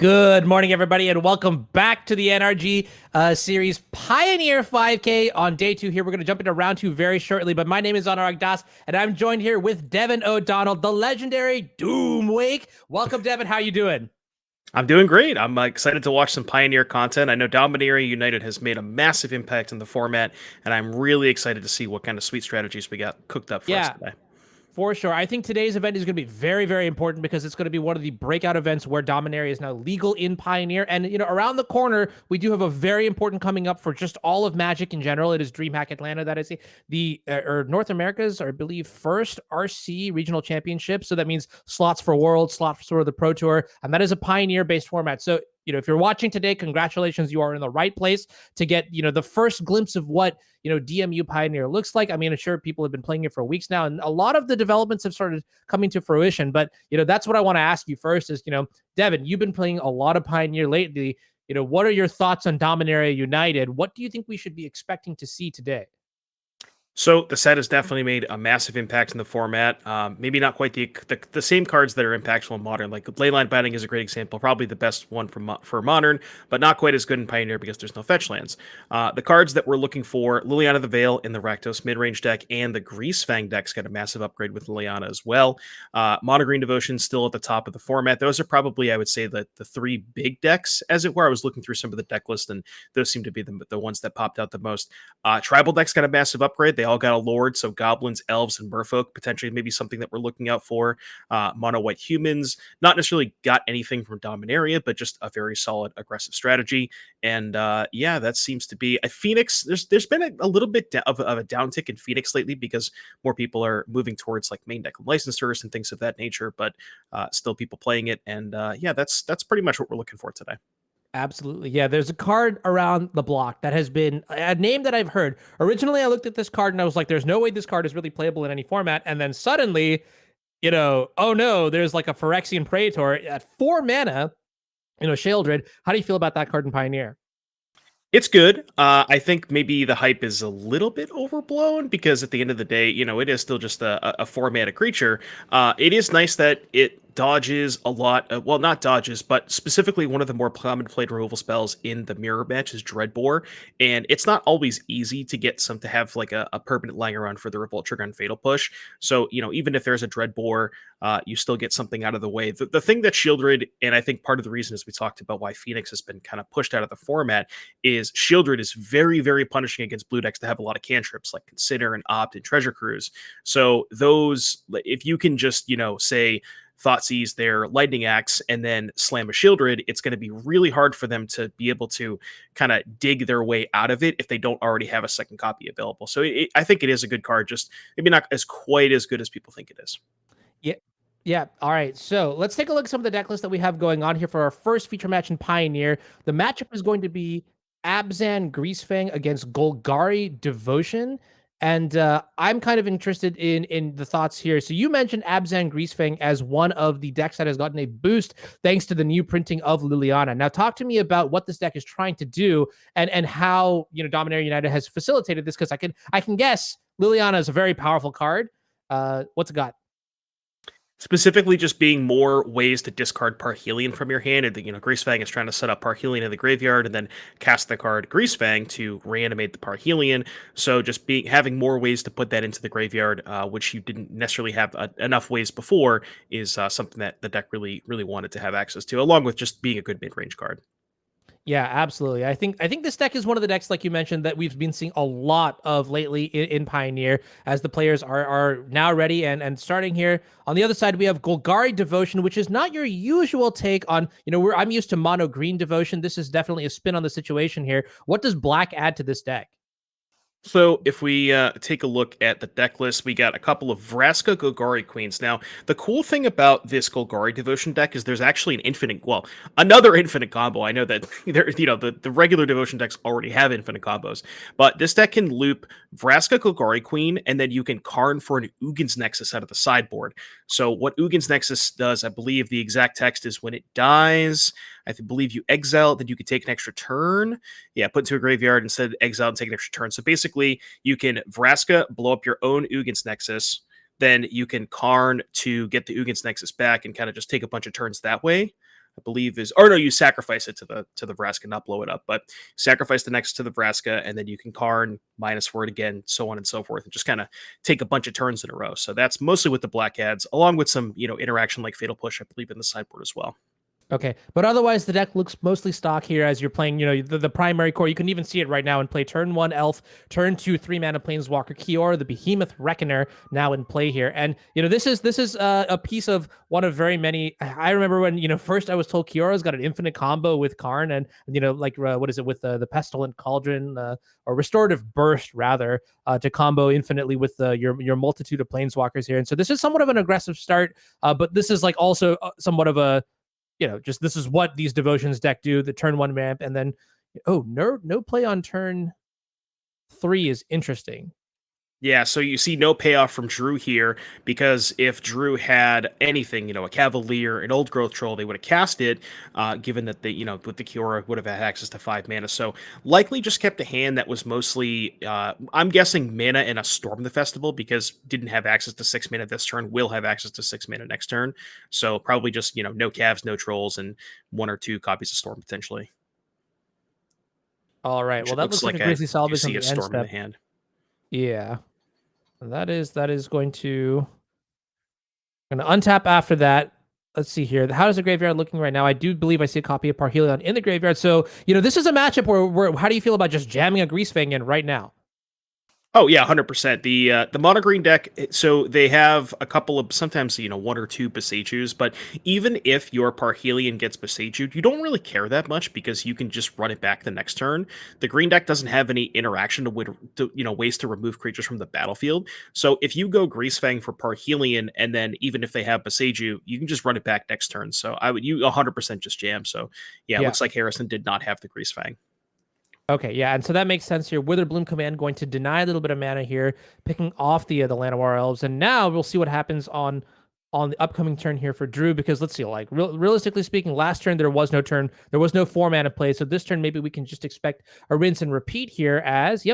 Good morning, everybody, and welcome back to the NRG Series Pioneer 5K. On day 2 here, we're going to jump into round 2 very shortly, but my name is Rakdos, and I'm joined here with Devin O'Donnell, the legendary Doomwake. Welcome, Devin. How you doing? I'm doing great. I'm excited to watch some Pioneer content. I know Dominaria United has made a massive impact in the format, and I'm really excited to see what kind of sweet strategies we got cooked up for us Yeah. today. For sure. I think today's event is going to be very, very important because it's going to be one of the breakout events where Dominaria is now legal in Pioneer. And, around the corner, we do have a very important coming up for just all of Magic in general. It is DreamHack Atlanta that is the or North America's, I believe, first RC regional championship. So that means slots for World, slots for the Pro Tour. And that is a Pioneer-based format. So, if you're watching today, congratulations, you are in the right place to get, the first glimpse of what, DMU Pioneer looks like. I mean, I'm sure people have been playing it for weeks now, and a lot of the developments have started coming to fruition. But, that's what I want to ask you first is, Devin, you've been playing a lot of Pioneer lately. What are your thoughts on Dominaria United? What do you think we should be expecting to see today? So the set has definitely made a massive impact in the format. Maybe not quite the same cards that are impactful in Modern. Like Leyline Binding is a great example, probably the best one for Modern, but not quite as good in Pioneer because there's no fetch lands. The cards that we're looking for, Liliana the Veil in the Rakdos midrange deck, and the Greasefang decks got a massive upgrade with Liliana as well. Mono Green Devotion still at the top of the format. Those are probably, I would say, the three big decks, as it were. I was looking through some of the deck list, and those seem to be the ones that popped out the most. Tribal decks got a massive upgrade. They all got a Lord, so Goblins, Elves, and Merfolk, potentially maybe something that we're looking out for. Mono White Humans, not necessarily got anything from Dominaria, but just a very solid aggressive strategy. And yeah, that seems to be a Phoenix. There's been a little bit of a downtick in Phoenix lately because more people are moving towards like main deck licensors and things of that nature, but still people playing it. And yeah, that's pretty much what we're looking for today. Absolutely. Yeah, there's a card around the block that has been a name that I've heard. Originally, I looked at this card and I was like, there's no way this card is really playable in any format. And then suddenly, oh no, there's like a Phyrexian Praetor at 4 mana, Sheoldred. How do you feel about that card in Pioneer? It's good. I think maybe the hype is a little bit overblown because at the end of the day, it is still just a four-mana creature. It is nice that it dodges a lot. Well, not dodges, but specifically one of the more common played removal spells in the mirror match is Dreadbore, and it's not always easy to get some to have like a permanent lying around for the Revolt Trigger and Fatal Push. So even if there's a Dreadbore, you still get something out of the way. The thing that Shieldred, and I think part of the reason is we talked about why Phoenix has been kind of pushed out of the format, is Shieldred is very, very punishing against blue decks that have a lot of cantrips like Consider and Opt and Treasure Cruise. So those, if you can just, say, Thoughtseize their Lightning Axe and then slam a Shieldred, it's going to be really hard for them to be able to kind of dig their way out of it if they don't already have a second copy available. So I think it is a good card, just maybe not as quite as good as people think it is. Yeah. Yeah. All right. So let's take a look at some of the deck lists that we have going on here for our first feature match in Pioneer. The matchup is going to be Abzan Greasefang against Golgari Devotion. And I'm kind of interested in the thoughts here. So you mentioned Abzan Greasefang as one of the decks that has gotten a boost thanks to the new printing of Liliana. Now talk to me about what this deck is trying to do and how Dominaria United has facilitated this, because I can guess Liliana is a very powerful card. What's it got? Specifically, just being more ways to discard Parhelion from your hand. And Greasefang is trying to set up Parhelion in the graveyard and then cast the card Greasefang to reanimate the Parhelion. So just having more ways to put that into the graveyard, which you didn't necessarily have enough ways before, is something that the deck really, really wanted to have access to, along with just being a good mid-range card. Yeah, absolutely. I think this deck is one of the decks, like you mentioned, that we've been seeing a lot of lately in Pioneer as the players are now ready and starting here. On the other side, we have Golgari Devotion, which is not your usual take on, I'm used to mono green Devotion. This is definitely a spin on the situation here. What does black add to this deck? So if we take a look at the deck list, we got a couple of Vraska Golgari Queens. Now, the cool thing about this Golgari Devotion deck is there's actually another infinite combo. I know that the regular Devotion decks already have infinite combos, but this deck can loop Vraska Golgari Queen, and then you can Karn for an Ugin's Nexus out of the sideboard. So what Ugin's Nexus does, I believe the exact text is when it dies, I believe you exile, then you can take an extra turn. Yeah, put into a graveyard instead of exile and take an extra turn. So basically, you can Vraska, blow up your own Ugin's Nexus, then you can Karn to get the Ugin's Nexus back and kind of just take a bunch of turns that way. I believe is, or no, you sacrifice it to the Vraska, not blow it up, but sacrifice the next to the Vraska, and then you can Karn -4 it again, so on and so forth, and just kind of take a bunch of turns in a row. So that's mostly what the black adds, along with some interaction like Fatal Push, I believe, in the sideboard as well. Okay, but otherwise the deck looks mostly stock here as you're playing, the primary core. You can even see it right now in play. Turn 1 Elf, turn 2 3-mana Planeswalker Kiora, the Behemoth Reckoner now in play here. And this is a piece of one of very many. I remember when first I was told Kiora's got an infinite combo with Karn, and like what is it with the Pestilent Cauldron or Restorative Burst rather, to combo infinitely with your multitude of Planeswalkers here. And so this is somewhat of an aggressive start, but this is like also somewhat of a just this is what these devotions deck do, the turn 1 ramp, and then no play on turn 3 is interesting. Yeah, so you see no payoff from Drew here, because if Drew had anything, a Cavalier, an Old Growth Troll, they would have cast it, given that they, with the Kiora would have had access to 5 mana. So likely just kept a hand that was mostly, I'm guessing, mana and a Storm the Festival, because didn't have access to 6 mana this turn, will have access to 6 mana next turn. So probably just, no Cavs, no Trolls, and 1 or 2 copies of Storm potentially. All right, Which well, it that looks looks like like a I Grizzly do Salvage on see a the end Storm in the step. hand. Yeah. That is going to untap after that. Let's see here. How is the graveyard looking right now? I do believe I see a copy of Parhelion in the graveyard. So, this is a matchup where how do you feel about just jamming a Greasefang in right now? Oh yeah, 100%. The mono green deck, so they have a couple of, sometimes 1 or 2 Besachus, but even if your Parhelion gets Besachu'd, you don't really care that much because you can just run it back the next turn. The green deck doesn't have any interaction ways to remove creatures from the battlefield. So if you go Greasefang for Parhelion, and then even if they have Besachu, you can just run it back next turn. So you 100% just jam. So yeah, it looks like Harrison did not have the Greasefang. Okay, yeah, and so that makes sense here. Witherbloom Command going to deny a little bit of mana here, picking off the Llanowar Elves, and now we'll see what happens on the upcoming turn here for Drew, because let's see, like realistically speaking, last turn there was no 4 mana play, so this turn maybe we can just expect a rinse and repeat here as,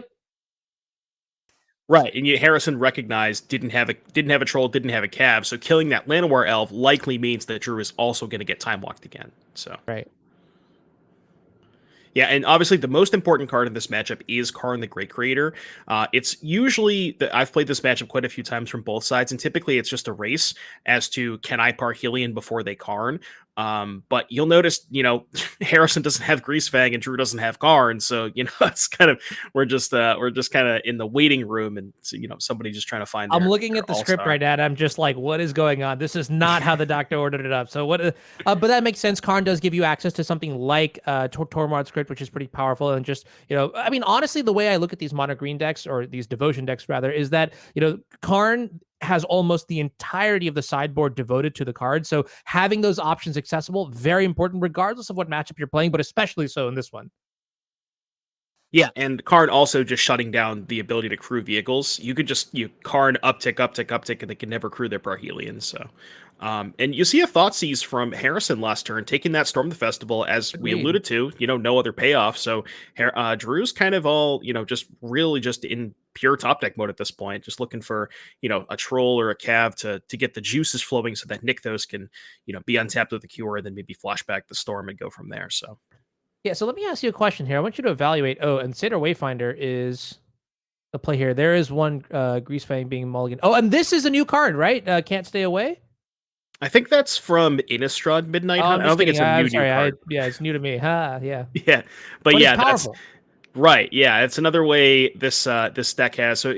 Right, and yet Harrison recognized didn't have a troll, didn't have a Cav, so killing that Llanowar elf likely means that Drew is also going to get time walked again. So right. yeah, and obviously the most important card in this matchup is Karn the Great Creator. It's usually I've played this matchup quite a few times from both sides, and typically it's just a race as to can I Parhelion before they Karn. But you'll notice, Harrison doesn't have Greasefang and Drew doesn't have Karn, so it's kind of we're just kind of in the waiting room, and somebody just trying to find. I'm looking their at the script all-star. right now, and I'm just like, what is going on? This is not how the doctor ordered it up. So what? But that makes sense. Karn does give you access to something like Tormod's script, which is pretty powerful. And just I mean, honestly, the way I look at these mono green decks, or these devotion decks rather, is that Karn has almost the entirety of the sideboard devoted to the card. So having those options accessible, very important, regardless of what matchup you're playing, but especially so in this one. Yeah, and Karn also just shutting down the ability to crew vehicles. You could just Karn uptick, and they can never crew their Parhelion. So, and you see a Thoughtseize from Harrison last turn, taking that Storm the Festival, as we Agreed. alluded to. No other payoff. So, Drew's kind of all just really just in pure top deck mode at this point, just looking for a troll or a Cav to get the juices flowing, so that Nykthos can be untapped with the Cure, and then maybe flashback the Storm and go from there. So. Yeah, so let me ask you a question here. I want you to evaluate. Oh, and Satyr Wayfinder is the play here. There is one Greasefang being mulligan. Oh, and this is a new card, right? Can't Stay Away? I think that's from Innistrad Midnight Oh, Hunt. I'm I don't just think kidding. it's a I'm new sorry. card. Yeah, it's new to me. Ha, yeah. Yeah, but But it's yeah, that's powerful. right. Yeah, it's another way this deck has. So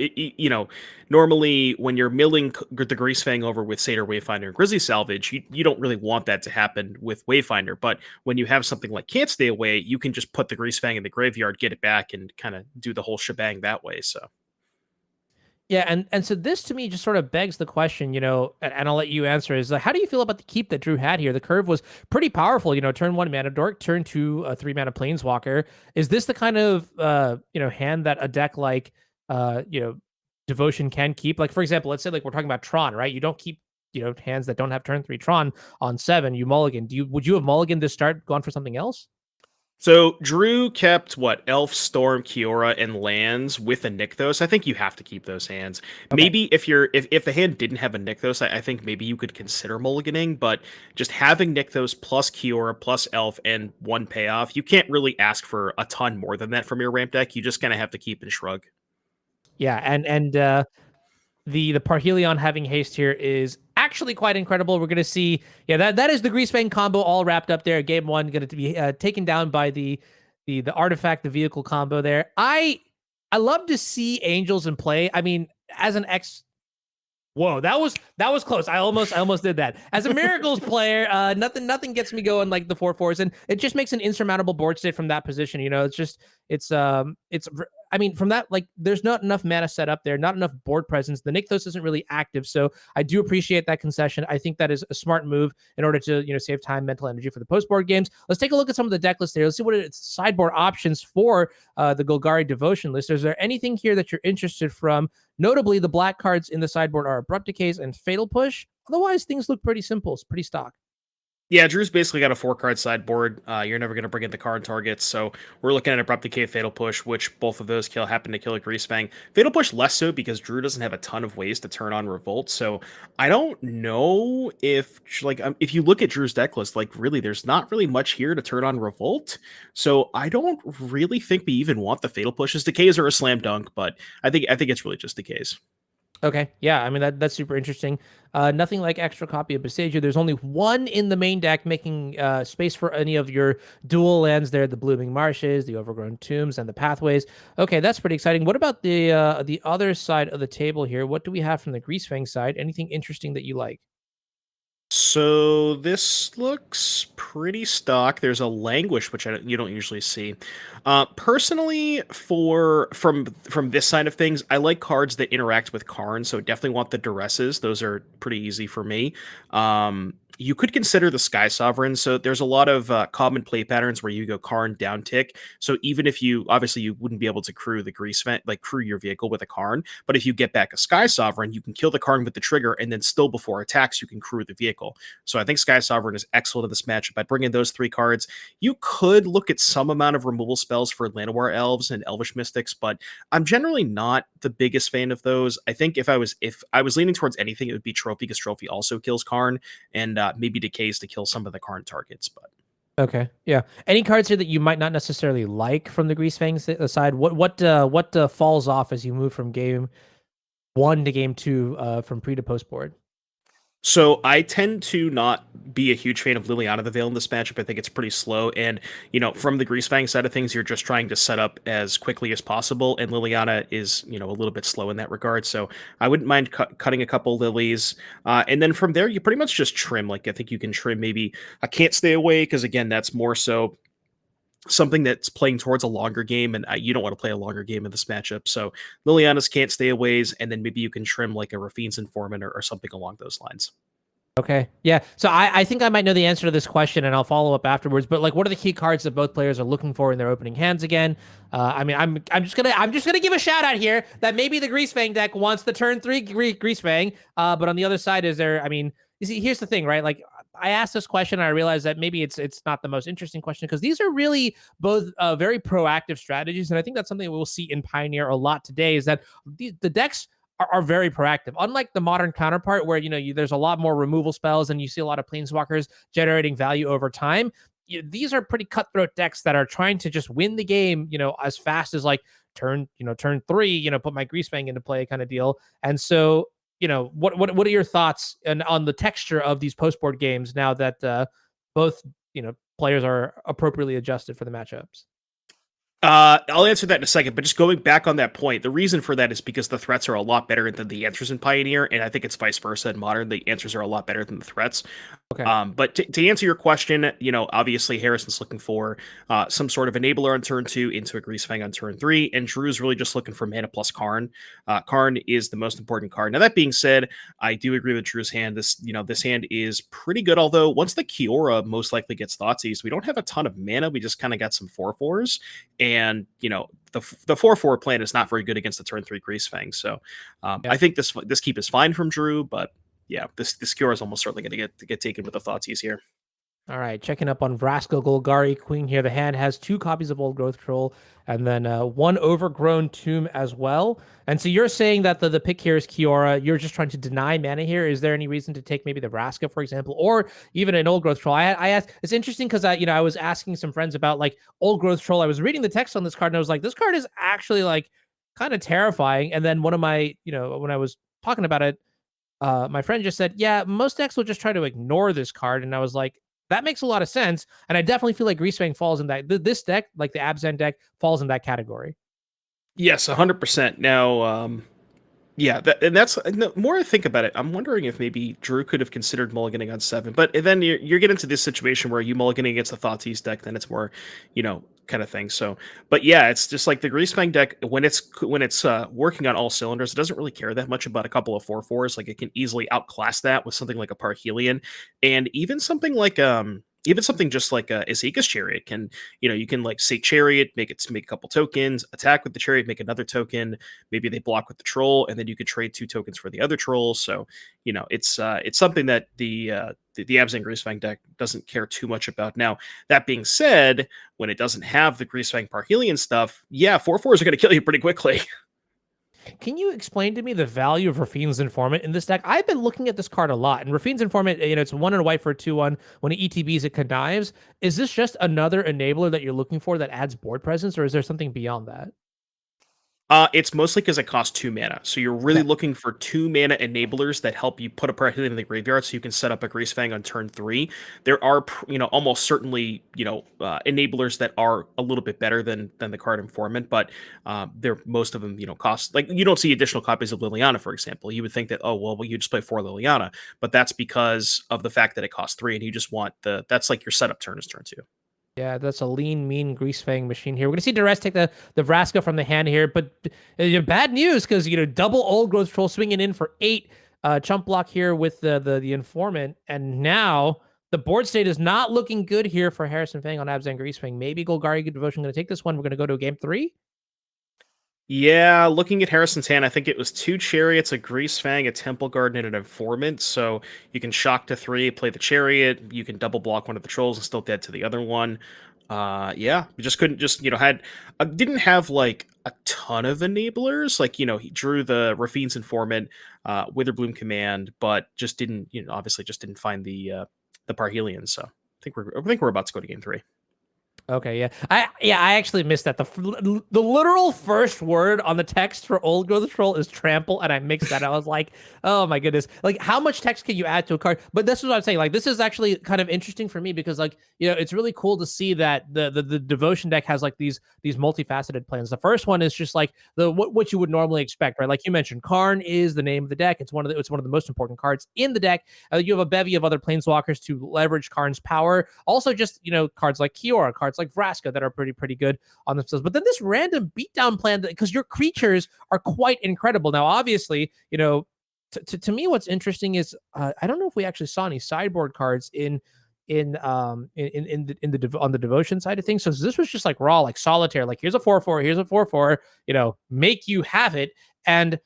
normally when you're milling the Greasefang over with Satyr Wayfinder and Grizzly Salvage, you don't really want that to happen with Wayfinder. But when you have something like Can't Stay Away, you can just put the Greasefang in the graveyard, get it back, and kind of do the whole shebang that way. So. Yeah, and so this to me just sort of begs the question, and I'll let you answer, is like, how do you feel about the keep that Drew had here? The curve was pretty powerful, turn 1 mana dork, turn 2 a 3 mana planeswalker. Is this the kind of hand that a deck like Devotion can keep? Like, for example, let's say like we're talking about Tron, right? You don't keep hands that don't have turn 3 Tron on 7. You mulligan. Would you have mulligan this start, gone for something else? So Drew kept what Elf, Storm, Kiora, and lands with a Nykthos. I think you have to keep those hands. Okay. Maybe if the hand didn't have a Nykthos, I think maybe you could consider mulliganing. But just having Nykthos plus Kiora plus Elf and one payoff, you can't really ask for a ton more than that from your ramp deck. You just kind of have to keep and shrug. Yeah, and the Parhelion having haste here is actually quite incredible. We're gonna see, yeah, that is the Greasefang combo all wrapped up there. Game one gonna be taken down by the artifact, the vehicle combo there. I love to see angels in play. I mean, as an ex Whoa, that was close. I almost did that. As a Miracles player, nothing gets me going like the 4/4s, and it just makes an insurmountable board state from that position. You know, it's I mean, from that, like, there's not enough mana set up there, not enough board presence. The Nykthos isn't really active, so I do appreciate that concession. I think that is a smart move in order to save time, mental energy for the post board games. Let's take a look at some of the deck lists here. Let's see what its sideboard options for the Golgari Devotion list. Is there anything here that you're interested from? Notably, the black cards in the sideboard are Abrupt Decays and Fatal Push. Otherwise, things look pretty simple. It's pretty stock. Yeah, Drew's basically got a 4 card sideboard. You're never going to bring in the card targets, so we're looking at Abrupt Decay, Fatal Push, which both of those happen to kill a Greasefang. Fatal Push less so because Drew doesn't have a ton of ways to turn on Revolt. So I don't know if you look at Drew's deck list, like really, there's not really much here to turn on Revolt. So I don't really think we even want the Fatal Pushes. Decays are a slam dunk, but I think it's really just Decays. Okay, yeah, I mean that's super interesting. Nothing like extra copy of Besage. There's only one in the main deck, making space for any of your dual lands there: the Blooming Marshes, the Overgrown Tombs, and the Pathways. Okay, that's pretty exciting. What about the other side of the table here? What do we have from the Greasefang side? Anything interesting that you like? So this looks pretty stock. There's a languish which you don't usually see. Personally, from this side of things, I like cards that interact with Karn. So definitely want the duresses. Those are pretty easy for me. You could consider the Sky Sovereign. So there's a lot of common play patterns where you go Karn down tick. So even if you obviously you wouldn't be able to crew the crew your vehicle with a Karn, but if you get back a Sky Sovereign, you can kill the Karn with the trigger, and then still before attacks, you can crew the vehicle. So I think Sky Sovereign is excellent in this matchup. By bringing those 3 cards, you could look at some amount of removal spells for Llanowar Elves and Elvish Mystics, but I'm generally not the biggest fan of those. I think if I was leaning towards anything, it would be Trophy, because Trophy also kills Karn, and maybe Decays to kill some of the Karn targets. But Okay, yeah. Any cards here that you might not necessarily like from the Greasefang side? What falls off as you move from game one to game two, from pre to post board? So I tend to not be a huge fan of Liliana the Veil in this matchup. I think it's pretty slow. And, from the Greasefang side of things, you're just trying to set up as quickly as possible. And Liliana is, a little bit slow in that regard. So I wouldn't mind cutting a couple lilies. And then from there, you pretty much just trim. Like, I think you can trim maybe I Can't Stay Away, because, again, that's more so something that's playing towards a longer game, and you don't want to play a longer game in this matchup. So Liliana's Can't Stay Aways, and then maybe you can trim like a Rafine's Informant or something along those lines. Okay. Yeah. So I think I might know the answer to this question, and I'll follow up afterwards. But like, what are the key cards that both players are looking for in their opening hands again? I mean, I'm just gonna give a shout out here that maybe the Greasefang deck wants the turn 3 Greasefang. But on the other side, is there? I mean, you see, here's the thing, right? Like, I asked this question, and I realized that maybe it's not the most interesting question, because these are really both very proactive strategies, and I think that's something we'll see in Pioneer a lot today. Is that the decks are very proactive. Unlike the modern counterpart, where there's a lot more removal spells and you see a lot of planeswalkers generating value over time. These are pretty cutthroat decks that are trying to just win the game, as fast as like turn 3, put my Greasefang into play kind of deal. And so, what are your thoughts on the texture of these post board games now that both players are appropriately adjusted for the matchups? I'll answer that in a second, but just going back on that point, the reason for that is because the threats are a lot better than the answers in Pioneer, and I think it's vice versa in Modern. The answers are a lot better than the threats. Okay. But to answer your question, obviously Harrison's looking for some sort of enabler on turn 2 into a Greasefang on turn 3, and Drew's really just looking for mana plus Karn. Karn is the most important card. Now, that being said, I do agree with Drew's hand. This hand is pretty good, although once the Kiora most likely gets Thoughtseize, we don't have a ton of mana. We just kind of got some 4/4s, and the 4/4 plan is not very good against the turn 3 Greasefang. So Yeah. I think this keep is fine from Drew, but yeah, this Kiora is almost certainly going to get taken with the Thoughtseize here. All right, checking up on Vraska Golgari Queen here. The hand has 2 copies of Old Growth Troll and then 1 Overgrown Tomb as well. And so you're saying that the pick here is Kiora. You're just trying to deny mana here. Is there any reason to take maybe the Vraska, for example, or even an Old Growth Troll? I asked. It's interesting because I was asking some friends about like Old Growth Troll. I was reading the text on this card and I was like, this card is actually like kind of terrifying. And then one of my, when I was talking about it, my friend just said, yeah, most decks will just try to ignore this card. And I was like, that makes a lot of sense. And I definitely feel like Greasefang falls in that. This deck, like the Abzan deck, falls in that category. Yes, 100%. Now, yeah, and the more I think about it, I'm wondering if maybe Drew could have considered mulliganing on 7. But then you're getting into this situation where you mulliganing against a Thoughtseized deck, then it's more, kind of thing. So, but yeah, it's just like the Greasefang deck when it's working on all cylinders, it doesn't really care that much about a couple of 4/4s. Like it can easily outclass that with something like a Parhelion, and even something just like a Ezeka's Chariot can, you can like say Chariot, make a couple tokens, attack with the Chariot, make another token. Maybe they block with the Troll, and then you could trade 2 tokens for the other Troll. So, it's something that the Abzan Greasefang deck doesn't care too much about. Now, that being said, when it doesn't have the Greasefang Parhelion stuff, yeah, 4/4s are going to kill you pretty quickly. Can you explain to me the value of Rafine's Informant in this deck? I've been looking at this card a lot, and Rafine's Informant, it's 1 and a white for a 2/1. When it ETBs, it connives. Is this just another enabler that you're looking for that adds board presence, or is there something beyond that? It's mostly because it costs 2 mana. So you're really Okay. looking for 2 mana enablers that help you put a Parhelion in the graveyard so you can set up a Greasefang on turn 3. There are, almost certainly, enablers that are a little bit better than the card Informant, but most of them, cost, like, you don't see additional copies of Liliana, for example. You would think that, oh, well, you just play 4 Liliana, but that's because of the fact that it costs 3 and you just want that's like your setup turn is turn 2. Yeah, that's a lean, mean Greasefang machine here. We're gonna see Duress take the Vraska from the hand here, but bad news because double Old Growth Troll swinging in for 8 chump block here with the Informant, and now the board state is not looking good here for Harrison Fang on Abzan Greasefang. Maybe Golgari Good Devotion going to take this one. We're going to go to game 3. Yeah, looking at Harrison's hand, I think it was 2 Chariots, a Greasefang, a Temple Garden, and an Informant. So you can shock to 3, play the Chariot. You can double block one of the Trolls and still dead to the other one. Yeah, we just couldn't just didn't have like a ton of enablers. Like he drew the Rafine's Informant, Witherbloom Command, but just didn't obviously just didn't find the Parhelion. So I think we're about to go to game 3. Okay, yeah. I actually missed that. The literal first word on the text for Old Growth Troll is trample, and I mixed that. I was like, oh my goodness. Like, how much text can you add to a card? But this is what I'm saying. Like, this is actually kind of interesting for me because, like, it's really cool to see that the devotion deck has like these multifaceted plans. The first one is just like what you would normally expect, right? Like you mentioned, Karn is the name of the deck. It's one of the most important cards in the deck. You have a bevy of other planeswalkers to leverage Karn's power. Also, just cards like Kiora, cards like Vraska that are pretty good on themselves. But then this random beatdown plan, because your creatures are quite incredible. Now, obviously, to me, what's interesting is I don't know if we actually saw any sideboard cards on the devotion side of things. So this was just like raw, like solitaire. Like here's a 4/4, here's a 4/4. Make you have it, and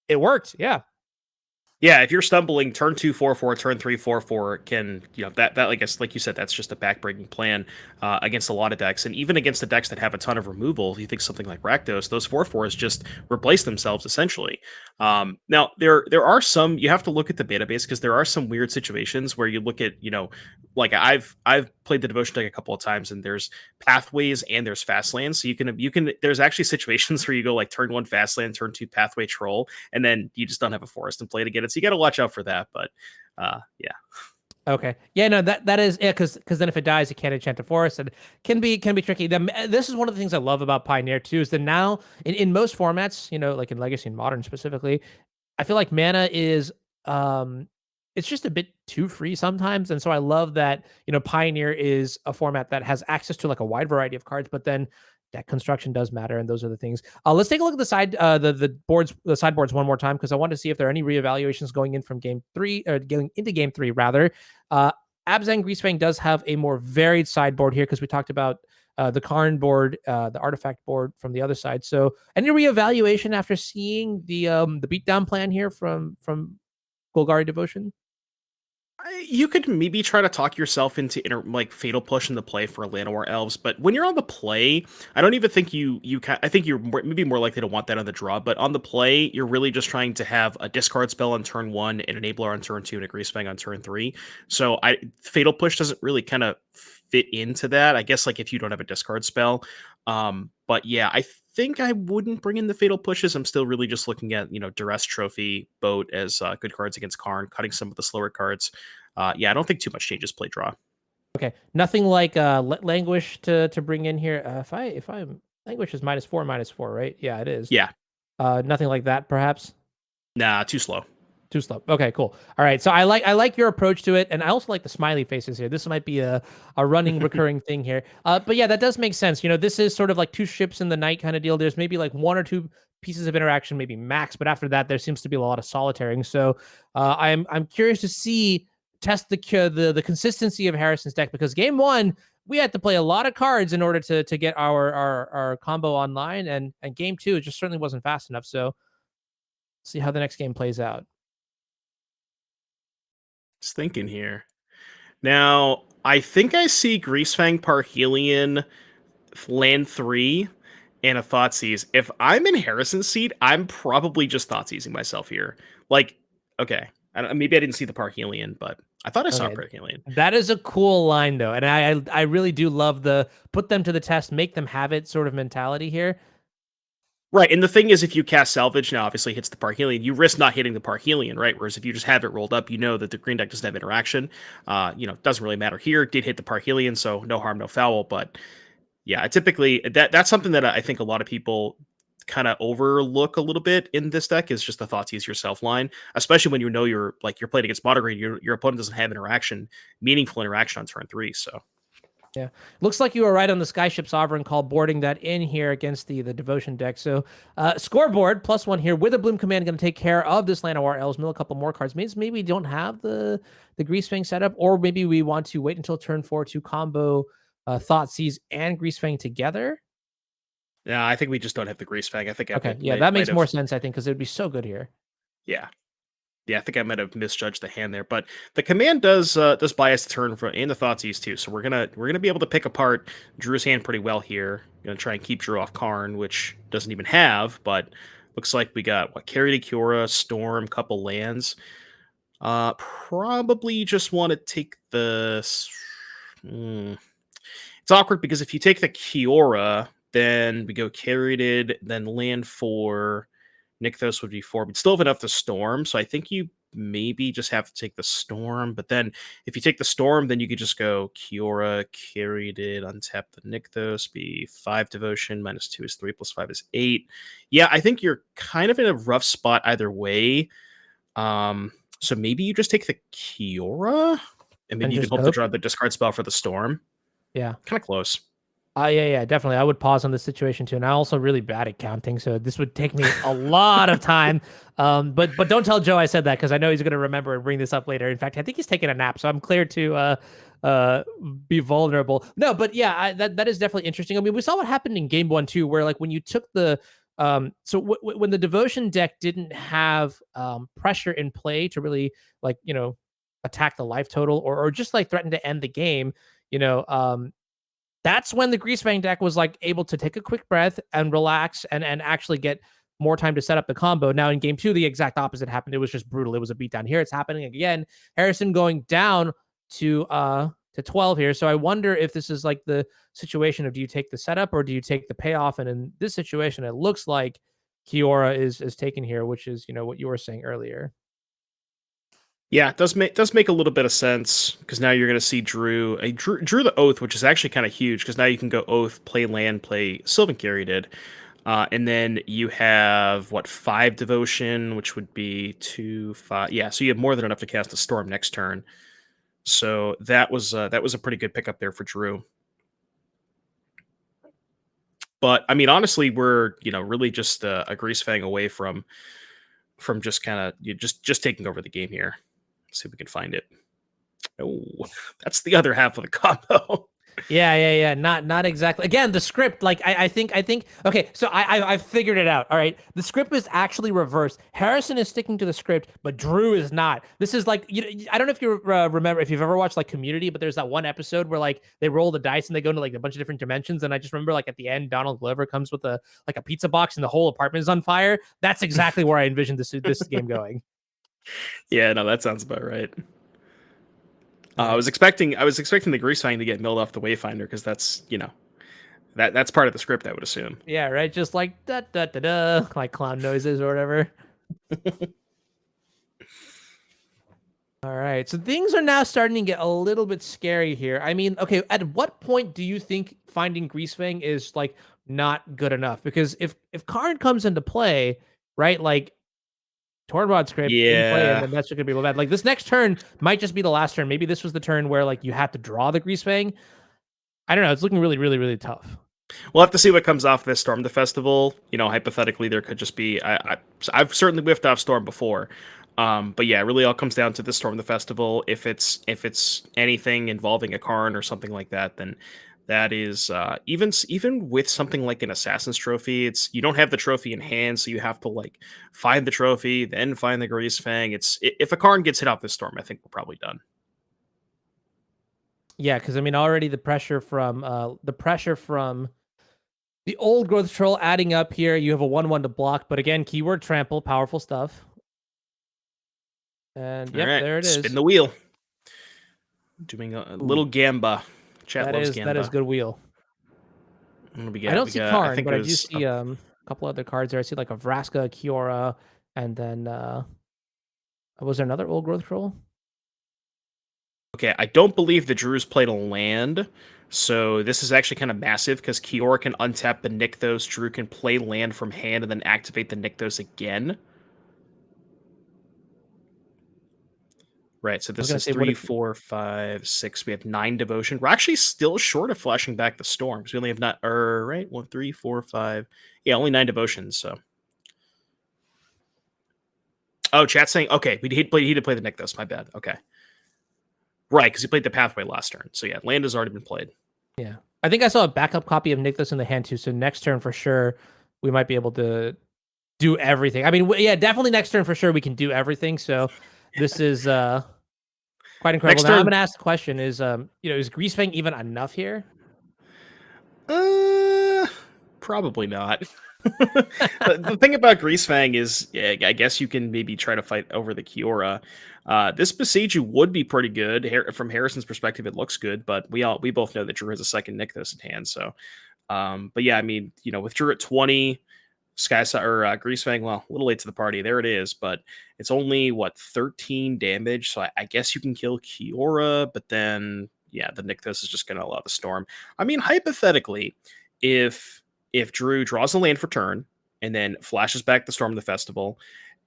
it worked. Yeah. Yeah, if you're stumbling, turn 2 4/4, turn 3 4/4 can that I guess like you said, that's just a backbreaking plan against a lot of decks, and even against the decks that have a ton of removal. You think something like Rakdos, those 4/4s just replace themselves essentially. Now there are some, you have to look at the database because there are some weird situations where you look at like I've played the devotion deck a couple of times, and there's pathways and there's fast lands, so you can there's actually situations where you go like turn 1 fast land, turn 2 pathway troll, and then you just don't have a forest in play to get it. So you got to watch out for that. But yeah. Okay. Yeah, no, that is because then if it dies, you can't enchant a forest, and can be tricky. This is one of the things I love about Pioneer too, is that now in most formats, like in Legacy and Modern specifically, I feel like mana is it's just a bit too free sometimes. And so I love that, Pioneer is a format that has access to like a wide variety of cards, but then deck construction does matter, and those are the things. Let's take a look at the sideboards one more time because I want to see if there are any reevaluations going in from game 3 or going into game 3 rather. Uh Abzan Greasefang does have a more varied sideboard here because we talked about the Karn board, the artifact board from the other side. So any reevaluation after seeing the beatdown plan here from Golgari Devotion? You could maybe try to talk yourself into like fatal push in the play for Llanowar Elves, but when you're on the play, I don't even think you can. I think you're maybe more likely to want that on the draw, but on the play, you're really just trying to have a discard spell on turn 1, an enabler on turn 2, and a Greasefang on turn 3. So fatal push doesn't really kind of fit into that. I guess like if you don't have a discard spell, but yeah, I think I wouldn't bring in the fatal pushes. I'm still really just looking at duress trophy boat as good cards against Karn, cutting some of the slower cards. Yeah, I don't think too much changes play draw. Okay, nothing like languish to bring in here. If I'm languish is -4, right? Yeah, it is. Yeah, Nothing like that, perhaps. nah, too slow. Too slow. Okay, cool. All right. So I like your approach to it, and I also like the smiley faces here. This might be a running recurring thing here. But yeah, that does make sense. This is sort of like two ships in the night kind of deal. There's maybe like one or two pieces of interaction, maybe max, but after that, there seems to be a lot of solitaring. So I'm curious to see test the consistency of Harrison's deck, because game one we had to play a lot of cards in order to get our combo online, and game two it just certainly wasn't fast enough. So see how the next game plays out. Just thinking here. Now, I think I see Greasefang Parhelion land 3 and a Thoughtseize. If I'm in Harrison's seat, I'm probably just Thoughtseizing myself here. Like, okay, maybe I didn't see the Parhelion, but I thought I saw Okay. Parhelion. That is a cool line though. And I really do love the put them to the test, make them have it sort of mentality here. Right, and the thing is, if you cast Salvage, now obviously hits the Parhelion, you risk not hitting the Parhelion, right? Whereas if you just have it rolled up, you know that the green deck doesn't have interaction. Doesn't really matter here. Did hit the Parhelion, so no harm, no foul. But yeah, typically that's something that I think a lot of people kind of overlook a little bit in this deck is just the Thoughtseize yourself line, especially when you're playing against Modern Green, your opponent doesn't have meaningful interaction on turn 3. So Yeah. Looks like you were right on the Skyship Sovereign call, boarding that in here against the Devotion deck. So scoreboard +1 here with a Bloom Command going to take care of this Llanowar Elves, mill a couple more cards. Maybe we don't have the Greasefang setup, or maybe we want to wait until turn 4 to combo Thoughtseize and Greasefang together. yeah, I think we just don't have the Greasefang. I think I Okay, yeah, that might makes have more sense, I think, because it would be so good here. yeah. Yeah, I think I might have misjudged the hand there, but the command does buy us the turn for and the Thoughtseize too. So we're gonna be able to pick apart Drew's hand pretty well here. Gonna try and keep Drew off Karn, which doesn't even have, but looks like we got Carry to Kiora, Storm, couple lands. Probably just want to take the. Hmm. It's awkward because if you take the Kiora, then we go Carried, then land 4. Nykthos would be 4. We'd still have enough to Storm, so I think you maybe just have to take the Storm. But then if you take the Storm, then you could just go Kiora, Carried, untap the Nykthos, be 5 Devotion, -2 is 3, +5 is 8. Yeah, I think you're kind of in a rough spot either way. So maybe you just take the Kiora, and maybe And you can just hope to hope. draw the discard spell for the Storm. Yeah. Kind of close. Yeah, definitely. I would pause on this situation too, and I'm also really bad at counting, so this would take me a lot of time. But don't tell Joe I said that, because I know he's gonna remember and bring this up later. In fact, I think he's taking a nap, so I'm clear to be vulnerable. No, but yeah, that is definitely interesting. I mean, we saw what happened in game one too, where like when you took the when the Devotion deck didn't have pressure in play to really like attack the life total, or just like threaten to end the game. You know, that's when the Greasefang deck was like able to take a quick breath and relax and actually get more time to set up the combo. Now in game two, the exact opposite happened. It was just brutal. It was a beatdown. Here it's happening again. Harrison going down to 12 here. So I wonder if this is like the situation of, do you take the setup or do you take the payoff? And in this situation, it looks like Kiora is taken here, which is what you were saying earlier. Yeah, it does make a little bit of sense, because now you're going to see Drew the Oath, which is actually kind of huge, because now you can go Oath, play land, play Sylvan Carry did. And then you have 5 Devotion, which would be 2, 5. Yeah, so you have more than enough to cast a Storm next turn. So that was a pretty good pickup there for Drew. But I mean, honestly, we're really just a Greasefang away from just kind of just taking over the game here. Let's see if we can find it. Oh, that's the other half of the combo. Yeah. Not exactly. Again, the script, like I think okay, so I've figured it out. All right. The script is actually reversed. Harrison is sticking to the script, but Drew is not. This is like I don't know if you remember if you've ever watched like Community, but there's that one episode where like they roll the dice and they go into like a bunch of different dimensions. And I just remember like at the end, Donald Glover comes with a like a pizza box and the whole apartment is on fire. That's exactly where I envisioned this game going. Yeah, no, that sounds about right. All I right. was expecting the Greasefang to get milled off the Wayfinder because that's that's part of the script, I would assume. Yeah, right. Just like da da da da, like clown noises or whatever. All right. So things are now starting to get a little bit scary here. I mean, okay, at what point do you think finding Greasefang is like not good enough? Because if Karn comes into play, right, like Tornrod script in play, and Yeah. then that's just gonna be real bad. Like this next turn might just be the last turn. Maybe this was the turn where like you had to draw the Greasefang. I don't know. It's looking really tough. We'll have to see what comes off this Storm the Festival. Hypothetically, there could just be. I've certainly whiffed off Storm before, but yeah, it really all comes down to the Storm the Festival. If it's anything involving a Karn or something like that, then that is even with something like an Assassin's Trophy. It's you don't have the trophy in hand, so you have to like find the trophy, then find the Greasefang. If a Karn gets hit off this Storm, I think we're probably done. Yeah, because I mean, already the pressure from the old growth troll adding up here. You have a 1/1 to block, but again, keyword trample, powerful stuff. And All yep, right, there it spin is. the wheel. Doing a Ooh, little gamba. Chat loves that is gamba. good wheel. What do we I got? don't We see got. I Karn, think but it I do was. see a couple other cards there. I see like a Vraska, Kiora, and then was there another old growth troll? Okay, I don't believe the Druze played a land, so this is actually kind of massive because Kiora can untap the Nykthos. Drew can play land from hand and then activate the Nykthos again. Right, so I was this gonna is say what three, if 4, 5, 6. We have 9 devotion. We're actually still short of flashing back the storms. We only have not, right, 1, 3, 4, 5. Yeah, only 9 devotions. So, oh, chat's saying okay. He did play the Nykthos. My bad. Okay, right, because he played the pathway last turn. So yeah, land has already been played. yeah. I think I saw a backup copy of Nykthos in the hand too. So next turn for sure we might be able to do everything. I mean, yeah, definitely next turn for sure we can do everything. So this is quite incredible. Next Now I'm turn, gonna ask the question: is Greasefang even enough here? Uh, probably not. The thing about Greasefang is, yeah, I guess you can maybe try to fight over the Kiora. This Besieger would be pretty good. From Harrison's perspective, it looks good, but we both know that Drew has a second Nykthos in hand. So, but yeah, I mean, with Drew at 20, Greasefang, well, a little late to the party. There it is, but it's only what 13 damage. So I guess you can kill Kiora, but then yeah, the Nykthos is just going to allow the storm. I mean, hypothetically, if Drew draws a land for turn and then flashes back the Storm of the Festival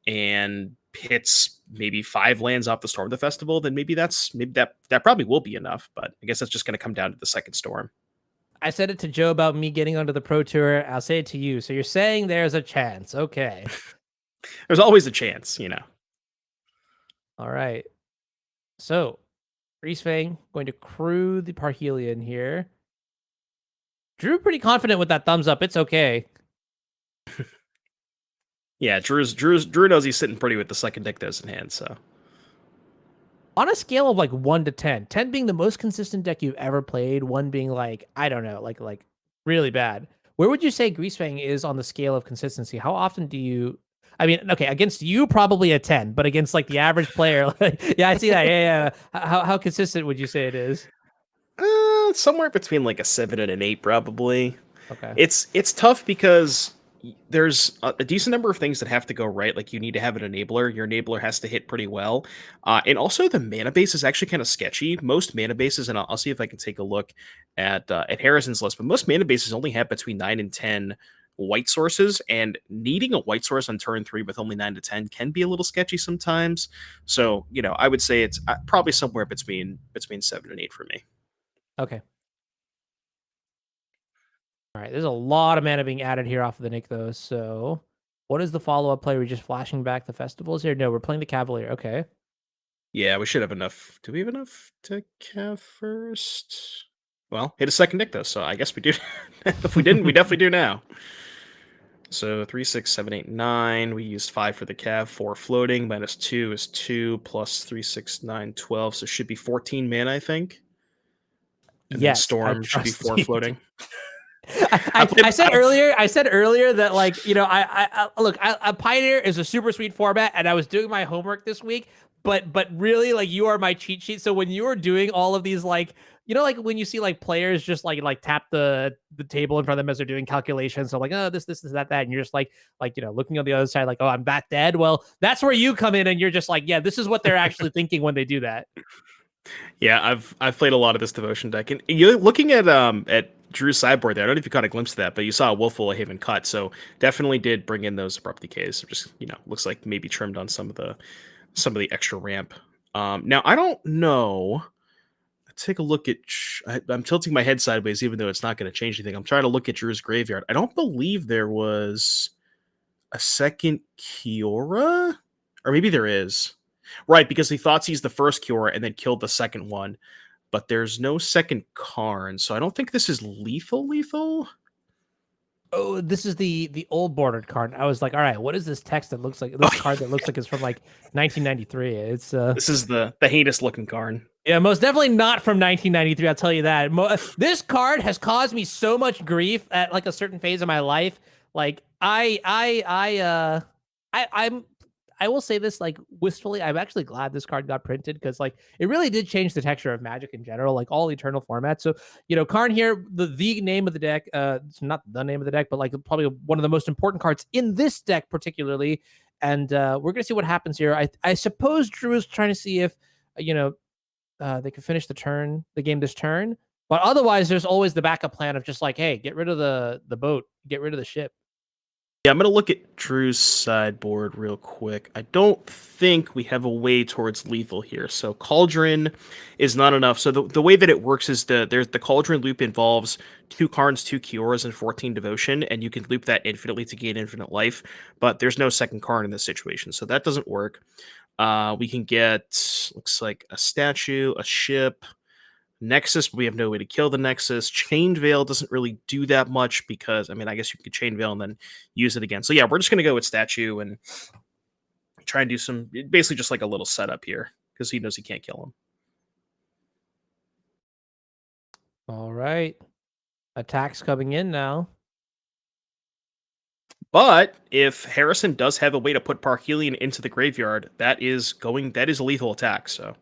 and hits maybe 5 lands off the Storm of the Festival, then maybe that probably will be enough. But I guess that's just going to come down to the second storm. I said it to Joe about me getting onto the pro tour. I'll say it to you. So you're saying there's a chance. Okay. There's always a chance. All right. So Greasefang going to crew the Parhelion here. Drew pretty confident with that thumbs up. It's okay. Yeah, Drew knows he's sitting pretty with the second Nykthos in hand. So On a scale of like 1 to 10, 10 being the most consistent deck you've ever played, 1 being like, I don't know, like really bad. Where would you say Greasefang is on the scale of consistency? How often do you I mean, okay, against you probably a 10, but against like the average player, like, yeah, I see that. Yeah. How consistent would you say it is? somewhere between like a 7 and an 8, probably. Okay. It's tough because there's a decent number of things that have to go right. Like you need to have an enabler. Your enabler has to hit pretty well, and also the mana base is actually kind of sketchy. Most mana bases, and I'll see if I can take a look at Harrison's list, but most mana bases only have between 9 and 10 white sources, and needing a white source on turn 3 with only 9 to 10 can be a little sketchy sometimes. So I would say it's probably somewhere between 7 and 8 for me. Okay. All right. There's a lot of mana being added here off of the Nykthos. So what is the follow-up play? Are we just flashing back the festivals here? No, we're playing the Cavalier. Okay. Yeah, we should have enough. Do we have enough to Cav first? Well, hit a second Nyctos, so I guess we do. If we didn't, we definitely do now. So 3, 6, 7, 8, 9. We used 5 for the cav, 4 floating, minus 2 is 2, plus 3, 6, 9, 12. So it should be 14 mana, I think. And then Yes, I Storm should be trust 4 you. floating. I said earlier that, like, I look, a Pioneer is a super sweet format, and I was doing my homework this week, but really, like, you are my cheat sheet. So when you were doing all of these, like, like when you see like players just like tap the table in front of them as they're doing calculations, so like, oh, this is that, and you're just like looking on the other side, like, oh, I'm that dead. Well, that's where you come in, and you're just like, yeah, this is what they're actually thinking when they do that. Yeah, I've played a lot of this devotion deck, and you're looking at Drew's sideboard there. I don't know if you caught a glimpse of that, but you saw a Willful of Haven cut, so definitely did bring in those abrupt decays. Just looks like maybe trimmed on some of the extra ramp. Now I don't know. Let's take a look at. I'm tilting my head sideways, even though it's not going to change anything. I'm trying to look at Drew's graveyard. I don't believe there was a second Kiora, or maybe there is. Right, because he thought he's the first Kiora and then killed the second one, but there's no second Karn, so I don't think this is lethal. Oh, this is the old bordered card. I was like, all right, what is this text that looks like this card that looks like it's from like 1993? It's This is the heinous looking Karn. Yeah, most definitely not from 1993. I'll tell you that. This card has caused me so much grief at like a certain phase of my life. Like I will say this, like, wistfully, I'm actually glad this card got printed, because like it really did change the texture of Magic in general, like all Eternal formats. So Karn here, the name of the deck, it's not the name of the deck, but like probably one of the most important cards in this deck particularly. And we're gonna see what happens here. I suppose Drew is trying to see if they can finish the game this turn. But otherwise, there's always the backup plan of just like, hey, get rid of the boat, get rid of the ship. Yeah, I'm going to look at Drew's sideboard real quick. I don't think we have a way towards lethal here. So Cauldron is not enough. So the way that it works is the Cauldron loop involves 2 Karns, 2 Kioras, and 14 Devotion, and you can loop that infinitely to gain infinite life, but there's no second Karn in this situation, so that doesn't work. We can get, looks like, a statue, a ship, Nexus, but we have no way to kill the Nexus. Chained Veil doesn't really do that much because, I mean, I guess you could Chain Veil and then use it again. So yeah, we're just going to go with Statue and try and do some, basically just like a little setup here, because he knows he can't kill him. All right. Attacks coming in now. But if Harrison does have a way to put Parhelion into the graveyard, that is a lethal attack, so.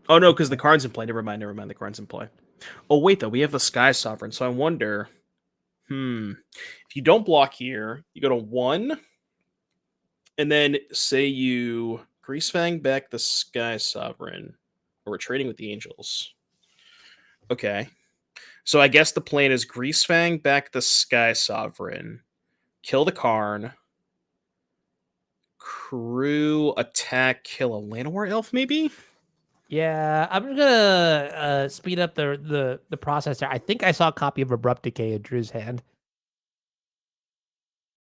Oh no, because the card's in play. Never mind, the card's in play. Oh wait, though, we have the Sky Sovereign, so I wonder. If you don't block here, you go to 1, and then say you Greasefang back the Sky Sovereign, or we're trading with the Angels. Okay, so I guess the plan is Greasefang back the Sky Sovereign, kill the Karn, crew attack, kill a Llanowar Elf, maybe. Yeah, I'm gonna speed up the process there. I think I saw a copy of Abrupt Decay in Drew's hand.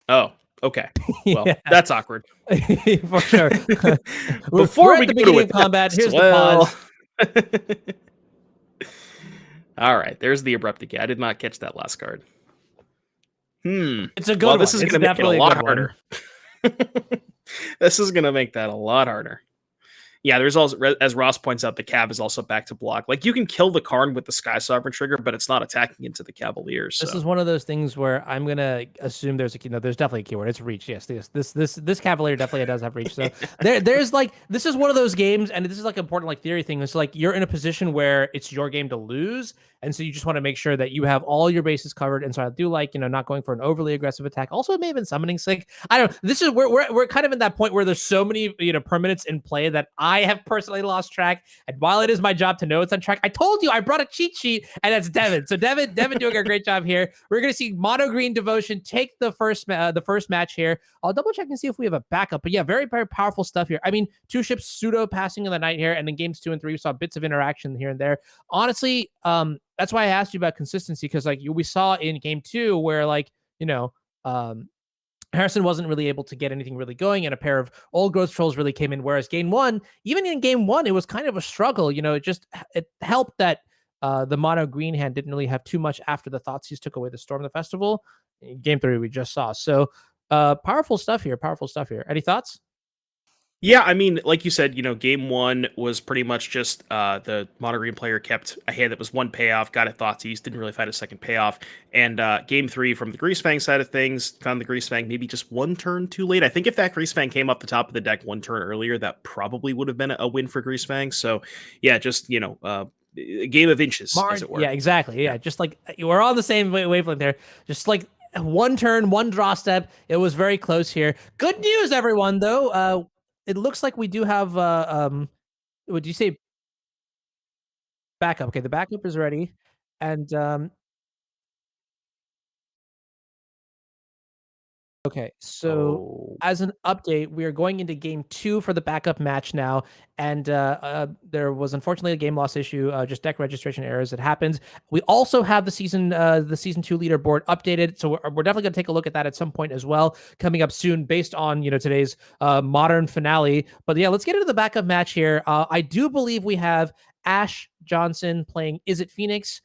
Oh, okay. Well, that's awkward. For sure. Before we're we at the go beginning to of combat, here's the pause. All right, there's the Abrupt Decay. I did not catch that last card. It's a good one. This is going to make it a lot harder. This is going to make that a lot harder. Yeah, there's also, as Ross points out, the Cav is also back to block. Like, you can kill the Karn with the Sky Sovereign trigger, but it's not attacking into the Cavaliers. So. This is one of those things where I'm gonna assume there's there's definitely a keyword. It's reach. Yes, this Cavalier definitely does have reach. So there's like, this is one of those games, and this is like an important like theory thing. It's like you're in a position where it's your game to lose, and so you just want to make sure that you have all your bases covered. And so I do like not going for an overly aggressive attack. Also, it may have been summoning sick. I don't know. This is where we're kind of in that point where there's so many permanents in play that I have personally lost track. And while it is my job to know it's on track, I told you I brought a cheat sheet, and that's Devin. So Devin doing a great job here. We're gonna see Mono Green Devotion take the first match here. I'll double check and see if we have a backup. But yeah, very, very powerful stuff here. I mean, 2 ships pseudo passing in the night here, and then games 2 and 3 we saw bits of interaction here and there. Honestly, that's why I asked you about consistency, because like we saw in game 2 where like Harrison wasn't really able to get anything really going, and a pair of old growth trolls really came in. Whereas game 1, even in game 1, it was kind of a struggle. It helped that The mono green hand didn't really have too much after the Thoughtseize took away the Storm of the Festival. In game 3, we just saw. So powerful stuff here. Powerful stuff here. Any thoughts? Yeah, I mean, like you said, game 1 was pretty much just the mono green player kept a hand that was one payoff, got a Thoughtseize, didn't really find a second payoff. And game 3, from the Greasefang side of things, found the Greasefang maybe just one turn too late. I think if that Greasefang came up the top of the deck one turn earlier, that probably would have been a win for Greasefang. So, yeah, just, a game of inches, as it were. Yeah, exactly. Yeah, just like we're on the same wavelength there. Just like one turn, one draw step. It was very close here. Good news, everyone. Though it looks like we do have. Would you say backup? Okay, the backup is ready, and okay, so Oh. as an update, we are going into game 2 for the backup match now, and there was unfortunately a game loss issue, just deck registration errors. It happens. We also have the season 2 leaderboard updated, so we're definitely going to take a look at that at some point as well, coming up soon, based on today's modern finale. But yeah, let's get into the backup match here. I do believe we have Ash Johnson playing Izzet Phoenix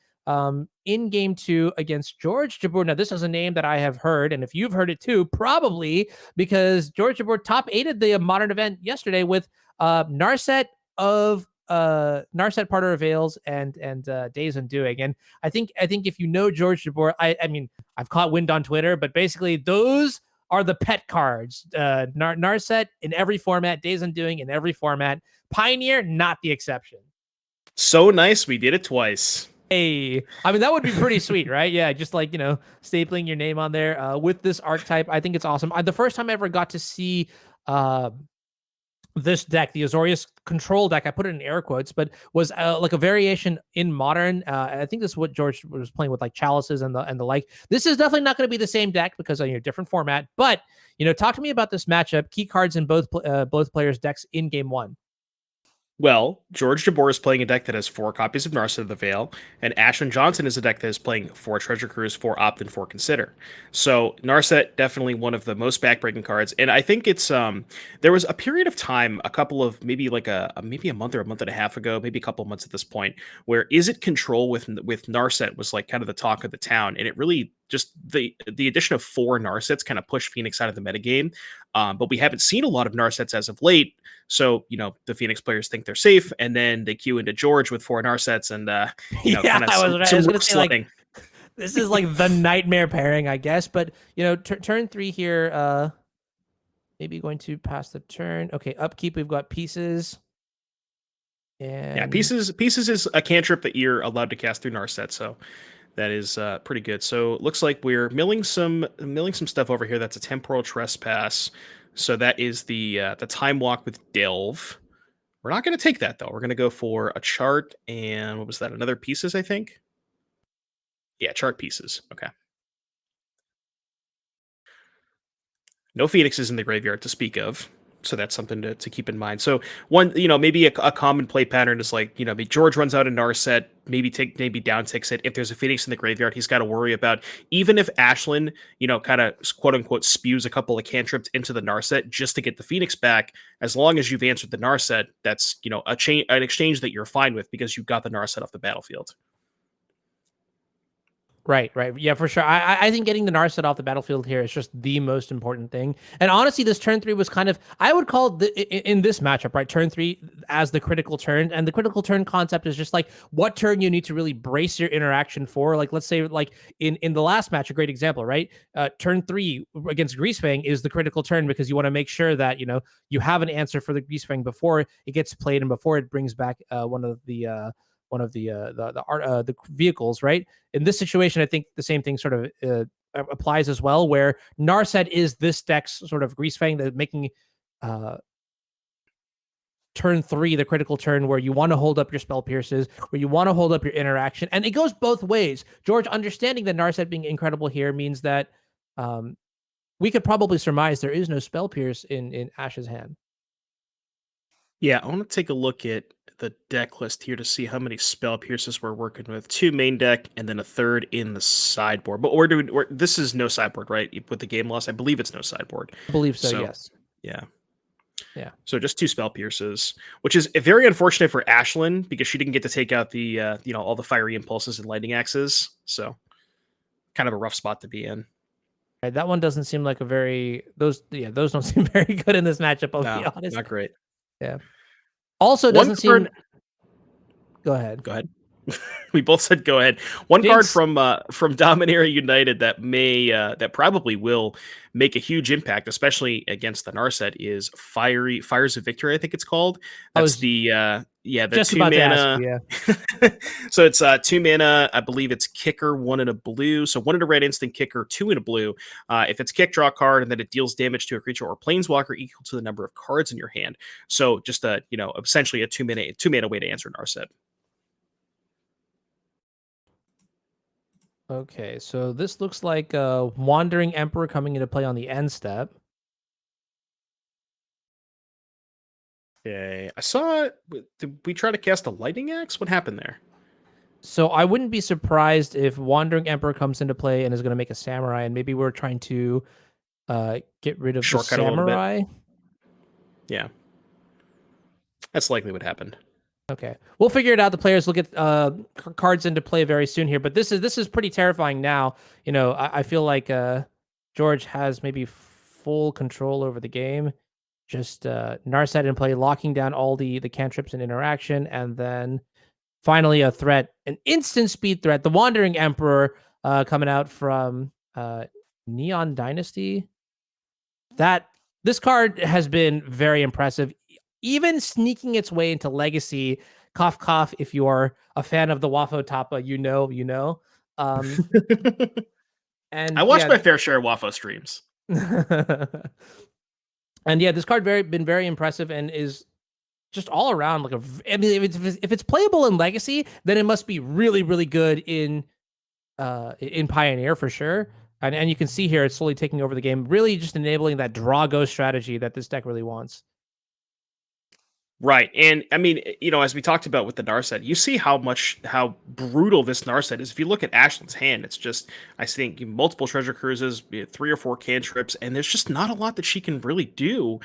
in game 2 against George Jabbour. Now, this is a name that I have heard, and if you've heard it too, probably because George Jabbour top 8'd the modern event yesterday with Narset of Narset Parter of Veils and Days Undoing. And I think if you know George Jabbour, I mean, I've caught wind on Twitter, but basically those are the pet cards. Narset in every format, Days Undoing in every format, Pioneer not the exception. So nice, we did it twice. Hey, I mean, that would be pretty sweet, right? Yeah, just like, stapling your name on there with this archetype. I think it's awesome. The first time I ever got to see this deck, the Azorius control deck, I put it in air quotes, but was like a variation in modern. I think this is what George was playing with, like chalices and the like. This is definitely not going to be the same deck because of different format. But talk to me about this matchup. Key cards in both players' decks in game 1. Well, George Jabbour is playing a deck that has 4 copies of Narset of the Veil, and Ashlyn Johnson is a deck that is playing 4 Treasure Cruise, 4 Opt, and 4 Consider. So Narset, definitely one of the most backbreaking cards, and I think it's there was a period of time, a couple of maybe like maybe a month or a month and a half ago, maybe a couple of months at this point, where Izzet control with Narset was like kind of the talk of the town, and it really just the addition of 4 Narsets kind of pushed Phoenix out of the metagame. But we haven't seen a lot of Narsets as of late. So, the Phoenix players think they're safe, and then they queue into George with 4 Narsets and, Yeah, kind of I was right. I some was gonna rook say, like, sledding. this is like the nightmare pairing, I guess. But turn 3 here. Maybe going to pass the turn. Okay, upkeep. We've got pieces. And Yeah, pieces is a cantrip that you're allowed to cast through Narset, so that is pretty good. So it looks like we're milling some stuff over here. That's a temporal trespass. So that is the time walk with Delve. We're not going to take that though. We're going to go for a chart and what was that? Another pieces, I think. Yeah, chart pieces. Okay. No phoenixes in the graveyard to speak of. So that's something to keep in mind. So one, maybe a common play pattern is like, maybe George runs out a Narset, maybe down ticks it. If there's a Phoenix in the graveyard, he's got to worry about, even if Ashlyn, kind of quote unquote spews a couple of cantrips into the Narset just to get the Phoenix back, as long as you've answered the Narset, that's, an exchange that you're fine with because you got the Narset off the battlefield. Right. Yeah, for sure. I think getting the Narset off the battlefield here is just the most important thing. And honestly, this turn 3 was kind of, I would call in this matchup, right, turn 3 as the critical turn. And the critical turn concept is just like what turn you need to really brace your interaction for. Like, let's say, like in the last match, a great example, right? Turn 3 against Greasefang is the critical turn because you want to make sure that you have an answer for the Greasefang before it gets played and before it brings back one of the vehicles, right? In this situation, I think the same thing sort of applies as well, where Narset is this deck's sort of Greasefang, that making turn 3 the critical turn where you want to hold up your spell pierces, where you want to hold up your interaction, and it goes both ways. George understanding that Narset being incredible here means that we could probably surmise there is no spell pierce in Ash's hand. Yeah, I want to take a look at the deck list here to see how many spell pierces we're working with. 2 main deck and then a third in the sideboard. But this is no sideboard, right? With the game loss, I believe it's no sideboard. I believe so, So yes. yeah. Yeah. So just 2 spell pierces, which is very unfortunate for Ashlyn because she didn't get to take out the all the fiery impulses and lightning axes. So kind of a rough spot to be in. Right, that one doesn't seem like a very those don't seem very good in this matchup, I'll be No, honest. not great. Yeah. Also One doesn't seem card. Go ahead. Go ahead. We both said go ahead. One card Jinx. from Dominaria United that that probably will make a huge impact, especially against the Narset, is Fires of Victory, I think it's called. I That's was the just 2 about to ask mana. you, yeah. So it's 2 mana. I believe it's kicker, 1 in a blue. So 1 in a red instant, kicker, 2 in a blue. If it's kick, draw a card, and then it deals damage to a creature or planeswalker equal to the number of cards in your hand. So just essentially a 2 mana way to answer Narset. Okay, so this looks like a Wandering Emperor coming into play on the end step. Okay, I saw it. Did we try to cast a lightning axe? What happened there? So I wouldn't be surprised if Wandering Emperor comes into play and is going to make a samurai, and maybe we're trying to get rid of Shortcut the a little bit. samurai. Yeah, that's likely what happened. Okay, we'll figure it out. The players will get cards into play very soon here, but this is pretty terrifying now. You know, I feel like George has maybe full control over the game. Just Narset in play, locking down all the cantrips and interaction, and then finally a threat, an instant speed threat. The Wandering Emperor coming out from Neon Dynasty. That this card has been very impressive, even sneaking its way into Legacy. Cough, cough. If you are a fan of the Wafo Tapa, you know. And I watched yeah, my fair share of Wafo streams. and yeah, this card been very impressive and is just all around like I mean, if it's playable in Legacy, then it must be really really good in Pioneer for sure. And you can see here it's slowly taking over the game, really just enabling that draw go strategy that this deck really wants. Right. And I mean, as we talked about with the Narset, you see how brutal this Narset is. If you look at Ashlyn's hand, it's just, I think, multiple treasure cruises, 3 or 4 cantrips, and there's just not a lot that she can really do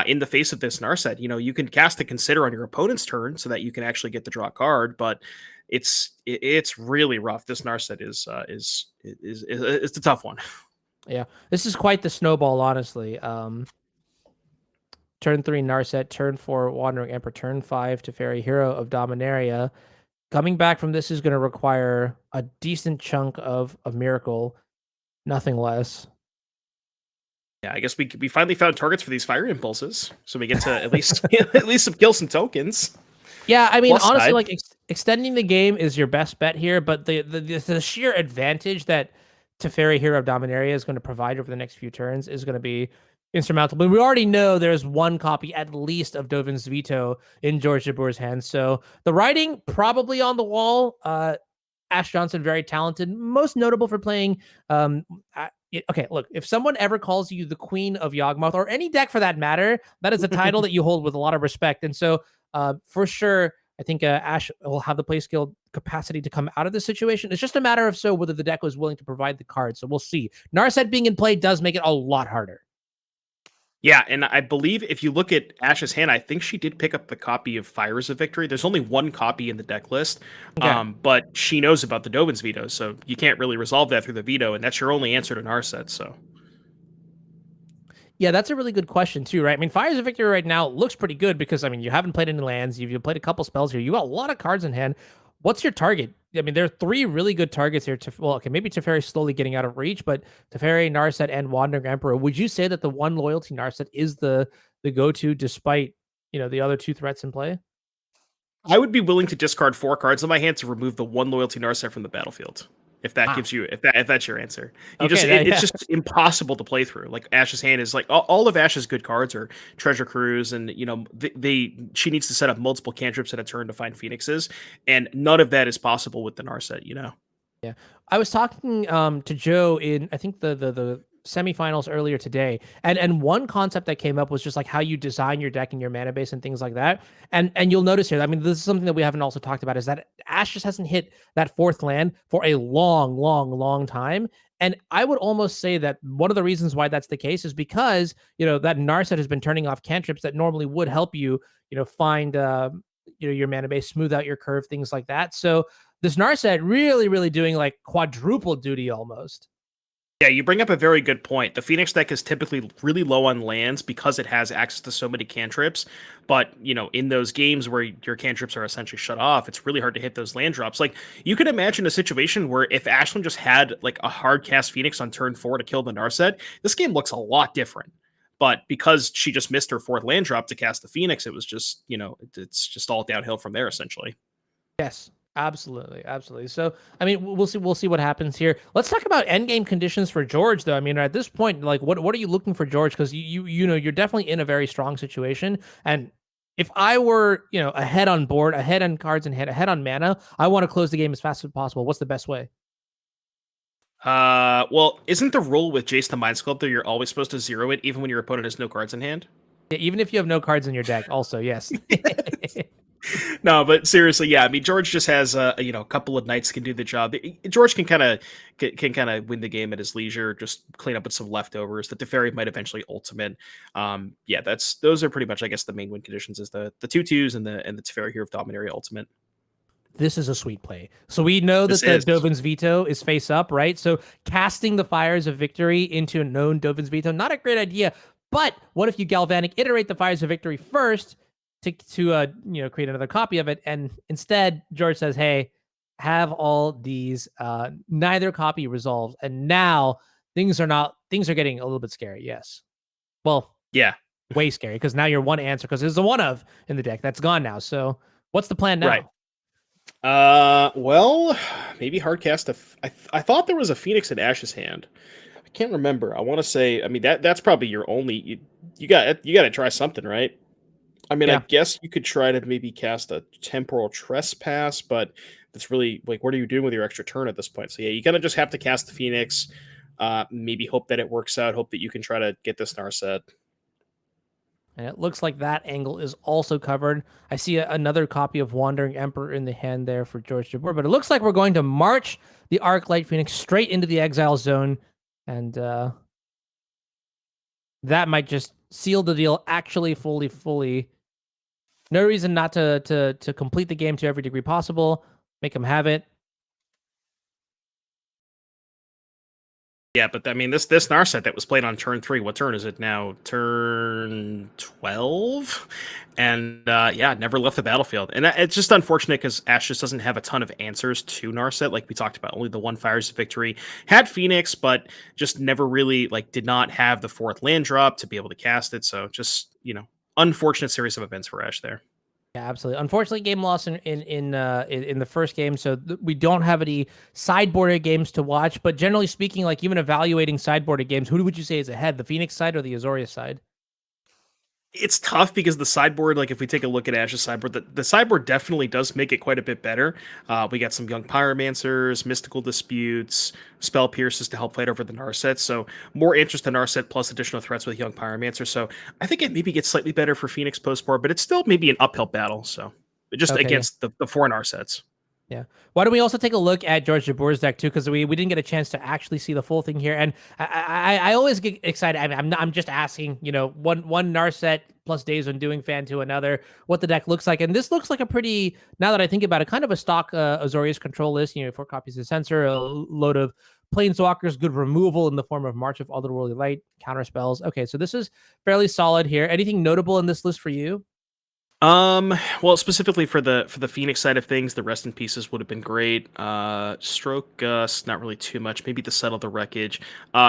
in the face of this Narset. You can cast a Consider on your opponent's turn so that you can actually get the draw card, but it's really rough. This Narset is it's a tough one. Yeah, this is quite the snowball, honestly. Turn 3 Narset, turn 4 Wandering Emperor, turn 5 Teferi, Hero of Dominaria. Coming back from this is going to require a decent chunk of a miracle, nothing less. Yeah, I guess we finally found targets for these fire impulses, so we get to at least kill some tokens. Yeah, I mean, Plus honestly, side. like extending the game is your best bet here, but the sheer advantage that Teferi, Hero of Dominaria is going to provide over the next few turns is going to be insurmountable. We already know there's one copy at least of Dovin's Veto in George Jabbour's hands, so the writing probably on the wall. Ash Johnson, very talented, most notable for playing. Okay, look, if someone ever calls you the Queen of Yawgmoth, or any deck for that matter, that is a title that you hold with a lot of respect. And so, for sure, I think Ash will have the play skill capacity to come out of this situation. It's just a matter of whether the deck was willing to provide the cards. So we'll see. Narset being in play does make it a lot harder. Yeah, and I believe if you look at Ash's hand, I think she did pick up the copy of Fires of Victory. There's only one copy in the deck list, Okay. but she knows about the Dovin's veto, so you can't really resolve that through the veto, and that's your only answer to Narset, so. Yeah, that's a really good question too, right? I mean, Fires of Victory right now looks pretty good because I mean you haven't played any lands, you've played a couple spells here, you got a lot of cards in hand. What's your target? I mean, there are 3 really good targets here. Maybe Teferi slowly getting out of reach, but Teferi, Narset, and Wandering Emperor. Would you say that the one loyalty Narset is the go-to despite the other 2 threats in play? I would be willing to discard 4 cards in my hand to remove the one loyalty Narset from the battlefield. If that gives you, if that's your answer, it's just impossible to play through. Like Ash's hand is like all of Ash's good cards are Treasure Cruise, and she needs to set up multiple cantrips at a turn to find phoenixes, and none of that is possible with the Narset. Yeah, I was talking to Joe in I think the semifinals earlier today, and one concept that came up was just like how you design your deck and your mana base and things like that. And you'll notice here, I mean, this is something that we haven't also talked about, is that Ash just hasn't hit that 4th land for a long time. And I would almost say that one of the reasons why that's the case is because, that Narset has been turning off cantrips that normally would help you, find, your mana base, smooth out your curve, things like that. So this Narset really, really doing like quadruple duty almost. Yeah, you bring up a very good point. The Phoenix deck is typically really low on lands because it has access to so many cantrips. But, in those games where your cantrips are essentially shut off, it's really hard to hit those land drops. Like, you could imagine a situation where if Ashlyn just had, like, a hard cast Phoenix on turn 4 to kill the Narset, this game looks a lot different. But because she just missed her 4th land drop to cast the Phoenix, it was just, it's just all downhill from there, essentially. Yes. Absolutely, absolutely. So, I mean, we'll see what happens here. Let's talk about endgame conditions for George, though. I mean, at this point, like, what are you looking for George? Because you're definitely in a very strong situation. And if I were, ahead on board, ahead on cards, and ahead on mana, I want to close the game as fast as possible. What's the best way? Well, isn't the rule with Jace the Mind Sculptor you're always supposed to zero it even when your opponent has no cards in hand? Yeah, even if you have no cards in your deck, also yes. No, but seriously, yeah. I mean, George just has a couple of knights can do the job. George can kind of win the game at his leisure. Just clean up with some leftovers. The Teferi might eventually ultimate. Yeah, those are pretty much, I guess, the main win conditions is the 2/2s and the Teferi here of Dominaria ultimate. This is a sweet play. So we know that This the is. Dovin's Veto is face up, right? So casting the Fires of Victory into a known Dovin's Veto, not a great idea. But what if you Galvanic iterate the Fires of Victory first to create another copy of it, and instead George says, "Hey, have all these neither copy resolved," and now things are getting a little bit scary. Yes, well, Yeah. way scary because now you're one answer because there's a one of in the deck that's gone now. So what's the plan now? Right. Well, maybe hardcast. I thought there was a Phoenix in Ash's hand. I can't remember. I want to say. I mean, that's probably your only. You got to try something, right? I mean, I Yeah. guess you could try to maybe cast a Temporal Trespass, but that's really like, what are you doing with your extra turn at this point? So yeah, you kind of just have to cast the Phoenix. Maybe hope that it works out. Hope that you can try to get this Narset. And it looks like that angle is also covered. I see another copy of Wandering Emperor in the hand there for George Jabbour, but it looks like we're going to march the Arclight Phoenix straight into the exile zone, and that might just seal the deal. Actually, fully. No reason not to complete the game to every degree possible. Make him have it. Yeah, but I mean, this Narset that was played on turn 3. What turn is it now? Turn 12, and yeah, never left the battlefield. And it's just unfortunate because Ash just doesn't have a ton of answers to Narset, like we talked about. Only the one Fires of Victory, had Phoenix, but just never really did not have the 4th land drop to be able to cast it. So just unfortunate series of events for Ash there. Yeah, absolutely. Unfortunately, game loss in the first game, so we don't have any sideboarded games to watch. But generally speaking, like even evaluating sideboarded games, who would you say is ahead, the Phoenix side or the Azorius side? It's tough because the sideboard, like if we take a look at Ash's sideboard, the sideboard definitely does make it quite a bit better. We got some young pyromancers, mystical disputes, spell pierces to help fight over the Narset. So more interest in Narset plus additional threats with young pyromancer. So I think it maybe gets slightly better for Phoenix post-board, but it's still maybe an uphill battle. So just Okay, yeah. against the 4 Narsets. Yeah. Why don't we also take a look at George Jabbour's deck too? Because we didn't get a chance to actually see the full thing here, and I always get excited. I'm just asking, one Narset plus days when doing fan to another, what the deck looks like, and this looks like a pretty. Now that I think about it, kind of a stock Azorius control list. 4 copies of Censor, a load of Planeswalkers, good removal in the form of March of Otherworldly Light, counter spells. Okay, so this is fairly solid here. Anything notable in this list for you? Well, specifically for the Phoenix side of things, the Rest in Pieces would have been great. Stroke Gust, not really too much. Maybe the Settle the Wreckage.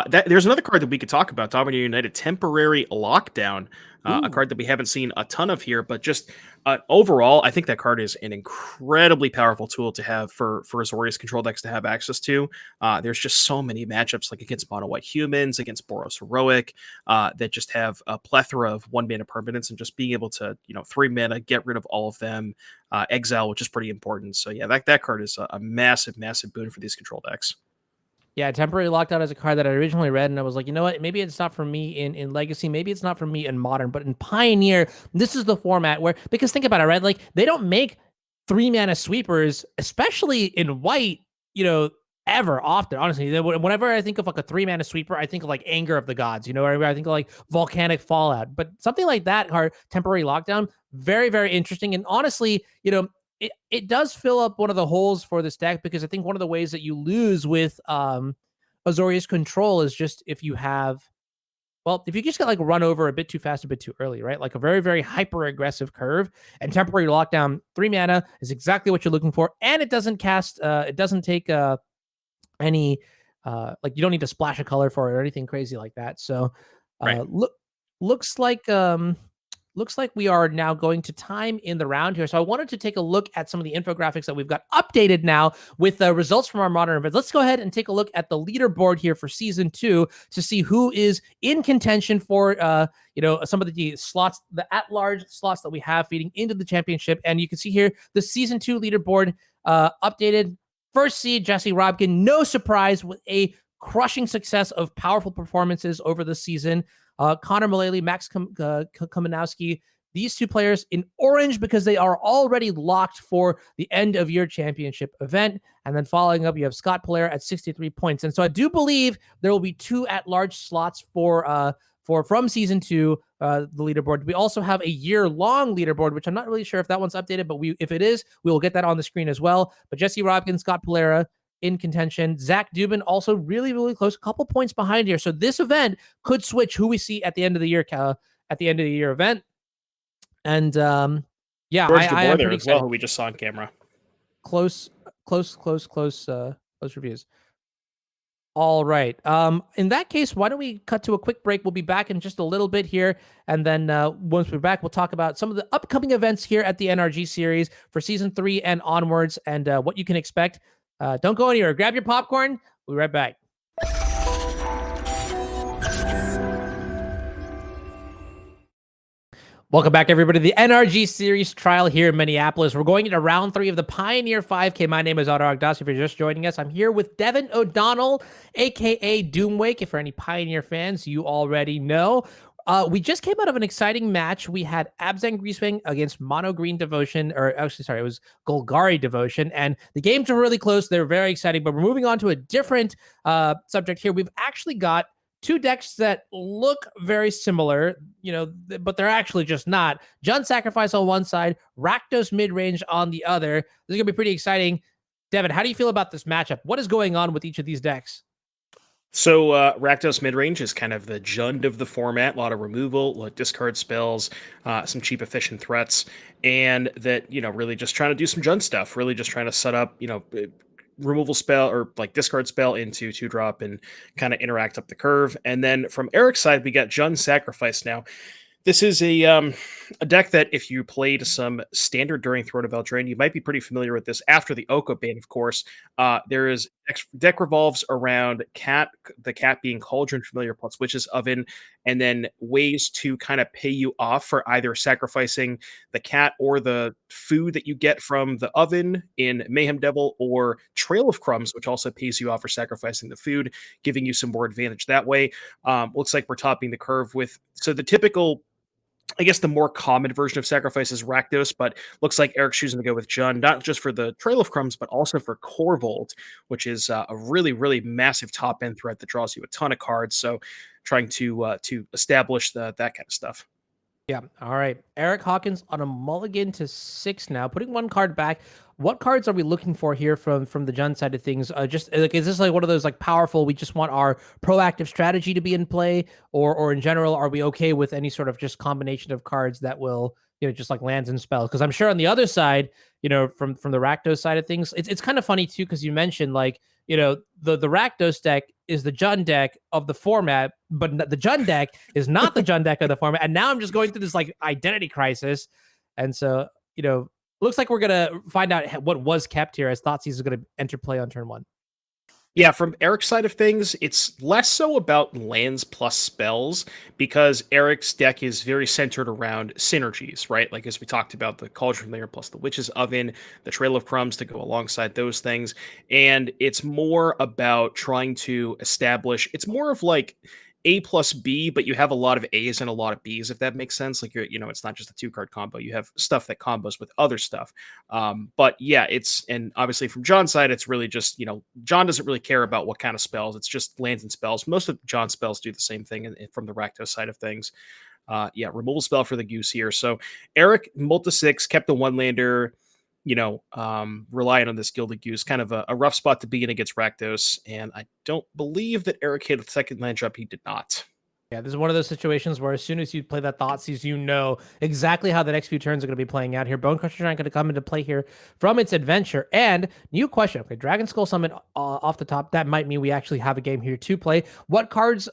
There's another card that we could talk about. Dominator United Temporary Lockdown. A card that we haven't seen a ton of here, but just overall, I think that card is an incredibly powerful tool to have for Azorius control decks to have access to. There's just so many matchups like against Mono White Humans, against Boros Heroic, that just have a plethora of 1 mana permanents, and just being able to 3 mana get rid of all of them, exile, which is pretty important. So yeah, that card is a massive boon for these control decks. Yeah, Temporary Lockdown is a card that I originally read, and I was like, you know what? Maybe it's not for me in Legacy. Maybe it's not for me in Modern, but in Pioneer, this is the format where, because think about it, right? Like, they don't make 3 mana sweepers, especially in White, ever often, honestly. Whenever I think of like a 3-mana sweeper, I think of like Anger of the Gods, you know, I think of like Volcanic Fallout, but something like that, or Temporary Lockdown, very, very interesting. And honestly, it does fill up one of the holes for this deck, because I think one of the ways that you lose with Azorius Control is just if you have, well, if you just get like run over a bit too fast, a bit too early, right? Like a very, very hyper aggressive curve, and Temporary Lockdown, 3 mana is exactly what you're looking for. And it doesn't cast, it doesn't take any, like you don't need to splash a color for it or anything crazy like that. So, Right. looks like, looks like we are now going to time in the round here. So I wanted to take a look at some of the infographics that we've got updated now with the results from our modern events. Let's go ahead and take a look at the leaderboard here for season 2 to see who is in contention for, some of the slots, the at-large slots that we have feeding into the championship. And you can see here the season 2 leaderboard updated. First seed, Jesse Robkin, no surprise, with a crushing success of powerful performances over the season. Connor Mullally, Max Komanowski, these two players in orange because they are already locked for the end of year championship event. And then following up, you have Scott Player at 63 points. And so I do believe there will be 2 at-large slots for from season 2, the leaderboard. We also have a year-long leaderboard, which I'm not really sure if that one's updated, but if it is, we will get that on the screen as well. But Jesse Robkins, Scott Polera in contention. Zach Dubin also really, really close, a couple points behind here. So this event could switch who we see at the end of the year, event. And yeah, George I Jabbour am there pretty as well, excited. who we just saw on camera. Close reviews. All right. In that case, why don't we cut to a quick break? We'll be back in just a little bit here. And then once we're back, we'll talk about some of the upcoming events here at the NRG series for season 3 and onwards, and what you can expect. Don't go anywhere. Grab your popcorn. We'll be right back. Welcome back, everybody, to the NRG Series Trial here in Minneapolis. We're going into round 3 of the Pioneer 5K. My name is Rakdos. If you're just joining us, I'm here with Devin O'Donnell, a.k.a. Doomwake. If for any Pioneer fans, you already know. We just came out of an exciting match. We had Abzan Greasefang against Mono Green Devotion, or actually, sorry, it was Golgari Devotion, and the games were really close. They were very exciting, but we're moving on to a different subject here. We've actually got 2 decks that look very similar, but they're actually just not. Jund Sacrifice on one side, Rakdos Midrange on the other. This is going to be pretty exciting. Devin, how do you feel about this matchup? What is going on with each of these decks? So Rakdos midrange is kind of the Jund of the format. A lot of removal, a lot of discard spells, some cheap efficient threats, and that really just trying to do some Jund stuff. Really just trying to set up removal spell or like discard spell into 2-drop and kind of interact up the curve. And then from Eric's side, we got Jund Sacrifice now. This is a deck that if you played some standard during Throne of Eldraine, you might be pretty familiar with this. After the Oko ban, of course, there is deck revolves around the cat being Cauldron Familiar plus Witch's Oven, and then ways to kind of pay you off for either sacrificing the cat or the food that you get from the oven in Mayhem Devil, or Trail of Crumbs, which also pays you off for sacrificing the food, giving you some more advantage that way. Looks like we're topping the curve with the typical, I guess the more common version of sacrifice is Rakdos, but looks like Eric's choosing to go with Jund, not just for the Trail of Crumbs, but also for Corvold, which is a really, really massive top end threat that draws you a ton of cards. So trying to establish that kind of stuff. Yeah. All right. Eric Hawkins on a mulligan to 6 now, putting 1 card back. What cards are we looking for here from the Jund side of things? Just like, is this like one of those like powerful, we just want our proactive strategy to be in play, or in general, are we okay with any sort of just combination of cards that will, just like lands and spells? Because I'm sure on the other side, from the Rakdos side of things, it's kind of funny too, because you mentioned like, the Rakdos deck is the Jund deck of the format, but the Jund deck is not the Jund deck of the format. And now I'm just going through this like identity crisis. And so, looks like we're going to find out what was kept here, as Thoughtseize is going to enter play on turn 1. Yeah, from Eric's side of things, it's less so about lands plus spells, because Eric's deck is very centered around synergies, right? Like, as we talked about, the Cauldron Layer plus the Witch's Oven, the Trail of Crumbs to go alongside those things. And it's more about trying to establish, it's more of like A plus B, but you have a lot of A's and a lot of B's, if that makes sense. Like it's not just a 2 card combo. You have stuff that combos with other stuff. But yeah, and obviously from John's side, it's really just, John doesn't really care about what kind of spells. It's just lands and spells. Most of John's spells do the same thing from the Rakdos side of things. Yeah, removal spell for the Goose here. So Eric multi 6 kept the 1-lander, relying on this Gilded Goose, kind of a rough spot to be in against Rakdos. And I don't believe that Eric hit a second land drop. He did not. Yeah, this is one of those situations where as soon as you play that Thoughtseize, you know exactly how the next few turns are going to be playing out here. Bone Crusher Giant going to come into play here from its adventure. And new question. Okay, Dragon Skull Summon off the top. That might mean we actually have a game here to play. What cards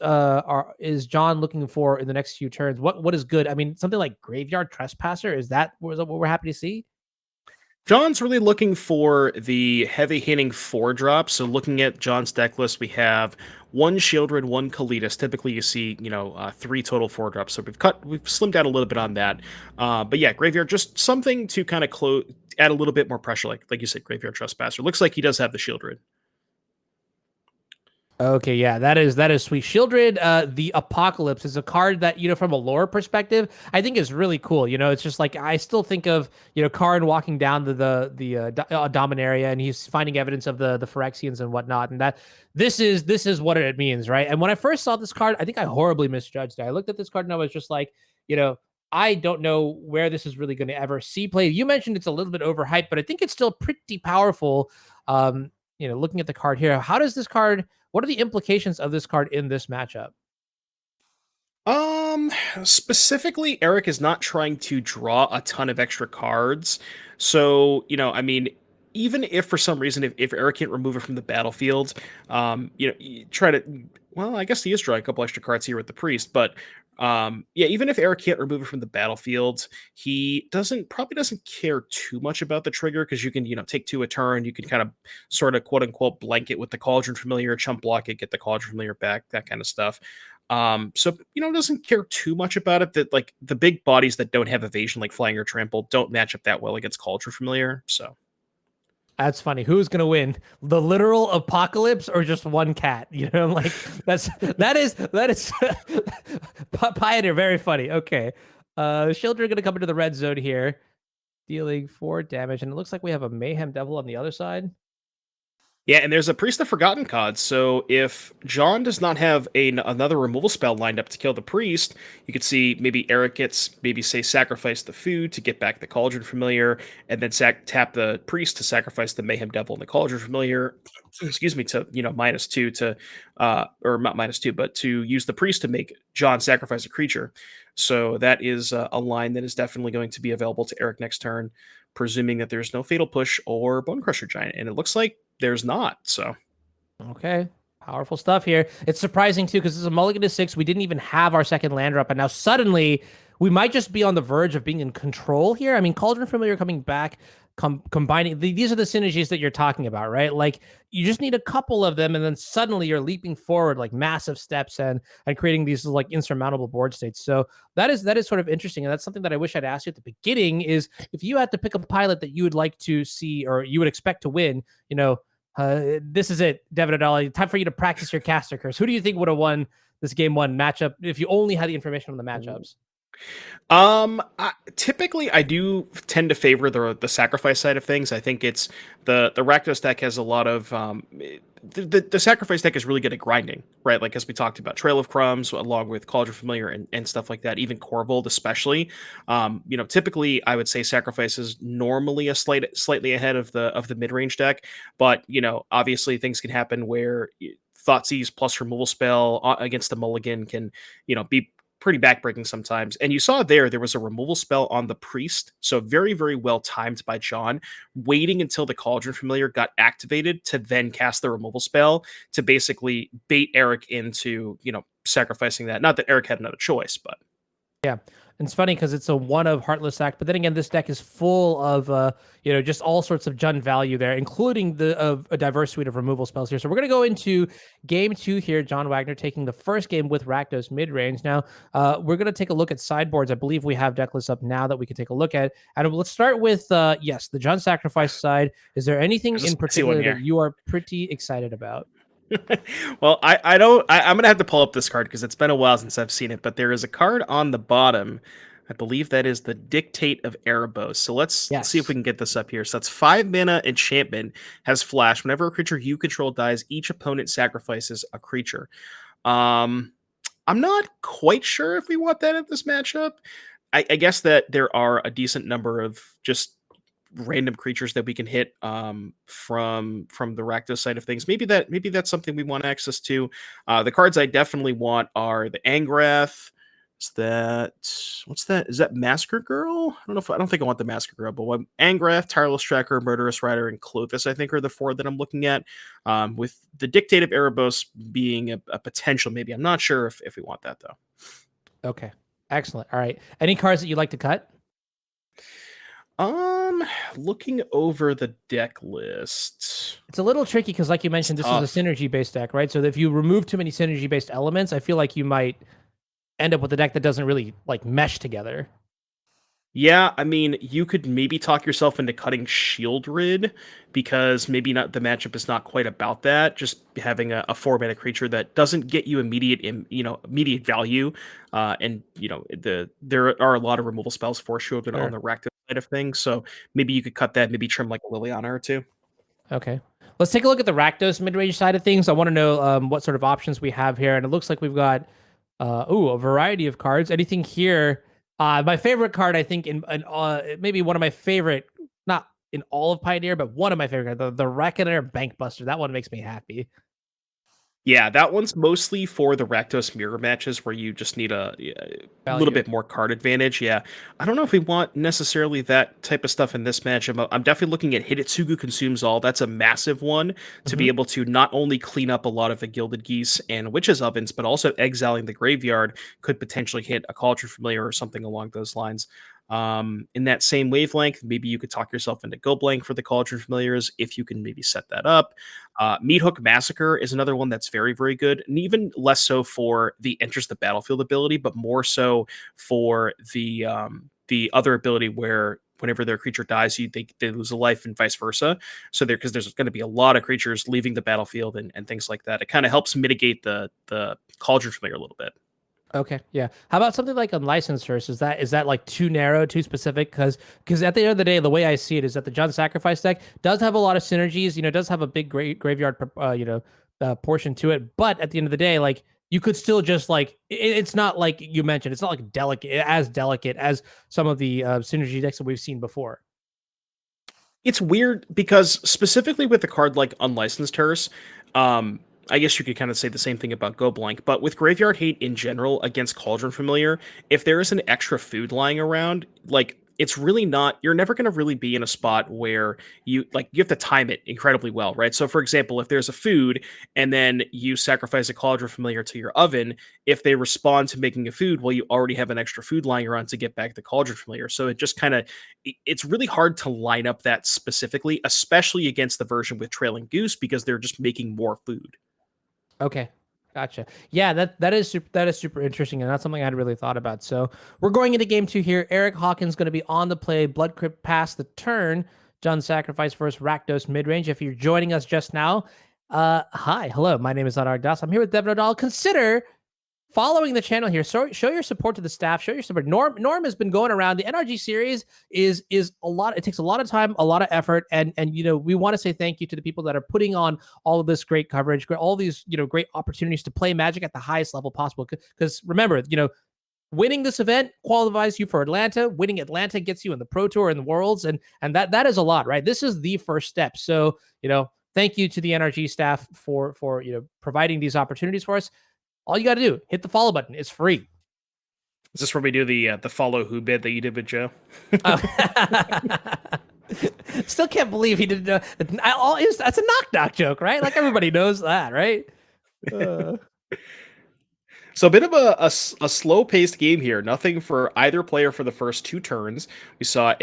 is John looking for in the next few turns? What is good? I mean, something like Graveyard Trespasser. Is that what we're happy to see? John's really looking for the heavy hitting 4-drop. So looking at John's deck list, we have 1 Shieldred, 1 Kalitas. Typically, you see 3 total 4-drops. So we've slimmed down a little bit on that. But yeah, Graveyard, just something to kind of add a little bit more pressure, like you said, Graveyard Trespasser. Looks like he does have the Shieldred. Okay, yeah, that is sweet. Shieldred, the Apocalypse is a card that, from a lore perspective, I think is really cool. It's just like I still think of, Karn walking down to the Dominaria, and he's finding evidence of the Phyrexians and whatnot, and that this is what it means, right? And when I first saw this card, I think I horribly misjudged it. I looked at this card and I was just like, I don't know where this is really going to ever see play. You mentioned it's a little bit overhyped, but I think it's still pretty powerful. Looking at the card here, what are the implications of this card in this matchup? Specifically, Eric is not trying to draw a ton of extra cards. So, I mean, even if for some reason, if Eric can't remove it from the battlefield, you try to, well, I guess he is drawing a couple extra cards here with the priest, but yeah, even if Eric can't remove it from the battlefield, he probably doesn't care too much about the trigger, because you can, take 2 a turn. You can kind of sort of quote unquote blanket with the Cauldron Familiar, chump block it, get the Cauldron Familiar back, that kind of stuff. So doesn't care too much about it. That like the big bodies that don't have evasion, like Flying or Trample, don't match up that well against Cauldron Familiar. So that's funny. Who's gonna win, the literal apocalypse or just one cat? Like that is Pioneer. Very funny. Okay, Children are gonna come into the red zone here, dealing 4 damage, and it looks like we have a Mayhem Devil on the other side. yeah, and there's a Priest of Forgotten card. So if John does not have another removal spell lined up to kill the Priest, you could see maybe Eric gets sacrifice the food to get back the Cauldron Familiar, and then tap the Priest to sacrifice the Mayhem Devil and the Cauldron Familiar. Excuse me, to -2 to or not -2, but to use the Priest to make John sacrifice a creature. So that is a line that is definitely going to be available to Eric next turn, presuming that there's no Fatal Push or Bone Crusher Giant, and it looks like there's not. So Okay. Powerful stuff here. It's surprising too, because it's a mulligan to 6. We didn't even have our second land drop, and now suddenly we might just be on the verge of being in control here. I mean, Cauldron Familiar coming back, combining these are the synergies that you're talking about, right? Like you just need a couple of them, and then suddenly you're leaping forward like massive steps and creating these like insurmountable board states. So that is sort of interesting, and that's something that I wish I'd asked you at the beginning. Is if you had to pick a pilot that you would like to see or you would expect to win, this is it, Devin Adali. Time for you to practice your caster curse. Who do you think would have won this game 1 matchup if you only had the information on the matchups? Typically I do tend to favor the sacrifice side of things. I think it's the Rakdos deck has a lot of the sacrifice deck is really good at grinding, right? Like as we talked about, Trail of Crumbs along with Cauldron Familiar and stuff like that, even Corvold especially. Typically I would say sacrifice is normally a slightly ahead of the mid-range deck, but obviously things can happen where Thoughtseize plus removal spell against the mulligan can be pretty backbreaking sometimes. And you saw there was a removal spell on the Priest. So very, very well timed by John, waiting until the Cauldron Familiar got activated to then cast the removal spell to basically bait Eric into, sacrificing that. Not that Eric had another choice, but. Yeah. And it's funny because it's a 1 of Heartless Act, but then again, this deck is full of, just all sorts of Jund value there, including a diverse suite of removal spells here. So we're going to go into game 2 here. John Wagner taking the first game with Rakdos mid-range. Now, we're going to take a look at sideboards. I believe we have deck lists up now that we can take a look at. And let's start with, yes, the Jund Sacrifice side. Is there anything in particular that you are pretty excited about? Well, I don't. I'm gonna have to pull up this card because it's been a while since I've seen it. But there is a card on the bottom. I believe that is the Dictate of Erebos. So let's see if we Yes. can get this up here. So that's 5 mana enchantment, has flash. Whenever a creature you control dies, each opponent sacrifices a creature. Um, I'm not quite sure if we want that in this matchup. I guess that there are a decent number of just random creatures that we can hit from the Rakdos side of things. Maybe that's something we want access to. The cards I definitely want are the Angrath. Is that what's that? Is that Massacre Girl? I don't think I want the Massacre Girl, but what Angrath, Tireless Tracker, Murderous Rider, and Clothis, I think are the four that I'm looking at. With the Dictate of Erebos being a potential, maybe. I'm not sure if we want that though. Okay. Excellent. All right. Any cards that you'd like to cut? Um, Looking over the deck list. It's a little tricky because, like you It's mentioned, this is a tough. synergy-based deck, right? So if you remove too many synergy-based elements, I feel like you might end up with a deck that doesn't really like mesh together. Yeah, I mean, you could maybe talk yourself into cutting Shield Rid because maybe not the matchup is not quite about that. Just having a 4 mana creature that doesn't get you immediate value, and there are a lot of removal spells for Shield Rid on Sure. the Rakdos side of things. So maybe you could cut that, maybe trim like a Liliana or two. Okay. Let's take a look at the Rakdos mid-range side of things. I want to know what sort of options we have here, and it looks like we've got a variety of cards. Anything here? My favorite card, I think, in maybe one of my favorite, not in all of Pioneer, but one of my favorite, the Reckoner Bankbuster. That one makes me happy. Yeah, that one's mostly for the Rakdos mirror matches where you just need a little Value. bit more card advantage. Yeah, I don't know if we want necessarily that type of stuff in this match. I'm definitely looking at Hidetsugu Consumes All. That's a massive one to be Hmm. able to not only clean up a lot of the Gilded Geese and Witches' Ovens, but also exiling the graveyard could potentially hit a Cauldron Familiar or something along those lines. In that same wavelength, maybe you could talk yourself into Go Blank for the Cauldron Familiars if you can maybe set that up. Meat Hook Massacre is another one that's very, very good, and even less so for the enters the battlefield ability, but more so for the other ability where whenever their creature dies, they lose a life and vice versa. So because there's going to be a lot of creatures leaving the battlefield and things like that, it kind of helps mitigate the Cauldron Familiar a little bit. Okay, yeah. How about something like Unlicensed Hearse? Is that like too narrow, too specific? Because at the end of the day, the way I see it is that the John Sacrifice deck does have a lot of synergies. Does have a big graveyard, portion to it. But at the end of the day, like you could still just like it's not like you mentioned. It's not like delicate as some of the synergy decks that we've seen before. It's weird because specifically with the card like Unlicensed Hearse, I guess you could kind of say the same thing about Go Blank, but with Graveyard Hate in general against Cauldron Familiar, if there is an extra food lying around, like it's really not, you're never going to really be in a spot where you have to time it incredibly well, right? So for example, if there's a food and then you sacrifice a Cauldron Familiar to your oven, if they respond to making a food, well, you already have an extra food lying around to get back the Cauldron Familiar. So it just kind of, it's really hard to line up that specifically, especially against the version with Trailing Goose because they're just making more food. Okay. Gotcha. Yeah, that is super interesting, and that's something I had really thought about. So we're going into game two here. Eric Hawkins going to be on the play. Blood Crypt pass the turn. John Sacrifice versus Rakdos midrange. If you're joining us just now, hi, hello. My name is Rakdos. I'm here with Devin O'Donnell. Consider following the channel here. So show your support to the staff. Show your support. Norm has been going around. The NRG series is a lot. It takes a lot of time, a lot of effort, and we want to say thank you to the people that are putting on all of this great coverage, all these great opportunities to play Magic at the highest level possible. Because remember, winning this event qualifies you for Atlanta. Winning Atlanta gets you in the Pro Tour and the Worlds, and that is a lot, right? This is the first step. So thank you to the NRG staff for providing these opportunities for us. All you got to do, hit the follow button. It's free. Is this where we do the follow who bid that you did with Joe? Oh. Still can't believe he didn't know. That's a knock joke, right? Like everybody knows that, right? Uh, So a bit of a slow paced game here. Nothing for either player for the first two turns. We saw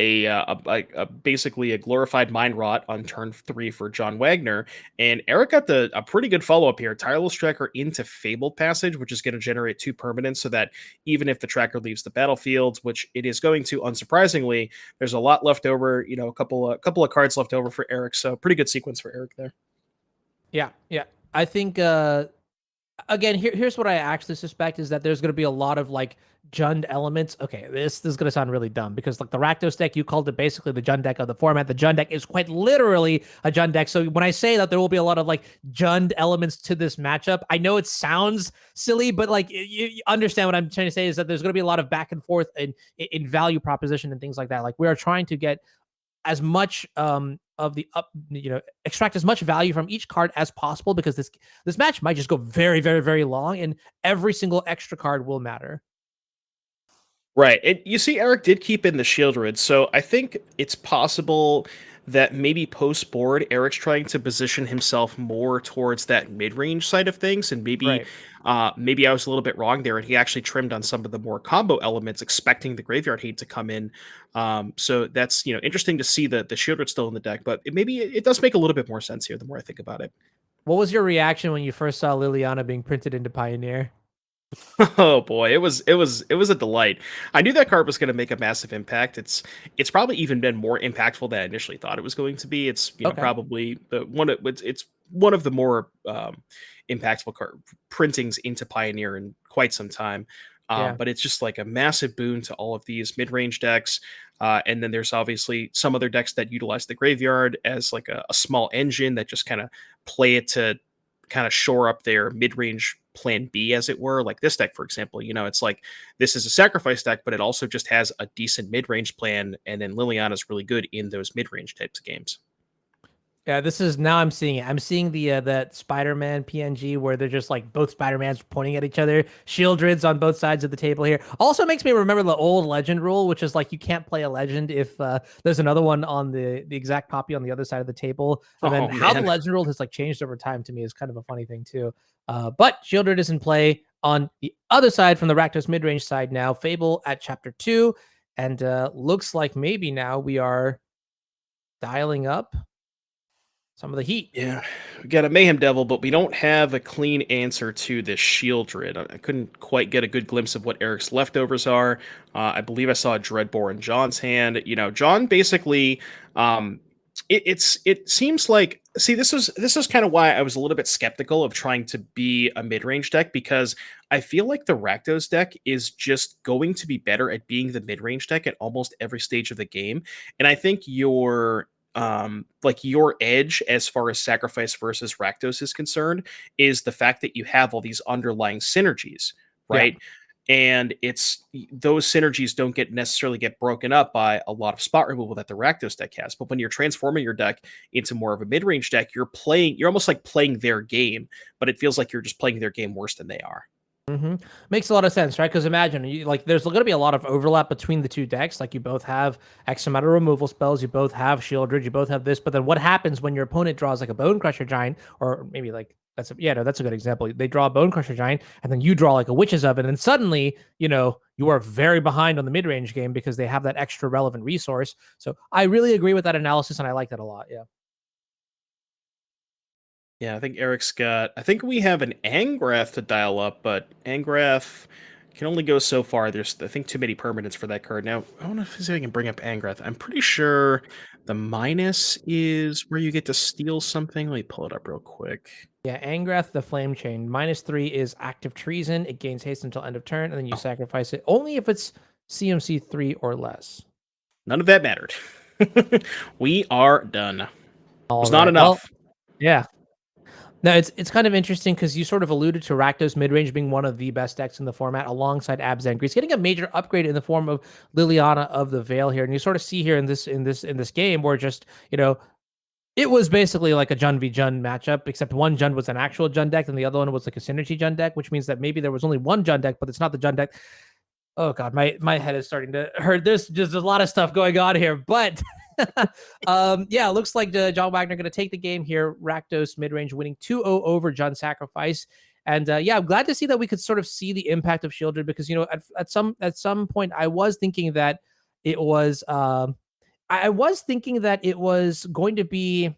basically a glorified Mind Rot on turn 3 for John Wagner, and Eric got a pretty good follow up here. Tireless Tracker into Fabled Passage, which is going to generate 2 permanents, so that even if the tracker leaves the battlefield, which it is going to, unsurprisingly, there's a lot left over. A couple of cards left over for Eric. So pretty good sequence for Eric there. yeah. I think again, here's what I actually suspect is that there's going to be a lot of like Jund elements. Okay, this is going to sound really dumb because like the Rakdos deck, you called it basically the Jund deck of the format. The Jund deck is quite literally a Jund deck. So when I say that there will be a lot of like Jund elements to this matchup, I know it sounds silly, but like you understand what I'm trying to say is that there's going to be a lot of back and forth in value proposition and things like that. Like we are trying to get as much of the extract as much value from each card as possible because this match might just go very very very long and every single extra card will matter. Right. And you see, Eric did keep in the shield rid, so I think it's possible that maybe post board, Eric's trying to position himself more towards that mid range side of things, and maybe, Right. maybe I was a little bit wrong there, and he actually trimmed on some of the more combo elements, expecting the graveyard hate to come in. So that's interesting to see the shield rid still in the deck, but it does make a little bit more sense here the more I think about it. What was your reaction when you first saw Liliana being printed into Pioneer? Oh boy, it was a delight. I knew that card was going to make a massive impact. It's probably even been more impactful than I initially thought it was going to be. It's Okay. probably the one. It's one of the more impactful card printings into Pioneer in quite some time. Yeah. But it's just like a massive boon to all of these mid-range decks. And then there's obviously some other decks that utilize the graveyard as like a small engine that just kind of play it to kind of shore up their mid-range plan B, as it were. Like this deck, for example, it's like this is a sacrifice deck, but it also just has a decent mid-range plan, and then Liliana's really good in those mid-range types of games. Yeah, this is now I'm seeing it. I'm seeing the that Spider-Man PNG where they're just like both Spider-Mans pointing at each other. Shieldred's on both sides of the table here. Also makes me remember the old legend rule, which is like you can't play a legend if there's another one on the exact copy on the other side of the table. And then Oh how the man. legend rule has like changed over time to me is kind of a funny thing too. But Shieldred is in play on the other side from the Rakdos mid-range side now. Fable at chapter 2, and looks like maybe now we are dialing up some of the heat. Yeah, we got a Mayhem Devil, but we don't have a clean answer to this Shieldred. I couldn't quite get a good glimpse of what Eric's leftovers are. I believe I saw a Dreadbore in John's hand. John basically, um, it seems like, see, this is kind of why I was a little bit skeptical of trying to be a mid range deck, because I feel like the Rakdos deck is just going to be better at being the mid range deck at almost every stage of the game, and I think your edge as far as sacrifice versus Rakdos is concerned is the fact that you have all these underlying synergies, Yeah. right? And it's those synergies don't necessarily get broken up by a lot of spot removal that the Rakdos deck has. But when you're transforming your deck into more of a mid-range deck, you're almost like playing their game, but it feels like you're just playing their game worse than they are. hmm Makes a lot of sense, right? Because imagine, there's going to be a lot of overlap between the two decks. Like, you both have X amount of removal spells, you both have Shieldred, you both have this. But then what happens when your opponent draws like a Bone Crusher Giant, or maybe like that's a good example. They draw a Bone Crusher Giant, and then you draw like a Witch's Oven, and suddenly, you are very behind on the mid range game because they have that extra relevant resource. So I really agree with that analysis, and I like that a lot. Yeah. Yeah, I think we have an Angrath to dial up, but Angrath can only go so far. There's, I think, too many permanents for that card. Now, I don't know if I can bring up Angrath. I'm pretty sure the minus is where you get to steal something. Let me pull it up real quick. Yeah, Angrath the Flame Chain. -3 is active treason. It gains haste until end of turn, and then you Oh, sacrifice it only if it's CMC 3 or less. none of that mattered. We are done. All Was not right. Well, enough. yeah. No, it's kind of interesting because you sort of alluded to Rakdos midrange being one of the best decks in the format alongside Abzan. Grease getting a major upgrade in the form of Liliana of the Veil here. And you sort of see here in this game where just, it was basically like a Jund v Jund matchup, except one Jund was an actual Jund deck and the other one was like a synergy Jund deck, which means that maybe there was only one Jund deck, but it's not the Jund deck. Oh god, my head is starting to hurt. There's just a lot of stuff going on here, but yeah, it looks like John Wagner going to take the game here. Rakdos mid-range winning 2-0 over Jund Sacrifice. And yeah, I'm glad to see that we could sort of see the impact of Shieldred because at some point I was thinking that it was I was thinking that it was going to be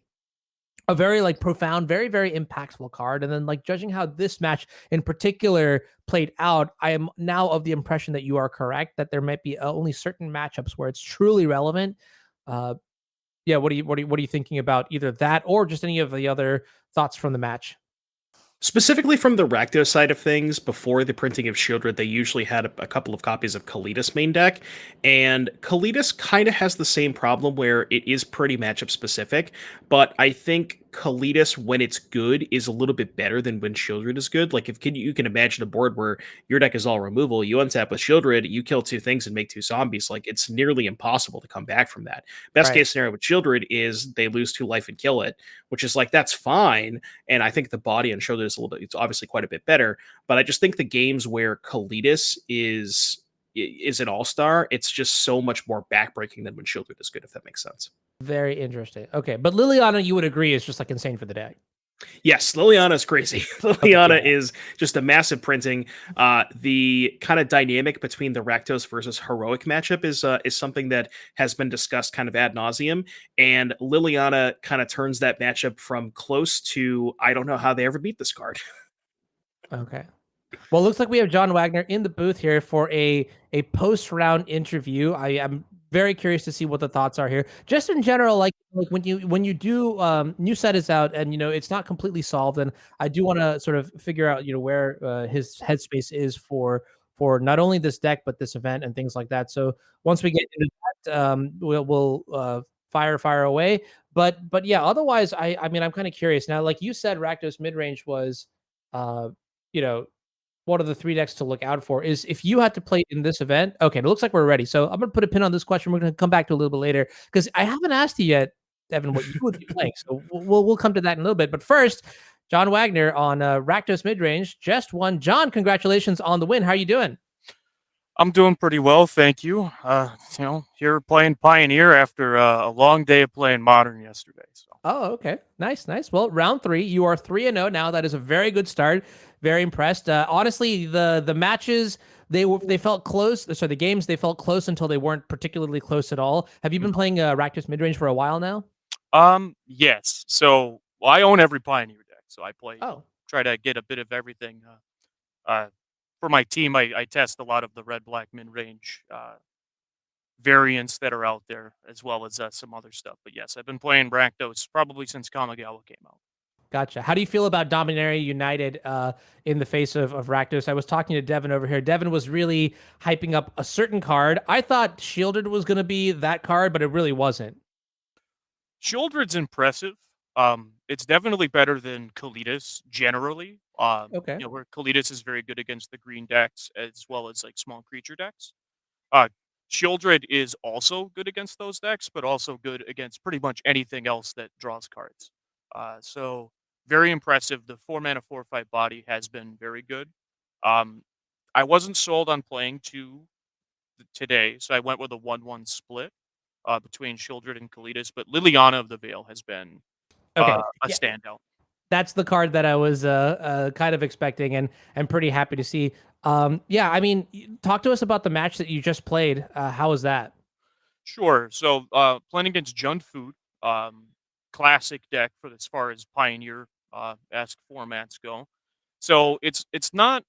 a very like profound, very, very impactful card. And then like judging how this match in particular played out, I am now of the impression that you are correct, that there might be only certain matchups where it's truly relevant. Uh yeah, what are you thinking about either that or just any of the other thoughts from the match? Specifically from the Rakdos side of things, before the printing of Shieldred, they usually had a couple of copies of Kalitas main deck, and Kalitas kind of has the same problem where it is pretty matchup specific, but I think Kalitas, when it's good, is a little bit better than when Shieldred is good. Like, if you can imagine a board where your deck is all removal, you untap with Shieldred, you kill two things and make two zombies, like, it's nearly impossible to come back from that. Best Right. case scenario with Shieldred is they lose two life and kill it, which is like, that's fine, and I think the body and shoulder is a little bit, it's obviously quite a bit better. But I just think the games where Kalitas is an all-star, it's just so much more backbreaking than when Shieldred is good, if that makes sense. Very interesting. Okay, but Liliana, you would agree, is just like insane for the day. Yes, Liliana is crazy. Okay, Liliana yeah. is just a massive printing. The kind of dynamic between the Rakdos versus Heroic matchup is something that has been discussed kind of ad nauseum, and Liliana kind of turns that matchup from close to I don't know how they ever beat this card. Okay. Well, it looks like we have John Wagner in the booth here for a post round interview. I am very curious to see what the thoughts are here. Just in general, like when you do new set is out and it's not completely solved, and I do want to sort of figure out where his headspace is for not only this deck but this event and things like that. So once we get into that, we'll fire away. But yeah, otherwise, I mean I'm kind of curious now. Like you said, Rakdos midrange was uh you know one of the three decks to look out for is if you had to play in this event. Okay, it looks like we're ready. So I'm gonna put a pin on this question. We're gonna come back to a little bit later because I haven't asked you yet, Devin, what you would be playing. So we'll come to that in a little bit. But first, John Wagner on Rakdos midrange just won. John, congratulations on the win. How are you doing? I'm doing pretty well, thank you. Here playing Pioneer after a long day of playing Modern yesterday. So Oh, okay. Nice, nice. Well, round three, you are 3-0 now. That is a very good start. Very impressed. Honestly, the matches they felt close. So the games they felt close until they weren't particularly close at all. Have you been playing Rakdos midrange for a while now? yes. So I own every Pioneer deck, so I play Oh, try to get a bit of everything. Uh, for my team, I test a lot of the red black mid range variants that are out there, as well as some other stuff. But yes, I've been playing Rakdos probably since Kamigawa came out. gotcha. How do you feel about Dominaria United in the face of Rakdos? I was talking to Devin over here. Devin was really hyping up a certain card. I thought Shielded was going to be that card, but it really wasn't. Shieldred's impressive. It's definitely better than Kalitas generally. Okay. Where Kalitas is very good against the green decks as well as like small creature decks. Uh, Shieldred is also good against those decks, but also good against pretty much anything else that draws cards. So very impressive. The 4 mana 4/5 body has been very good. Um, I wasn't sold on playing two today, so I went with a 1-1 split between Shieldred and Kalitas, but Liliana of the Veil has been Okay. a Yeah, standout. that's the card that I was kind of expecting and pretty happy to see. Yeah, I mean, talk to us about the match that you just played. How was that? Sure. So playing against Jund Food, um, classic deck for as far as Pioneer esque formats go. So it's not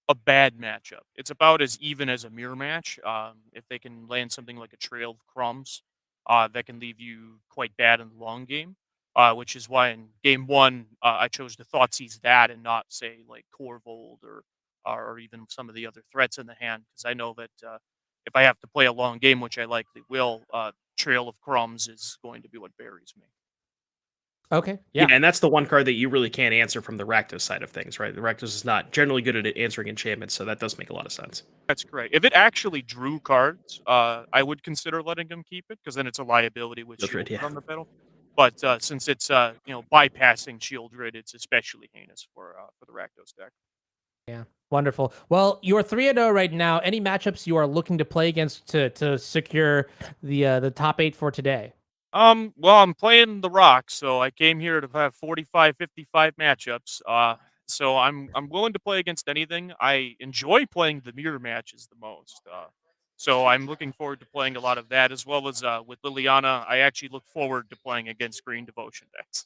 a bad matchup. It's about as even as a mirror match. If they can land something like a Trail of Crumbs, that can leave you quite bad in the long game. Which is why in game one I chose to Thoughtseize that and not say like Corvold or even some of the other threats in the hand because I know that if I have to play a long game, which I likely will, Trail of Crumbs is going to be what buries me. Okay. Yeah, Yeah. and that's the one card that you really can't answer from the Rakdos side of things, right? The Rakdos is not generally good at answering enchantments, so that does make a lot of sense. That's correct. If it actually drew cards, I would consider letting him keep it because then it's a liability with That's right, Shieldred yeah. on the pedal. But since it's bypassing Shieldred, it's especially heinous for the Rakdos deck. Yeah. Wonderful. Well, you're 3-0 right now. Any matchups you are looking to play against to secure the top 8 for today? Well, I'm playing the Rock, so I came here to have 45, 55 matchups. So I'm willing to play against anything. I enjoy playing the mirror matches the most. So I'm looking forward to playing a lot of that, as well as with Liliana. I actually look forward to playing against Green Devotion decks.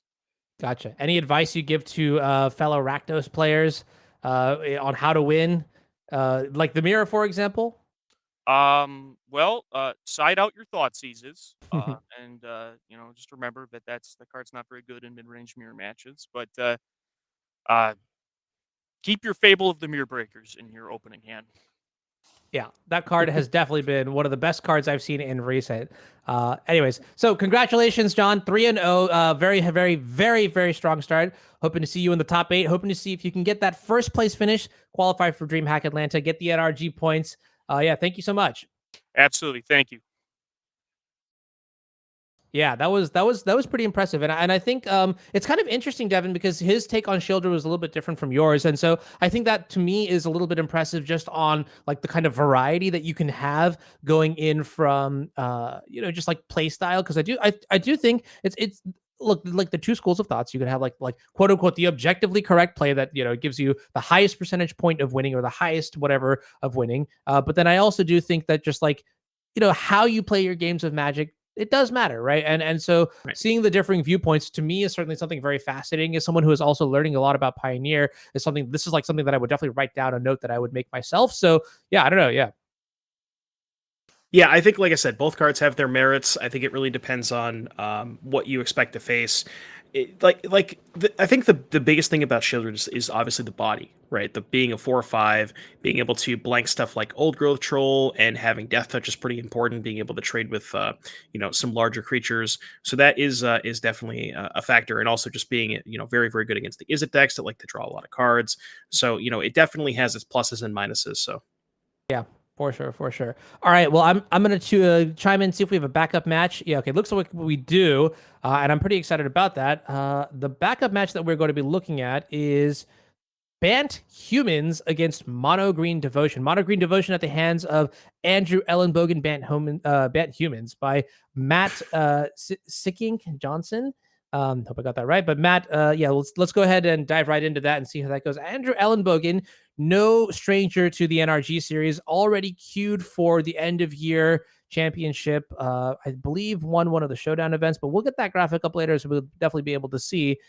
Gotcha. Any advice you give to fellow Rakdos players on how to win, like the mirror, for example? Side out your thought seizes, and just remember that the card's not very good in mid-range mirror matches. But Keep your Fable of the Mirror Breakers in your opening hand. Yeah, that card has definitely been one of the best cards I've seen in recent. Anyways, so congratulations, John. 3-0. Very, very, very, very strong start. Hoping to see you in the top 8. Hoping to see if you can get that first place finish, qualify for DreamHack Atlanta, get the NRG points. Yeah, thank you so much. Absolutely. Thank you. Yeah, that was pretty impressive, and I think it's kind of interesting, Devin, because his take on Shielder was a little bit different from yours, and so I think that to me is a little bit impressive just on like the kind of variety that you can have going in from just like play style, because I do think it's look like the two schools of thoughts. You can have like quote unquote the objectively correct play that gives you the highest percentage point of winning or the highest whatever of winning, but then I also do think that just like how you play your games of Magic, it does matter, right? And so Right. seeing the differing viewpoints to me is certainly something very fascinating. As someone who is also learning a lot about Pioneer, this is like something that I would definitely write down, a note that I would make myself. So yeah, I don't know. Yeah. Yeah, I think, like I said, both cards have their merits. I think it really depends on what you expect to face. I think the biggest thing about Shieldred is obviously the body, right? The being a 4/5, being able to blank stuff like Old Growth Troll and having Death Touch is pretty important. Being able to trade with some larger creatures, so that is definitely a factor. And also just being very very good against the Izzet decks that like to draw a lot of cards. So it definitely has its pluses and minuses. So. Yeah, for sure, for sure. All right, well, I'm gonna chime in, see if we have a backup match. Yeah, okay, looks like we do, and I'm pretty excited about that. The backup match that we're going to be looking at is Bant Humans against Mono Green Devotion. Mono Green Devotion at the hands of Andrew Ellenbogen Bant Humans by Matt Sickink Johnson. Hope I got that right. But Matt, yeah, let's go ahead and dive right into that and see how that goes. Andrew Ellenbogen, no stranger to the NRG series, already queued for the end of year championship. I believe won one of the showdown events, but we'll get that graphic up later, so we'll definitely be able to see.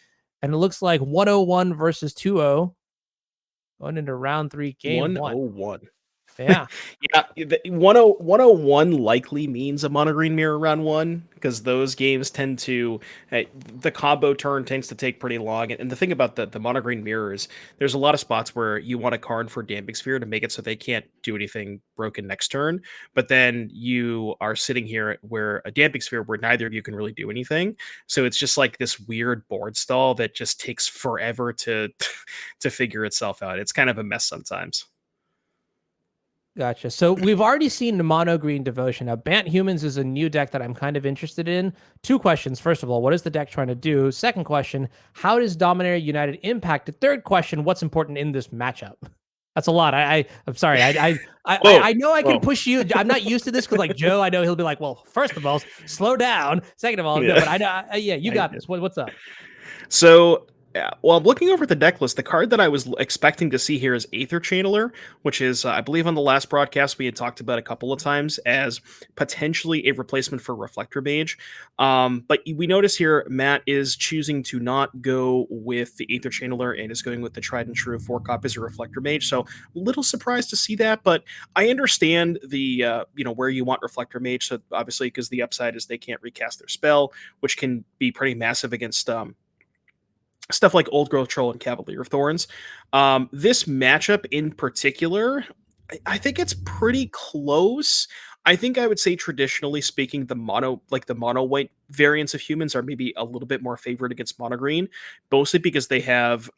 And it looks like 101 versus 2-0 going into round 3, game 1. 101. Yeah. Yeah, 101 likely means a mono green mirror round 1 because those games tend to the combo turn tends to take pretty long. And the thing about the mono green mirror is there's a lot of spots where you want a card for Damping Sphere to make it so they can't do anything broken next turn, but then you are sitting here where a Damping Sphere where neither of you can really do anything. So it's just like this weird board stall that just takes forever to to figure itself out. It's kind of a mess sometimes. Gotcha. So we've already seen the Mono Green Devotion. Now, Bant Humans is a new deck that I'm kind of interested in. 2 questions. First of all, what is the deck trying to do? Second question, how does Dominaria United impact it? Third question, what's important in this matchup? That's a lot. I'm sorry. I know I can push you. I'm not used to this because like Joe, I know he'll be like, well, first of all, slow down. Second of all, no, but I know. Yeah, you got this. What's up? So, well, I'm looking over at the deck list. The card that I was expecting to see here is Aether Channeler, which is, I believe, on the last broadcast we had talked about a couple of times as potentially a replacement for Reflector Mage. But we notice here Matt is choosing to not go with the Aether Channeler and is going with the tried and true 4 copies of Reflector Mage. So, a little surprised to see that, but I understand the where you want Reflector Mage. So, obviously, because the upside is they can't recast their spell, which can be pretty massive against stuff like Old Growth Troll and Cavalier of Thorns. This matchup in particular, I think it's pretty close. I think I would say traditionally speaking, the mono white variants of humans are maybe a little bit more favored against mono green, mostly because they have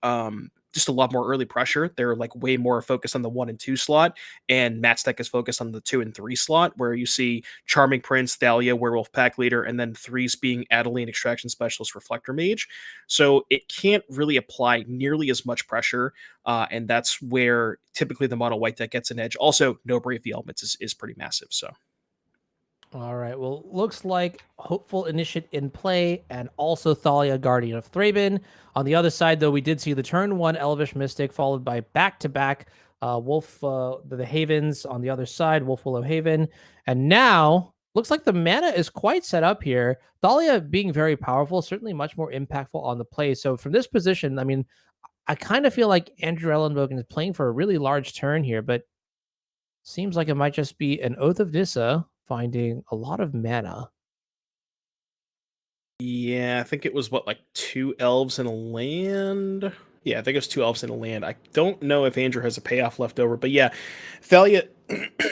just a lot more early pressure. They're like way more focused on the 1 and 2 slot, and Matt's deck is focused on the 2 and 3 slot, where you see Charming Prince, Thalia, Werewolf Pack Leader, and then 3s being Adeline, Extraction Specialist, Reflector Mage. So it can't really apply nearly as much pressure, and that's where typically the mono white deck gets an edge. Also, no Brave the Elements is pretty massive. So. All right. Well, looks like Hopeful Initiate in play and also Thalia, Guardian of Thraben. On the other side, though, we did see the turn 1 Elvish Mystic followed by back-to-back Wolf, the Havens on the other side, Wolf Willow Haven. And now, looks like the mana is quite set up here. Thalia being very powerful, certainly much more impactful on the play. So from this position, I mean, I kind of feel like Andrew Ellenbogen is playing for a really large turn here, but seems like it might just be an Oath of Nissa finding a lot of mana. Yeah, I think it was like 2 elves and a land. Yeah, I think it's 2 elves and a land. I don't know if Andrew has a payoff left over, but yeah, Thalia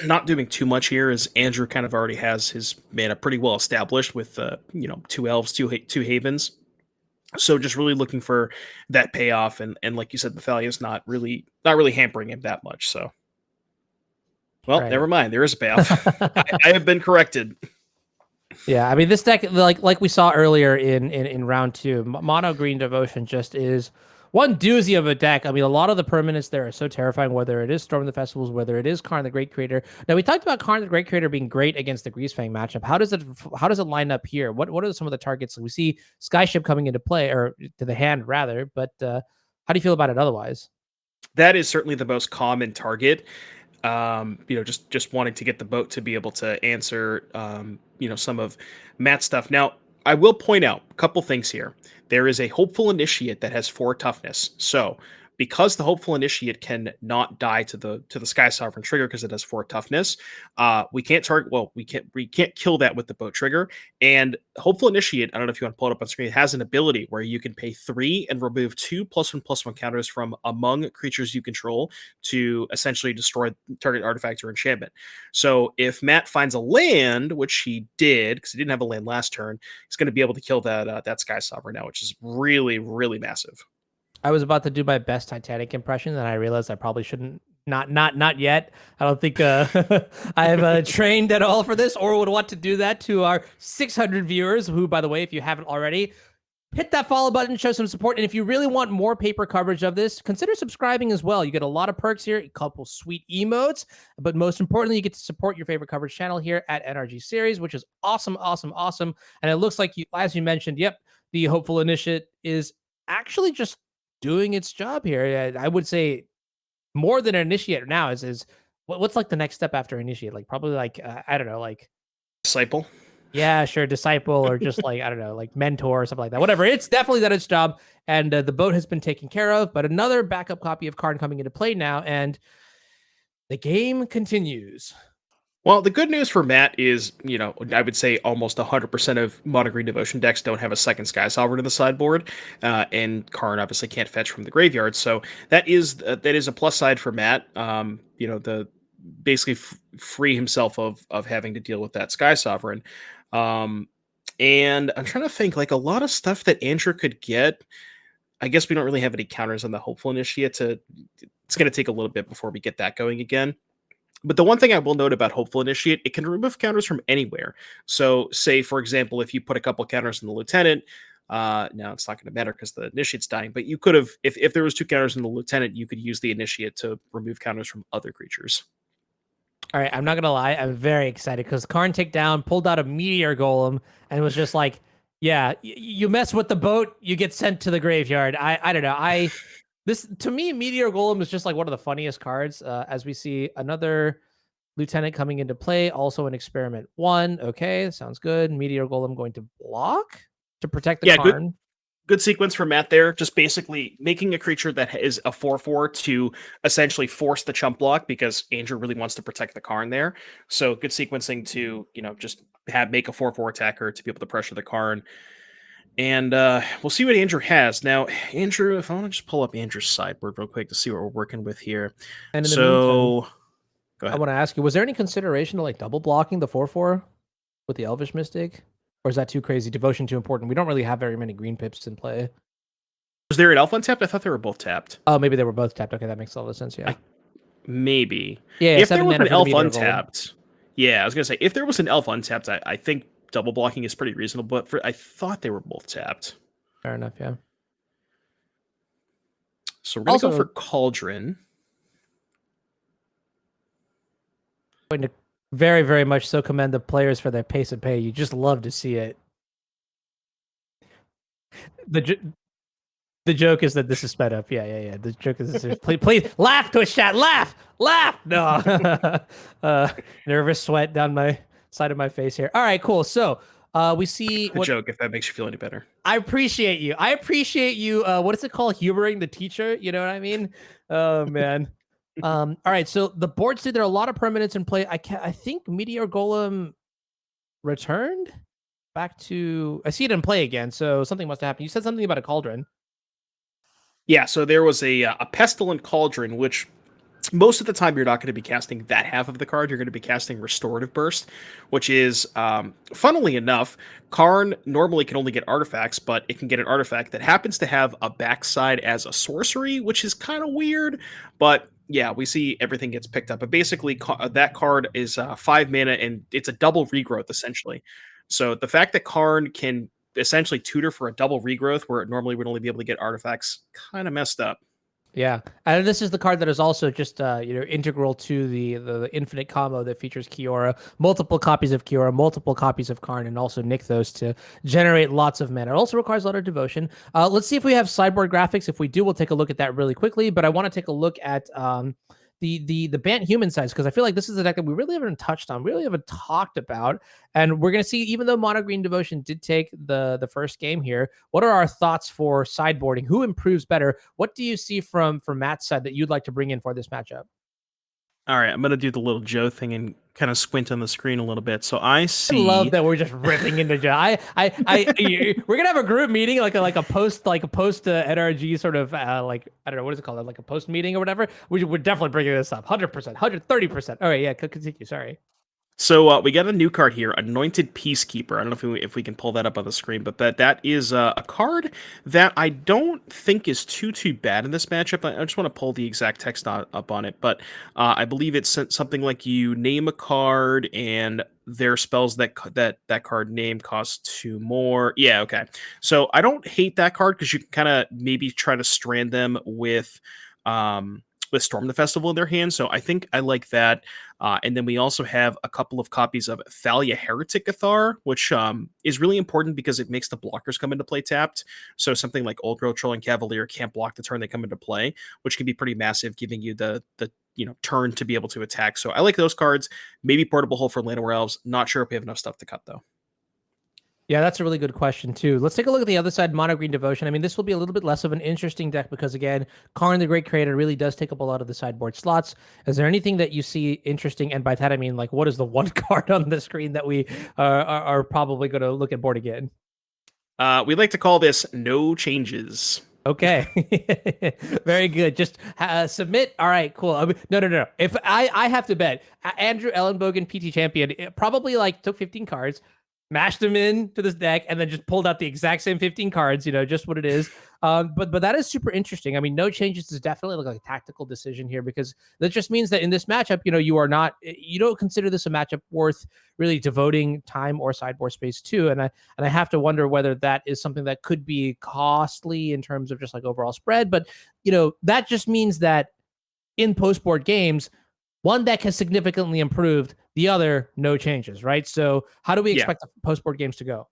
not doing too much here, as Andrew kind of already has his mana pretty well established with 2 elves, two havens. So just really looking for that payoff, and like you said, the Thalia is not really hampering him that much. So, well, Right. never mind. There is a payoff. I have been corrected. Yeah, I mean this deck, like we saw earlier in round two, mono green devotion just is one doozy of a deck. I mean, a lot of the permanents there are so terrifying. Whether it is Storm the Festivals, whether it is Karn the Great Creator. Now we talked about Karn the Great Creator being great against the Greasefang matchup. How does it line up here? What are some of the targets? We see Skyship coming into play, or to the hand rather. But how do you feel about it otherwise? That is certainly the most common target. Just wanting to get the boat to be able to answer, some of Matt's stuff. Now, I will point out a couple things here. There is a hopeful initiate that has 4 toughness. So, because the hopeful initiate can not die to the Sky Sovereign trigger because it has 4 toughness, we can't target. Well, we can't kill that with the boat trigger. And hopeful initiate, I don't know if you want to pull it up on screen. It has an ability where you can pay 3 and remove 2 +1/+1 counters from among creatures you control to essentially destroy target artifact or enchantment. So if Matt finds a land, which he did because he didn't have a land last turn, he's going to be able to kill that Sky Sovereign now, which is really, really massive. I was about to do my best Titanic impression, and I realized I probably shouldn't. Not yet. I don't think I've trained at all for this, or would want to do that to our 600 viewers. Who, by the way, if you haven't already, hit that follow button, show some support. And if you really want more paper coverage of this, consider subscribing as well. You get a lot of perks here, a couple sweet emotes, but most importantly, you get to support your favorite coverage channel here at NRG Series, which is awesome, awesome, awesome. And it looks like, as you mentioned, yep, the hopeful initiate is actually just doing its job here. I would say more than an initiator now is what's like the next step after initiate? Like probably like I don't know, like Disciple. yeah, sure, disciple or just like I don't know, like mentor or something like that. Whatever. It's definitely done its job, and the boat has been taken care of. But another backup copy of Karn coming into play now, and the game continues. Well, the good news for Matt is, I would say almost 100% of Mono Green Devotion decks don't have a second Sky Sovereign in the sideboard, and Karn obviously can't fetch from the graveyard, so that is a plus side for Matt. The basically free himself of having to deal with that Sky Sovereign, and I'm trying to think like a lot of stuff that Andrew could get. I guess we don't really have any counters on the Hopeful Initiate. It's going to take a little bit before we get that going again. But the one thing I will note about Hopeful Initiate, it can remove counters from anywhere. So, say, for example, if you put a couple counters in the Lieutenant, now it's not going to matter because the Initiate's dying, but you could have, if there was 2 counters in the Lieutenant, you could use the Initiate to remove counters from other creatures. All right, I'm not gonna lie, I'm very excited because Karn Takedown pulled out a Meteor Golem and was just like, yeah, you mess with the boat, you get sent to the graveyard. I don't know. This to me, Meteor Golem is just like one of the funniest cards. As we see another Lieutenant coming into play, also an Experiment 1. Okay, sounds good. Meteor Golem going to block to protect the Karn. Good sequence for Matt there. Just basically making a creature that is a 4/4 to essentially force the chump block because Andrew really wants to protect the Karn there. So good sequencing to, just make a 4/4 attacker to be able to pressure the Karn. And we'll see what Andrew has. Now, Andrew, if I want to just pull up Andrew's sideboard real quick to see what we're working with here. And in the meantime, Go I ahead. want to ask you, was there any consideration to like double blocking the 4/4 with the Elvish Mystic? Or is that too crazy? Devotion too important. We don't really have very many green pips in play. Was there an elf untapped? I thought they were both tapped. Oh, maybe they were both tapped. Okay, that makes a lot of sense. Yeah. Maybe. Yeah, If there was 7 mana an for the elf Meteor Golem. untapped, yeah, I was gonna say if there was an elf untapped, I think double blocking is pretty reasonable. But I thought they were both tapped. Fair enough. Yeah. So we're gonna go for Cauldron. Going to very, very much so commend the players for their pace and pay. You just love to see it. The joke is that this is sped up. Yeah. The joke is this. Please laugh, Twitch chat. Laugh. No. Nervous sweat down my side of my face here. All right, cool. So we see The joke, if that makes you feel any better. I appreciate you. What is it called? Humoring the teacher. You know what I mean? Oh man. All right. So the board said there are a lot of permanents in play. I think Meteor Golem returned back to. I see it in play again. So something must have happened. You said something about a cauldron. Yeah, so there was a pestilent cauldron, which most of the time you're not going to be casting that half of the card. You're going to be casting restorative burst, which is funnily enough, Karn normally can only get artifacts, but it can get an artifact that happens to have a backside as a sorcery, which is kind of weird. But yeah, we see everything gets picked up. But basically, that card is 5 mana and it's a double regrowth essentially. So the fact that Karn can essentially tutor for a double regrowth where it normally would only be able to get artifacts, kind of messed up. Yeah, and this is the card that is also just integral to the infinite combo that features Kiora, multiple copies of Kiora, multiple copies of Karn, and also Nykthos to generate lots of mana. It also requires a lot of devotion. Let's see if we have sideboard graphics. If we do, we'll take a look at that really quickly. But I want to take a look at the Bant human size, because I feel like this is a deck that we really haven't touched on, really haven't talked about. And we're going to see, even though Mono Green Devotion did take the first game here, what are our thoughts for sideboarding? Who improves better? What do you see from Matt's side that you'd like to bring in for this matchup? All right, I'm going to do the little Joe thing and kind of squint on the screen a little bit. So I I love see. that we're just ripping into Joe. We're gonna have a group meeting, like a post NRG sort of like, I don't know, what is it called, like a post meeting or whatever. We're definitely bringing this up, 100%, 130%. All right, yeah, continue. Sorry. So we got a new card here, Anointed Peacekeeper. I don't know if we can pull that up on the screen, but that is a card that I don't think is too bad in this matchup. I just want to pull the exact text up on it, but I believe it's something like you name a card and their spells that card name cost 2 more. Yeah, okay. So I don't hate that card because you can kind of maybe try to strand them with Storm the Festival in their hands. So I think I like that. And then we also have a couple of copies of Thalia Heretic Athar, which is really important because it makes the blockers come into play tapped. So something like Old Growth Troll and Cavalier can't block the turn they come into play, which can be pretty massive, giving you the turn to be able to attack. So I like those cards. Maybe Portable Hole for Llanowar Elves. Not sure if we have enough stuff to cut though. Yeah, that's a really good question too. Let's take a look at the other side, Mono Green Devotion. I mean, this will be a little bit less of an interesting deck because, again, Karn the Great Creator really does take up a lot of the sideboard slots. Is there anything that you see interesting? And by that I mean, like, what is the one card on the screen that we are probably going to look at board again? We like to call this No Changes. Okay, very good. Just submit. All right, cool. No. If I have to bet, Andrew Ellenbogen, PT champion, probably like took 15 cards, mashed them into this deck, and then just pulled out the exact same 15 cards. Just what it is. But that is super interesting. I mean, no changes is definitely like a tactical decision here, because that just means that in this matchup, you don't consider this a matchup worth really devoting time or sideboard space to. And I have to wonder whether that is something that could be costly in terms of just like overall spread. But that just means that in post board games, one deck has significantly improved, the other no changes, right? So how do we expect the post board games to go?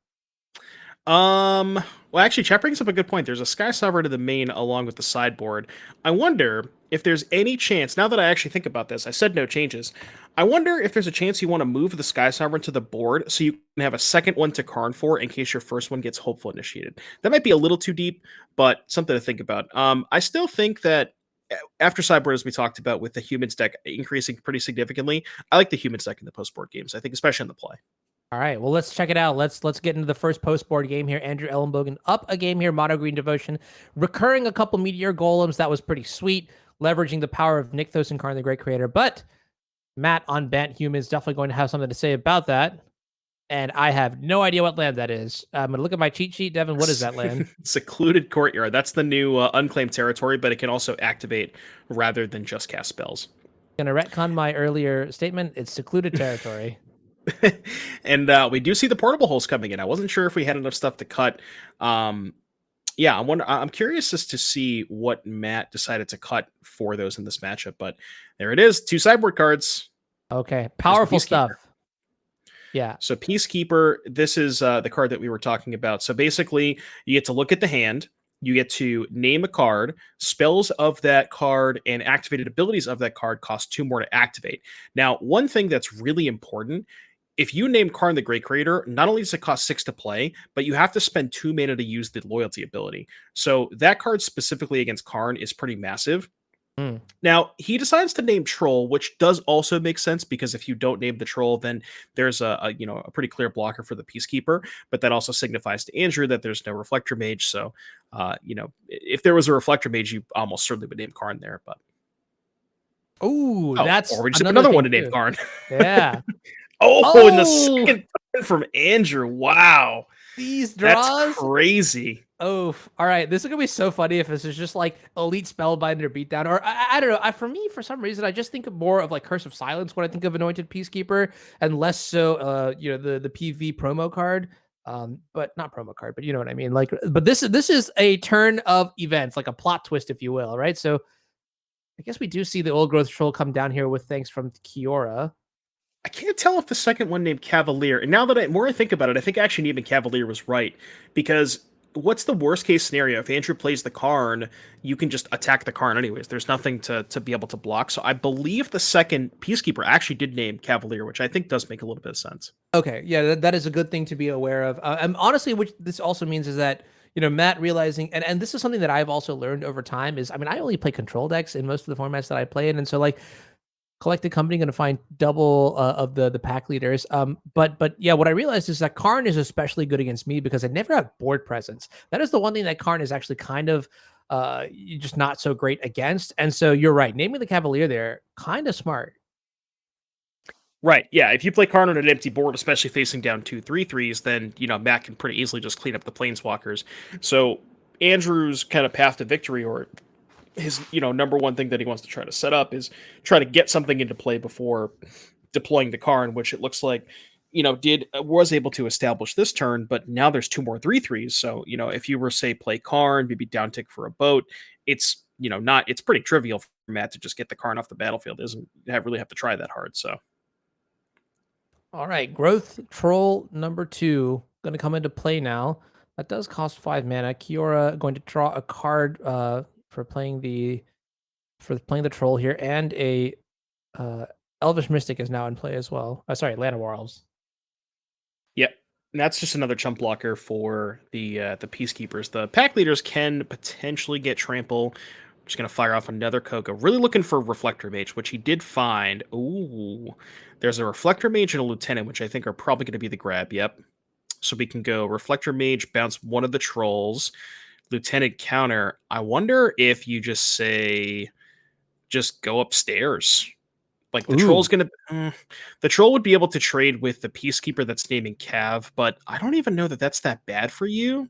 Well, actually, chat brings up a good point. There's a Sky Sovereign to the main along with the sideboard. I wonder if there's any chance, now that I actually think about this, I said no changes. I wonder if there's a chance you want to move the Sky Sovereign to the board so you can have a second one to Karn for in case your first one gets Hopeful initiated. That might be a little too deep, but something to think about. I still think that after sideboard, as we talked about, with the humans deck increasing pretty significantly, I like the humans deck in the post board games. I think, especially in the play. All right, well, let's check it out. Let's get into the first post board game here. Andrew Ellenbogen up a game here, Mono Green Devotion, recurring a couple Meteor Golems. That was pretty sweet, leveraging the power of Nykthos and Karn the Great Creator. But Matt on Bant Human is definitely going to have something to say about that. And I have no idea what land that is. I'm going to look at my cheat sheet. Devin, what is that land? Secluded Courtyard. That's the new unclaimed territory, but it can also activate rather than just cast spells. Going to retcon my earlier statement. It's secluded territory. And we do see the portable holes coming in. I wasn't sure if we had enough stuff to cut. I'm curious as to see what Matt decided to cut for those in this matchup, but there it is. 2 sideboard cards. Okay. Powerful stuff. Yeah. So Peacekeeper, this is the card that we were talking about. So basically, you get to look at the hand, you get to name a card, spells of that card and activated abilities of that card cost 2 more to activate. Now, one thing that's really important, if you name Karn the Great Creator, not only does it cost 6 to play, but you have to spend 2 mana to use the loyalty ability. So that card specifically against Karn is pretty massive. Now, he decides to name Troll, which does also make sense because if you don't name the Troll, then there's a pretty clear blocker for the Peacekeeper, but that also signifies to Andrew that there's no Reflector Mage. So, if there was a Reflector Mage, you almost certainly would name Karn there. But That's or we just have another another one thing to name too. Karn. Yeah. In the second turn from Andrew. Wow. These draws. That's crazy. Oh, all right. This is gonna be so funny if this is just like Elite Spellbinder Beatdown, or I don't know. For me, for some reason, I just think of more of like Curse of Silence when I think of Anointed Peacekeeper, and less so, the PV promo card. But not promo card, but you know what I mean. Like, but this is a turn of events, like a plot twist, if you will, right? So, I guess we do see the Old Growth Troll come down here with thanks from Kiora. I can't tell if the second one named Cavalier. And now that I think about it, I think actually naming Cavalier was right. Because what's the worst case scenario? If Andrew plays the Karn, you can just attack the Karn anyways. There's nothing to be able to block. So I believe the second Peacekeeper actually did name Cavalier, which I think does make a little bit of sense. Okay, yeah, that is a good thing to be aware of. And honestly, which this also means is that Matt realizing, and this is something that I've also learned over time is, I mean, I only play control decks in most of the formats that I play in, and so like Collected Company going to find double of the pack leaders. But yeah, what I realized is that Karn is especially good against me because I never have board presence. That is the one thing that Karn is actually kind of just not so great against. And so you're right, naming the Cavalier there, kind of smart. Right, yeah. If you play Karn on an empty board, especially facing down 2/3/3s, then Matt can pretty easily just clean up the Planeswalkers. So Andrew's kind of path to victory, or his number one thing that he wants to try to set up, is try to get something into play before deploying the Karn, which it looks like was able to establish this turn. But now there's 2 more 3/3s. So if you were, say, play Karn, maybe downtick for a boat, it's it's pretty trivial for Matt to just get the Karn off the battlefield. Doesn't really have to try that hard. So All right, Growth Troll number 2 going to come into play now. That does cost 5 mana. Kiora going to draw a card for playing the troll here, and a Elvish Mystic is now in play as well. Sorry, Land of War Elves. Yep. And that's just another chump blocker for the Peacekeepers. The pack leaders can potentially get trample. I'm just going to fire off another Coco. Really looking for Reflector Mage, which he did find. Ooh. There's a Reflector Mage and a Lieutenant, which I think are probably going to be the grab. Yep. So we can go Reflector Mage, bounce one of the trolls. Lieutenant counter. I wonder if you just say, just go upstairs. Like the troll's gonna, the troll would be able to trade with the Peacekeeper that's naming Cav, but I don't even know that that's that bad for you,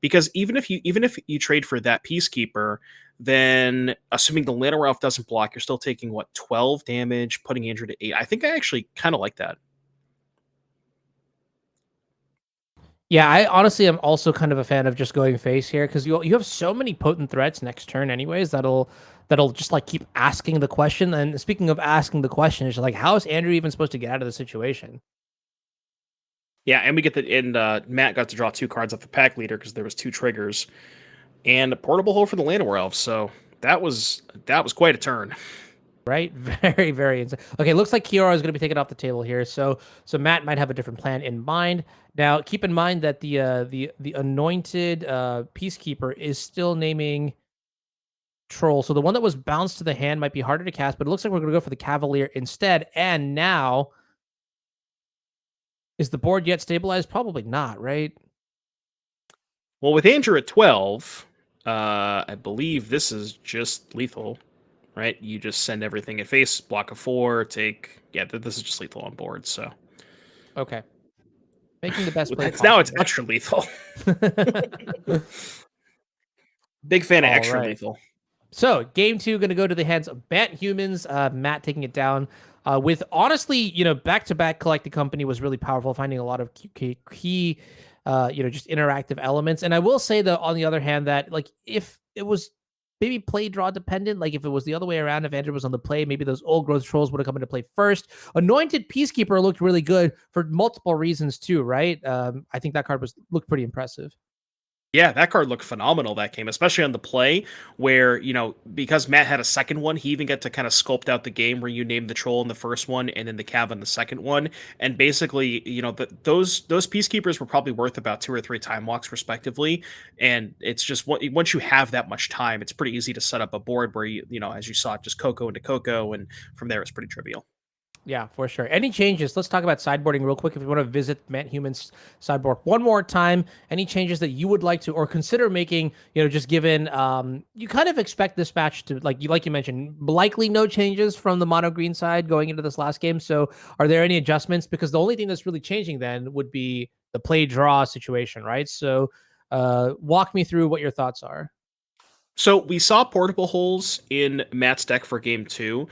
because even if you trade for that Peacekeeper, then assuming the Land Elf doesn't block, you're still taking 12 damage, putting Andrew to 8. I think I actually kind of like that. Yeah, I honestly am also kind of a fan of just going face here, because you have so many potent threats next turn anyways that'll just like keep asking the question. And speaking of asking the question, it's like, how is Andrew even supposed to get out of the situation? Yeah, and Matt got to draw 2 cards off the pack leader because there was 2 triggers and a portable hole for the Land Elves. So that was quite a turn. Right, very, very insane. Okay, looks like Kiora is going to be taken off the table here. So Matt might have a different plan in mind. Now, keep in mind that the anointed Peacekeeper is still naming Troll. So the one that was bounced to the hand might be harder to cast, but it looks like we're going to go for the Cavalier instead. And now, is the board yet stabilized? Probably not, right? Well, with Andrew at 12, I believe this is just lethal. Right, you just send everything at face, block a 4, take. Yeah, this is just lethal on board. So, okay, making the best play. Now it's extra lethal. Big fan of extra lethal. So game 2 going to go to the hands of Bant Humans. Matt taking it down with, honestly, back-to-back Collected Company was really powerful, finding a lot of key just interactive elements. And I will say, though, on the other hand, that like if it was maybe play draw dependent, like if it was the other way around, if Andrew was on the play, maybe those Old Growth Trolls would have come into play first. Anointed Peacekeeper looked really good for multiple reasons too, right? I think that card looked pretty impressive. Yeah, that card looked phenomenal that game, especially on the play where, because Matt had a second one, he even got to kind of sculpt out the game where you name the troll in the first one and then the cav in the second one. And basically, those peacekeepers were probably worth about 2 or 3 time walks respectively. And it's just once you have that much time, it's pretty easy to set up a board where as you saw, just Coco into Coco, and from there it's pretty trivial. Yeah, for sure. Any changes? Let's talk about sideboarding real quick. If you want to visit Matt Human's sideboard one more time, any changes that you would like to or consider making? Just given you kind of expect this match to like you mentioned, likely no changes from the mono green side going into this last game. So, are there any adjustments? Because the only thing that's really changing then would be the play draw situation, right? So, walk me through what your thoughts are. So we saw portable holes in Matt's deck for game 2.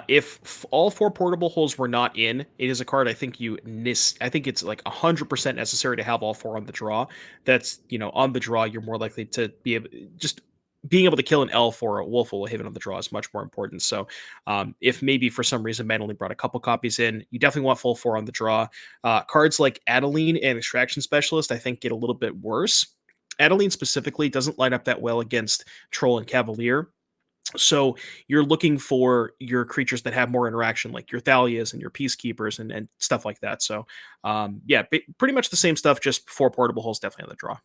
If all 4 portable holes were not in, it is a card I think I think it's like 100% necessary to have all 4 on the draw. That's, on the draw, you're more likely to be able, just being able to kill an elf or a wolf will hit on the draw is much more important. So if maybe for some reason Matt only brought a couple copies in, you definitely want full 4 on the draw. Cards like Adeline and Extraction Specialist, I think, get a little bit worse. Adeline specifically doesn't line up that well against Troll and Cavalier. So you're looking for your creatures that have more interaction, like your Thalias and your Peacekeepers and stuff like that. So pretty much the same stuff, just 4 portable holes definitely on the draw.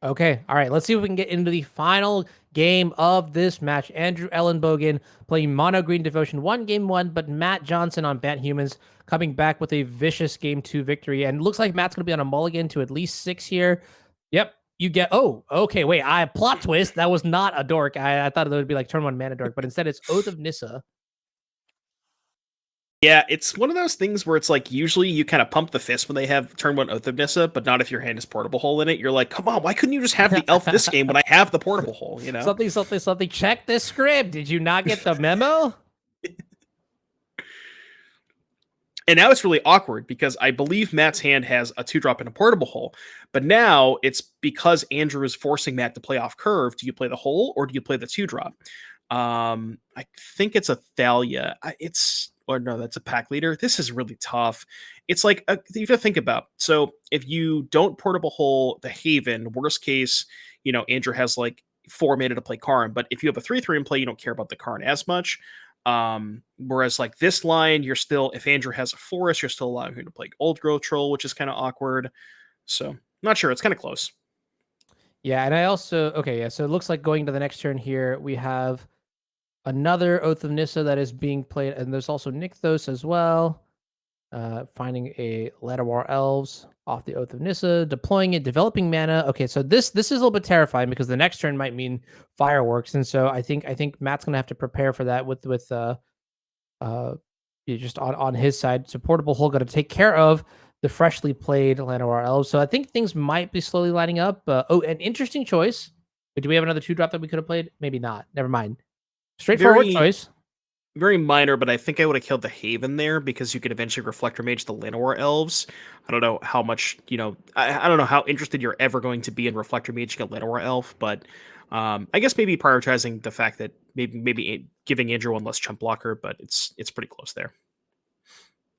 Okay, all right. Let's see if we can get into the final game of this match. Andrew Ellenbogen playing Mono Green Devotion 1 game 1, but Matt Johnson on Bat Humans coming back with a vicious game 2 victory. And looks like Matt's going to be on a mulligan to at least 6 here. Yep, you get. Oh, okay. Wait, plot twist. That was not a dork. I thought it would be like turn 1 mana dork, but instead it's Oath of Nissa. Yeah, it's one of those things where it's like usually you kind of pump the fist when they have turn 1 Oath of Nissa, but not if your hand is portable hole in it. You're like, come on, why couldn't you just have the elf this game when I have the portable hole? Something. Check this script. Did you not get the memo? And now it's really awkward because I believe Matt's hand has a 2-drop and a portable hole. But now it's because Andrew is forcing Matt to play off curve. Do you play the hole or do you play the 2-drop? I think it's a Thalia. That's a pack leader. This is really tough. It's like you have to think about. So if you don't portable hole the Haven, worst case, Andrew has like 4 mana to play Karn. But if you have a 3/3 in play, you don't care about the Karn as much. Whereas like this line, if Andrew has a forest, you're still allowing him to play Old Growth Troll, which is kind of awkward. So not sure. It's kind of close. Yeah, and I also so it looks like going to the next turn here, we have another Oath of Nissa that is being played, and there's also Nykthos as well. Finding a Llanowar Elves off the Oath of Nissa, deploying it, developing mana. Okay, so this is a little bit terrifying because the next turn might mean fireworks, and so I think Matt's gonna have to prepare for that with just on his side. So portable hole got to take care of the freshly played Llanowar Elves. So I think things might be slowly lining up. An interesting choice. But do we have another 2-drop that we could have played? Maybe not. Never mind. Straightforward choice. Very minor, but I think I would have killed the Haven there because you could eventually Reflector Mage the Llanowar Elves. I don't know how much, I don't know how interested you're ever going to be in Reflector Mage a Llanowar Elf, but I guess maybe prioritizing the fact that maybe giving Andrew one less chump blocker, but it's pretty close there.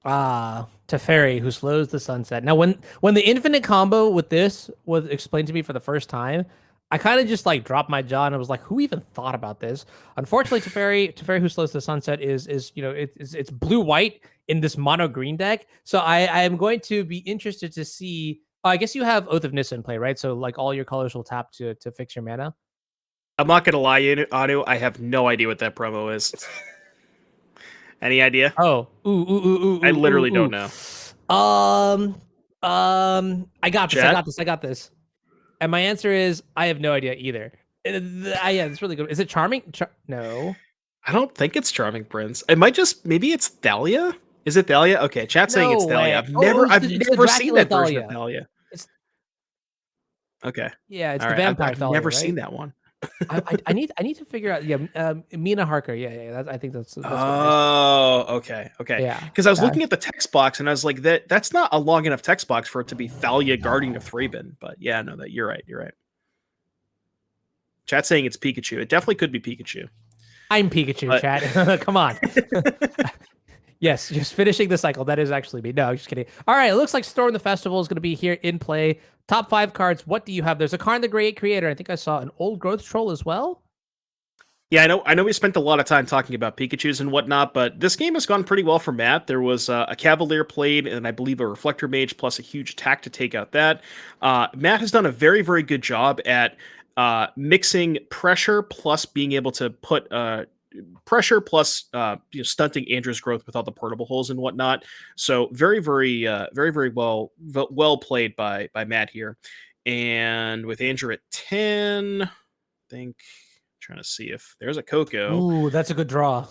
Teferi, who slows the sunset. Now, when the infinite combo with this was explained to me for the first time, I kind of just like dropped my jaw and I was like, who even thought about this? Unfortunately, Teferi, who slows the sunset is it's blue white in this mono green deck. So I am going to be interested to see. Oh, I guess you have Oath of Nissa in play, right? So like all your colors will tap to fix your mana. I'm not gonna lie, Otto. I have no idea what that promo is. Any idea? Oh, ooh, I literally don't know. I got this. I got this. And my answer is I have no idea either. Yeah, it's really good. Is it Charming? No. I don't think it's Charming Prince. It might maybe it's Thalia. Is it Thalia? Okay, chat's saying it's Thalia. I've never seen that version of Thalia. Okay. Yeah, it's the vampire I've Thalia, never right? seen that one. I need to figure out. Yeah, Mina Harker. Yeah. I think that's. Okay. Yeah. Because I was looking at the text box and I was like, that's not a long enough text box for it to be Thalia, Guardian of Thraben. But yeah, no, that you're right. Chat's saying it's Pikachu. It definitely could be Pikachu. I'm Pikachu, chat. Come on. Yes, just finishing the cycle. That is actually me. No, just kidding. All right, it looks like Storm the Festival is going to be here in play. Top 5 cards. What do you have? There's a Karn the Great Creator. I think I saw an Old Growth Troll as well. Yeah, I know we spent a lot of time talking about Pikachus and whatnot, but this game has gone pretty well for Matt. There was a Cavalier played, and I believe a Reflector Mage, plus a huge attack to take out that. Matt has done a very, very good job at mixing pressure plus being able to put pressure plus stunting Andrew's growth with all the portable holes and whatnot. So very, very well played by Matt here. And with Andrew at 10, I think trying to see if there's a Coco. Ooh, that's a good draw.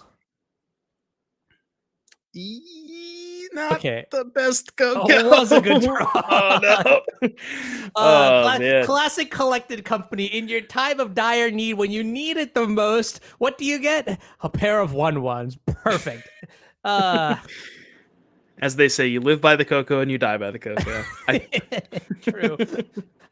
Not Okay. the best Coco. Oh, it was a good draw. Oh no. Man. Classic collected company. In your time of dire need, when you need it the most, what do you get? A pair of 1/1s. Perfect. As they say, you live by the Coco and you die by the Coco. True.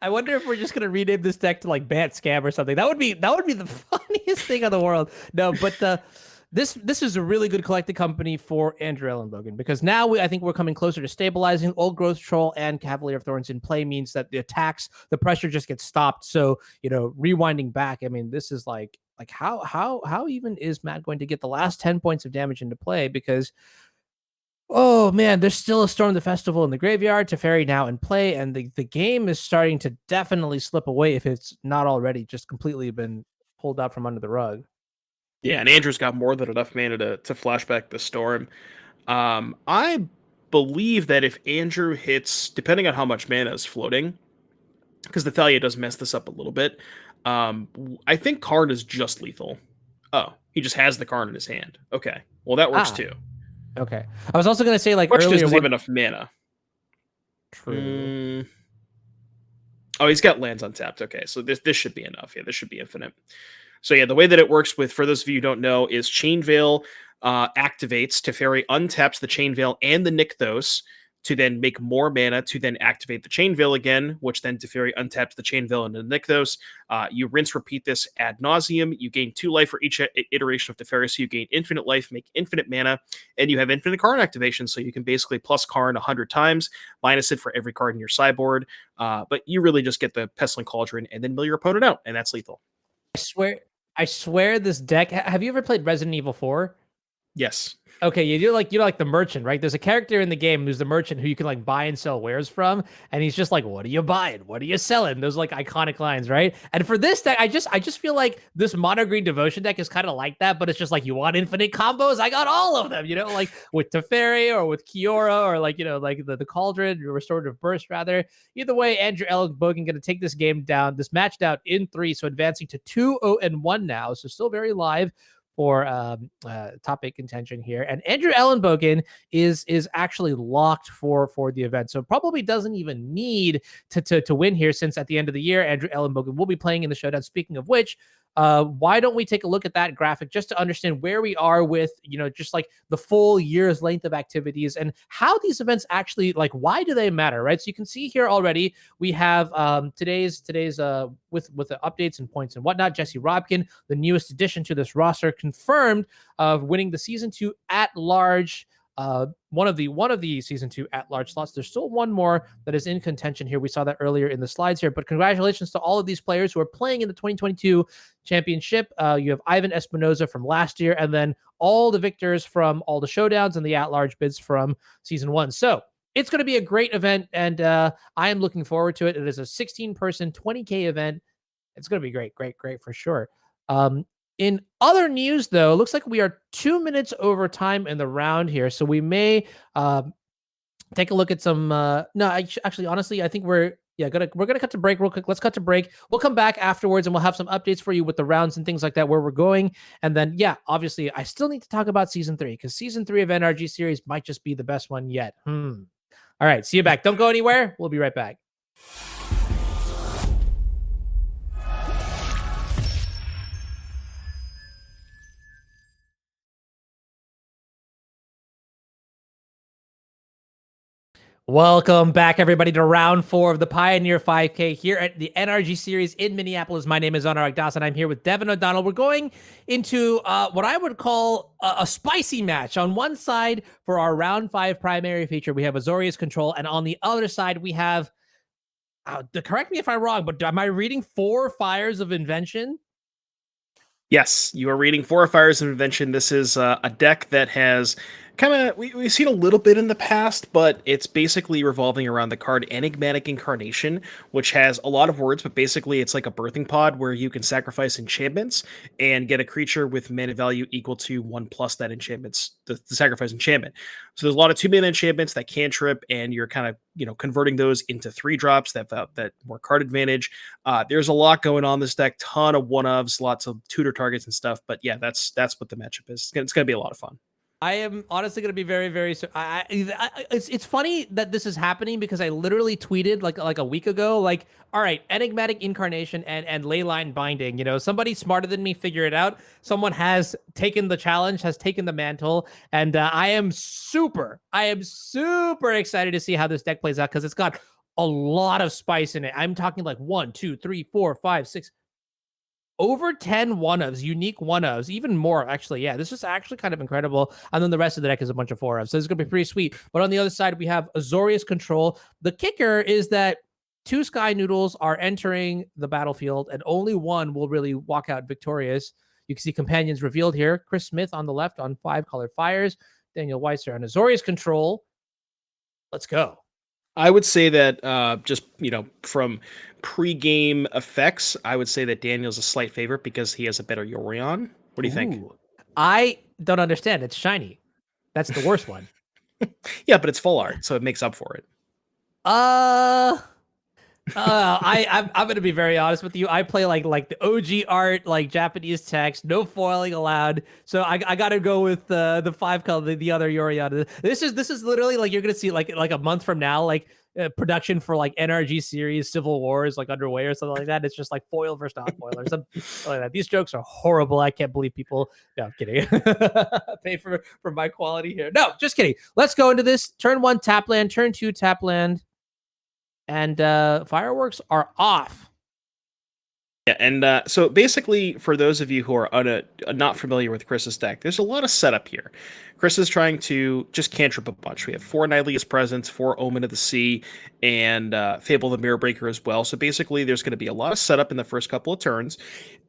I wonder if we're just gonna rename this deck to like Bant Scam or something. That would be the funniest thing in the world. No, but this is a really good collected company for Andrew Ellenbogen, because now I think we're coming closer to stabilizing. Old Growth Troll and Cavalier of Thorns in play means that the attacks, the pressure just gets stopped. So, rewinding back, I mean, this is like how even is Matt going to get the last 10 points of damage into play? Because oh man, there's still a Storm the Festival in the graveyard, Teferi now in play, and the game is starting to definitely slip away if it's not already just completely been pulled out from under the rug. Yeah, and Andrew's got more than enough mana to flashback the Storm. I believe that if Andrew hits, depending on how much mana is floating, because the Thalia does mess this up a little bit, I think Karn is just lethal. Oh, he just has the Karn in his hand. Okay, well that works too. Okay. I was also going to say, like, Question earlier... does he have enough mana? True. Oh, he's got lands untapped. Okay, so this should be enough. Yeah, this should be infinite. So yeah, the way that it works for those of you who don't know, is Chain Veil activates. Teferi untaps the Chain Veil and the Nykthos to then make more mana to then activate the Chain Veil again, which then Teferi untaps the Chain Veil and the Nykthos. You rinse, repeat this ad nauseum. You gain 2 life for each iteration of Teferi, so you gain infinite life, make infinite mana, and you have infinite Karn activation, so you can basically plus Karn 100 times, minus it for every card in your sideboard. But you really just get the Pestilent Cauldron and then mill your opponent out, and that's lethal. I swear this deck... Have you ever played Resident Evil 4? Yes. Okay, you're like the merchant, right? There's a character in the game who's the merchant who you can like buy and sell wares from, and he's just like, "What are you buying? What are you selling?" Those like iconic lines, right? And for this deck, I just feel like this mono green devotion deck is kind of like that, but it's just like, you want infinite combos? I got all of them, like with Teferi or with Kiora or like like the Cauldron, or Restorative Burst rather. Either way, Andrew Ellenbogen going to take this match down in 3, so advancing to 2-0-1 now, so still very live for top 8 contention here. And Andrew Ellenbogen is actually locked for the event, so probably doesn't even need to win here, since at the end of the year, Andrew Ellenbogen will be playing in the showdown. Speaking of which, why don't we take a look at that graphic just to understand where we are with, just like the full year's length of activities and how these events actually, like, why do they matter, right? So you can see here already, we have today's with the updates and points and whatnot. Jesse Robkin, the newest addition to this roster, confirmed of winning the season 2 at large. One of the season 2 at large slots. There's still one more that is in contention here. We saw that earlier in the slides here, but congratulations to all of these players who are playing in the 2022 championship. You have Ivan Espinoza from last year, and then all the victors from all the showdowns and the at large bids from season 1. So it's going to be a great event, and I am looking forward to it. It is a 16-person 20K event. It's going to be great for sure. In other news, though, it looks like we are 2 minutes over time in the round here, so we may take a look at some. Actually, honestly, I think we're gonna cut to break real quick. Let's cut to break. We'll come back afterwards, and we'll have some updates for you with the rounds and things like that, where we're going. And then, obviously, I still need to talk about season 3, because season 3 of NRG series might just be the best one yet. All right, see you back. Don't go anywhere. We'll be right back. Welcome back, everybody, to round 4 of the Pioneer 5K here at the NRG Series in Minneapolis. My name is Rakdos, and I'm here with Devin O'Donnell. We're going into what I would call a spicy match. On one side, for our round 5 primary feature, we have Azorius Control, and on the other side, we have, correct me if I'm wrong, but am I reading 4 Fires of Invention? Yes, you are reading Four Fires of Invention. This is a deck that has kind of we've seen a little bit in the past, but it's basically revolving around the card Enigmatic Incarnation, which has a lot of words, but basically it's like a birthing pod where you can sacrifice enchantments and get a creature with mana value equal to 1+ that enchantments, the sacrifice enchantment. So there's a lot of 2 mana enchantments that cantrip, and you're kind of converting those into 3-drops that more card advantage. There's a lot going on this deck, ton of 1-ofs, lots of tutor targets and stuff. But yeah, that's what the matchup is. It's gonna be a lot of fun. I am honestly going to be very, very. It's funny that this is happening because I literally tweeted like a week ago, like, all right, Enigmatic Incarnation and Leyline Binding. Somebody smarter than me figure it out. Someone has taken the challenge, has taken the mantle, and I am super excited to see how this deck plays out because it's got a lot of spice in it. I'm talking like 1, 2, 3, 4, 5, 6. Over 10 one-ofs, unique one-ofs, even more, actually. Yeah, this is actually kind of incredible. And then the rest of the deck is a bunch of 4-ofs. So this is going to be pretty sweet. But on the other side, we have Azorius Control. The kicker is that 2 Sky Noodles are entering the battlefield, and only one will really walk out victorious. You can see companions revealed here. Chris Smith on the left on 5 Colored Fires. Daniel Weiser on Azorius Control. Let's go. I would say that just from pre-game effects, I would say that Daniel's a slight favorite because he has a better Yorion. What do you think? I don't understand. It's shiny. That's the worst one. Yeah, but it's full art, so it makes up for it. I'm gonna be very honest with you. I play like the OG art, like Japanese text, no foiling allowed. So I gotta go with the 5 color, the other Yorion. This is literally like you're gonna see like a month from now, like production for like NRG series Civil Wars like underway or something like that. It's just like foil versus not foil or something like that. These jokes are horrible. I can't believe people. No, I'm kidding. Pay for my quality here. No, just kidding. Let's go into this. Turn 1 tap land. Turn 2 tap land. And fireworks are off. Yeah, and so basically, for those of you who are not familiar with Chris's deck, there's a lot of setup here. Chris is trying to just cantrip a bunch. We have 4 Nihilious Presence, 4 Omen of the Sea, and Fable the Mirror Breaker as well. So basically, there's going to be a lot of setup in the first couple of turns.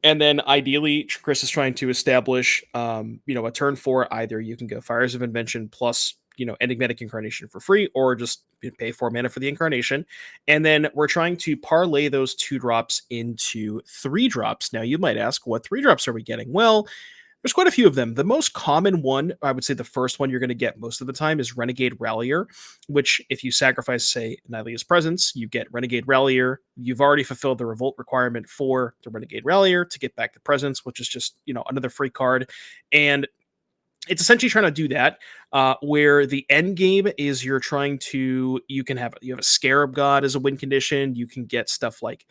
And then ideally, Chris is trying to establish, a turn 4. Either you can go Fires of Invention plus Enigmatic Incarnation for free, or just pay 4 mana for the Incarnation. And then we're trying to parlay those 2-drops into 3-drops. Now, you might ask, what 3-drops are we getting? Well, there's quite a few of them. The most common one, I would say the first one you're going to get most of the time, is Renegade Rallier, which if you sacrifice, say, Nihilious Presence, you get Renegade Rallier. You've already fulfilled the Revolt requirement for the Renegade Rallier to get back the Presence, which is just, another free card. And it's essentially trying to do that, where the end game is you have a Scarab God as a win condition. You can get stuff like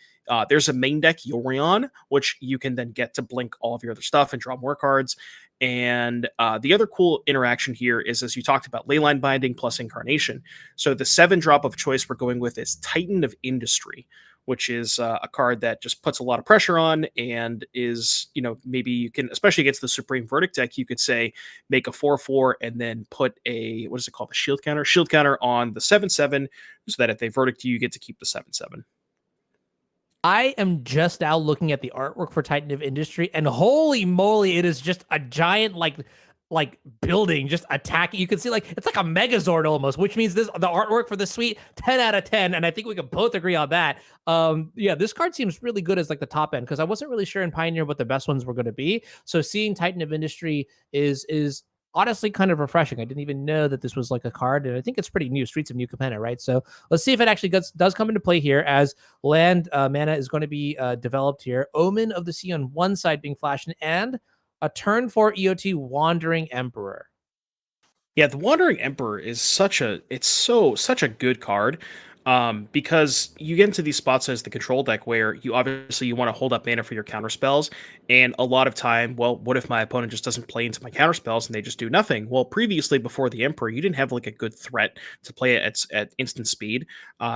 there's a main deck Yorion, which you can then get to blink all of your other stuff and draw more cards. And the other cool interaction here is, as you talked about, Leyline Binding plus Incarnation. So the 7-drop of choice we're going with is Titan of Industry, which is a card that just puts a lot of pressure on and is, maybe you can, especially against the Supreme Verdict deck, you could say make a 4/4 and then put a, what is it called? A shield counter on the 7/7, so that if they verdict you get to keep the 7/7. I am just now looking at the artwork for Titan of Industry, and holy moly, it is just a giant like building just attacking. You can see like it's like a Megazord almost, which means the artwork for the suite 10 out of 10, and I think we can both agree on that. Yeah, this card seems really good as like the top end because I wasn't really sure in Pioneer what the best ones were going to be. So seeing Titan of Industry is honestly kind of refreshing. I didn't even know that this was like a card, and I think it's pretty new. Streets of New Capenna, right? So let's see if it actually does come into play here, as land mana is going to be developed here. Omen of the Sea on one side being flashed, and a turn 4 EOT Wandering Emperor. Yeah, the Wandering Emperor is such a good card. Because you get into these spots as the control deck where you obviously you want to hold up mana for your counter spells, and a lot of time, well, what if my opponent just doesn't play into my counter spells and they just do nothing? Well, previously before the Emperor, you didn't have like a good threat to play it at instant speed.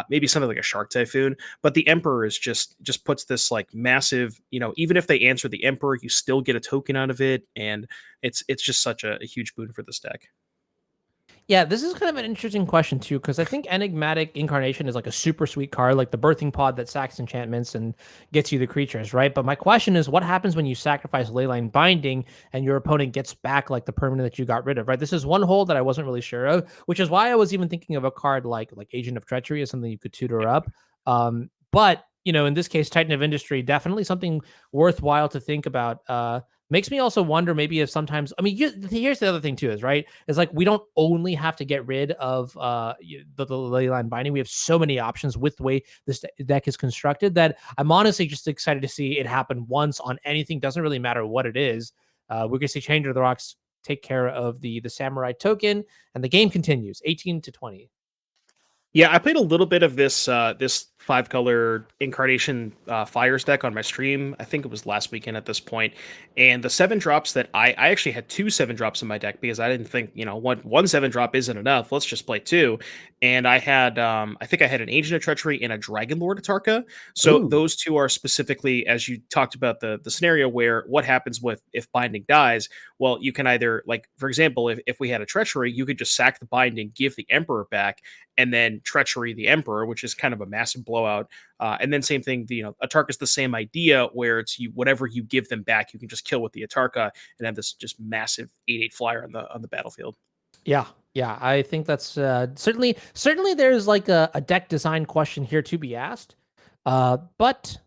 Maybe something like a Shark Typhoon, but the Emperor is just puts this like massive, even if they answer the Emperor, you still get a token out of it, and it's just such a huge boon for this deck. Yeah, this is kind of an interesting question too, because I think Enigmatic Incarnation is like a super sweet card, like the birthing pod that sacks enchantments and gets you the creatures, right? But my question is, what happens when you sacrifice Leyline Binding and your opponent gets back like the permanent that you got rid of, right? This is one hold that I wasn't really sure of, which is why I was even thinking of a card like Agent of Treachery as something you could tutor up. But in this case, Titan of Industry, definitely something worthwhile to think about. Makes me also wonder maybe if sometimes, I mean, here's the other thing too, is right, is like we don't only have to get rid of the Leyline Binding. We have so many options with the way this deck is constructed that I'm honestly just excited to see it happen once on anything. Doesn't really matter what it is. We're gonna see Changer of the Rocks take care of the Samurai token, and the game continues 18-20. Yeah, I played a little bit of this 5-color incarnation fires deck on my stream. I think it was last weekend at this point, and the 7 drops that I actually had 2 7 drops in my deck because I didn't think one 7 drop isn't enough. Let's just play 2, and I think I had an Agent of Treachery and a Dragon Lord Atarka. So Ooh. those 2 are specifically, as you talked about, the scenario where what happens with if Binding dies. Well, you can either, like, for example, if we had a Treachery, you could just sack the Binding, give the Emperor back, and then Treachery the Emperor, which is kind of a massive blowout. And then same thing, Atarka is the same idea where it's whatever you give them back, you can just kill with the Atarka and have this just massive 8/8 flyer on the battlefield. Yeah, yeah, I think that's certainly there's like a deck design question here to be asked. But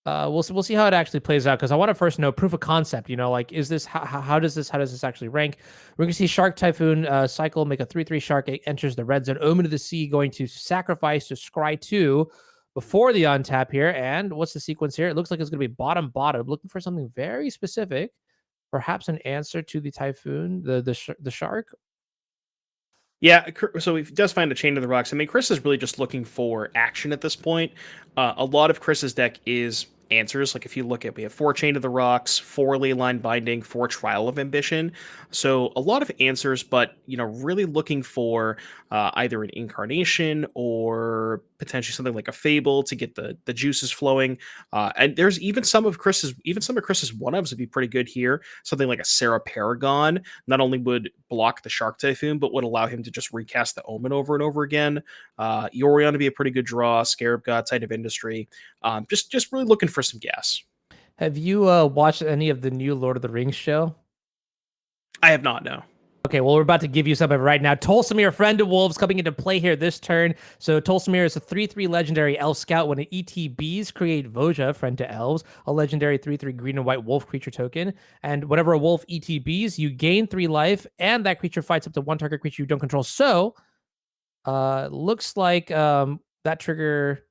we'll see how it actually plays out, because I want to first know proof of concept. Like, is this how does this actually rank? We're gonna see Shark Typhoon cycle, make a 3/3 shark. It enters the red zone. Omen of the Sea going to sacrifice to scry 2 before the untap here. And what's the sequence here? It looks like it's gonna be bottom. Looking for something very specific, perhaps an answer to the Typhoon, the shark. Yeah, so he does find a Chain of the Rocks. I mean, Chris is really just looking for action at this point. A lot of Chris's deck is answers. Like if you look at, we have 4 Chain of the Rocks, 4 Leyline Binding, 4 Trial of Ambition. So a lot of answers, but really looking for either an Incarnation or potentially something like a Fable to get the juices flowing. And there's even some of Chris's one ofs would be pretty good here. Something like a Sarah Paragon not only would block the Shark Typhoon, but would allow him to just recast the Omen over and over again. Yorion to be a pretty good draw. Scarab God, Titan of Industry. Just really looking for some gas. Have you watched any of the new Lord of the Rings show? I have not, no. Okay, well, we're about to give you some of it right now. Tolsimir, Friend of Wolves, coming into play here this turn. So Tolsimir is a 3/3 legendary elf scout. When it ETBs, create Voja, Friend to Elves, a legendary 3/3 green and white wolf creature token. And whenever a wolf ETBs, you gain 3 life, and that creature fights up to 1 target creature you don't control. So, looks like that trigger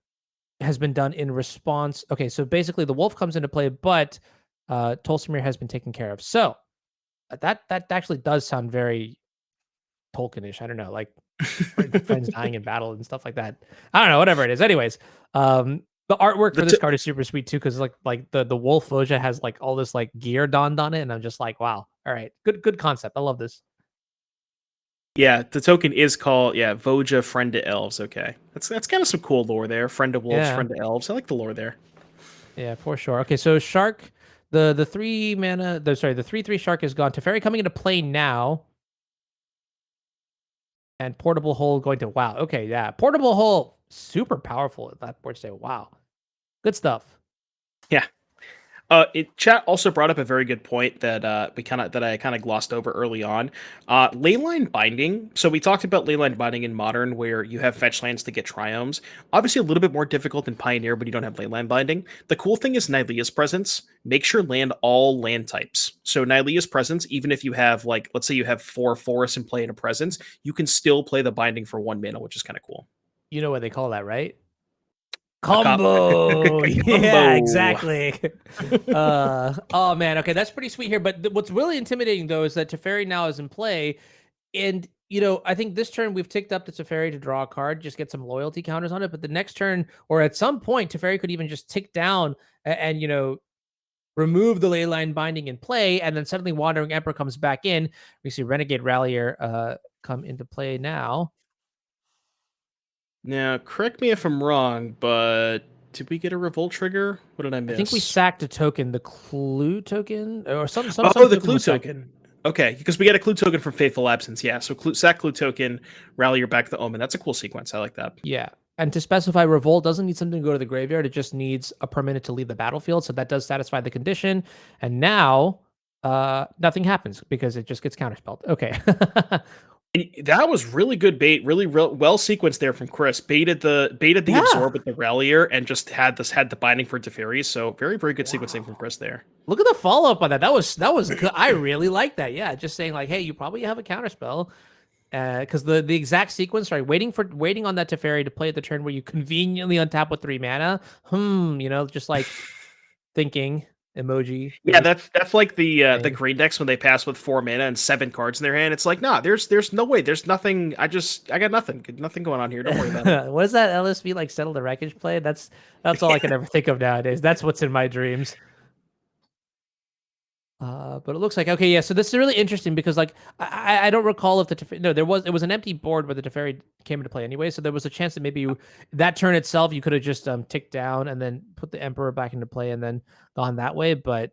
has been done in response. Okay, so basically the wolf comes into play, but Tolsimir has been taken care of. So, that actually does sound very Tolkienish. I don't know, like friends dying in battle and stuff like that. I don't know, whatever it is. Anyways, the artwork for this card is super sweet too, because like the wolf Voja has like all this like gear donned on it, and I'm just like, wow, all right, good concept. I love this. Yeah, the token is called Voja, Friend to Elves. Okay, that's kind of some cool lore there. Friend to Wolves, Yeah, Friend to Elves. I like the lore there. yeah, for sure. Okay, so shark, the 3 mana, the 3/3 shark is gone. Teferi coming into play now. And Portable Hole going to wow. Okay, yeah. Portable Hole, super powerful at that board state. Wow. Good stuff. Yeah. Chat also brought up a very good point that I kind of glossed over early on. Leyline Binding. So we talked about Leyline Binding in Modern, where you have fetch lands to get triomes. Obviously, a little bit more difficult in Pioneer, but you don't have Leyline Binding. The cool thing is Nylea's Presence makes your land all land types. So Nylea's Presence, even if you have, like, let's say you have 4 forests in play in a Presence, you can still play the Binding for 1 mana, which is kind of cool. You know what they call that, right? A cop. Combo. Yeah, Combo. exactly. Oh man, okay, that's pretty sweet here. But what's really intimidating though is that Teferi now is in play, and I think this turn we've ticked up the Teferi to draw a card, just get some loyalty counters on it. But the next turn, or at some point, Teferi could even just tick down and remove the Leyline Binding in play, and then suddenly Wandering Emperor comes back in. We see Renegade Rallier come into play now. Now, correct me if I'm wrong, but did we get a revolt trigger? What did I miss? I think we sacked a token, the Clue token, or some the token Clue was sacked. token. Okay, because we get a Clue token from Faithful Absence. Yeah, so sack Clue token, rally your back to the Omen. That's a cool sequence. I like that. Yeah. And to specify, Revolt doesn't need something to go to the graveyard. It just needs a permanent to leave the battlefield. So that does satisfy the condition. And now nothing happens because it just gets counterspelled. Okay. And that was really good bait, really well sequenced there from Chris. Baited the absorb with the Rallier and just had the binding for Teferi. So very, very good sequencing from Chris there. Look at the follow-up on that. That was good. I really like that. Yeah, just saying like, hey, you probably have a counterspell. Because the exact sequence, right? Waiting on that Teferi to play at the turn where you conveniently untap with 3 mana. Just like thinking emoji. Yeah, that's like the green decks when they pass with 4 mana and 7 cards in their hand. It's like, nah, there's no way. There's nothing. I got nothing going on here. Don't worry about it. What is that LSV like settle the wreckage play? That's all I can ever think of nowadays. That's what's in my dreams. But it looks like okay, yeah. So this is really interesting because like I don't recall if the Teferi, no, it was an empty board where the Teferi came into play anyway. So there was a chance that maybe that turn itself you could have just ticked down and then put the Emperor back into play and then gone that way. But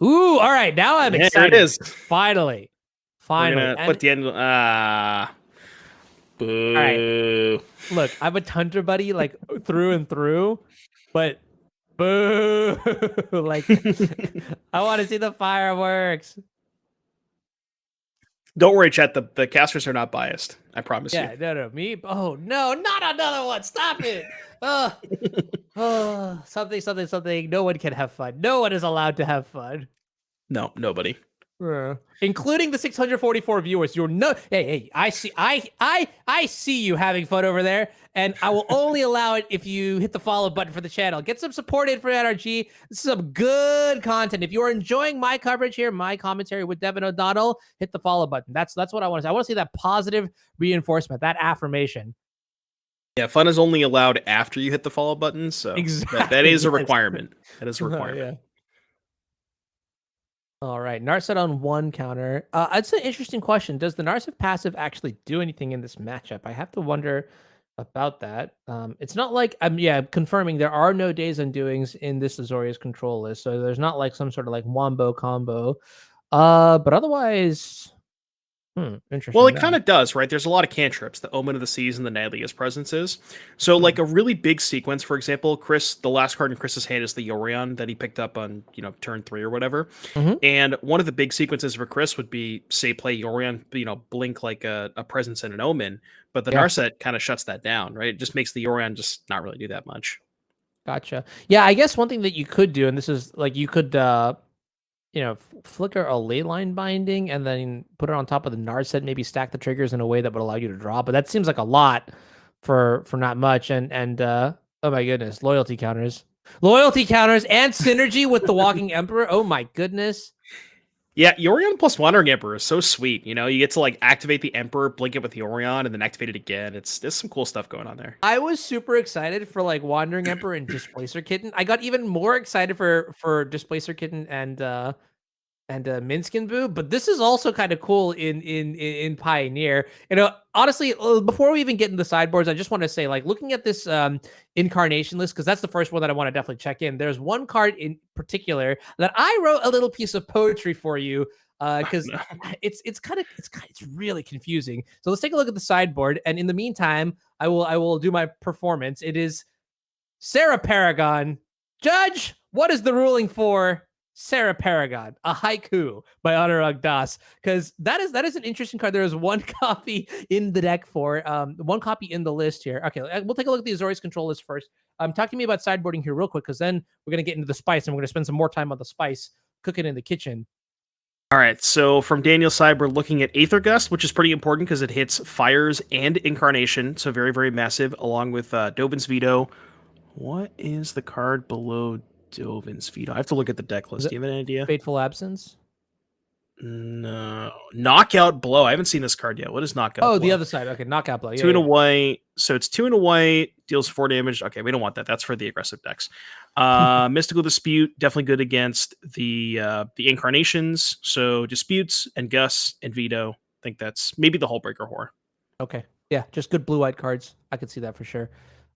ooh, all right, now I'm excited. There it is. Finally. We're gonna put the end. Boo. All right. Look, I'm a Hunter buddy like through and through, but. Boo! Like, I want to see the fireworks. Don't worry, chat. The casters are not biased. I promise you. Yeah, no, me. Oh no, not another one! Stop it! Something. No one can have fun. No one is allowed to have fun. No, nobody. Including the 644 viewers. Hey, I see you having fun over there, and I will only allow it if you hit the follow button for the channel. Get some support in for NRG. This is some good content. If you are enjoying my coverage here, my commentary with Devin O'Donnell, hit the follow button. That's what I want to say. I want to see that positive reinforcement, that affirmation. Yeah, fun is only allowed after you hit the follow button, so exactly. that is a requirement. That is a requirement. Yeah. All right, Narset on 1 counter. It's an interesting question. Does the Narset passive actually do anything in this matchup? I have to wonder about that. It's not like confirming there are no Days Undoings in this Azorius control list, so there's not like some sort of like wombo combo. But otherwise, interesting. Well, it kind of does, right? There's a lot of cantrips, the Omen of the Seas and the Nightliest Presences. So, like a really big sequence, for example, the last card in Chris's hand is the Yorion that he picked up on, turn 3 or whatever. And one of the big sequences for Chris would be, say, play Yorion, blink like a Presence and an Omen. But the Narset kind of shuts that down, right? It just makes the Yorion just not really do that much. Gotcha. Yeah, I guess one thing that you could do, and this is like you could flicker a Leyline Binding and then put it on top of the Narset, maybe stack the triggers in a way that would allow you to draw. But that seems like a lot for not much. And oh my goodness, loyalty counters and synergy with the Walking Emperor. Oh my goodness. Yeah, Yorion plus Wandering Emperor is so sweet. You get to like activate the Emperor, blink it with Yorion, and then activate it again. There's some cool stuff going on there. I was super excited for like Wandering Emperor and Displacer Kitten. I got even more excited for Displacer Kitten and Minskin Boo, but this is also kind of cool in Pioneer. Honestly, before we even get into the sideboards, I just want to say, like, looking at this incarnation list, because that's the first one that I want to definitely check in. There's one card in particular that I wrote a little piece of poetry for you, because it's really confusing. So let's take a look at the sideboard, and in the meantime, I will do my performance. It is Sarah Paragon. Judge, what is the ruling for Sarah Paragon, a haiku by Rakdos? Because that is an interesting card. There is one copy in the deck one copy in the list here. Okay, we'll take a look at the Azorius control list first. Talk to me about sideboarding here real quick, because then we're going to get into the spice, and we're going to spend some more time on the spice, cooking in the kitchen. All right, so from Daniel's side, we're looking at Aether Gust, which is pretty important because it hits Fires and Incarnation, so very, very massive, along with Dovin's Veto. What is the card below Dovin's Veto? I have to look at the deck list. Do you have an idea? Fateful Absence? No. Knockout Blow. I haven't seen this card yet. What is Knockout Blow? Oh, the other side. Okay, knockout blow. Yeah, 2 and a yeah. white. So it's 2 and a white, deals 4 damage. Okay, we don't want that. That's for the aggressive decks. Mystical Dispute, definitely good against the Incarnations. So Disputes and Gus and Veto. I think that's maybe the Hullbreaker Whore. Okay. Yeah, just good blue-white cards. I could see that for sure.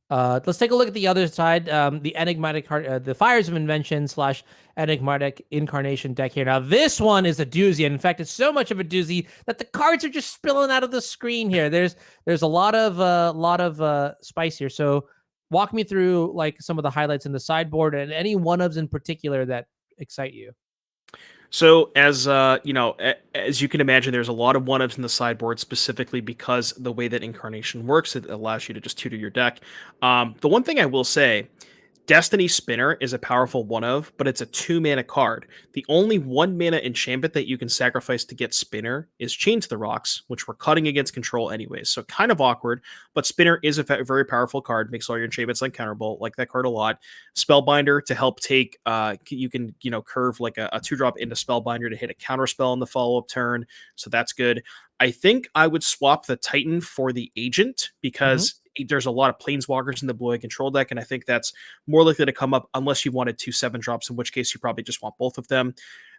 Let's take a look at the other side. The enigmatic card, the Fires of Invention / enigmatic incarnation deck here. Now this one is a doozy, and in fact, it's so much of a doozy that the cards are just spilling out of the screen here. There's a lot of spice here. So walk me through like some of the highlights in the sideboard and any one-ofs in particular that excite you. So as as you can imagine, there's a lot of one-ups in the sideboard specifically because the way that Incarnation works, it allows you to just tutor your deck. The one thing I will say, Destiny Spinner is a powerful one of, but it's a 2-mana card. The only 1-mana enchantment that you can sacrifice to get Spinner is Chain to the Rocks, which we're cutting against control anyways. So kind of awkward, but Spinner is a very powerful card, makes all your enchantments uncounterable. Like that card a lot. Spellbinder to help take, you can curve like a 2-drop into Spellbinder to hit a counter spell in the follow-up turn. So that's good. I think I would swap the Titan for the Agent because there's a lot of Planeswalkers in the blue control deck, and I think that's more likely to come up unless you wanted 2 7-drops, in which case you probably just want both of them.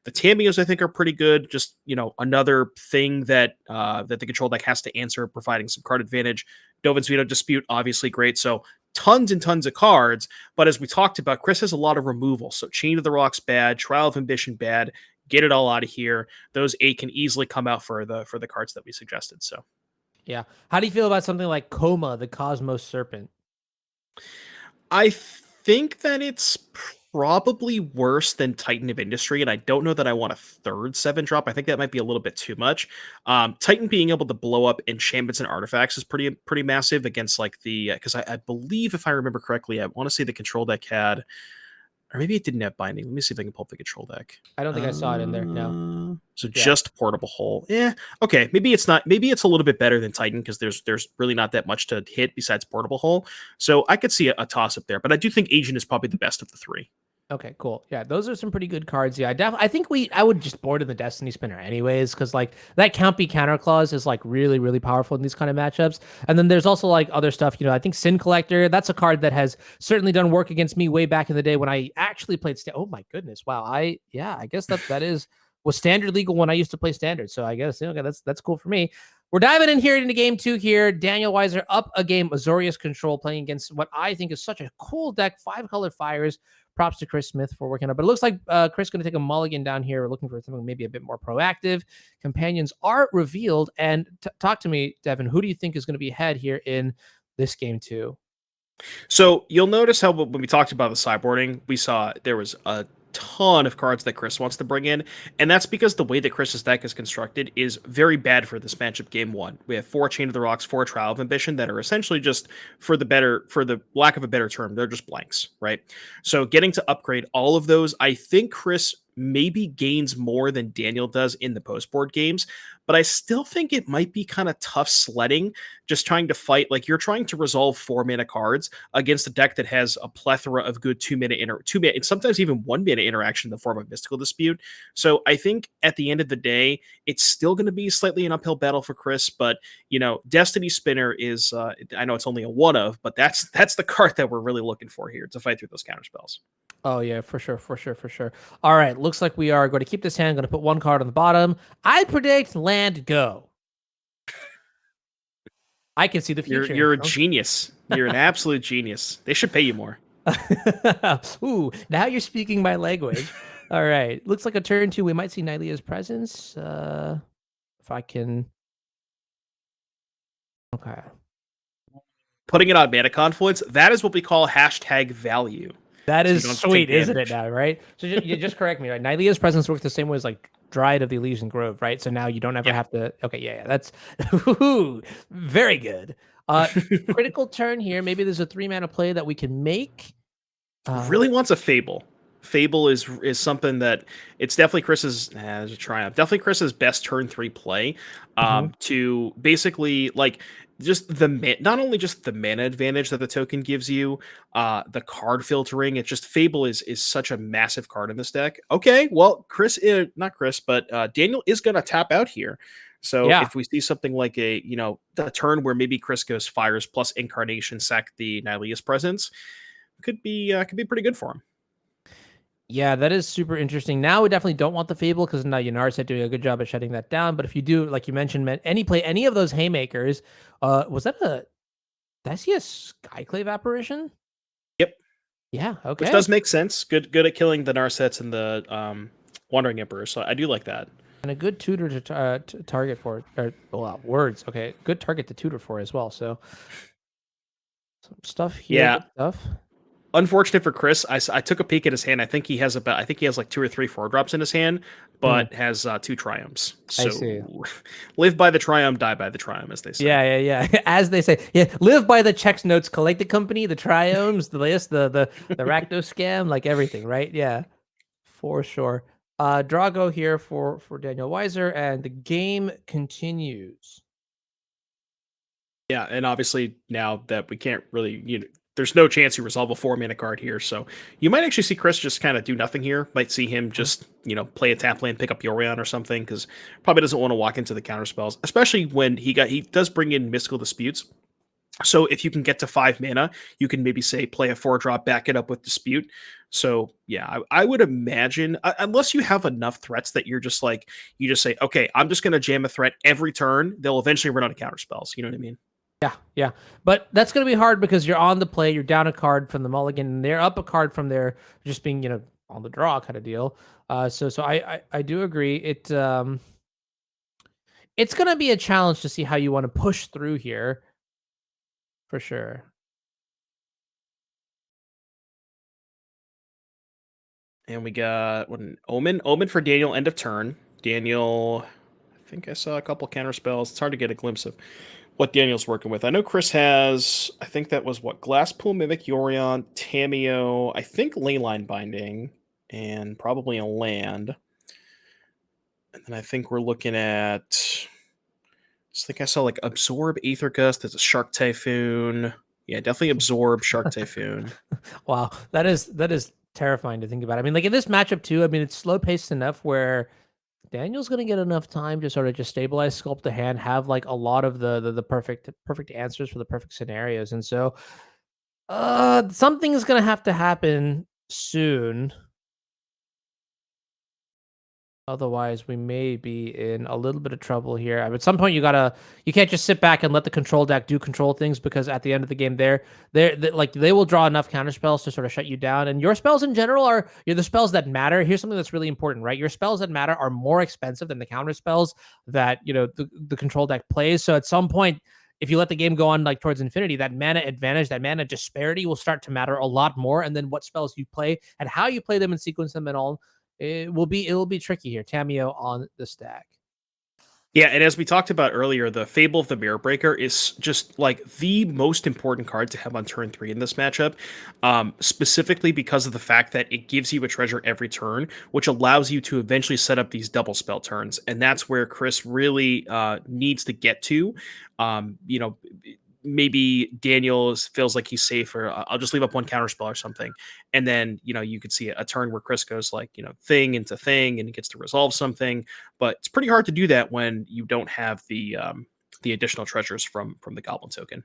The Tamios, I think, are pretty good. Just, another thing that that the control deck has to answer, providing some card advantage. Dovin's Veto Dispute, obviously great. So tons and tons of cards, but as we talked about, Chris has a lot of removal. So Chain of the Rocks bad, Trial of Ambition bad, get it all out of here. Those 8 can easily come out for the cards that we suggested. So Yeah. How do you feel about something like Coma, the Cosmos Serpent? I think that it's probably worse than Titan of Industry, and I don't know that I want a third 7-drop. I think that might be a little bit too much. Titan being able to blow up enchantments and artifacts is pretty massive against like the because I believe, if I remember correctly, I want to say the control deck had, or maybe it didn't have binding. Let me see if I can pull up the control deck. I don't think I saw it in there. No. So just Portable Hole. Yeah. Okay. Maybe it's not. Maybe it's a little bit better than Titan because there's really not that much to hit besides Portable Hole. So I could see a toss up there, but I do think Agent is probably the best of the 3. Okay, cool. Yeah, those are some pretty good cards. Yeah, I think I would just board in the Destiny Spinner anyways, because like that can't be counter clause is like really, really powerful in these kind of matchups. And then there's also like other stuff, I think Sin Collector, that's a card that has certainly done work against me way back in the day when I actually played oh my goodness. Wow. I guess that was standard legal when I used to play standard. So I guess okay, that's cool for me. We're diving in here into game 2 here. Daniel Weiser up a game, Azorius Control, playing against what I think is such a cool deck, 5-color fires. Props to Chris Smith for working on it. But it looks like Chris is going to take a mulligan down here. We're looking for something maybe a bit more proactive. Companions are revealed. And talk to me, Devin, who do you think is going to be ahead here in this game 2? So you'll notice how when we talked about the sideboarding, we saw there was a ton of cards that Chris wants to bring in, and that's because the way that Chris's deck is constructed is very bad for this matchup game 1. We have 4 Chain of the Rocks, 4 Trial of Ambition that are essentially just, for the lack of a better term, they're just blanks, right? So getting to upgrade all of those, I think Chris maybe gains more than Daniel does in the post-board games, but I still think it might be kind of tough sledding, just trying to fight, like you're trying to resolve 4-mana cards against a deck that has a plethora of good 2-mana, and sometimes even 1-mana interaction in the form of Mystical Dispute. So I think at the end of the day, it's still going to be slightly an uphill battle for Chris, but Destiny Spinner is, I know it's only a one of, but that's the card that we're really looking for here to fight through those counterspells. Oh, yeah, for sure. All right, looks like we are going to keep this hand. Going to put 1 card on the bottom. I predict land go. I can see the future. You're a genius. You're an absolute genius. They should pay you more. Ooh, now you're speaking my language. All right, looks like a turn 2. We might see Nylea's presence. If I can. Okay. Putting it on Mana Confluence, that is what we call #value. That is sweet, isn't it now, right? So you just correct me, right? Nylea's presence works the same way as like Dryad of the Elysian Grove, right? So now you don't ever have to. Okay, yeah, that's very good. Critical turn here. Maybe there's a 3-mana play that we can make. Really wants a Fable. Fable is something that it's definitely Chris's there's a triumph. Definitely Chris's best turn 3 play. To basically like just not only just the mana advantage that the token gives you, the card filtering. It's just Fable is such a massive card in this deck. Okay, well, not Chris, but Daniel is going to tap out here. So Yeah. if we see something like a the turn where maybe Chris goes fires plus incarnation, sack the Nihilius presence, could be pretty good for him. Yeah, that is super interesting. Now we definitely don't want the Fable because now Narset doing a good job at shutting that down. But if you do, like you mentioned, any of those Haymakers, did I see a Skyclave apparition? Yep. Yeah, okay. Which does make sense. Good at killing the Narsets and the Wandering Emperor. So I do like that. And a good tutor to target for, words. Okay, good target to tutor for as well. So some stuff here. Yeah. Good stuff. Unfortunate for Chris, I took a peek at his hand. I think he has like 2 or 3 4-drops in his hand, but has 2 triumphs. So I see. Live by the triumph, die by the triumph, as they say. Yeah. As they say, live by the checks notes, collect the company, the triomes, the list, the Rakdos scam, like everything, right? Yeah, for sure. Drago here for Daniel Weiser, and the game continues. Yeah, and obviously now that we can't really, there's no chance you resolve a 4-mana card here, so you might actually see Chris just kind of do nothing here. Might see him just, play a tap land, pick up Yorion or something, because probably doesn't want to walk into the counter spells, especially when he does bring in Mystical Disputes. So if you can get to 5 mana, you can maybe say play a 4-drop, back it up with Dispute. So yeah, I would imagine, unless you have enough threats that you're just like, you just say, okay, I'm just going to jam a threat every turn. They'll eventually run out of counter spells. You know what I mean? Yeah. But that's going to be hard because you're on the play, you're down a card from the mulligan, and they're up a card from their just being, on the draw kind of deal. So I do agree. It's going to be a challenge to see how you want to push through here, for sure. And we got an Omen. Omen for Daniel, end of turn. Daniel, I think I saw a couple counter spells. It's hard to get a glimpse of what Daniel's working with. I know Chris has, I think that was Glasspool, Mimic, Yorion, Tameo, I think Leyline Binding, and probably a land. And then I think we're looking at, I think I saw Absorb, Aether Gust, there's a Shark Typhoon. Yeah, definitely Absorb, Shark Typhoon. Wow, that is terrifying to think about. I mean, in this matchup too, I mean, it's slow paced enough where Daniel's going to get enough time to sort of just stabilize, sculpt the hand, have a lot of the perfect answers for the perfect scenarios. And so something is going to have to happen soon. Otherwise, we may be in a little bit of trouble here. At some point, you can't just sit back and let the control deck do control things, because at the end of the game, they will draw enough counter spells to sort of shut you down. And your spells in general are the spells that matter. Here's something that's really important, right? Your spells that matter are more expensive than the counter spells that the control deck plays. So at some point, if you let the game go on towards infinity, that mana advantage, that mana disparity will start to matter a lot more. And then what spells you play and how you play them and sequence them and all. It'll be tricky here. Tameo on the stack. Yeah, and as we talked about earlier, the Fable of the Mirror Breaker is just the most important card to have on turn 3 in this matchup, specifically because of the fact that it gives you a treasure every turn, which allows you to eventually set up these double spell turns, and that's where Chris really needs to get to. Maybe Daniel feels like he's safe, or I'll just leave up one counter spell or something. And then, you could see a turn where Chris goes thing into thing and he gets to resolve something. But it's pretty hard to do that when you don't have the additional treasures from the Goblin token.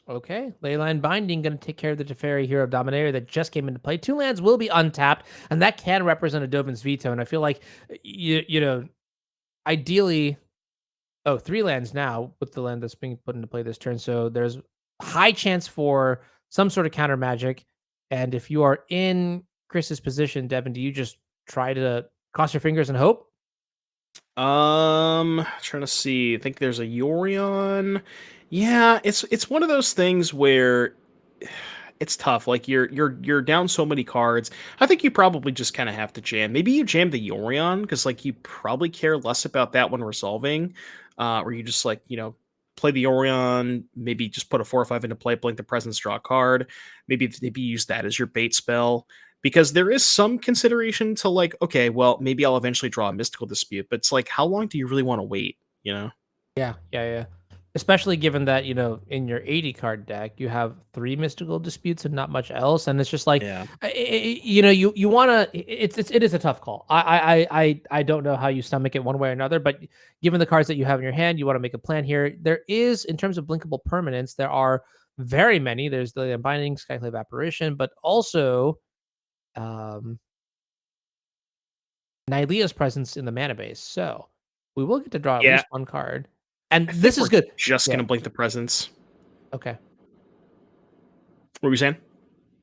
Okay, Leyline Binding going to take care of the Teferi Hero of Dominaria that just came into play. 2 lands will be untapped, and that can represent a Dovin's Veto. And I feel like, ideally, 3 lands now with the land that's being put into play this turn. So there's high chance for some sort of counter magic. And if you are in Chris's position, Devin, do you just try to cross your fingers and hope? Trying to see. I think there's a Yorion. Yeah, it's one of those things where it's tough. You're down so many cards. I think you probably just kind of have to jam. Maybe you jam the Yorion because you probably care less about that one resolving. Or you just play the Yorion, maybe just put a 4 or 5 into play, blink the presence, draw a card. Maybe use that as your bait spell. Because there is some consideration to okay, well, maybe I'll eventually draw a Mystical Dispute, but it's how long do you really want to wait, Yeah. especially given that, in your 80 card deck, you have 3 mystical disputes and not much else. And it's just like, Yeah. you want to, it is a tough call. I don't know how you stomach it one way or another, but given the cards that you have in your hand, you want to make a plan here. There is, in terms of blinkable permanents, there are very many. There's the Unbinding, Skyclave Apparition, but also um, Nylea's presence in the mana base. So we will get to draw at Yeah. least one card. And I this think is we're good. just Yeah. gonna blink the presence. Okay. What were you saying?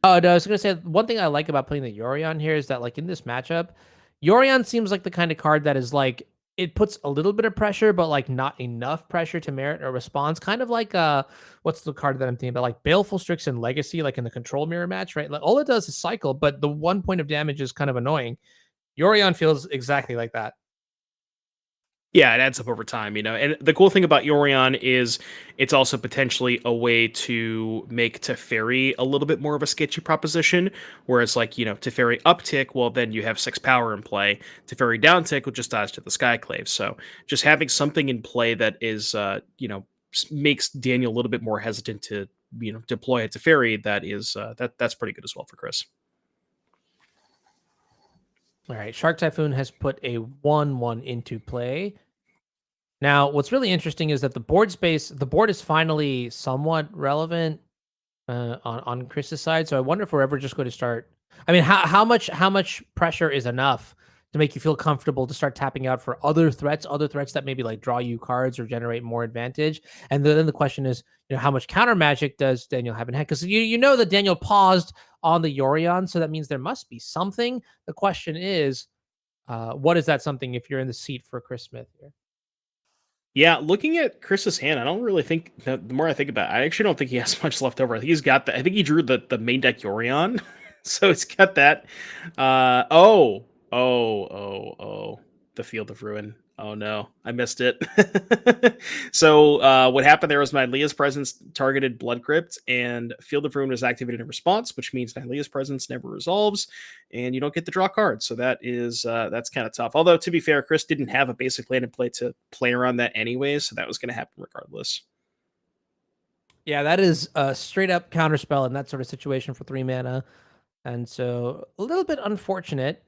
Oh, no, I was gonna say one thing I like about putting the Yorion here is that, like, in this matchup, Yorion seems like the kind of card that is like it puts a little bit of pressure, but like not enough pressure to merit a response. Kind of like what's the card that I'm thinking about? Like Baleful Strix and Legacy, like in the control mirror match, right? Like all it does is cycle, but the 1 point of damage is kind of annoying. Yorion feels exactly like that. Yeah, it adds up over time, And the cool thing about Yorion is it's also potentially a way to make Teferi a little bit more of a sketchy proposition. Whereas, like, Teferi uptick, well, then you have 6 power in play. Teferi downtick will just dodge to the Skyclave. So just having something in play that is, makes Daniel a little bit more hesitant to, deploy a Teferi, that's pretty good as well for Chris. All right, Shark Typhoon has put a 1/1 into play. Now, what's really interesting is that the board is finally somewhat relevant on Chris's side. So I wonder if we're ever just going to start. I mean, how much pressure is enough to make you feel comfortable to start tapping out for other threats that maybe like draw you cards or generate more advantage. And then the question is, how much counter magic does Daniel have in hand? Because you know that Daniel paused on the Yorion, so that means there must be something. The question is, what is that something if you're in the seat for Chris Smith here? Yeah, looking at Chris's hand, I don't really think the more I think about it, I actually don't think he has much left over. I think he's got I think he drew the main deck Yorion. So it's got that. Oh. The Field of Ruin. Oh no, I missed it. So what happened there was Nylea's presence targeted Blood Crypt, and Field of Ruin was activated in response, which means Nylea's presence never resolves, and you don't get to draw cards. So that's kind of tough. Although to be fair, Chris didn't have a basic land in play to play around that anyways, so that was going to happen regardless. Yeah, that is a straight up counterspell in that sort of situation for 3 mana. And so a little bit unfortunate.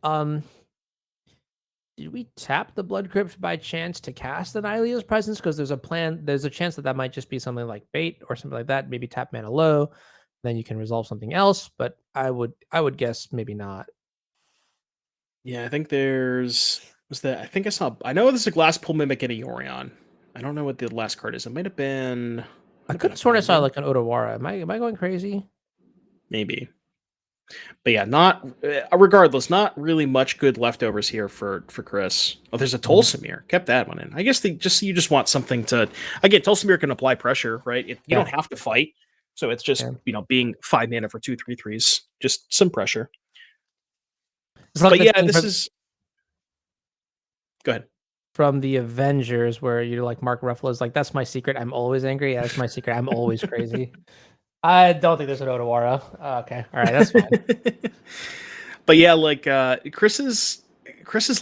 Did we tap the Blood Crypt by chance to cast the Nylea's presence? Because there's a chance that might just be something like bait or something like that. Maybe tap mana low, then you can resolve something else. But I would guess maybe not. Yeah, I think I think I know there's a Glass Pool Mimic and a Yorion. I don't know what the last card is. It might have been. I could have sort of saw like an Otawara. Am I going crazy? Maybe. But yeah, not regardless, not really much good leftovers here for Chris. Oh, there's a Tolsimir. Kept that one in. I guess you just want something to again. Tolsimir can apply pressure, right? You don't have to fight, so it's just being 5 mana for 2/3/3s, just some pressure. But yeah, this is. Go ahead. From the Avengers, where you're like Mark Ruffalo's like, that's my secret. I'm always angry. Yeah, that's my secret. I'm always crazy. I don't think there's an Otawara. Okay, all right, that's fine. But yeah, like Chris's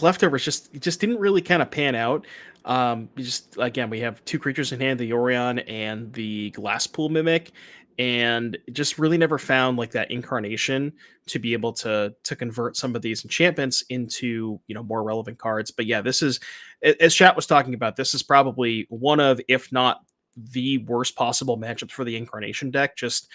leftovers just didn't really kind of pan out. We have 2 creatures in hand, the Yorion and the Glasspool Mimic, and just really never found like that incarnation to be able to convert some of these enchantments into more relevant cards. But yeah, this is, as chat was talking about, this is probably one of, if not the worst possible matchups for the incarnation deck. Just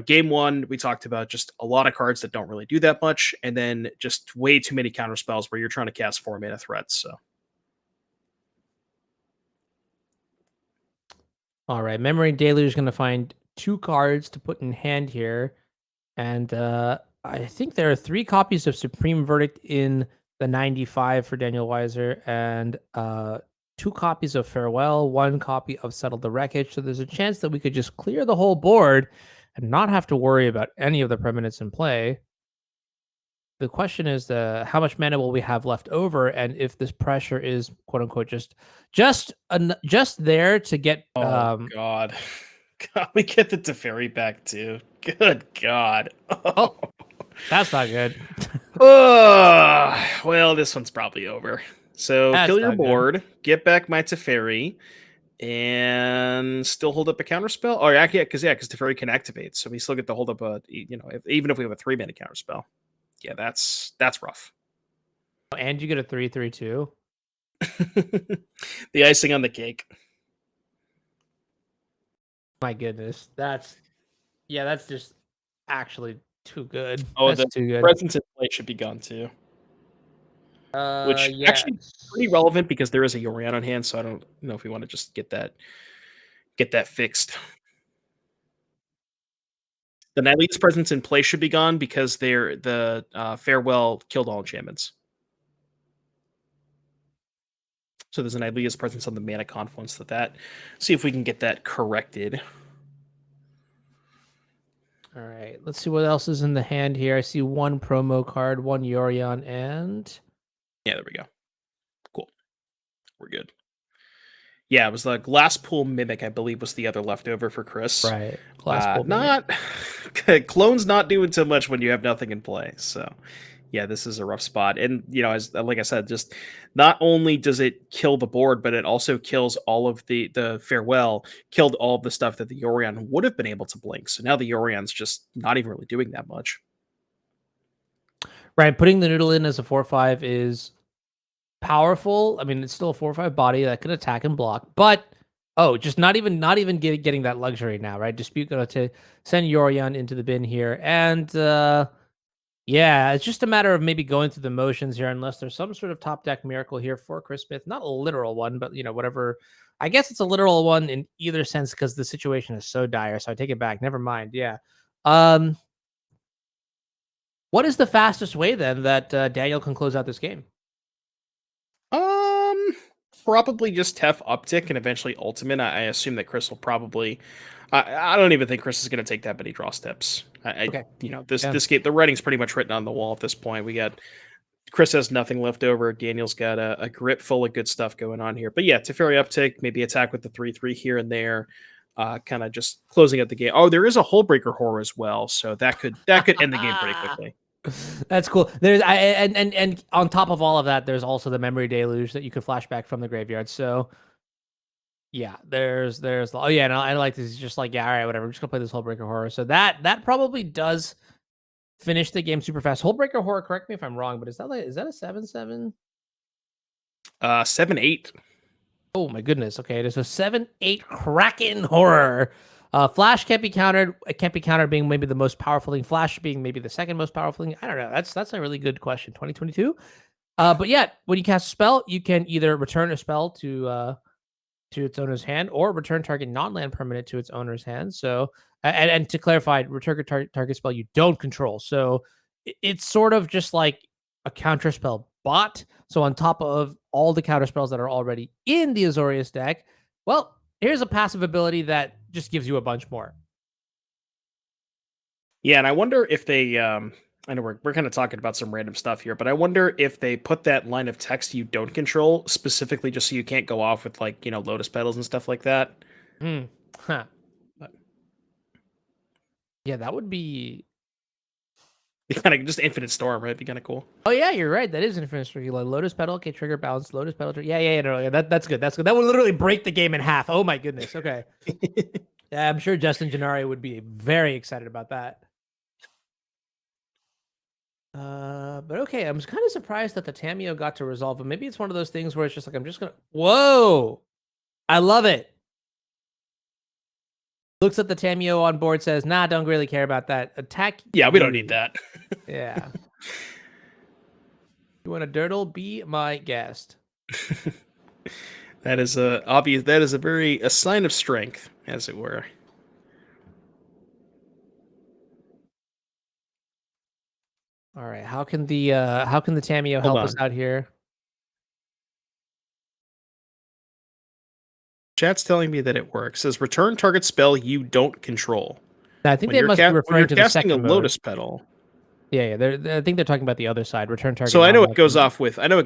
game 1 we talked about just a lot of cards that don't really do that much, and then just way too many counter spells where you're trying to cast 4 mana threats. So all right, Memory Deluge is going to find 2 cards to put in hand here, and I think there are 3 copies of Supreme Verdict in the 95 for Daniel Weiser, and 2 copies of Farewell, 1 copy of Settle the Wreckage. So there's a chance that we could just clear the whole board and not have to worry about any of the permanents in play. The question is how much mana will we have left over, and if this pressure is quote unquote just there to get. God, we get the Teferi back too. Good God. Oh, that's not good. Well, this one's probably over. So That's kill your not good. board, get back my Teferi, and still hold up a counterspell. Oh, yeah, because Teferi can activate, so we still get to hold up a even if we have a 3-mana counterspell. Yeah, that's rough. And you get a 3/3/2. The icing on the cake. My goodness, that's just actually too good. Oh, That's the too good. presence in play should be gone too. Which Yeah, actually pretty relevant because there is a Yorion on hand, so I don't know if we want to just get that fixed. The Nightleaf's presence in play should be gone because the farewell killed all enchantments. So there's an Nightleaf's presence on the mana confluence that. See if we can get that corrected. All right, let's see what else is in the hand here. I see one promo card, one Yorion, and Yeah, there we go. Cool. We're good. Yeah, it was the Glasspool Mimic, I believe, was the other leftover for Chris. right, Glasspool Not clone's not doing so much when you have nothing in play. So yeah, this is a rough spot. And as like I said, just not only does it kill the board, but it also kills all of the farewell, killed all of the stuff that the Yorion would have been able to blink. So now the Yorion's just not even really doing that much. Right, putting the noodle in as a 4/5 is powerful. I mean, it's still a 4/5 body that can attack and block, but just not even getting that luxury now, right? Dispute going to send Yorion into the bin here, and yeah, it's just a matter of maybe going through the motions here, unless there's some sort of top deck miracle here for Chris Smith. Not a literal one, but whatever. I guess it's a literal one in either sense because the situation is so dire. So I take it back. Never mind. Yeah. What is the fastest way then that Daniel can close out this game? Probably just Tef uptick and eventually ultimate. I assume that Chris will probably. I don't even think Chris is going to take that many draw steps. Okay. This game, the writing's pretty much written on the wall at this point. We got Chris has nothing left over. Daniel's got a grip full of good stuff going on here. But yeah, Teferi uptick, maybe attack with the 3/3 here and there. Kind of just closing out the game. Oh, there is a Hullbreaker Horror as well, so that could end the game pretty quickly. That's cool. There's and on top of all of that, there's also the Memory Deluge that you could flashback from the graveyard. So yeah, there's oh yeah, and I like this. It's just like, yeah, all right, whatever. I'm just gonna play this Hullbreaker Horror. So that probably does finish the game super fast. Hullbreaker Horror, correct me if I'm wrong, but is that a 7/7? 7/8. Oh my goodness. Okay, it is a 7/8 Kraken Horror. Flash can't be countered. It can't be countered being maybe the most powerful thing. Flash being maybe the second most powerful thing. I don't know. That's a really good question. 2022. But yeah, when you cast a spell, you can either return a spell to its owner's hand or return target non-land permanent to its owner's hand. So and to clarify, return target spell you don't control. So it's sort of just like a counter spell bot. So on top of all the counter spells that are already in the Azorius deck, well, here's a passive ability that just gives you a bunch more. Yeah, and I wonder if they I know we're kind of talking about some random stuff here, but I wonder if they put that line of text you don't control specifically just so you can't go off with Lotus Petals and stuff like that. Huh. Yeah, that would be kind of just Infinite Storm, right? Be kind of cool. Oh yeah, you're right. That is Infinite Storm. Lotus Petal, okay, trigger bounce, Lotus Petal. Yeah, that's good. That's good. That would literally break the game in half. Oh my goodness. Okay. Yeah, I'm sure Justin Gennari would be very excited about that. But okay, I'm kind of surprised that the Tamiyo got to resolve, but maybe it's one of those things where it's just like I'm just gonna. Whoa, I love it. Looks at the Tamiyo on board, says, "Nah, don't really care about that. Attack." Yeah, we don't need that. Yeah. You want a dirtle? Be my guest. That is a obvious. That is a sign of strength, as it were. All right. How can the Tamiyo help us out here? Chat's telling me that it works. It says return target spell you don't control. I think they must be referring to the second casting a mode. Lotus Petal. Yeah, I think they're talking about the other side. Return target. So I know it non-locked.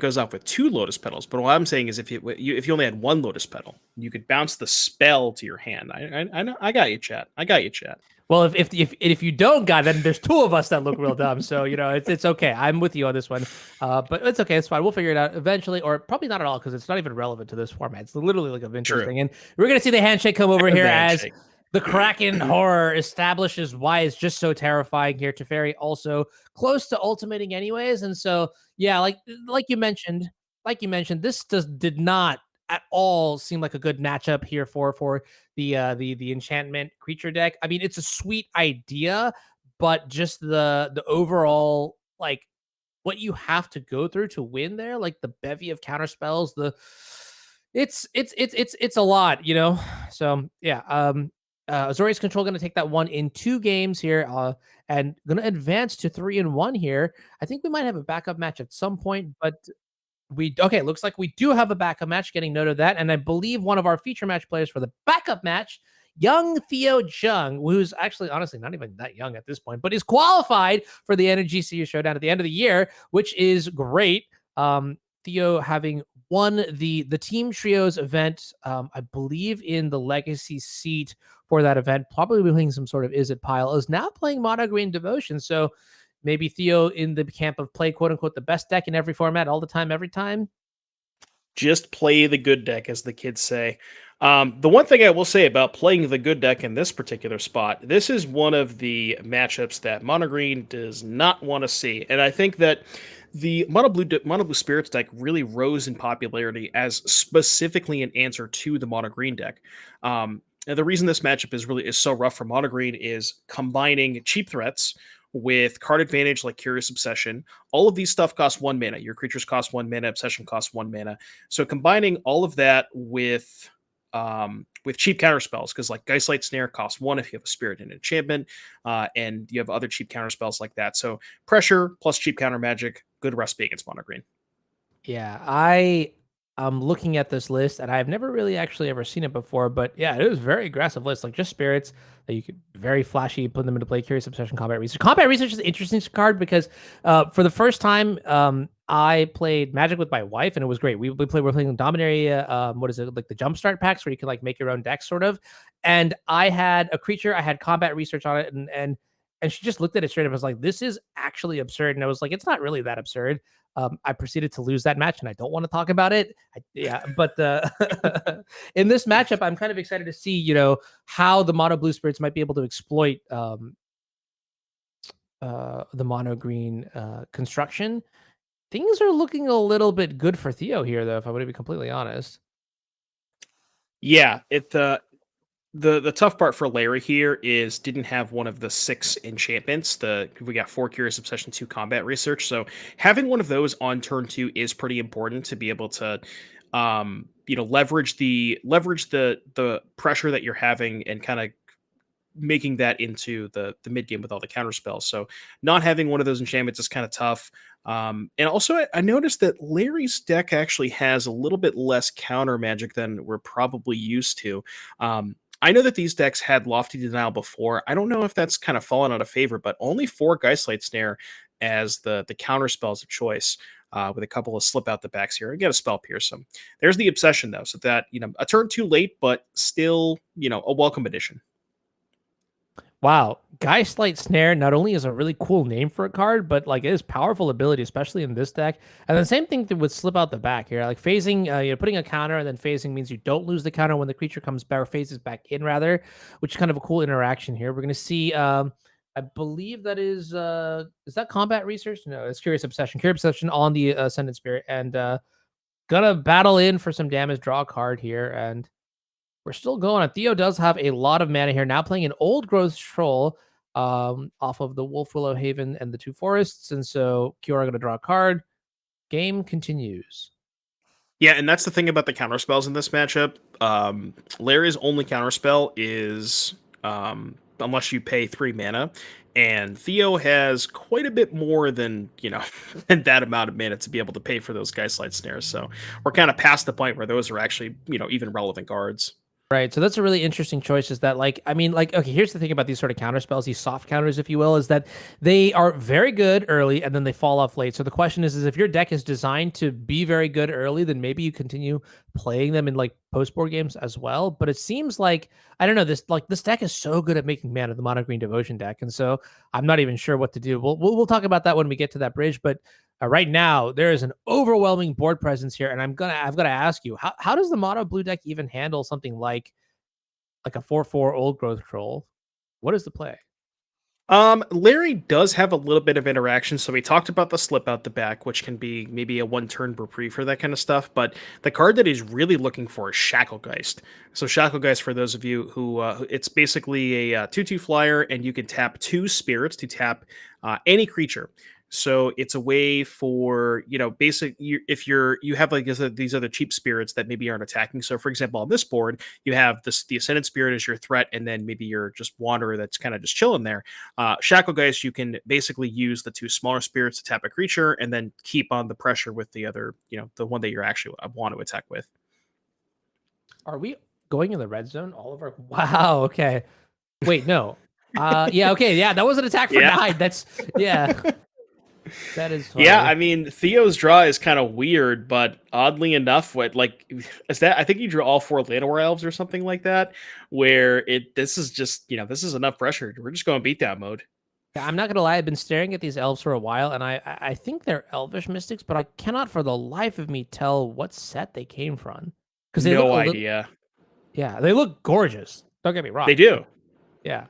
goes off with 2 Lotus Petals, but what I'm saying is if you only had 1 Lotus Petal, you could bounce the spell to your hand. I know I got you, chat. I got you, chat. Well, if you don't got it, then there's two of us that look real dumb. So it's okay. I'm with you on this one. But it's okay. It's fine. We'll figure it out eventually, or probably not at all because it's not even relevant to this format. It's literally like a vintage True. thing, and we're gonna see the handshake come over And here the as handshake. the Kraken horror establishes why it's just so terrifying here. Teferi also close to ultimating anyways, and so yeah, like you mentioned, this did not at all seem like a good matchup here for the enchantment creature deck. I mean, it's a sweet idea, but just the overall like what you have to go through to win there, like the bevy of counter spells, it's a lot, you know. So yeah, Azorius Control going to take that one in 2 games here, and going to advance to 3-1 here. I think we might have a backup match at some point, but looks like we do have a backup match. Getting note of that, and I believe one of our feature match players for the backup match, young Theo Jung, who's actually honestly not even that young at this point, but is qualified for the NRG Series Showdown at the end of the year, which is great. Theo having won the team trios event, I believe in the legacy seat for that event, probably playing some sort of Izzet pile, is now playing Mono Green Devotion. So maybe Theo in the camp of play, quote unquote, the best deck in every format, all the time, every time. Just play the good deck, as the kids say. The one thing I will say about playing the good deck in this particular spot, this is one of the matchups that Mono Green does not want to see. And I think that the Mono Blue Spirits deck really rose in popularity as specifically an answer to the Mono Green deck. And the reason this matchup is so rough for Mono Green is combining cheap threats with card advantage like Curious Obsession. All of these stuff cost 1 mana. Your creatures cost 1 mana. Obsession costs 1 mana. So combining all of that with cheap counter spells, because like Geistlight Snare costs 1 if you have a Spirit and enchantment, and you have other cheap counter spells like that. So pressure plus cheap counter magic, good recipe against Mono Green. Yeah, I'm looking at this list and I've never really actually ever seen it before, but yeah, it was a very aggressive list. Like just spirits that you could very flashy, put them into play. Curious Obsession, Combat Research. Combat Research is an interesting card because for the first time, I played Magic with my wife and it was great. We're playing Dominaria, what is it, like the Jumpstart packs where you can like make your own deck sort of. And I had a creature, I had Combat Research on it, and she just looked at it straight up and was like, this is actually absurd. And I was like, it's not really that absurd. I proceeded to lose that match, and I don't want to talk about it. But in this matchup, I'm kind of excited to see, how the Mono Blue Spirits might be able to exploit the Mono Green construction. Things are looking a little bit good for Theo here, though, if I would be completely honest. Yeah, the tough part for Larry here is didn't have one of the 6 enchantments. We got 4 Curious Obsession, 2 Combat Research. So having one of those on turn 2 is pretty important to be able to leverage the pressure that you're having and kind of making that into the mid game with all the counter spells. So not having one of those enchantments is kind of tough. And also I noticed that Larry's deck actually has a little bit less counter magic than we're probably used to. I know that these decks had Lofty Denial before. I don't know if that's kind of fallen out of favor, but only 4 Geistlight Snare as the counter spells of choice, with a couple of slip out the backs here. I get a Spell Pierce. So there's the Obsession, though, so that, a turn too late, but still, a welcome addition. Wow, Geistlight Snare not only is a really cool name for a card, but like it is powerful ability, especially in this deck. And the same thing would slip out the back here, like phasing. Putting a counter and then phasing means you don't lose the counter when the creature comes back or phases back in, rather, which is kind of a cool interaction here. We're gonna see. I believe that is that Combat Research? No, it's Curious Obsession. Curious Obsession on the Ascendant Spirit, and gonna battle in for some damage. Draw a card here, and we're still going. Theo does have a lot of mana here. Now playing an Old Growth Troll off of the Wolf Willow Haven and the 2 forests. And so Kiora going to draw a card. Game continues. Yeah, and that's the thing about the counter spells in this matchup. Larry's only counter spell is unless you pay 3 mana, and Theo has quite a bit more than than that amount of mana to be able to pay for those Geistlight Snares. So we're kind of past the point where those are actually even relevant cards. Right. So that's a really interesting choice is that like I mean like okay, here's the thing about these sort of counter spells, these soft counters if you will, is that they are very good early and then they fall off late. So the question is if your deck is designed to be very good early, then maybe you continue playing them in like post board games as well, but it seems like I don't know, this deck is so good at making mana, the mono green devotion deck. And so I'm not even sure what to do. We'll talk about that when we get to that bridge, but right now, there is an overwhelming board presence here, and I've got to ask you, how does the mono blue deck even handle something like a 4/4 old growth troll? What is the play? Larry does have a little bit of interaction. So we talked about the slip out the back, which can be maybe a 1 turn reprieve for that kind of stuff. But the card that he's really looking for is Shacklegeist. So Shacklegeist, for those of you who, it's basically a 2/2 flyer, and you can tap 2 spirits to tap any creature. So it's a way for if you have like these other cheap spirits that maybe aren't attacking. So for example, on this board, you have the Ascended Spirit as your threat, and then maybe you're just Wanderer that's kind of just chilling there. Shacklegeist, you can basically use the 2 smaller spirits to tap a creature and then keep on the pressure with the other, the one that you're actually want to attack with. Are we going in the red zone? All of our wow. Okay. Wait, no. Yeah. Okay. Yeah, that was an attack for Yeah. 9. That's yeah. That is funny. Yeah, I mean Theo's draw is kind of weird, but oddly enough, what like is that? I think you drew all 4 Llanowar Elves or something like that, where this is just this is enough pressure. We're just going beatdown mode. Yeah, I'm not gonna lie. I've been staring at these elves for a while, and I think they're elvish mystics, but I cannot for the life of me tell what set they came from because they look No a little. idea. Yeah, they look gorgeous. Don't get me wrong. They do. Yeah,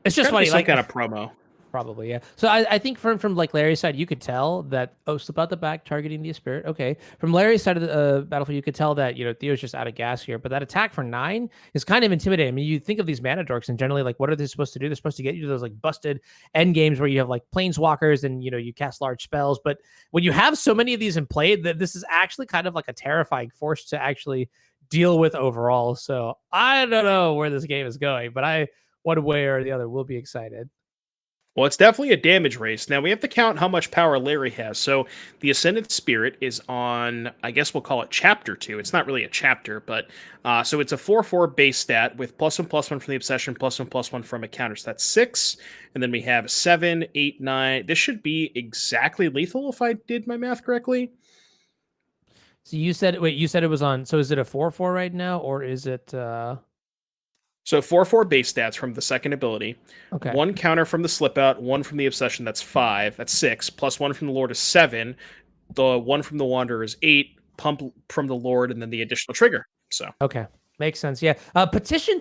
it's just Gotta be funny. some Like kind of promo. probably, yeah. So I think from like Larry's side, you could tell that slip out the back targeting the spirit. Okay, from Larry's side of the battlefield, you could tell that Theo's just out of gas here. But that attack for 9 is kind of intimidating. I mean, you think of these mana dorks, and generally, like, what are they supposed to do? They're supposed to get you to those like busted end games where you have like planeswalkers and you cast large spells. But when you have so many of these in play, that this is actually kind of like a terrifying force to actually deal with overall. So I don't know where this game is going, but one way or the other will be excited. Well, it's definitely a damage race. Now we have to count how much power Larry has. So the Ascended Spirit is on, I guess we'll call it Chapter 2. It's not really a chapter, but so it's a 4/4 base stat with +1/+1 from the Obsession, +1/+1 from a counter. So that's 6. And then we have 7, 8, 9. This should be exactly lethal if I did my math correctly. So you said it was on. So is it a 4/4 right now, or is it? So 4/4 base stats from the second ability. Okay. 1 counter from the slip out, 1 from the Obsession, that's 5. That's 6. +1 from the Lord is 7. The 1 from the Wanderer is 8. Pump from the Lord, and then the additional trigger. So Okay. Makes sense. Yeah. Petition.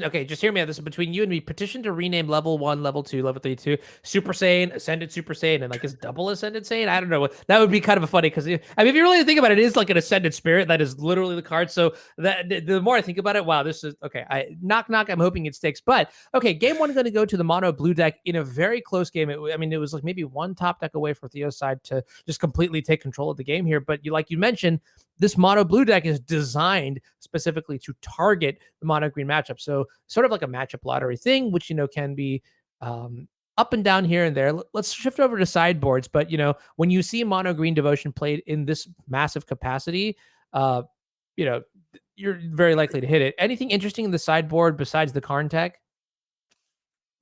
Okay, just hear me out. This is between you and me. Petition to rename level 1, level 2, level 3, 2, Super Saiyan, Ascended Super Saiyan, and like is double Ascended Saiyan. I don't know. That would be kind of a funny because I mean, if you really think about it, it is like an Ascended Spirit. That is literally the card. So that the more I think about it, wow, this is okay. Knock. I'm hoping it sticks. But okay, game 1 going to go to the mono blue deck in a very close game. It was like maybe 1 top deck away for Theo's side to just completely take control of the game here. But like you mentioned, this mono blue deck is designed specifically to target the mono green matchup. So sort of like a matchup lottery thing, which, can be up and down here and there. Let's shift over to sideboards. But, when you see mono green devotion played in this massive capacity, you're very likely to hit it. Anything interesting in the sideboard besides the Karn tech?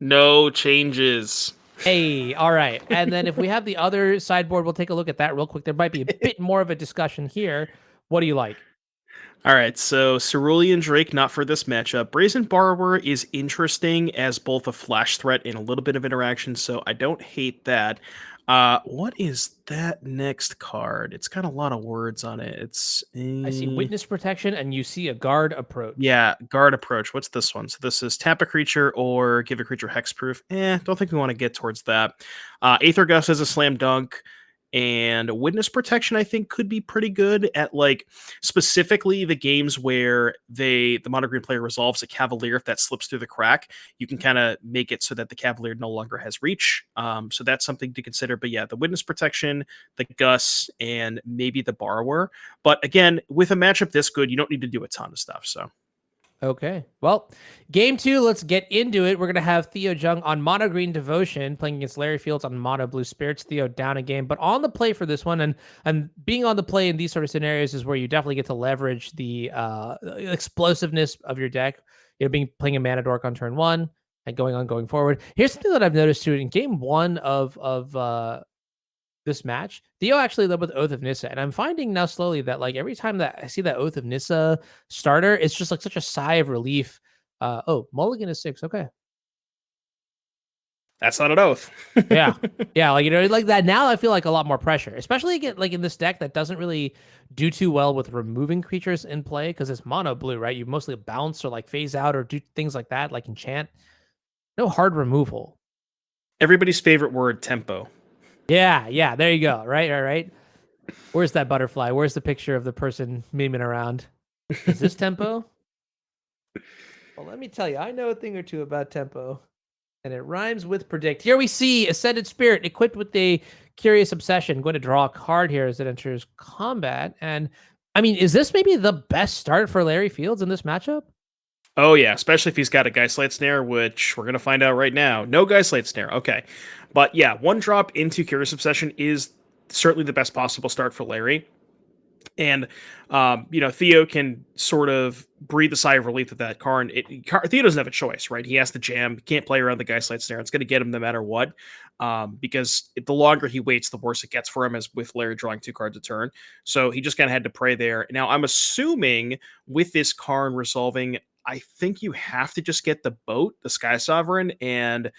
no changes. Hey, all right. And then if we have the other sideboard, we'll take a look at that real quick. There might be a bit more of a discussion here. What do you like? All right, so Cerulean Drake, not for this matchup. Brazen Borrower is interesting as both a flash threat and a little bit of interaction, so I don't hate that. What is that next card? It's got a lot of words on it. I see witness protection, and you see a guard approach. Yeah, guard approach. What's this one? So this is tap a creature or give a creature hexproof. Don't think we want to get towards that. Aether Gust is a slam dunk. And witness protection, I think, could be pretty good at like specifically the games where the mono green player resolves a Cavalier. If that slips through the crack, you can kind of make it so that the Cavalier no longer has reach. So that's something to consider. But yeah, the witness protection, the Gus, and maybe the Borrower. But again, with a matchup this good, you don't need to do a ton of stuff. So Okay. Well, game 2, let's get into it. We're going to have Theo Jung on Mono Green Devotion playing against Larry Fields on Mono Blue Spirits. Theo down a game, but on the play for this one. And being on the play in these sort of scenarios is where you definitely get to leverage the explosiveness of your deck. You know, playing a Mana Dork on turn 1 and going forward. Here's something that I've noticed too in game 1 of this match. Theo actually led with Oath of Nissa, and I'm finding now slowly that like every time that I see that Oath of Nissa starter, it's just like such a sigh of relief. Oh, Mulligan is 6. Okay. That's not an oath. Yeah. Yeah, like like that now I feel like a lot more pressure, especially again like in this deck that doesn't really do too well with removing creatures in play because it's mono blue, right? You mostly bounce or like phase out or do things like that, like enchant. No hard removal. Everybody's favorite word, tempo. Yeah, there you go. Right. Where's that butterfly? Where's the picture of the person memeing around? Is this tempo? Well, let me tell you, I know a thing or two about tempo, and it rhymes with predict. Here we see Ascended Spirit equipped with a Curious Obsession. Going to draw a card here as it enters combat. And I mean, is this maybe the best start for Larry Fields in this matchup? Oh yeah, especially if he's got a Geistlight Snare, which we're gonna find out right now. No Geistlight Snare, okay. But yeah, one drop into Curious Obsession is certainly the best possible start for Larry. And Theo can sort of breathe a sigh of relief at that card. Theo doesn't have a choice, right? He has to jam. He can't play around the Geistlight Snare. It's going to get him no matter what. Because the longer he waits, the worse it gets for him, as with Larry drawing 2 cards a turn. So he just kind of had to pray there. Now, I'm assuming with this card resolving, I think you have to just get the boat, the Sky Sovereign, and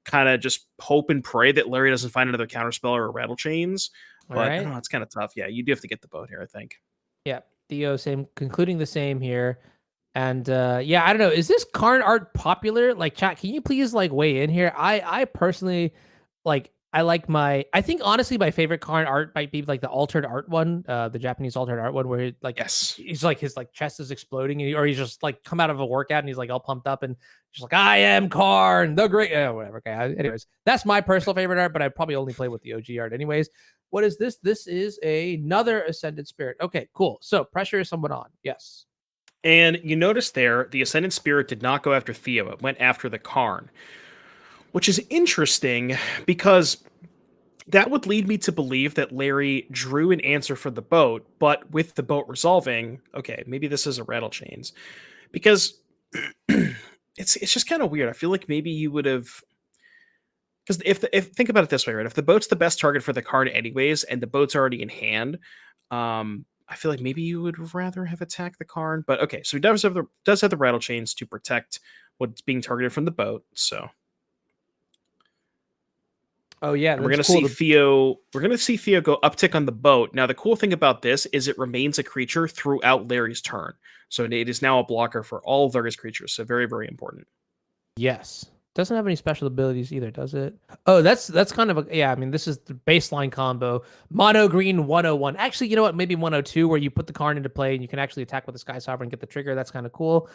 kind of just hope and pray that Larry doesn't find another counterspell or rattle chains. But I don't know, it's kind of tough. Yeah, you do have to get the boat here, I think. Yeah, Theo, same, concluding the same here. And yeah, I don't know. Is this card art popular? Like, chat, can you please like weigh in here? I personally like. I think honestly, my favorite card art might be like the altered art one, the Japanese altered art one, where like Yes. he's like his like chest is exploding, or he's just like come out of a workout and he's like all pumped up and just like I am Karn, the great, whatever. Okay, anyways, that's my personal favorite art, but I probably only play with the OG art, anyways. What is this? This is another Ascended Spirit. Okay, cool. So pressure is somewhat on. Yes. And you notice there, the Ascendant Spirit did not go after Theo. It went after the Karn, which is interesting because that would lead me to believe that Larry drew an answer for the boat, but with the boat resolving, okay, maybe this is a rattle chains. Because it's just kind of weird. I feel like maybe you would have, because if think about it this way, right? If the boat's the best target for the card anyways, and the boat's already in hand, I feel like maybe you would rather have attacked the card. But okay, so he does have the rattle chains to protect what's being targeted from the boat. So Oh yeah, and we're that's gonna cool. see Theo. We're gonna see Theo go uptick on the boat. Now the cool thing about this is it remains a creature throughout Larry's turn, so it is now a blocker for all Larry's creatures. So very, very important. Yes. Doesn't have any special abilities either, does it? Oh, that's kind of a, yeah, I mean, this is the baseline combo. Mono green 101. Actually, you know what? Maybe 102 where you put the card into play and you can actually attack with the Sky Sovereign and get the trigger. That's kind of cool.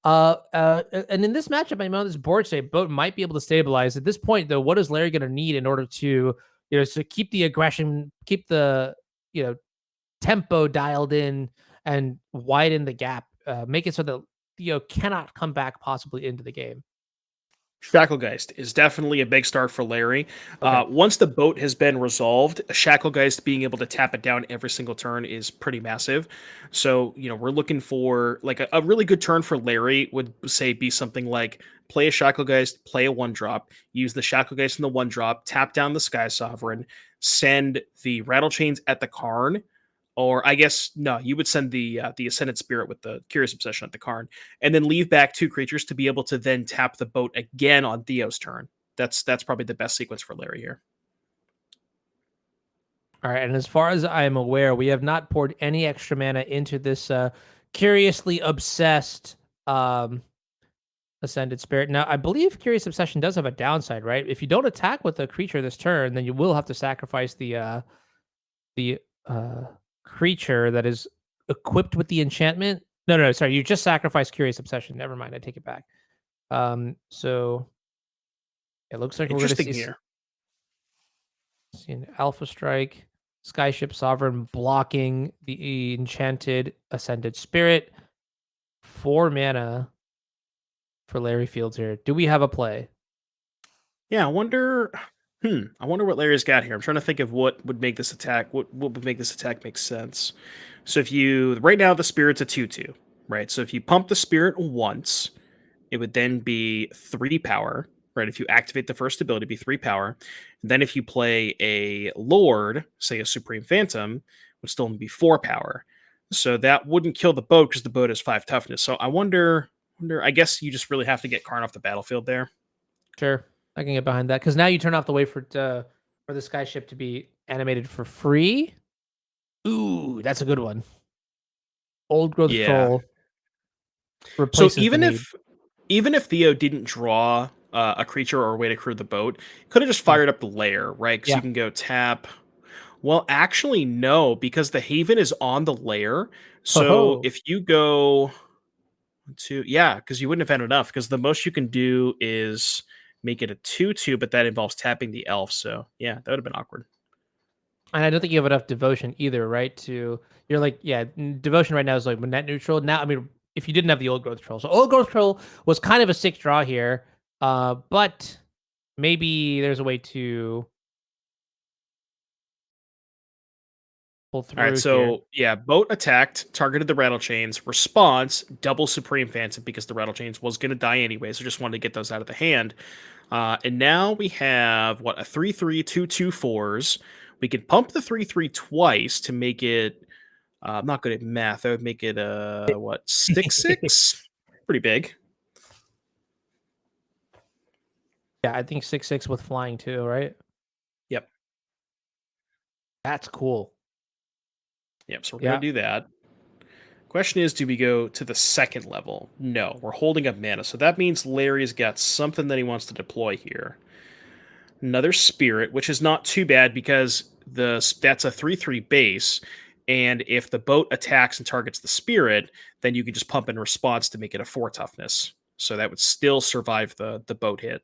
And in this matchup, I know this board shape, boat might be able to stabilize. At this point, though, what is Larry going to need in order to, to keep the aggression, keep the, tempo dialed in and widen the gap, make it so that Theo cannot come back possibly into the game? Shacklegeist is definitely a big start for Larry. Okay. Once the boat has been resolved, Shacklegeist being able to tap it down every single turn is pretty massive. So, we're looking for like a really good turn for Larry would say be something like play a Shacklegeist, play a 1-drop, use the Shacklegeist in the 1-drop, tap down the Sky Sovereign, send the Rattle Chains at the Karn. Or I guess no, you would send the Ascended Spirit with the Curious Obsession at the Karn, and then leave back 2 creatures to be able to then tap the boat again on Theo's turn. That's probably the best sequence for Larry here. All right, and as far as I am aware, we have not poured any extra mana into this curiously obsessed Ascended Spirit. Now, I believe Curious Obsession does have a downside, right? If you don't attack with a creature this turn, then you will have to sacrifice the creature that is equipped with the enchantment. No, sorry, you just sacrifice Curious Obsession. Never mind, I take it back. So it looks like we're going to Interesting see here. See an Alpha Strike, Skyship Sovereign blocking the Enchanted Ascended Spirit. 4 mana. for Larry Fields here. Do we have a play? Yeah, I wonder. I wonder what Larry's got here. I'm trying to think of what would make this attack. What would make this attack make sense? So if you right now the spirit's a 2/2, right? So if you pump the spirit once, it would then be 3 power, right? If you activate the first ability, it'd be 3 power. And then if you play a Lord, say a Supreme Phantom, it would still be 4 power. So that wouldn't kill the boat because the boat has 5 toughness. So I wonder. I guess you just really have to get Karn off the battlefield there. Sure, I can get behind that because now you turn off the way for the sky ship to be animated for free. Ooh, that's a good one. Old growth Yeah. troll So replaces the need. even if Theo didn't draw a creature or a way to crew the boat, could have just fired up the lair, right? Because Yeah. you can go tap. Well, actually, no, because the Haven is on the lair. So Ho-ho. if you go to, yeah, because you wouldn't have had enough, because the most you can do is make it a 2/2, but that involves tapping the elf. So yeah, that would have been awkward. And I don't think you have enough devotion either, right? You're like, yeah, devotion right now is like net neutral. Now, I mean, if you didn't have the old growth troll, so old growth troll was kind of a sick draw here, but maybe there's a way to pull All right, through here. so yeah, boat attacked, targeted the rattle chains. Response, double Supreme Phantom because the rattle chains was going to die anyway, so just wanted to get those out of the hand. And now we have what a 3/3 2/2/4s. We can pump the 3/3 twice to make it. I'm not good at math. That would make it what 6/6? Pretty big. Yeah, I think 6/6 with flying too, right? Yep. That's cool. Yep. So we're Yeah. gonna do that. Question is, do we go to the second level? No, we're holding up mana. So that means Larry's got something that he wants to deploy here. Another spirit, which is not too bad because that's a 3/3 base. And if the boat attacks and targets the spirit, then you can just pump in response to make it a 4 toughness. So that would still survive the boat hit.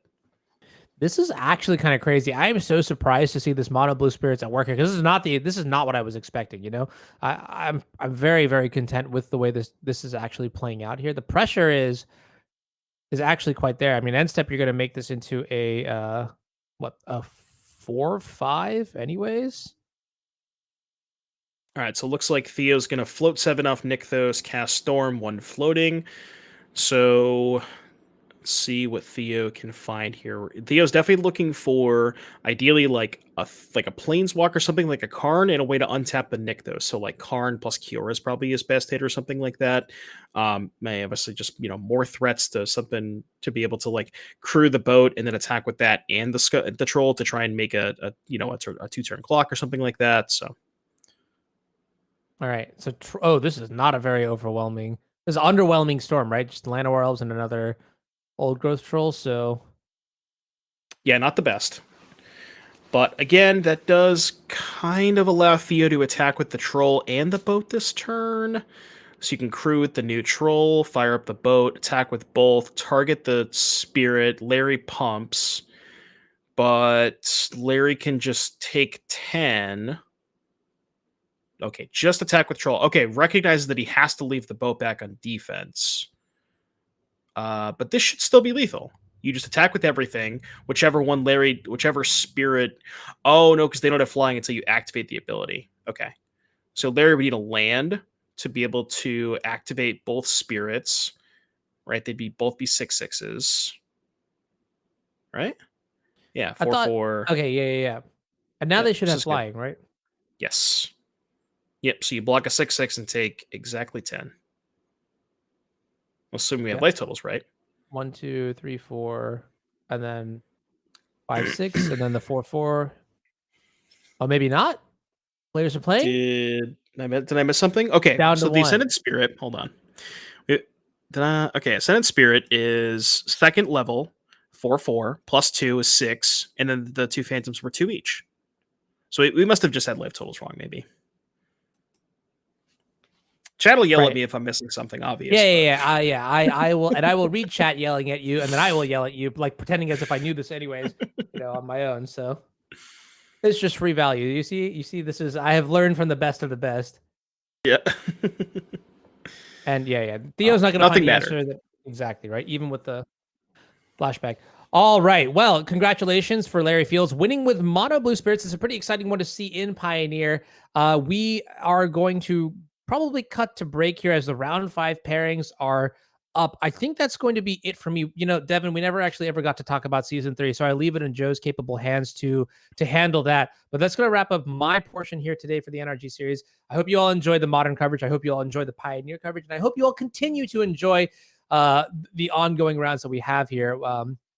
This is actually kind of crazy. I am so surprised to see this mono blue spirits at work because this is not what I was expecting. I'm very very content with the way this is actually playing out here. The pressure is actually quite there. I mean, end step you're going to make this into a what a 4/5 anyways. All right, so it looks like Theo's going to float 7 off Nykthos, cast Storm, 1 floating. So let's see what Theo can find here. Theo's definitely looking for ideally like a planeswalker, something like a Karn, and a way to untap the Nykthos. So like Karn plus Kiora is probably his best hit or something like that. May obviously just more threats to something to be able to like crew the boat and then attack with that and the troll to try and make a 2-turn clock or something like that. So. All right. So this is not a very overwhelming. This is an underwhelming storm, right? Just Llanowar Elves and another old growth troll. So Yeah, not the best. But again, that does kind of allow Theo to attack with the troll and the boat this turn. So you can crew with the new troll, fire up the boat, attack with both, target the spirit. Larry pumps, but Larry can just take 10. Okay, just attack with troll. Okay, recognizes that he has to leave the boat back on defense. But this should still be lethal. You just attack with everything, whichever spirit. Oh no, because they don't have flying until you activate the ability. Okay, so Larry would need a land to be able to activate both spirits. Right, they'd both be 6/6s. Right? Yeah, I 4/4. okay, yeah. And now Yep, they should this have is good. flying, right? Yes. Yep. So you block a 6/6 and take exactly 10. Assuming we have Yeah. life totals right. 1, 2, 3, 4, and then 5, 6, and then the 4/4. Oh, maybe not. Players are playing Did I miss something? Okay, down so to the 1. Ascended Spirit. Hold on. Okay, Ascended Spirit is second level, 4/4 plus 2 is 6, and then the 2 Phantoms were 2 each. So we must have just had life totals wrong, maybe. Chat will yell at Right. me if I'm missing something obvious. Yeah. I will, and I will read chat yelling at you, and then I will yell at you, like pretending as if I knew this anyways, on my own. So it's just free value. You see, I have learned from the best of the best. Yeah. And yeah. Theo's not gonna find Nothing the mattered. answer that Exactly, right? Even with the flashback. All right. Well, congratulations for Larry Fields winning with Mono Blue Spirits. It's a pretty exciting one to see in Pioneer. We are going to probably cut to break here as the round 5 pairings are up. I think that's going to be it for me. You know, Devin, we never actually ever got to talk about season 3, so I leave it in Joe's capable hands to handle that. But that's going to wrap up my portion here today for the NRG series. I hope you all enjoyed the modern coverage. I hope you all enjoy the Pioneer coverage, and I hope you all continue to enjoy the ongoing rounds that we have here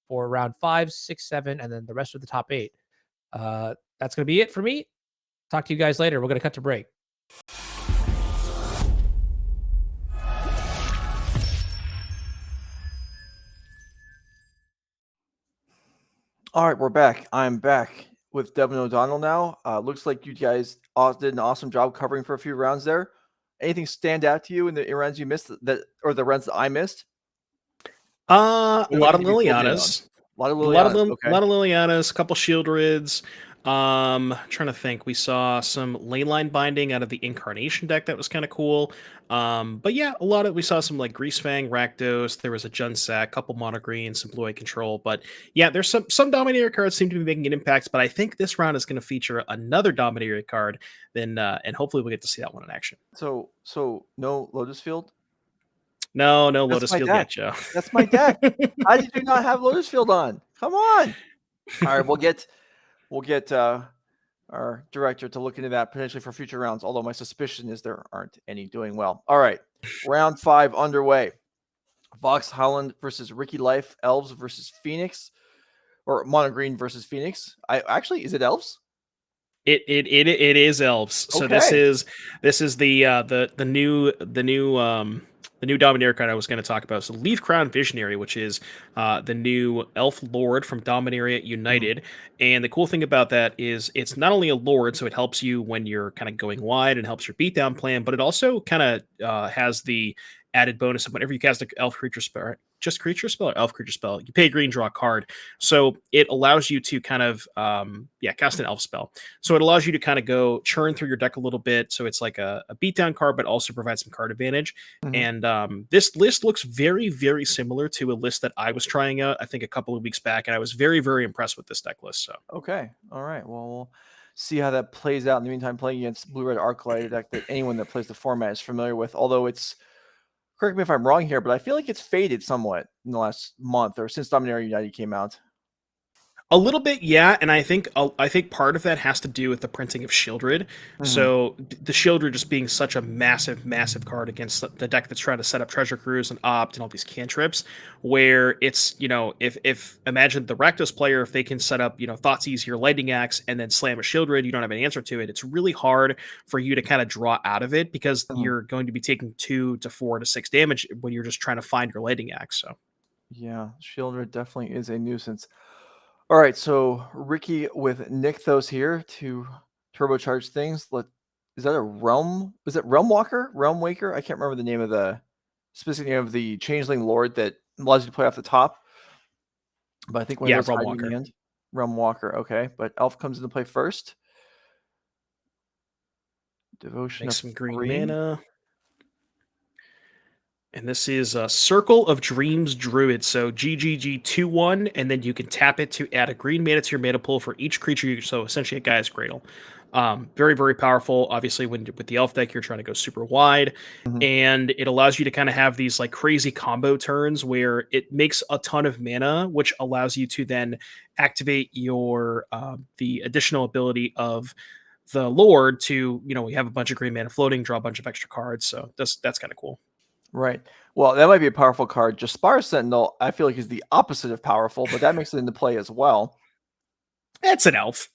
for round 5, 6, 7, and then the rest of the top 8. That's going to be it for me. Talk to you guys later. We're going to cut to break. All right, we're back. I'm back with Devin O'Donnell now. Looks like you guys did an awesome job covering for a few rounds there. Anything stand out to you in the rounds you missed or the rounds that I missed? A lot of Lilianas. A lot of Lilianas. Okay. A lot of Lilianas, a couple Shieldrids. Trying to think. We saw some Leyline binding out of the Incarnation deck that was kind of cool. But yeah, we saw some like Greasefang, Rakdos. There was a Junsack, a couple Mono Green, some Blue Eye Control. But yeah, there's some Dominator cards seem to be making an impact. But I think this round is going to feature another Dominator card. And hopefully we'll get to see that one in action. So no Lotus Field? No Lotus Field yet, Joe. That's my deck. How did you not have Lotus Field on? Come on. All right, we'll get our director to look into that potentially for future rounds, although my suspicion is there aren't any doing well. All right, round 5 underway. Vox Howland versus Ricky Life, Elves versus Phoenix, or Mono Green versus Phoenix. Is it Elves? It is Elves. So Okay. this is the new Dominator card I was going to talk about. So Leaf Crown Visionary, which is the new Elf Lord from Dominaria United. And the cool thing about that is it's not only a Lord, so it helps you when you're kind of going wide and helps your beatdown plan, but it also kind of has the added bonus of whenever you cast an elf creature spell, just creature spell or elf creature spell, you pay green, draw a card. So it allows you to kind of cast an elf spell. So it allows you to kind of go churn through your deck a little bit. So it's like a beatdown card, but also provides some card advantage. And this list looks very, very similar to a list that I was trying out, I think, a couple of weeks back, and I was very, very impressed with this deck list. So okay, all right. Well, we'll see how that plays out. In the meantime, playing against Blue Red Arclight, a deck that anyone that plays the format is familiar with. Although it's, correct me if I'm wrong here, but I feel like it's faded somewhat in the last month or since Dominaria United came out. a little bit, yeah, and I think part of that has to do with the printing of Shieldred. So the Shieldred just being such a massive, massive card against the deck that's trying to set up Treasure Cruise and Opt and all these cantrips, where it's, if imagine the Rakdos player, if they can set up, Thoughtseize, your Lightning Axe, and then slam a Shieldred, you don't have an answer to it. It's really hard for you to kind of draw out of it because you're going to be taking 2 to 4 to 6 damage when you're just trying to find your Lightning Axe. So yeah, Shieldred definitely is a nuisance. All right, so Ricky with Nykthos here to turbocharge things. Is that a Realm? Is it Realm Walker? Realm Waker? I can't remember the name of the specific name of the Changeling Lord that allows you to play off the top. But I think one of those Realm hiding in the end. Realm Walker, okay. But Elf comes into play first. Devotion make of some green 3. mana. And this is a Circle of Dreams Druid. So GGG 2/1, and then you can tap it to add a green mana to your mana pool for each creature. So essentially a Gaia's Cradle. Very, very powerful. Obviously, with the elf deck, you're trying to go super wide. And it allows you to kind of have these like crazy combo turns where it makes a ton of mana, which allows you to then activate your the additional ability of the Lord to, we have a bunch of green mana floating, draw a bunch of extra cards. So that's kind of cool. Right. Well, that might be a powerful card. Jaspar Sentinel, I feel like, is the opposite of powerful, but that makes it into play as well. It's an elf.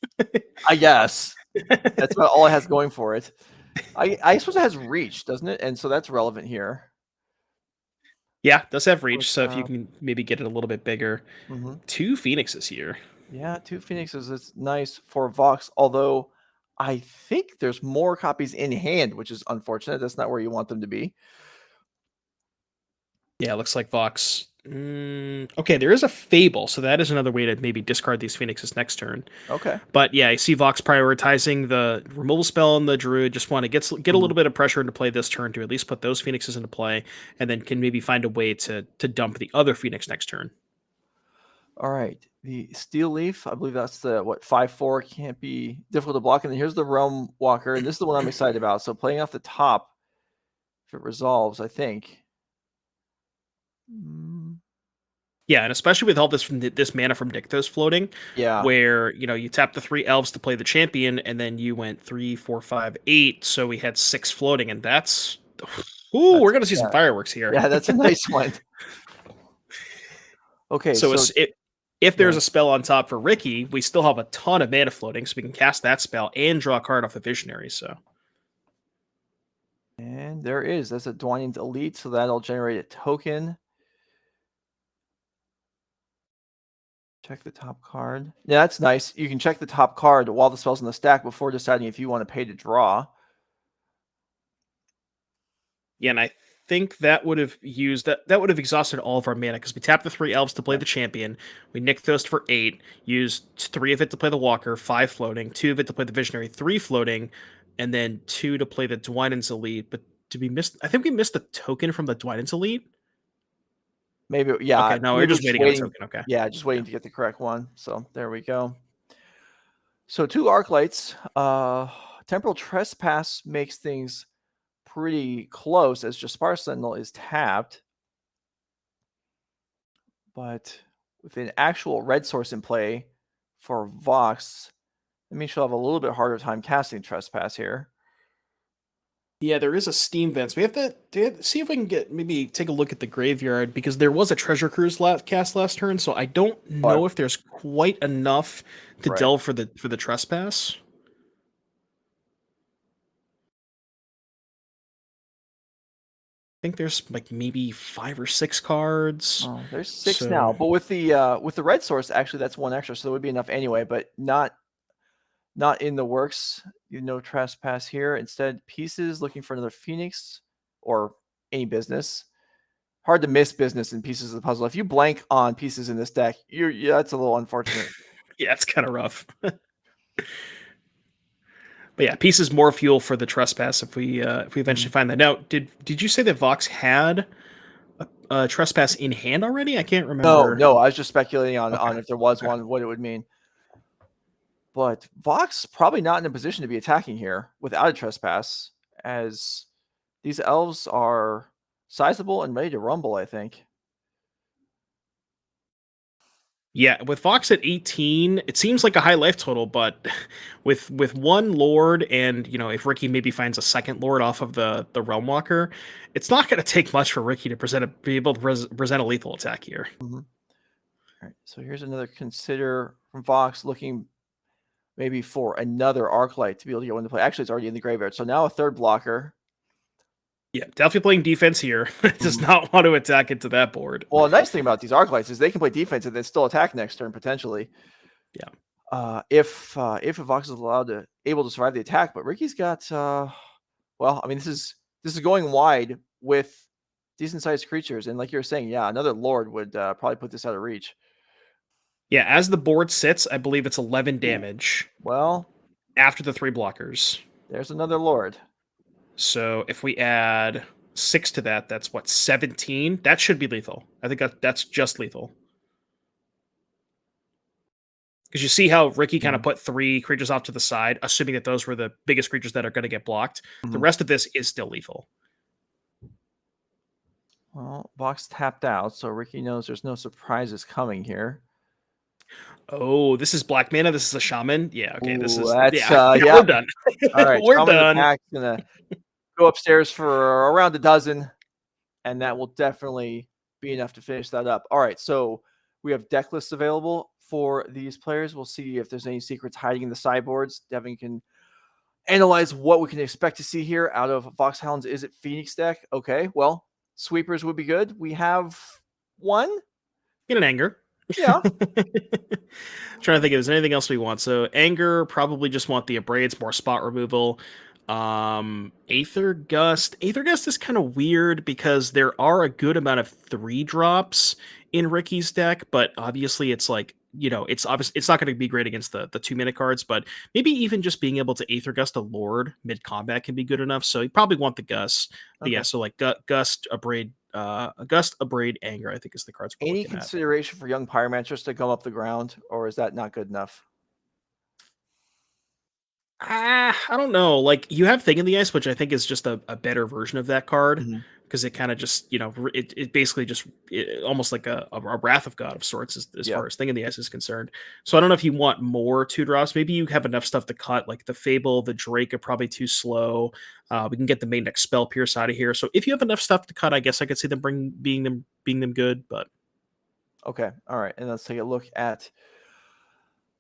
I guess. That's about all it has going for it. I suppose it has reach, doesn't it? And so that's relevant here. Yeah, it does have reach, so if you can maybe get it a little bit bigger. 2 Phoenixes here. Yeah, 2 Phoenixes. It's nice for Vox, although I think there's more copies in hand, which is unfortunate. That's not where you want them to be. Yeah, it looks like Vox Okay, there is a Fable, so that is another way to maybe discard these Phoenixes next turn. Okay. But yeah, I see Vox prioritizing the removal spell and the Druid. Just want to get a little bit of pressure into play this turn to at least put those Phoenixes into play, and then can maybe find a way to dump the other Phoenix next turn. All right. The Steel Leaf, I believe that's the 5/4, can't be difficult to block. And then here's the Realm Walker, and this is the one I'm excited about. So playing off the top, if it resolves, I think. Yeah, and especially with all this mana from Dictos floating, Yeah. where you tap the 3 elves to play the champion, and then you went 3, 4, 5, 8, so we had 6 floating, and that's we're gonna see some fireworks here. Yeah, that's a nice one. Okay, so if there's a spell on top for Ricky, we still have a ton of mana floating, so we can cast that spell and draw a card off the Visionary. So, and there is that's a Dwynen's Elite, so that'll generate a token. Check the top card. Yeah, that's nice. You can check the top card while the spell's in the stack before deciding if you want to pay to draw. Yeah, and I think that would have exhausted all of our mana because we tapped the 3 elves to play the champion. We Nykthos for 8, used 3 of it to play the Walker, 5 floating, 2 of it to play the Visionary, 3 floating, and then 2 to play the Dwynen's Elite. But I think we missed the token from the Dwynen's Elite. Maybe, yeah. Okay, no, we're just waiting on a token. Okay. Yeah, just waiting to get the correct one. So there we go. So 2 Arclights. Temporal Trespass makes things pretty close as Jaspar Sentinel is tapped. But with an actual red source in play for Vox, that means she'll have a little bit harder time casting Trespass here. Yeah, there is a Steam Vents. We have to see if we can take a look at the graveyard because there was a Treasure Cruise cast last turn, so I don't know if there's quite enough to delve for the Trespass. I think there's maybe 5 or 6 cards. Oh, there's 6 now, but with the red source, actually that's 1 extra, so it would be enough anyway. But not in the works. No Trespass here. Instead, Pieces looking for another Phoenix or any business. Hard to miss business in Pieces of the puzzle. If you blank on Pieces in this deck, that's a little unfortunate. Yeah, it's kind of rough. But yeah, Pieces more fuel for the Trespass if we eventually find that. Now, did you say that Vox had a Trespass in hand already? I can't remember. No, I was just speculating on if there was one, what it would mean. But Vox probably not in a position to be attacking here without a Trespass, as these elves are sizable and ready to rumble, I think. Yeah, with Vox at 18, it seems like a high life total, but with 1 Lord and, if Ricky maybe finds a second Lord off of the Realm Walker, it's not going to take much for Ricky to be able to present a lethal attack here. Mm-hmm. All right, so here's another consider from Vox, looking maybe for another Arclight to be able to get one to play. Actually, it's already in the graveyard, so now a 3rd blocker. Yeah, definitely playing defense here. Does not want to attack into that board. Well, a nice thing about these Arclights is they can play defense and then still attack next turn potentially. Yeah. If a Vox is able to survive the attack, but Ricky's got well, I mean, this is going wide with decent sized creatures, and like you were saying, yeah, another Lord would probably put this out of reach. Yeah, as the board sits, I believe it's 11 damage. Well, after the 3 blockers. There's another Lord. So if we add 6 to that, that's 17? That should be lethal. I think that's just lethal. Because you see how Ricky kind of put 3 creatures off to the side, assuming that those were the biggest creatures that are going to get blocked. The rest of this is still lethal. Well, Vox tapped out, so Ricky knows there's no surprises coming here. Oh, this is black mana. This is a shaman. Yeah, okay. This is yeah. We're done. All right, we're done. Attack's gonna go upstairs for around a dozen, and that will definitely be enough to finish that up. All right, so we have deck lists available for these players. We'll see if there's any secrets hiding in the sideboards. Devin can analyze what we can expect to see here out of Vox Howland's Izzet Phoenix deck. Okay, well, sweepers would be good. We have 1. Get an anger. Yeah. Trying to think if there's anything else we want. So anger, probably just want the abrades, more spot removal. Aether Gust. Aether Gust is kind of weird because there are a good amount of 3-drops in Ricky's deck, but obviously it's like, it's obvious it's not going to be great against the 2-minute cards, but maybe even just being able to Aether Gust a Lord mid combat can be good enough. So you probably want the Gust. But Okay. yeah, so like Gust, Abrade, Anger, I think is the cards we're Any looking at. consideration for young Pyromancers to come up the ground, or is that not good enough? I don't know. Like, you have Thing in the Ice, which I think is just a better version of that card, Mhm. because it kind of just, it basically just almost like a Wrath of God of sorts as Yeah. far as Thing in the Ice is concerned. So I don't know if you want more 2-drops. Maybe you have enough stuff to cut, like the Fable, the Drake are probably too slow. We can get the main Expel Pierce out of here. So if you have enough stuff to cut, I guess I could see them being them good, but Okay. All right. And let's take a look at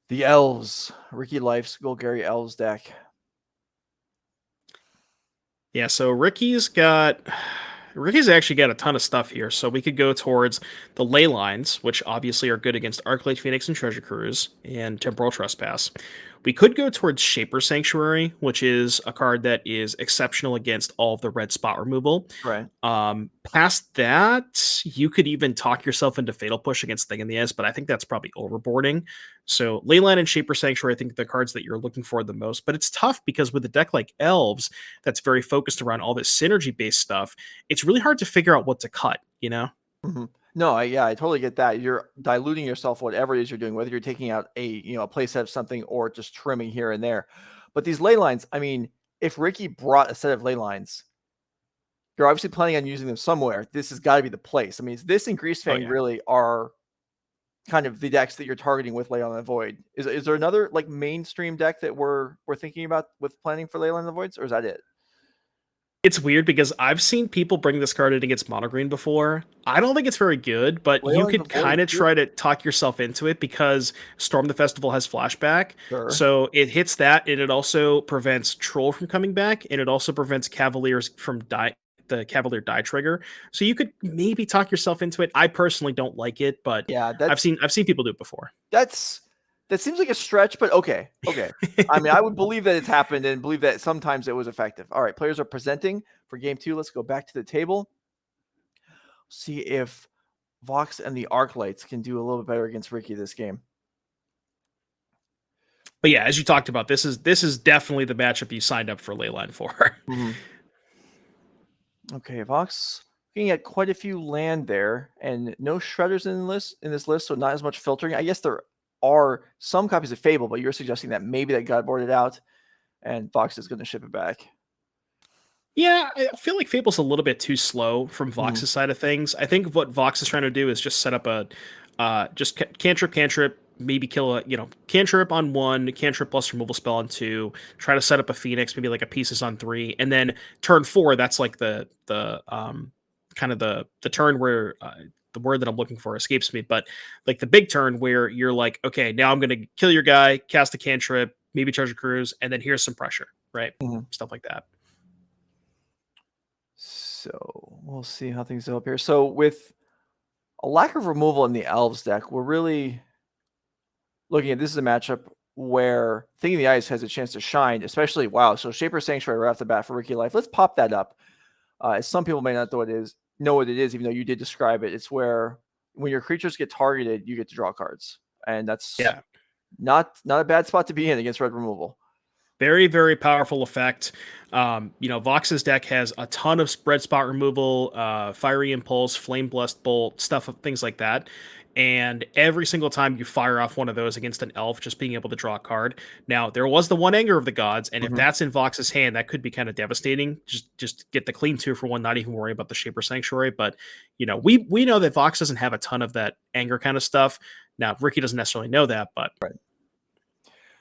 the Elves. Ricky Life's Golgari Elves deck. yeah, so Ricky's actually got a ton of stuff here. So we could go towards the Ley Lines, which obviously are good against Arclight Phoenix and Treasure Cruise and Temporal Trespass. We could go towards Shaper Sanctuary, which is a card that is exceptional against all of the red spot removal. Right. Past that, you could even talk yourself into Fatal Push against Thing in the Ice, but I think that's probably overboarding. So Leyline and Shaper Sanctuary, I think, are the cards that you're looking for the most. But it's tough because with a deck like Elves, that's very focused around all this synergy-based stuff, it's really hard to figure out what to cut, Mm-hmm. No, I totally get that. You're diluting yourself, whatever it is you're doing, whether you're taking out a play set of something or just trimming here and there. But these ley lines, I mean, if Ricky brought a set of ley lines, you're obviously planning on using them somewhere. This has got to be the place. I mean, this and Greasefang yeah. really are kind of the decks that you're targeting with Ley on the Void. Is there another like mainstream deck that we're thinking about with planning for Ley on the Voids, or is that it? It's weird because I've seen people bring this card in against Mono Green before. I don't think it's very good, but you Leyland could the Void kind of is good. try to talk yourself into it because Storm the Festival has flashback. Sure. So it hits that, and it also prevents Troll from coming back, and it also prevents Cavaliers from the Cavalier die trigger. So you could maybe talk yourself into it. I personally don't like it, but Yeah, I've seen people do it before. that seems like a stretch, but okay. I mean, I would believe that it's happened and believe that sometimes it was effective. All right, players are presenting for game 2. Let's go back to the table. See if Vox and the Arclights can do a little bit better against Ricky this game. But yeah, as you talked about, this is definitely the matchup you signed up for Leyline for. Mm-hmm. Okay, Vox looking at quite a few land there, and no shredders in this list, so not as much filtering. I guess there are some copies of Fable, but you're suggesting that maybe that got boarded out, and Vox is going to ship it back. Yeah, I feel like Fable's a little bit too slow from Vox's side of things. I think what Vox is trying to do is just set up a just cantrip, maybe kill a cantrip on 1, cantrip plus removal spell on 2, try to set up a Phoenix, maybe like a Pieces on 3, and then turn 4, that's like the kind of the turn where the word that I'm looking for escapes me, but like the big turn where you're like, okay, now I'm gonna kill your guy, cast a cantrip, maybe Treasure Cruise, and then here's some pressure, right? Stuff like that. So we'll see how things go up here. So with a lack of removal in the Elves deck, we're really looking at this is a matchup where Thing in the Ice has a chance to shine, especially wow. So Shaper Sanctuary right off the bat for Ricky Life. Let's pop that up. As some people may not know what it is, even though you did describe it. It's where when your creatures get targeted, you get to draw cards, and that's not a bad spot to be in against red removal. Very, very powerful effect. Vox's deck has a ton of spread spot removal, Fiery Impulse, Flame Blessed Bolt, things like that. And every single time you fire off one of those against an elf, just being able to draw a card. Now, there was the one Anger of the Gods, and if that's in Vox's hand, that could be kind of devastating. Just get the clean 2 for 1, not even worry about the Shaper Sanctuary. But, we know that Vox doesn't have a ton of that Anger kind of stuff. Now, Ricky doesn't necessarily know that, but... Right.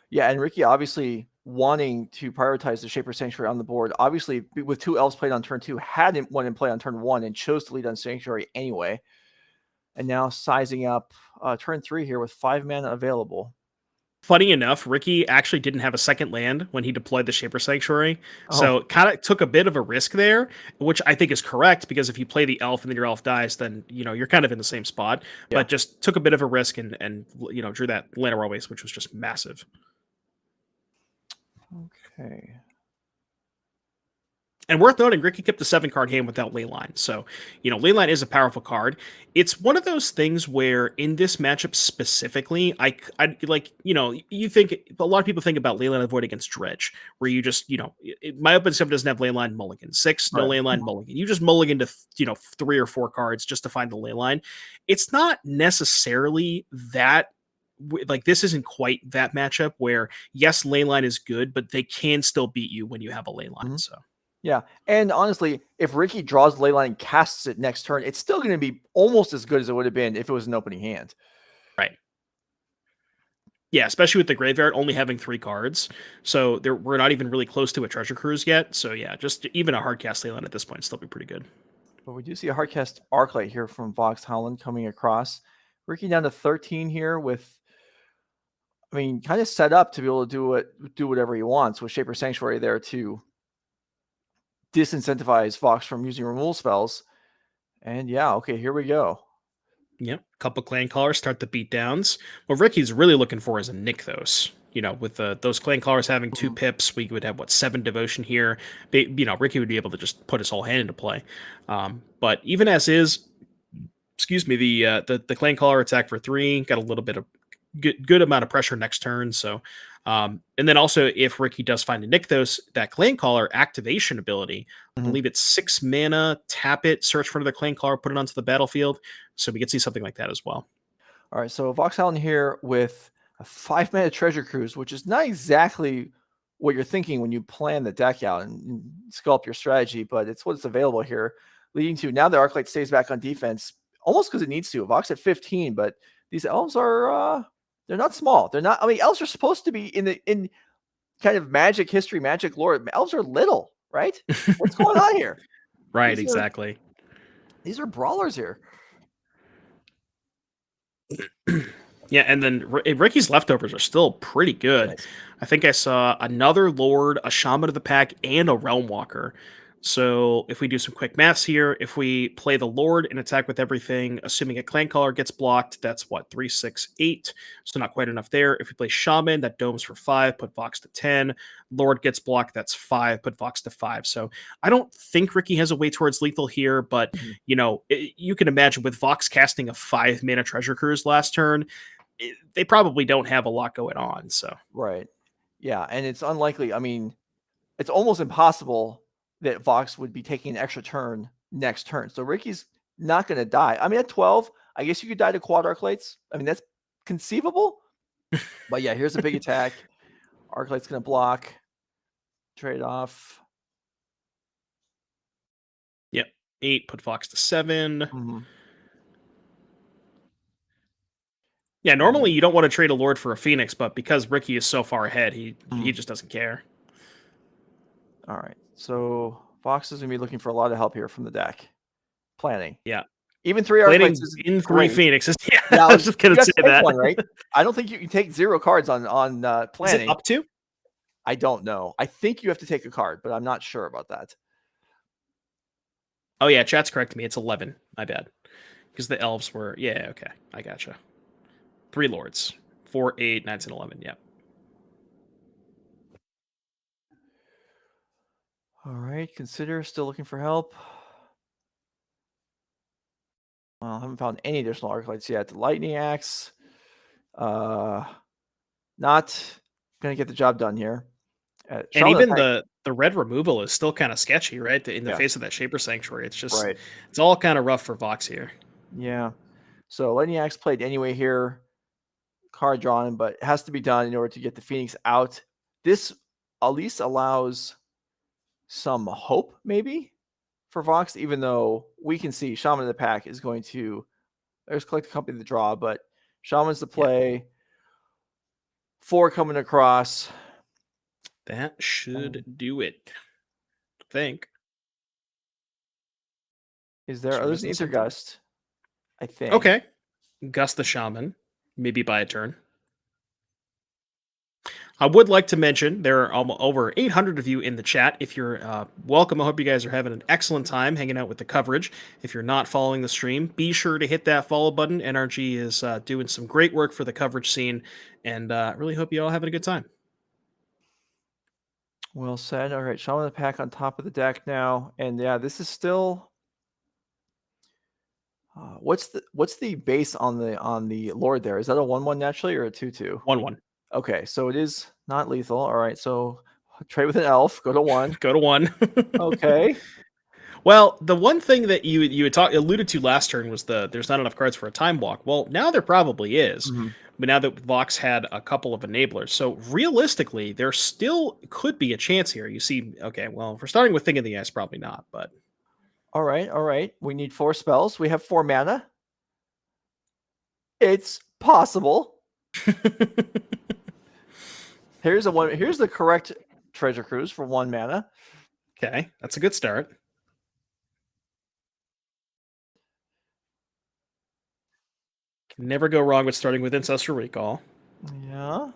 Yeah, and Ricky obviously wanting to prioritize the Shaper Sanctuary on the board. Obviously, with 2 elves played on turn 2, hadn't one in play on turn 1 and chose to lead on Sanctuary anyway. And now sizing up turn 3 here with 5 mana available. Funny enough, Ricky actually didn't have a second land when he deployed the Shaper Sanctuary. So kind of took a bit of a risk there, which I think is correct, because if you play the elf and then your elf dies, then you're kind of in the same spot. Yeah. But just took a bit of a risk and drew that Llanowar Waste, which was just massive. Okay. And worth noting, Ricky kept the 7-card hand without Leyline. So, Leyline is a powerful card. It's one of those things where in this matchup specifically, I like, you think a lot of people think about Leyline avoid against Dredge, where you just, my open stuff doesn't have Leyline mulligan. 6, no Right. Leyline mulligan. You just mulligan to, 3 or 4 cards just to find the Leyline. It's not necessarily that. Like, this isn't quite that matchup where, yes, Leyline is good, but they can still beat you when you have a Leyline. So. Yeah, and honestly, if Ricky draws the Leyline and casts it next turn, it's still going to be almost as good as it would have been if it was an opening hand. Right. Yeah, especially with the graveyard only having 3 cards. So we're not even really close to a treasure cruise yet. So yeah, just even a hard cast Leyline at this point still be pretty good. But we do see a hard cast Arclight here from Vox Howland coming across. Ricky down to 13 here with, kind of set up to be able to do whatever he wants with Shaper Sanctuary there to disincentivize Vox from using removal spells. And yeah, okay, here we go. Yep, couple clan callers start the beat downs. What Ricky's really looking for is a Nykthos. With those clan callers having 2 pips, we would have 7 devotion here. Ricky would be able to just put his whole hand into play. But even as is, the clan caller attack for 3 got a little bit of good amount of pressure next turn. So, and then also if Ricky does find a Nykthos, that clan caller activation ability, I believe it's 6 mana, tap it, search for another clan caller, put it onto the battlefield. So we could see something like that as well. All right, so Vox Howland here with a 5 mana treasure cruise, which is not exactly what you're thinking when you plan the deck out and sculpt your strategy, but it's what's available here, leading to now the Arclight stays back on defense almost because it needs to. Vox at 15, but these elves are they're not small. They're not. Elves are supposed to be in kind of magic history, magic lore. Elves are little, right? What's going on here? Right, exactly. These are brawlers here. Yeah, and then Ricky's leftovers are still pretty good. Nice. I think I saw another Lord, a Shaman of the Pack, and a Realm Walker. So if we do some quick maths here, if we play the Lord and attack with everything, assuming a Clan Caller gets blocked, that's 3, 6, 8. So not quite enough there. If we play Shaman, that domes for 5, put Vox to 10. Lord gets blocked, that's 5, put Vox to 5. So I don't think Ricky has a way towards lethal here, but you can imagine with Vox casting a 5 mana Treasure Cruise last turn, they probably don't have a lot going on. So right, yeah, and it's unlikely. It's almost impossible that Vox would be taking an extra turn next turn. So Ricky's not going to die. At 12, I guess you could die to quad Arclights. That's conceivable. But yeah, here's a big attack. Arclight's going to block. Trade off. Yep, 8, put Vox to 7. Mm-hmm. Yeah, normally you don't want to trade a Lord for a Phoenix, but because Ricky is so far ahead, he just doesn't care. All right, so Vox is going to be looking for a lot of help here from the deck. Planning. Yeah. Even 3 Planning Arclights is in 3 great. Phoenixes. Yeah, I was just going to say that. One, right? I don't think you can take 0 cards on planning. Is it up to? I don't know. I think you have to take a card, but I'm not sure about that. Oh yeah, chat's correcting me. It's 11. My bad. Because the elves were... Yeah, okay. I gotcha. 3 Lords. 4, 8, 9, 10, 11. Yep. All right. Consider still looking for help. Well, I haven't found any additional Arclights yet. Lightning Axe. Not going to get the job done here. And even the red removal is still kind of sketchy, right? In the face of that Shaper Sanctuary. It's just... Right. It's all kind of rough for Vox here. Yeah. So Lightning Axe played anyway here. Card drawn, but it has to be done in order to get the Phoenix out. This at least allows some hope, maybe, for Vox, even though we can see Shaman of the Pack is going to... There's Collect the Company the draw, but Shaman's the play. Yep. 4 coming across. That should do it. I think. Is there others in Ether Gust? I think. Okay. Gust the Shaman. Maybe by a turn. I would like to mention there are over 800 of you in the chat. If you're welcome, I hope you guys are having an excellent time hanging out with the coverage. If you're not following the stream, be sure to hit that follow button. NRG is doing some great work for the coverage scene, and really hope you all having a good time. Well said. All right, Shaman of the Pack on top of the deck now, and yeah, this is still. What's the base on the Lord there? Is that a 1/1 naturally or a 2/2? 1/1. Okay, so it is not lethal. All right, so trade with an elf, go to 1. Go to 1. Okay. Well, the one thing that you had alluded to last turn was there's not enough cards for a time walk. Well, now there probably is. Mhm. But now that Vox had a couple of enablers. So realistically, there still could be a chance here. You see, okay, well, if we're starting with Thing in the Ice, probably not, but All right. We need 4 spells. We have 4 mana. It's possible. Here's the correct Treasure Cruise for 1 mana. okay, that's a good start. Can never go wrong with starting with Ancestral Recall. Yeah.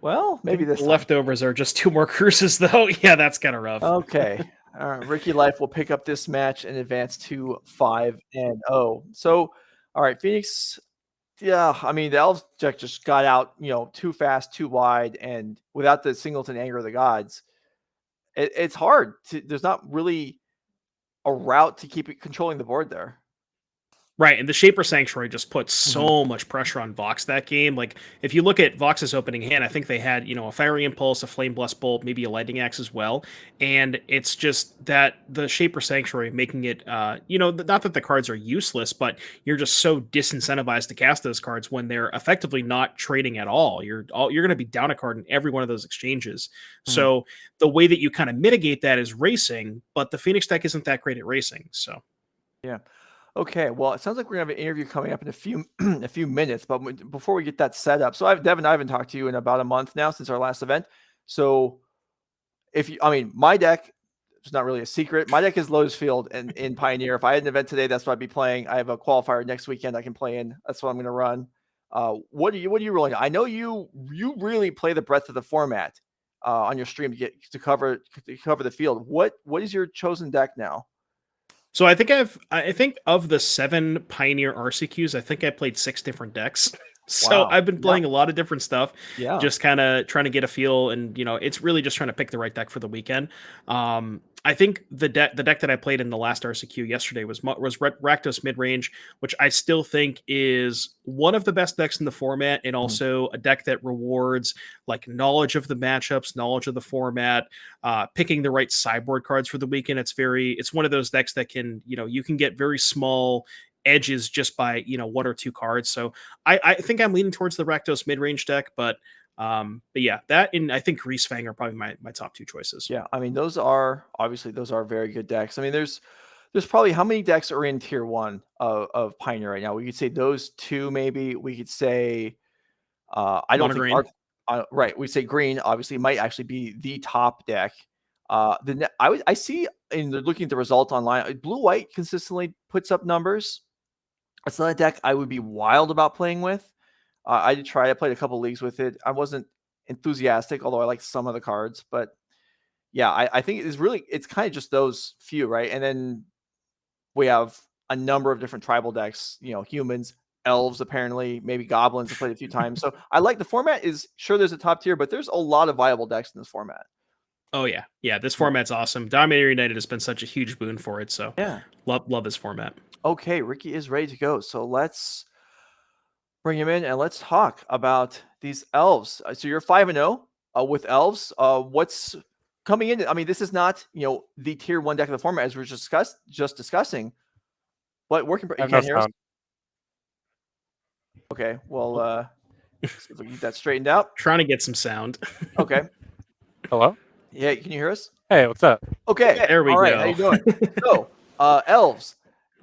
Well, maybe this The time. leftovers are just 2 more cruises, though. Yeah, that's kind of rough. Okay. Ricky Life will pick up this match and advance to 5-0. So, all right, Phoenix. Yeah, I mean the Elves deck just got out, too fast, too wide, and without the Singleton Anger of the Gods, it's hard. There's not really a route to keep it controlling the board there. Right, and the Shaper Sanctuary just put so much pressure on Vox that game. Like, if you look at Vox's opening hand, I think they had, a Fiery Impulse, a Flame Blessed Bolt, maybe a Lightning Axe as well. And it's just that the Shaper Sanctuary making it, not that the cards are useless, but you're just so disincentivized to cast those cards when they're effectively not trading at all. You're going to be down a card in every one of those exchanges. So the way that you kind of mitigate that is racing, but the Phoenix deck isn't that great at racing. So yeah. Okay, well, it sounds like we're gonna have an interview coming up in a few a few minutes, but before we get that set up, so Devin, I haven't talked to you in about a month now since our last event. So my deck is not really a secret. My deck is Lotus Field and in Pioneer. If I had an event today, that's what I'd be playing. I have a qualifier next weekend I can play in. That's what I'm gonna run. What are you rolling? I know you really play the breadth of the format on your stream to cover the field. What is your chosen deck now? So I think of the 7 Pioneer RCQs, I think I played 6 different decks. So Wow. I've been playing a lot of different stuff, Yeah. just kind of trying to get a feel, and it's really just trying to pick the right deck for the weekend. I think the deck that I played in the last RCQ yesterday was Rakdos Midrange, which I still think is one of the best decks in the format, and also a deck that rewards like knowledge of the matchups, knowledge of the format, picking the right sideboard cards for the weekend. It's one of those decks that can, you can get very small edges just by 1 or 2 cards. So I think I'm leaning towards the Rakdos mid-range deck, but yeah, that and I think Greasefang are probably my top 2 choices. Yeah, I mean those are very good decks. I mean there's probably how many decks are in tier 1 of Pioneer right now? We could say those 2 maybe. We could say I don't think right, we say green obviously might actually be the top deck. I see in looking at the results online, blue white consistently puts up numbers. It's not a deck I would be wild about playing with. I did try. I played a couple leagues with it. I wasn't enthusiastic, although I liked some of the cards. But yeah, I think it's kind of just those few, right? And then we have a number of different tribal decks. Humans, elves, apparently, maybe goblins. I played a few times. So I like the format. Is sure there's a top tier, but there's a lot of viable decks in this format. Oh yeah. This format's awesome. Dominator United has been such a huge boon for it. So yeah, love this format. Okay, Ricky is ready to go. So let's bring him in and let's talk about these elves. So you're 5-0 with elves. What's coming in? I mean, this is not the tier 1 deck of the format as we were just discussing. But working, you can't hear us. Okay, well, see if we can get that straightened out. Trying to get some sound. Okay. Hello? Yeah, can you hear us? Hey, what's up? Okay. There we All right, go. how you doing? So, elves.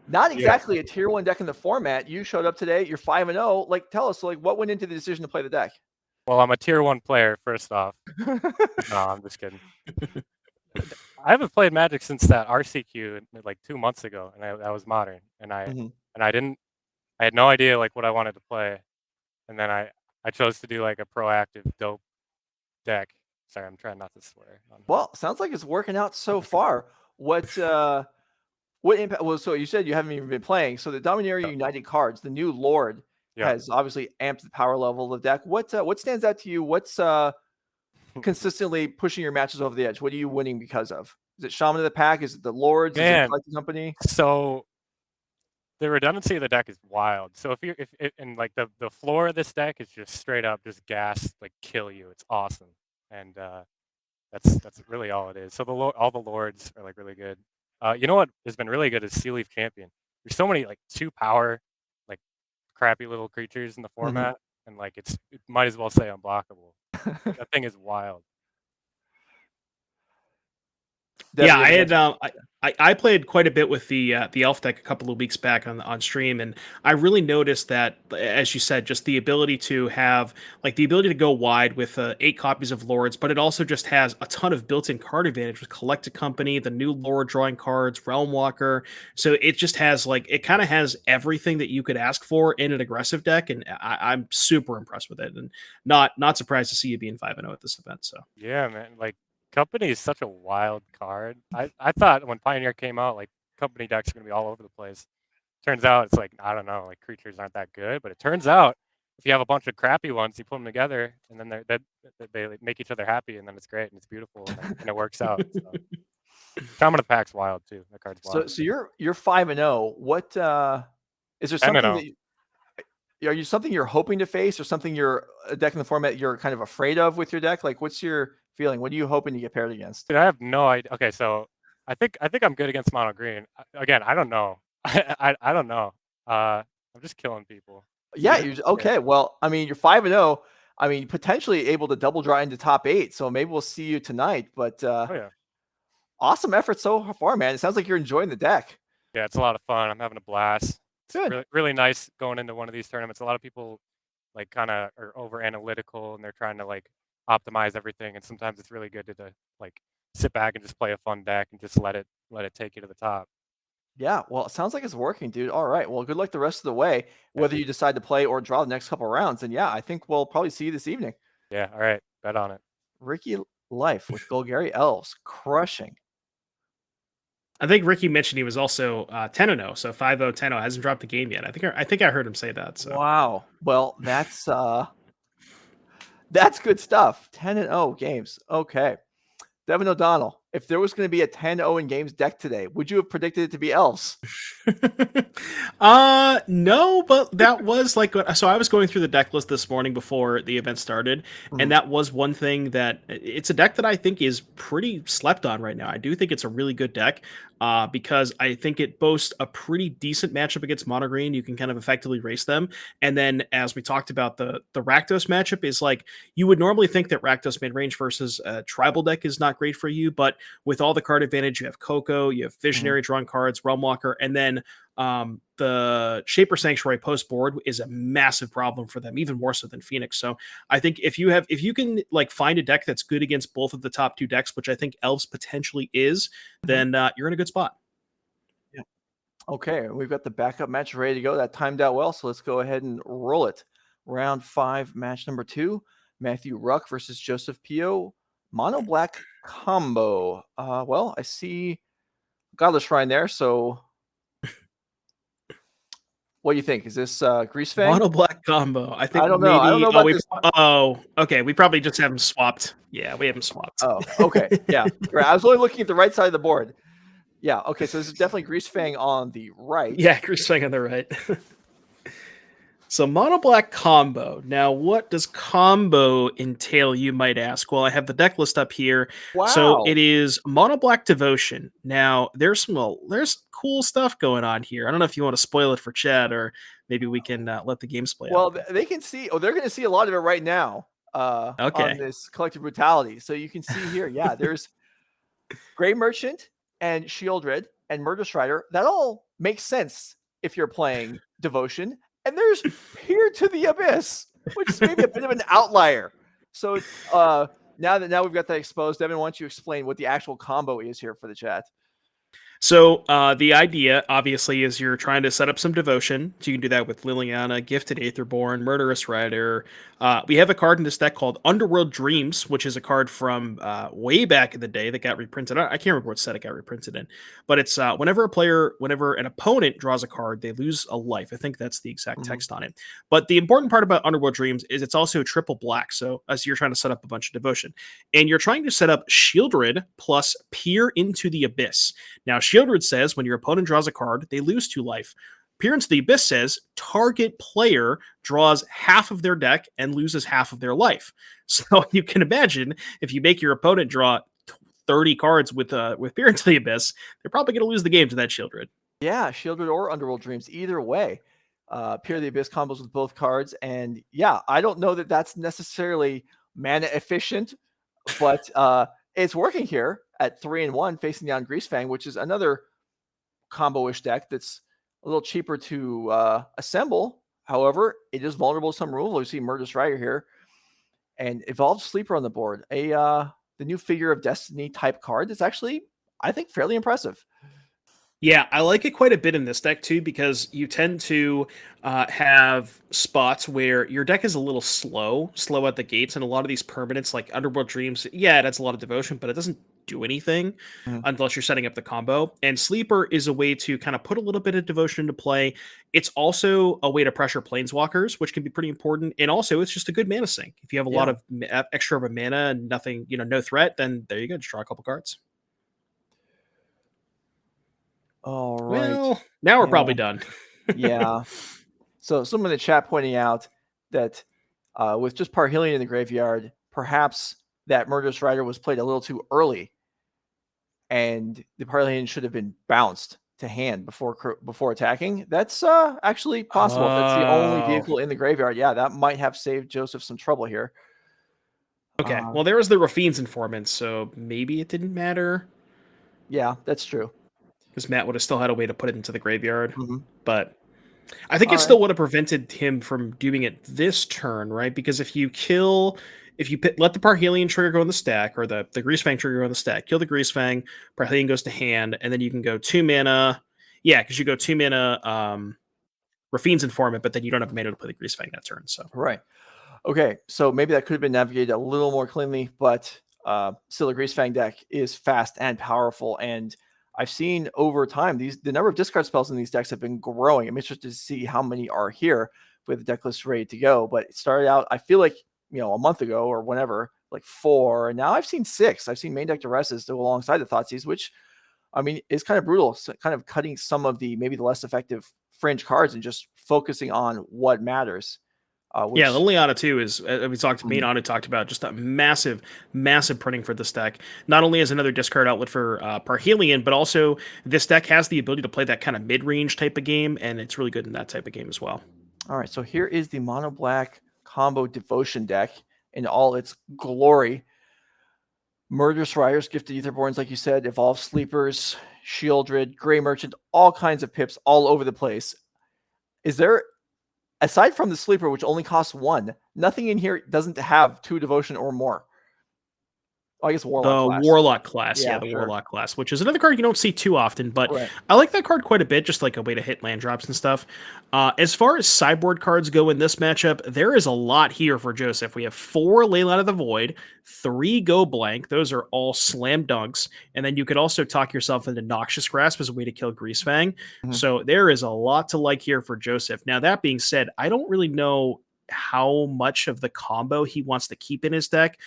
Not exactly a tier 1 deck in the format. You showed up today. You're 5-0. Like, tell us, what went into the decision to play the deck? Well, I'm a tier 1 player, first off. No, I'm just kidding. I haven't played Magic since that RCQ like 2 months ago, and I was modern, and I had no idea what I wanted to play, and then I chose to do like a proactive dope deck. Sorry, I'm trying not to swear. Well, sounds like it's working out so far. What impact? Well, so you said you haven't even been playing. So the Dominator United cards, the new Lord, has obviously amped the power level of the deck. What stands out to you? What's consistently pushing your matches over the edge? What are you winning because of? Is it Shaman of the Pack? Is it the Lords? Is it Collecting Company? So the redundancy of the deck is wild. So if and like the floor of this deck is just straight up just gas, like kill you. It's awesome. And that's really all it is. So all the Lords are like really good. You know what has been really good is Sea Leaf Champion. There's so many like 2-power, like crappy little creatures in the format, and like it might as well say unblockable. That thing is wild. Yeah, I had I played quite a bit with the elf deck a couple of weeks back on stream, and I really noticed that, as you said, just the ability to have like the ability to go wide with 8 copies of Lords, but it also just has a ton of built-in card advantage with Collected Company, the new Lord drawing cards, Realm Walker. So it just has like it kind of has everything that you could ask for in an aggressive deck, and I'm super impressed with it, and not surprised to see you being 5-0 at this event. So yeah, man, like. Company is such a wild card. I thought when Pioneer came out, like Company decks are gonna be all over the place. Turns out it's like I don't know, like creatures aren't that good. But it turns out if you have a bunch of crappy ones, you put them together, and then they like, make each other happy, and then it's great and it's beautiful and it works out. So. Shaman of the Pack's wild too. That card's wild. So you're 5-0. What is there something that are you something you're hoping to face, or something you're a deck in the format you're kind of afraid of with your deck? Like, what's your feeling? What are you hoping to get paired against? Dude, I have no idea. Okay, so I think I'm good against mono green. Again, I don't know. I don't know. I'm just killing people. Yeah, okay. Well, I mean, you're 5-0. I mean, potentially able to double draw into top 8. So maybe we'll see you tonight. But oh yeah, awesome effort so far, man. It sounds like you're enjoying the deck. Yeah, it's a lot of fun. I'm having a blast. It's Good. really, really nice going into one of these tournaments. A lot of people like kind of are over analytical and they're trying to like optimize everything. And sometimes it's really good to like sit back and just play a fun deck and just let it take you to the top. Yeah, well, it sounds like it's working, dude. All right. Well, good luck the rest of the way, whether you decide to play or draw the next couple rounds. And yeah, I think we'll probably see you this evening. Yeah, all right. Bet on it. Ricky Life with Golgari Elves crushing. I think Ricky mentioned he was also 10-0, so 5-0, 10-0, hasn't dropped a game yet. I think I heard him say that. So Wow. Well, that's good stuff. 10-0 games. Okay. Devin O'Donnell, if there was going to be a 10-0 in games deck today, would you have predicted it to be Elves? No, but that was like so I was going through the deck list this morning before the event started, and that was one thing that it's a deck that I think is pretty slept on right now. I do think it's a really good deck because I think it boasts a pretty decent matchup against mono green. You can kind of effectively race them, and then as we talked about, the Rakdos matchup is like you would normally think that Rakdos mid-range versus a tribal deck is not great for you, but with all the card advantage, you have Coco, you have Visionary drawing cards, Realm Walker, and then the Shaper Sanctuary post board is a massive problem for them, even more so than Phoenix. So I think if you can like find a deck that's good against both of the top 2 decks, which I think Elves potentially is, then you're in a good spot. Yeah. Okay, we've got the backup match ready to go. That timed out well, so let's go ahead and roll it. Round 5, match number 2. Matthew Wruck versus Joseph Pio. Mono black combo. Well, I see Godless Shrine there, so what do you think? Is this Greasefang? Mono black combo. I think I don't maybe. know. I don't know about this. Okay. We probably just have them swapped. Yeah, we have them swapped. Oh, okay. Yeah. Right. I was only looking at the right side of the board. Yeah. Okay. So this is definitely Greasefang on the right. Yeah, Greasefang on the right. So mono black combo. Now, what does combo entail, you might ask? Well, I have the deck list up here. Wow. So it is mono black devotion. Now, there's cool stuff going on here. I don't know if you want to spoil it for chat, or maybe we can let the games play out. Well, they can see. Oh, they're going to see a lot of it right now. On this collective brutality. So you can see here. Yeah, there's Grey Merchant and Shieldred and Murder Strider. That all makes sense if you're playing devotion. And there's Peer to the Abyss, which is maybe a bit of an outlier. So now we've got that exposed, Devin, why don't you explain what the actual combo is here for the chat? So the idea, obviously, is you're trying to set up some devotion. So you can do that with Liliana, Gifted Aetherborn, Murderous Rider. We have a card in this deck called Underworld Dreams, which is a card from way back in the day that got reprinted. I can't remember what set it got reprinted in, but it's whenever an opponent draws a card, they lose a life. I think that's the exact text on it. But the important part about Underworld Dreams is it's also triple black. So as you're trying to set up a bunch of devotion, and you're trying to set up Shieldred plus Peer into the Abyss. Now, Shieldred says when your opponent draws a card, they lose 2 life. Peer into the Abyss says target player draws half of their deck and loses half of their life. So you can imagine if you make your opponent draw 30 cards with Peer into the Abyss, they're probably going to lose the game to that Shieldred. Yeah, Shieldred or Underworld Dreams, either way. Peer of the Abyss combos with both cards. And yeah, I don't know that that's necessarily mana efficient, but it's working here at 3-1 facing down Greasefang, which is another combo-ish deck that's a little cheaper to assemble. However, it is vulnerable to some removal. You see Murderous Rider here and Evolved Sleeper on the board. The new Figure of Destiny type card that's actually, I think, fairly impressive. Yeah, I like it quite a bit in this deck too, because you tend to have spots where your deck is a little slow at the gates, and a lot of these permanents like Underworld Dreams, yeah, it adds a lot of devotion, but it doesn't do anything unless you're setting up the combo. And Sleeper is a way to kind of put a little bit of devotion into play. It's also a way to pressure planeswalkers, which can be pretty important. And also, it's just a good mana sink. If you have a lot of extra of a mana and nothing, no threat, then there you go, just draw a couple cards. All right. Well, now we're probably done. Yeah. So someone in the chat pointing out that with just Parhelion in the graveyard, perhaps that Murderous Rider was played a little too early, and the Parhelion should have been bounced to hand before attacking. That's actually possible. If that's the only vehicle in the graveyard, yeah, that might have saved Joseph some trouble here. Okay, well, there was the Rafine's informant, so maybe it didn't matter. Yeah, that's true. Because Matt would have still had a way to put it into the graveyard. But I think All it still would have prevented him from doing it this turn, right? Because if you let the Parhelion trigger go in the stack, or the Greasefang trigger go in the stack, kill the Greasefang, Parhelion goes to hand, and then you can go 2 mana. Yeah, because you go 2 mana Rafine's informant, but then you don't have mana to play the Greasefang that turn. So right. Okay, so maybe that could have been navigated a little more cleanly, but still, the Greasefang deck is fast and powerful, and I've seen over time the number of discard spells in these decks have been growing. I'm interested to see how many are here with the deck list ready to go. But it started out, I feel like, a month ago or whenever, like 4, and now I've seen 6. I've seen main deck Duresses go alongside the Thoughtseize, which, I mean, is kind of brutal. So kind of cutting some of maybe the less effective fringe cards and just focusing on what matters. Yeah, Liliana too is, we talked, me and Anu talked about just a massive printing for this deck. Not only as another discard outlet for Parhelion, but also this deck has the ability to play that kind of mid-range type of game, and it's really good in that type of game as well. All right, so here is the mono black combo devotion deck in all its glory. Murderous Riders, Gifted Aetherborns, like you said, Evolved Sleepers, Shieldred, Grey Merchant, all kinds of pips all over the place. Is there, aside from the Sleeper, which only costs 1, nothing in here doesn't have 2 devotion or more? Oh, I guess Warlock class. Yeah, The Warlock class, which is another card you don't see too often, but Right. I like that card quite a bit, just like a way to hit land drops and stuff. As far as sideboard cards go in this matchup, there is a lot here for Joseph. We have 4 Leyline of the Void, 3 Go Blank. Those are all slam dunks. And then you could also talk yourself into Noxious Grasp as a way to kill Greasefang. So there is a lot to like here for Joseph. Now, that being said, I don't really know how much of the combo he wants to keep in his deck.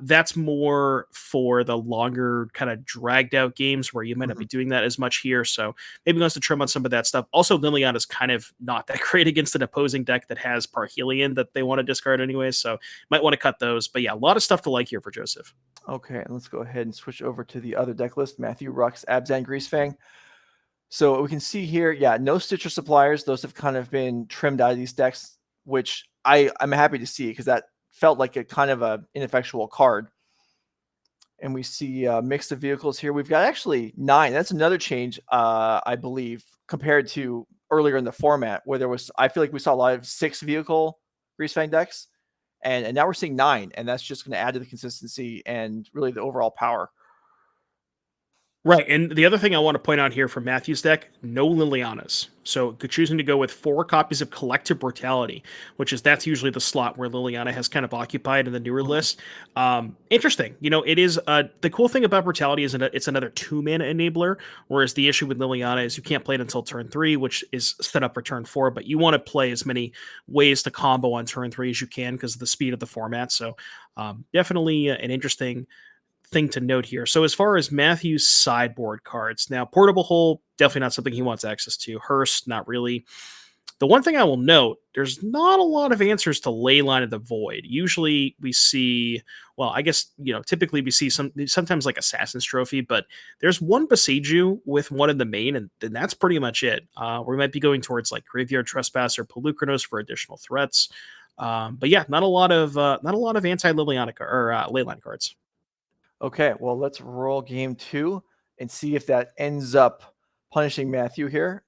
That's more for the longer kind of dragged out games where you might not be doing that as much here. So maybe he wants to trim on some of that stuff. Also, Liliana is kind of not that great against an opposing deck that has Parhelion that they want to discard anyway. So might want to cut those. But yeah, a lot of stuff to like here for Joseph. Okay, let's go ahead and switch over to the other deck list. Matthew, Ruck's, Abzan, Greasefang. So we can see here, no Stitcher Suppliers. Those have kind of been trimmed out of these decks, which I'm happy to see because that felt like a kind of a ineffectual card. And we see a mix of vehicles here. We've got actually 9. That's another change, I believe, compared to earlier in the format where I feel like we saw a lot of 6 vehicle Greasefang decks. And now we're seeing 9, and that's just going to add to the consistency and really the overall power. Right, and the other thing I want to point out here from Matthew's deck, no Lilianas. So choosing to go with 4 copies of Collective Brutality, that's usually the slot where Liliana has kind of occupied in the newer list. Interesting. It is the cool thing about Brutality is it's another 2-mana enabler, whereas the issue with Liliana is you can't play it until turn 3, which is set up for turn 4, but you want to play as many ways to combo on turn 3 as you can because of the speed of the format. So definitely an interesting thing to note here. So as far as Matthew's sideboard cards, now Portable Hole, definitely not something he wants access to. Hearst, not really. The one thing I will note, there's not a lot of answers to Leyline of the Void. Usually we see, well, I guess, typically we see sometimes like Assassin's Trophy, but there's one Besiju with one in the main, and that's pretty much it. We might be going towards like Graveyard Trespass or Pelucranos for additional threats. But yeah, not a lot of anti-Liliana or Leyline cards. Okay, well, let's roll game 2 and see if that ends up punishing Matthew here.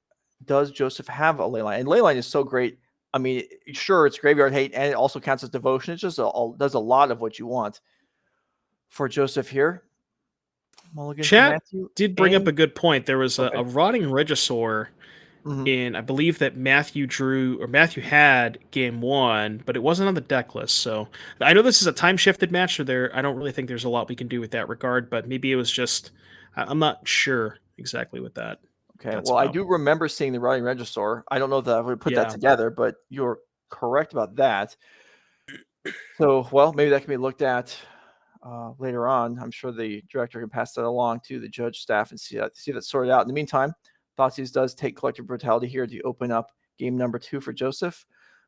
Does Joseph have a Leyline? And Leyline is so great. I mean, sure, it's Graveyard Hate, and it also counts as Devotion. It just does a lot of what you want for Joseph here. Chat did bring up a good point. There was a Rotting Regisaur in, I believe that Matthew had game 1, but it wasn't on the deck list. So I know this is a time shifted match, so I don't really think there's a lot we can do with that regard, but maybe it was just, I'm not sure exactly with that. Okay, well, I do remember seeing the Rotting Regisaur. I don't know that I would put that together, but you're correct about that. So, well, maybe that can be looked at later on. I'm sure the director can pass that along to the judge staff and see that sorted out. In the meantime, Thoughtseize does take Collective Brutality here to open up game number 2 for Joseph.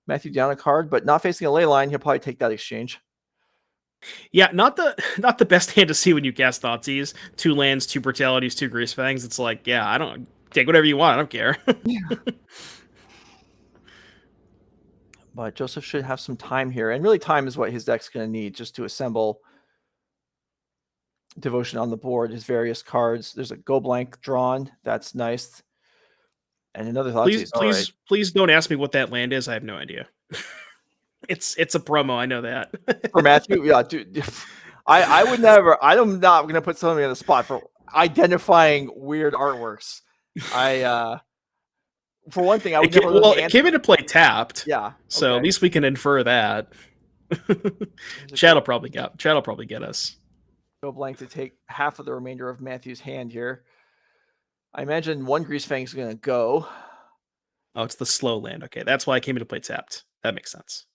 Matthew down a card, but not facing a Leyline. He'll probably take that exchange. Yeah, not the best hand to see when you cast Thoughtseize. 2 lands, 2 Brutalities, 2 Greasefangs. It's like, yeah, I don't take whatever you want. I don't care. But Joseph should have some time here, and really time is what his deck's going to need just to assemble Devotion on the board, his various cards. There's a Go Blank drawn. That's nice. And another Thoughtseize. Please don't ask me what that land is. I have no idea. It's a promo. I know that. For Matthew, yeah, dude. I would never. I'm not going to put somebody on the spot for identifying weird artworks. For one thing, I would never. Well, it came into play tapped. Yeah. So at least we can infer that. Chat'll probably get us. Go Blank to take half of the remainder of Matthew's hand here. I imagine one Greasefang is going to go. Oh, it's the slow land. Okay, that's why I came into play tapped. That makes sense.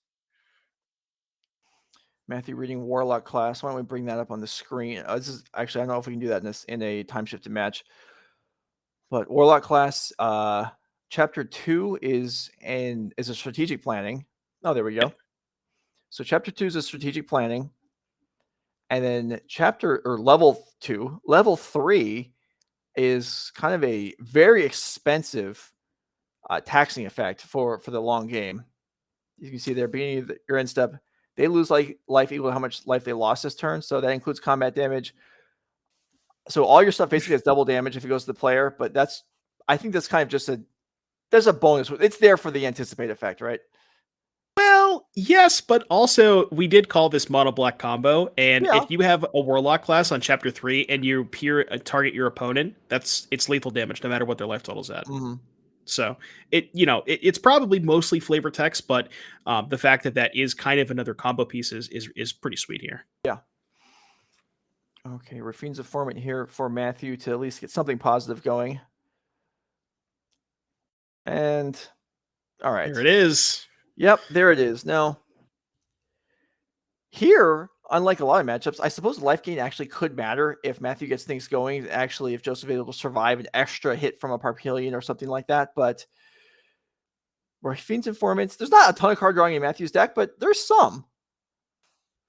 Matthew reading Warlock class. Why don't we bring that up on the screen? This is actually, I don't know if we can do that in a time shifted match. But Warlock class, chapter 2 is a strategic planning. Oh, there we go. So chapter 2 is a strategic planning. And then level 2, level 3 is kind of a very expensive taxing effect for the long game. You can see there, beginning of your end step, they lose life equal to how much life they lost this turn. So that includes combat damage. So all your stuff basically has double damage if it goes to the player. But I think that's kind of just there's a bonus. It's there for the anticipate effect, right? Well, yes, but also we did call this mono black combo, and if you have a Warlock class on chapter 3 and you target your opponent, it's lethal damage no matter what their life total's at. Mm-hmm. So it's probably mostly flavor text, but the fact that is kind of another combo piece is pretty sweet here. Yeah. Okay, Raffine's Informant here for Matthew to at least get something positive going. And all right, there it is. Yep, there it is. Now, here, unlike a lot of matchups, I suppose life gain actually could matter if Matthew gets things going. Actually, if Joseph is able to survive an extra hit from a Parpelion or something like that. But Raffine's Informants, there's not a ton of card drawing in Matthew's deck, but there's some.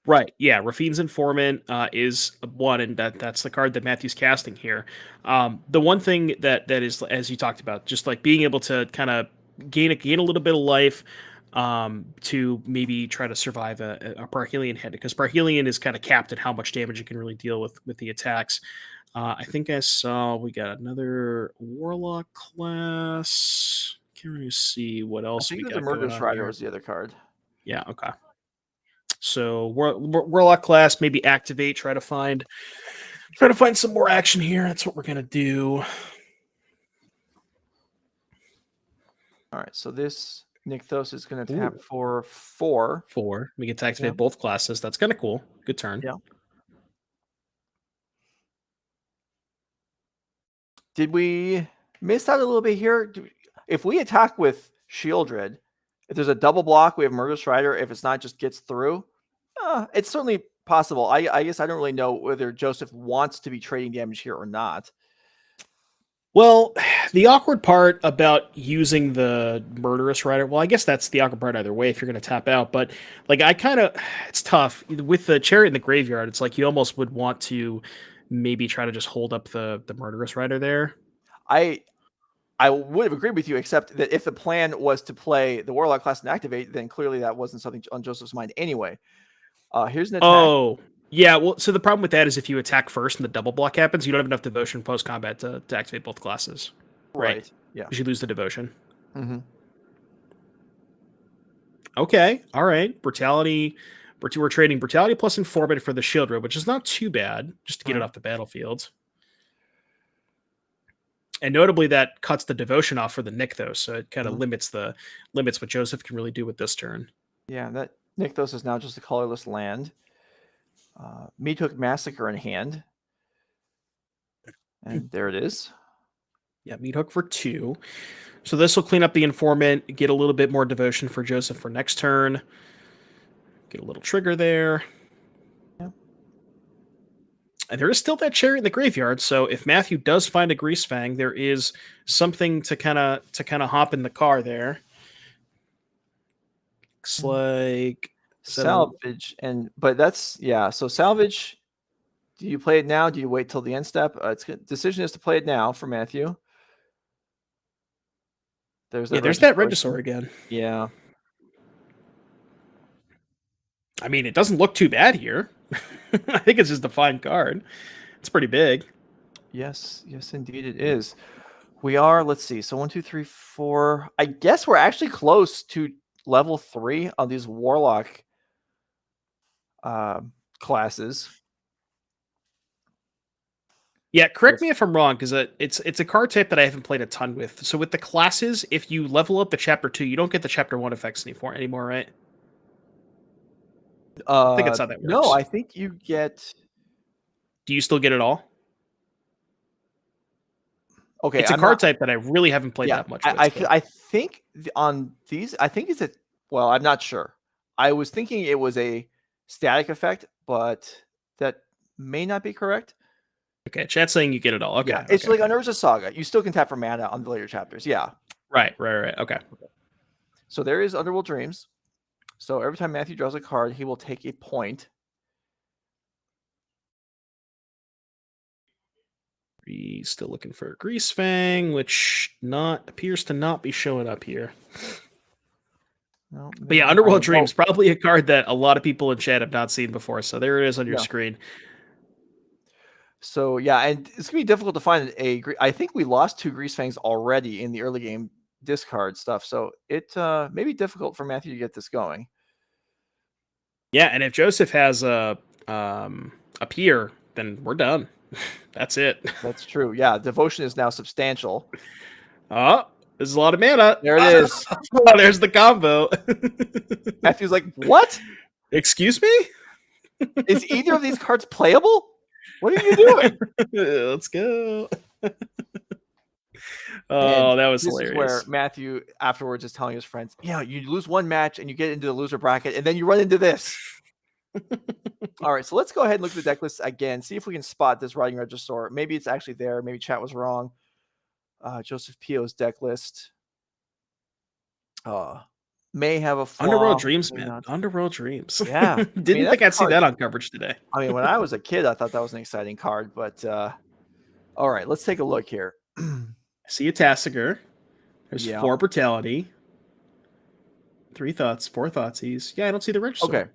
Right. Yeah. Raffine's Informant is one, and that's the card that Matthew's casting here. The one thing that is, as you talked about, just like being able to kind of gain a little bit of life to maybe try to survive a Parhelion hit, because Parhelion is kind of capped at how much damage it can really deal with the attacks. I think I saw we got another Warlock class. Can't really see what else we got. The Murderous Rider was the other card. Yeah. Okay. So Warlock class, maybe activate, try to find Try to find some more action here. That's what we're gonna do. All right, so this Nykthos is going to tap for 4. 4. We get to activate both classes. That's kind of cool. Good turn. Yeah. Did we miss out a little bit here? If we attack with Shieldred, if there's a double block, we have Murderous Rider. If it's not, just gets through. It's certainly possible. I guess I don't really know whether Joseph wants to be trading damage here or not. Well, the awkward part about using the Murderous Rider, well, I guess that's the awkward part either way if you're going to tap out. But like, it's tough. With the Chariot in the graveyard, it's like you almost would want to maybe try to just hold up the Murderous Rider there. I would have agreed with you, except that if the plan was to play the Warlock class and activate, then clearly that wasn't something on Joseph's mind anyway. Here's an attack. Oh, yeah. Well, so the problem with that is if you attack first and the double block happens, you don't have enough devotion post combat to activate both classes. Right. Yeah. Because you lose the devotion. Mm-hmm. Okay. All right. Brutality. We're trading Brutality plus Informant for the Shieldred, which is not too bad, just to get it off the battlefield. And notably, that cuts the devotion off for the Nykthos, so it kind of limits what Joseph can really do with this turn. Yeah, that Nykthos is now just a colorless land. Meathook Massacre in hand. And there it is. Yeah, Meathook for 2. So this will clean up the Informant, get a little bit more devotion for Joseph for next turn. Get a little trigger there. Yeah. And there is still that Chariot in the graveyard, so if Matthew does find a Greasefang, there is something to kind of hop in the car there. Looks like salvage, but that's so salvage. Do you play it now? Do you wait till the end step? Decision is to play it now for Matthew. There's that Regisaur again. Yeah. I mean, it doesn't look too bad here. I think it's just a fine card. It's pretty big. Yes, indeed it is. We are, let's see. So 1, 2, 3, 4. I guess we're actually close to level 3 on these Warlock classes. Yeah, correct me if I'm wrong, because it's a card type that I haven't played a ton with. So with the classes, if you level up the Chapter 2, you don't get the Chapter 1 effects anymore, right? I think that's how that works. No, I think you get... Do you still get it all? Okay, it's a card type that I really haven't played that much with. I think on these, I think it's well, I'm not sure. I was thinking it was a static effect, but that may not be correct. Okay, chat's saying you get it all. Okay. Yeah, it's like Urza Saga. You still can tap for mana on the later chapters. Yeah. Right. Okay. So there is Underworld Dreams. So every time Matthew draws a card, he will take a point. He's still looking for a Greasefang, which appears to not be showing up here. No, but yeah, Underworld Dreams, probably a card that a lot of people in chat have not seen before. So there it is on your screen. So yeah, and it's gonna be difficult to find I think we lost 2 Greasefangs already in the early game discard stuff. So it may be difficult for Matthew to get this going. Yeah, and if Joseph has a Pier, then we're done. That's it. That's true. Yeah, devotion is now substantial. Oh, there's a lot of mana. There it is. Oh, there's the combo. Matthew's like, what? Excuse me? Is either of these cards playable? What are you doing? Let's go. Oh, that was hilarious. This is where Matthew afterwards is telling his friends, you lose one match and you get into the loser bracket, and then you run into this. All right, so let's go ahead and look at the deck list again, see if we can spot this Riding Regisaur. Maybe it's actually there. Maybe chat was wrong. Joseph Pio's deck list may have a flaw. Underworld Dreams, man. Not. Underworld Dreams. Yeah. Didn't think I'd see that on coverage today. I mean, when I was a kid, I thought that was an exciting card, but all right, let's take a look here. I see a Tassiger. There's 4 Brutality. 3 Thoughts, 4 Thoughtseize. Yeah, I don't see the Regisaur. Okay.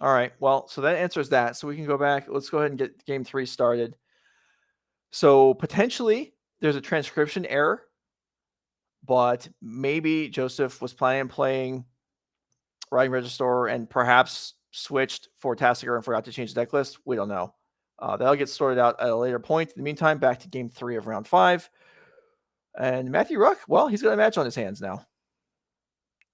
All right. Well, so that answers that. So we can go back. Let's go ahead and get game 3 started. So potentially there's a transcription error, but maybe Joseph was planning on playing Riding Regisaur and perhaps switched for Tassiger and forgot to change the deck list. We don't know. That'll get sorted out at a later point. In the meantime, back to game 3 of round 5. And Matthew Wruck, well, he's got a match on his hands now.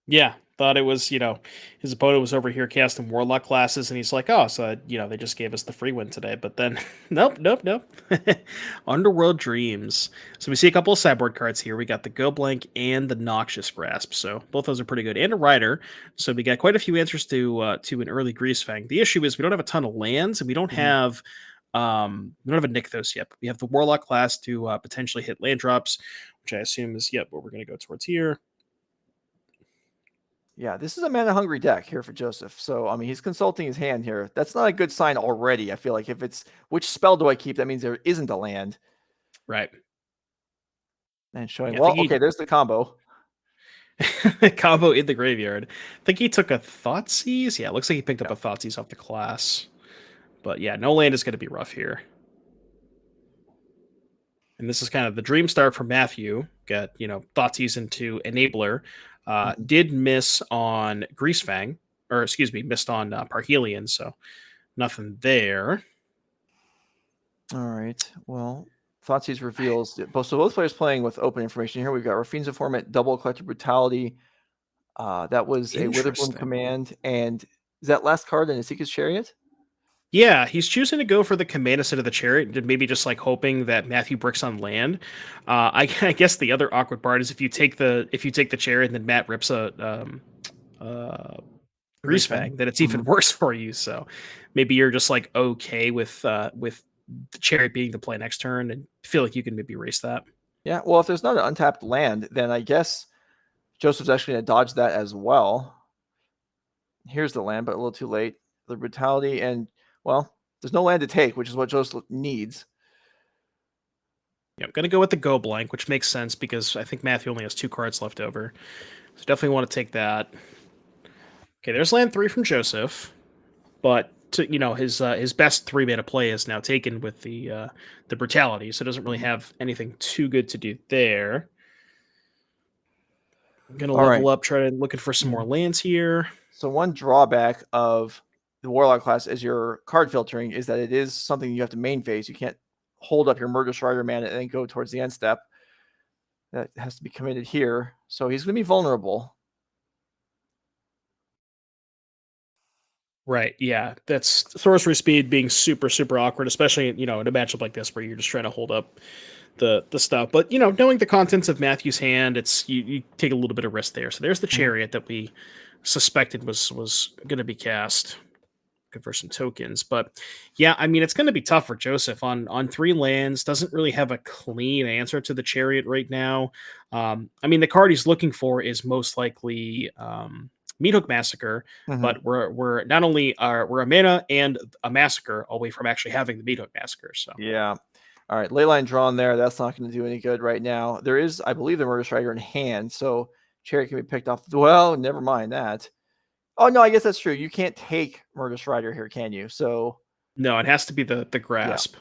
Yeah, thought it was, his opponent was over here casting Warlock classes, and he's like, oh, so, they just gave us the free win today. But then, nope. Underworld Dreams. So we see a couple of sideboard cards here. We got the Go Blank and the Noxious Grasp. So both those are pretty good. And a Rider. So we got quite a few answers to an early Greasefang. The issue is we don't have a ton of lands, and we don't have a Nykthos yet. But we have the Warlock class to potentially hit land drops, which I assume is, what we're going to go towards here. Yeah, this is a mana-hungry deck here for Joseph. So, I mean, he's consulting his hand here. That's not a good sign already. I feel like if it's, which spell do I keep? That means there isn't a land. Right. And showing, okay, there's the combo. Combo in the graveyard. I think he took a Thoughtseize. Yeah, it looks like he picked up a Thoughtseize off the class. But yeah, no land is going to be rough here. And this is kind of the dream start for Matthew. Got, Thoughtseize into Enabler. Did miss on Greasefang, or excuse me, missed on Parhelion, so nothing there. All right. Well, Thoughtseize reveals both players playing with open information here. We've got Rafin's Informant, Double Collective Brutality. That was a Witherbloom command. And is that last card in Asika's Chariot? Yeah, he's choosing to go for the command instead of the chariot, maybe just like hoping that Matthew bricks on land. I guess the other awkward part is if you take the chariot and then Matt rips a Greasefang, then it's even worse for you. So maybe you're just like okay with the chariot being the play next turn and feel like you can maybe erase that. Yeah, well, if there's not an untapped land, then I guess Joseph's actually going to dodge that as well. Here's the land, but a little too late. The Brutality and, well, there's no land to take, which is what Joseph needs. Yeah, I'm going to go with the Go Blank, which makes sense because I think Matthew only has 2 cards left over. So definitely want to take that. Okay, there's land 3 from Joseph, but his best 3-mana play is now taken with the Brutality, so it doesn't really have anything too good to do there. I'm going to level up, looking for some more lands here. So one drawback of the Warlock class as your card filtering is that it is something you have to main phase. You can't hold up your Murderous Rider mana and then go towards the end step. That has to be committed here. So he's going to be vulnerable. Right, yeah. That's Sorcery Speed being super, super awkward, especially, in a matchup like this where you're just trying to hold up the stuff. But, knowing the contents of Matthew's hand, it's you take a little bit of risk there. So there's the Chariot that we suspected was going to be cast. Good for some tokens. But, yeah, I mean, it's going to be tough for Joseph. On 3 lands, doesn't really have a clean answer to the Chariot right now. I mean, the card he's looking for is most likely... Meathook Massacre, but we're not only we're a mana and a massacre away from actually having the Meathook Massacre. So yeah, all right, ley line drawn there. That's not going to do any good right now. There is, I believe, the Murderous Rider in hand, so Chariot can be picked off. Well, never mind that. Oh no, I guess that's true. You can't take Murderous Rider here, can you? So no, it has to be the Grasp. Yeah.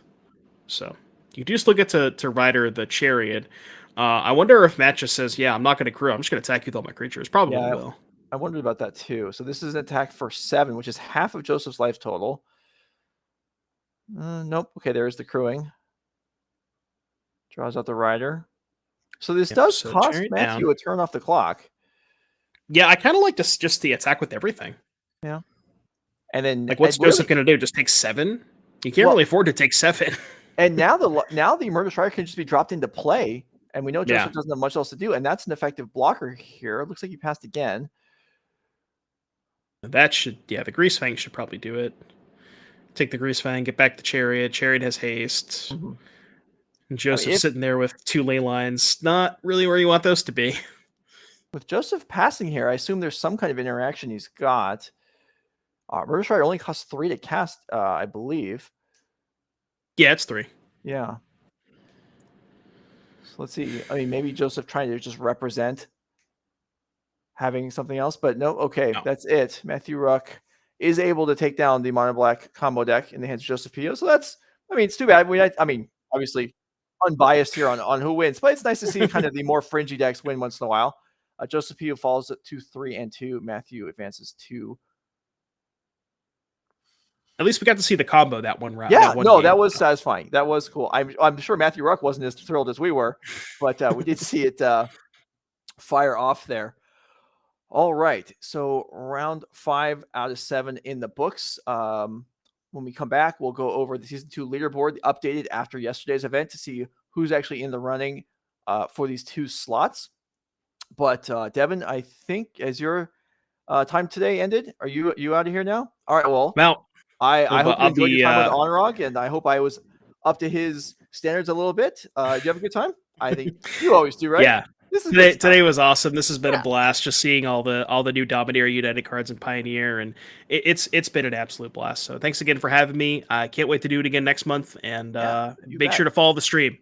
So you do still get to Rider the Chariot. I wonder if Matt just says, "Yeah, I'm not going to crew. I'm just going to attack you with all my creatures." Probably will. I wondered about that too. So this is an attack for 7, which is half of Joseph's life total. Nope. Okay, there's the crewing. Draws out the Rider. So this does cost Matthew a turn off the clock. Yeah, I kind of like just the attack with everything. Yeah. And then what's Joseph going to do? Just take 7? You can't really afford to take 7. And now the Murderous Rider can just be dropped into play, and we know Joseph doesn't have much else to do, and that's an effective blocker here. It looks like he passed again. That should, the Greasefang should probably do it. Take the Greasefang, get back the Chariot. Chariot has haste. And Joseph's sitting there with 2 ley lines. Not really where you want those to be. With Joseph passing here, I assume there's some kind of interaction he's got. Murderous Rider only costs 3 to cast, I believe. Yeah, it's 3. Yeah. So let's see. I mean, maybe Joseph trying to just represent having something else, but no. Okay, that's it. Matthew Wruck is able to take down the mono black combo deck in the hands of Joseph Pio. So that's, I mean, it's too bad. I mean, obviously unbiased here on who wins, but it's nice to see kind of the more fringy decks win once in a while. Joseph Pio falls at 2-3 and 2. Matthew advances 2. At least we got to see the combo that one round. Yeah, that one no, game. that was satisfying. That was cool. I'm sure Matthew Wruck wasn't as thrilled as we were, but we did see it fire off there. All right, so round 5 out of 7 in the books. When we come back, we'll go over the season 2 leaderboard, updated after yesterday's event, to see who's actually in the running for these 2 slots. But Devin, I think as your time today ended, are you out of here now? All right, well, Now, I hope you I'll enjoyed be, your time with Onrog, and I hope I was up to his standards a little bit. Did you have a good time? I think you always do, right? Yeah. This is good stuff. Today was awesome. This has been Yeah. a blast, just seeing all the new Dominaria United cards in Pioneer, and it's been an absolute blast. So thanks again for having me. I can't wait to do it again next month, and you make bet. sure to follow the stream.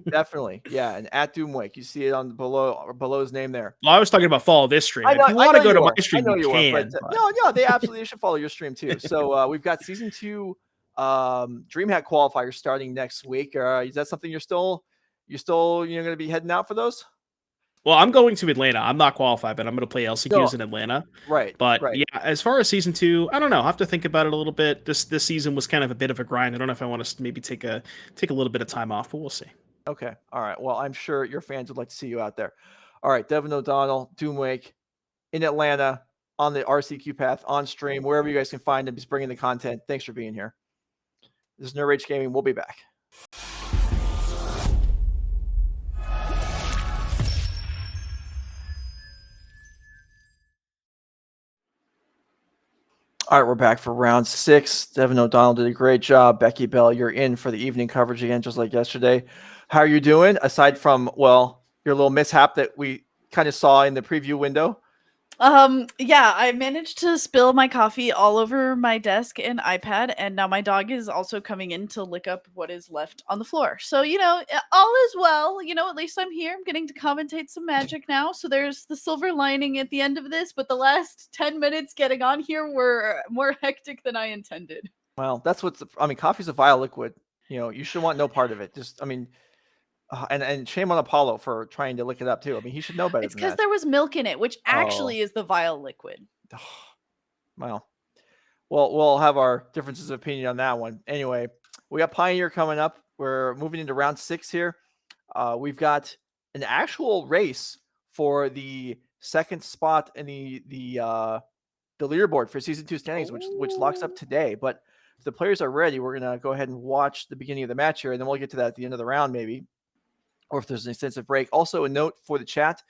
Definitely, yeah. And at Doomwake, you see it on below his name there. Well, I was talking about follow this stream. I know, If you want to go to my I stream, know you you can. are, but no, they absolutely should follow your stream too. So we've got season 2 DreamHack qualifiers starting next week. Is that something you're still going to be heading out for those? Well, I'm going to Atlanta. I'm not qualified, but I'm going to play LCQs in Atlanta. Right. But right. yeah, as far as season 2, I don't know. I'll have to think about it a little bit. This season was kind of a bit of a grind. I don't know if I want to maybe take a little bit of time off, but we'll see. Okay. All right. Well, I'm sure your fans would like to see you out there. All right, Devin O'Donnell, Doomwake in Atlanta on the RCQ path on stream, wherever you guys can find him. He's bringing the content. Thanks for being here. This is Nerd Rage Gaming. We'll be back. All right, we're back for round 6. Devin O'Donnell did a great job. Becky Bell, you're in for the evening coverage again, just like yesterday. How are you doing? Aside from, well, your little mishap that we kind of saw in the preview window. Yeah, I managed to spill my coffee all over my desk and iPad, and now my dog is also coming in to lick up what is left on the floor. So, all is well. At least I'm here. I'm getting to commentate some Magic now. So there's the silver lining at the end of this, but the last 10 minutes getting on here were more hectic than I intended. Well, that's coffee's a vile liquid. You should want no part of it. And shame on Apollo for trying to lick it up too. I mean, he should know better. It's because there was milk in it, which actually is the vile liquid. Well, we'll have our differences of opinion on that one. Anyway, we got Pioneer coming up. We're moving into round 6 here. We've got an actual race for the second spot in the leaderboard for season 2 standings, which locks up today. But if the players are ready, we're gonna go ahead and watch the beginning of the match here, and then we'll get to that at the end of the round, maybe. Or if there's an extensive break. Also, a note for the chat,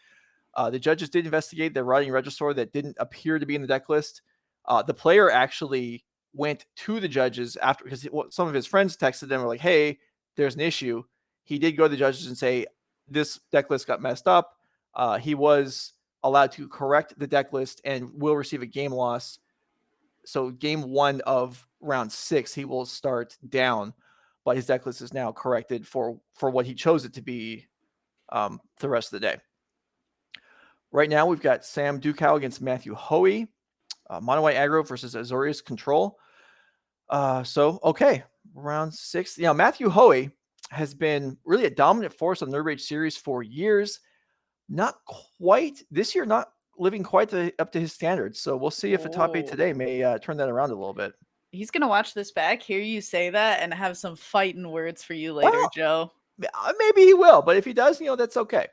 the judges did investigate the Riding Regisaur that didn't appear to be in the deck list. The player actually went to the judges after, because some of his friends texted them, were like, hey, there's an issue. He did go to the judges and say, this deck list got messed up. He was allowed to correct the deck list and will receive a game loss. So game 1 of round 6, he will start down. But his deck list is now corrected for what he chose it to be the rest of the day. Right now, we've got Sam Duchow against Matthew Hoey. Mono White Aggro versus Azorius Control. Okay, round 6. Matthew Hoey has been really a dominant force on the Nerd Rage series for years. Not quite, this year, not living quite up to his standards. So we'll see if a top 8 today may turn that around a little bit. He's going to watch this back, hear you say that, and have some fighting words for you later, Joe. Maybe he will, but if he does, that's okay.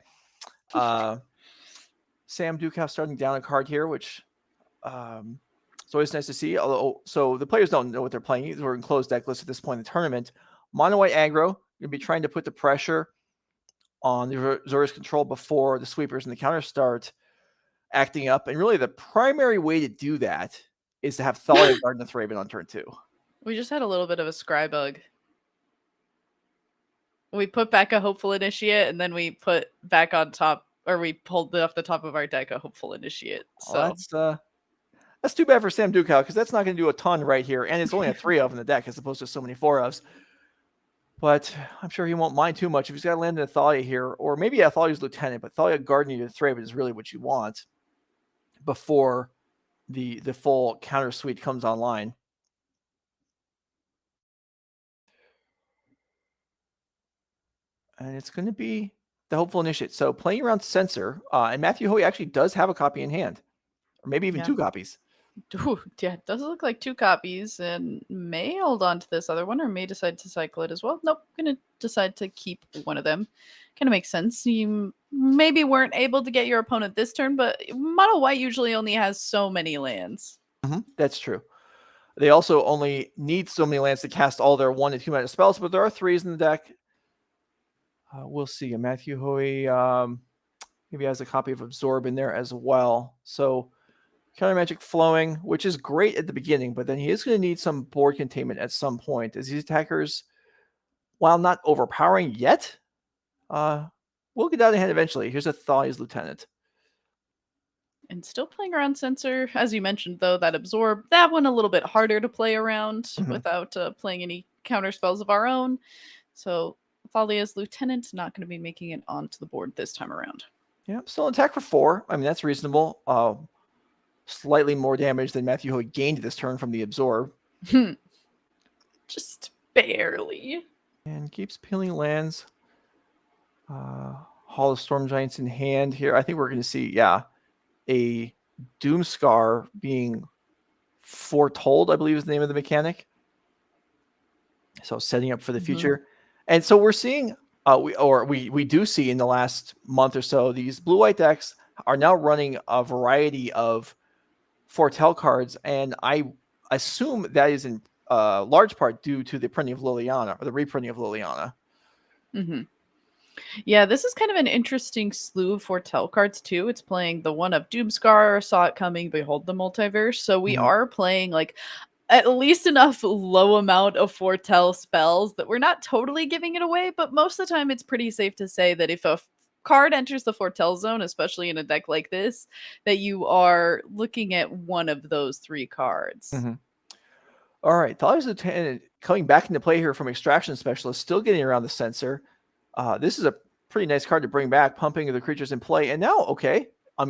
Sam Duchow starting down a card here, which it's always nice to see. So the players don't know what they're playing. We're in closed deck list at this point in the tournament. Mono White Aggro, going to be trying to put the pressure on the Azorius Control before the sweepers and the counter start acting up. And really the primary way to do that is to have Thalia Garden the Thraben on turn 2. We just had a little bit of a scry bug. We put back a Hopeful Initiate, and then we put back on top, or we pulled off the top of our deck a Hopeful Initiate. So that's too bad for Sam Duchow, because that's not going to do a ton right here. And it's only a 3 of in the deck as opposed to so many 4 ofs. But I'm sure he won't mind too much if he's got to land in a Thalia here, or maybe a Thalia's Lieutenant, but Thalia Garden the Thraben is really what you want before the full counter suite comes online. And it's going to be the Hopeful Initiate. So playing around Censor, and Matthew Hoey actually does have a copy in hand, or maybe even 2 copies. Ooh, yeah, it does look like 2 copies and may hold on to this other one or may decide to cycle it as well. Nope, gonna decide to keep one of them. Kind of makes sense. You maybe weren't able to get your opponent this turn, but Mono White usually only has so many lands. That's true. They also only need so many lands to cast all their 1 and 2 mana spells, but there are 3s in the deck. We'll see. Matthew Hoey maybe has a copy of Absorb in there as well. So counter magic flowing, which is great at the beginning, but then he is going to need some board containment at some point, as these attackers, while not overpowering yet, will get out of hand eventually. Here's a Thaw's Lieutenant. And still playing around Censor. As you mentioned, though, that Absorb, that one a little bit harder to play around without playing any counter spells of our own. So Thalia's Lieutenant not going to be making it onto the board this time around. Yeah, still an attack for 4. I mean, that's reasonable. Slightly more damage than Matthew Hoey gained this turn from the Absorb. Just barely. And keeps peeling lands. Hall of Storm Giants in hand here. I think we're going to see, a Doomscar being foretold, I believe is the name of the mechanic. So setting up for the future. And so we're seeing, we do see in the last month or so, these blue-white decks are now running a variety of foretell cards, and I assume that is in large part due to the printing of Liliana, or the reprinting of Liliana. Yeah, this is kind of an interesting slew of foretell cards too. It's playing the one of Doomscar, Saw It Coming, Behold the Multiverse. So we are playing like at least enough low amount of foretell spells that we're not totally giving it away, but most of the time it's pretty safe to say that if a card enters the foretell zone, especially in a deck like this, that you are looking at one of those 3 cards. All right, Thalia's Lieutenant coming back into play here from Extraction Specialist, still getting around the Censor. This is a pretty nice card to bring back, pumping the creatures in play. And now, this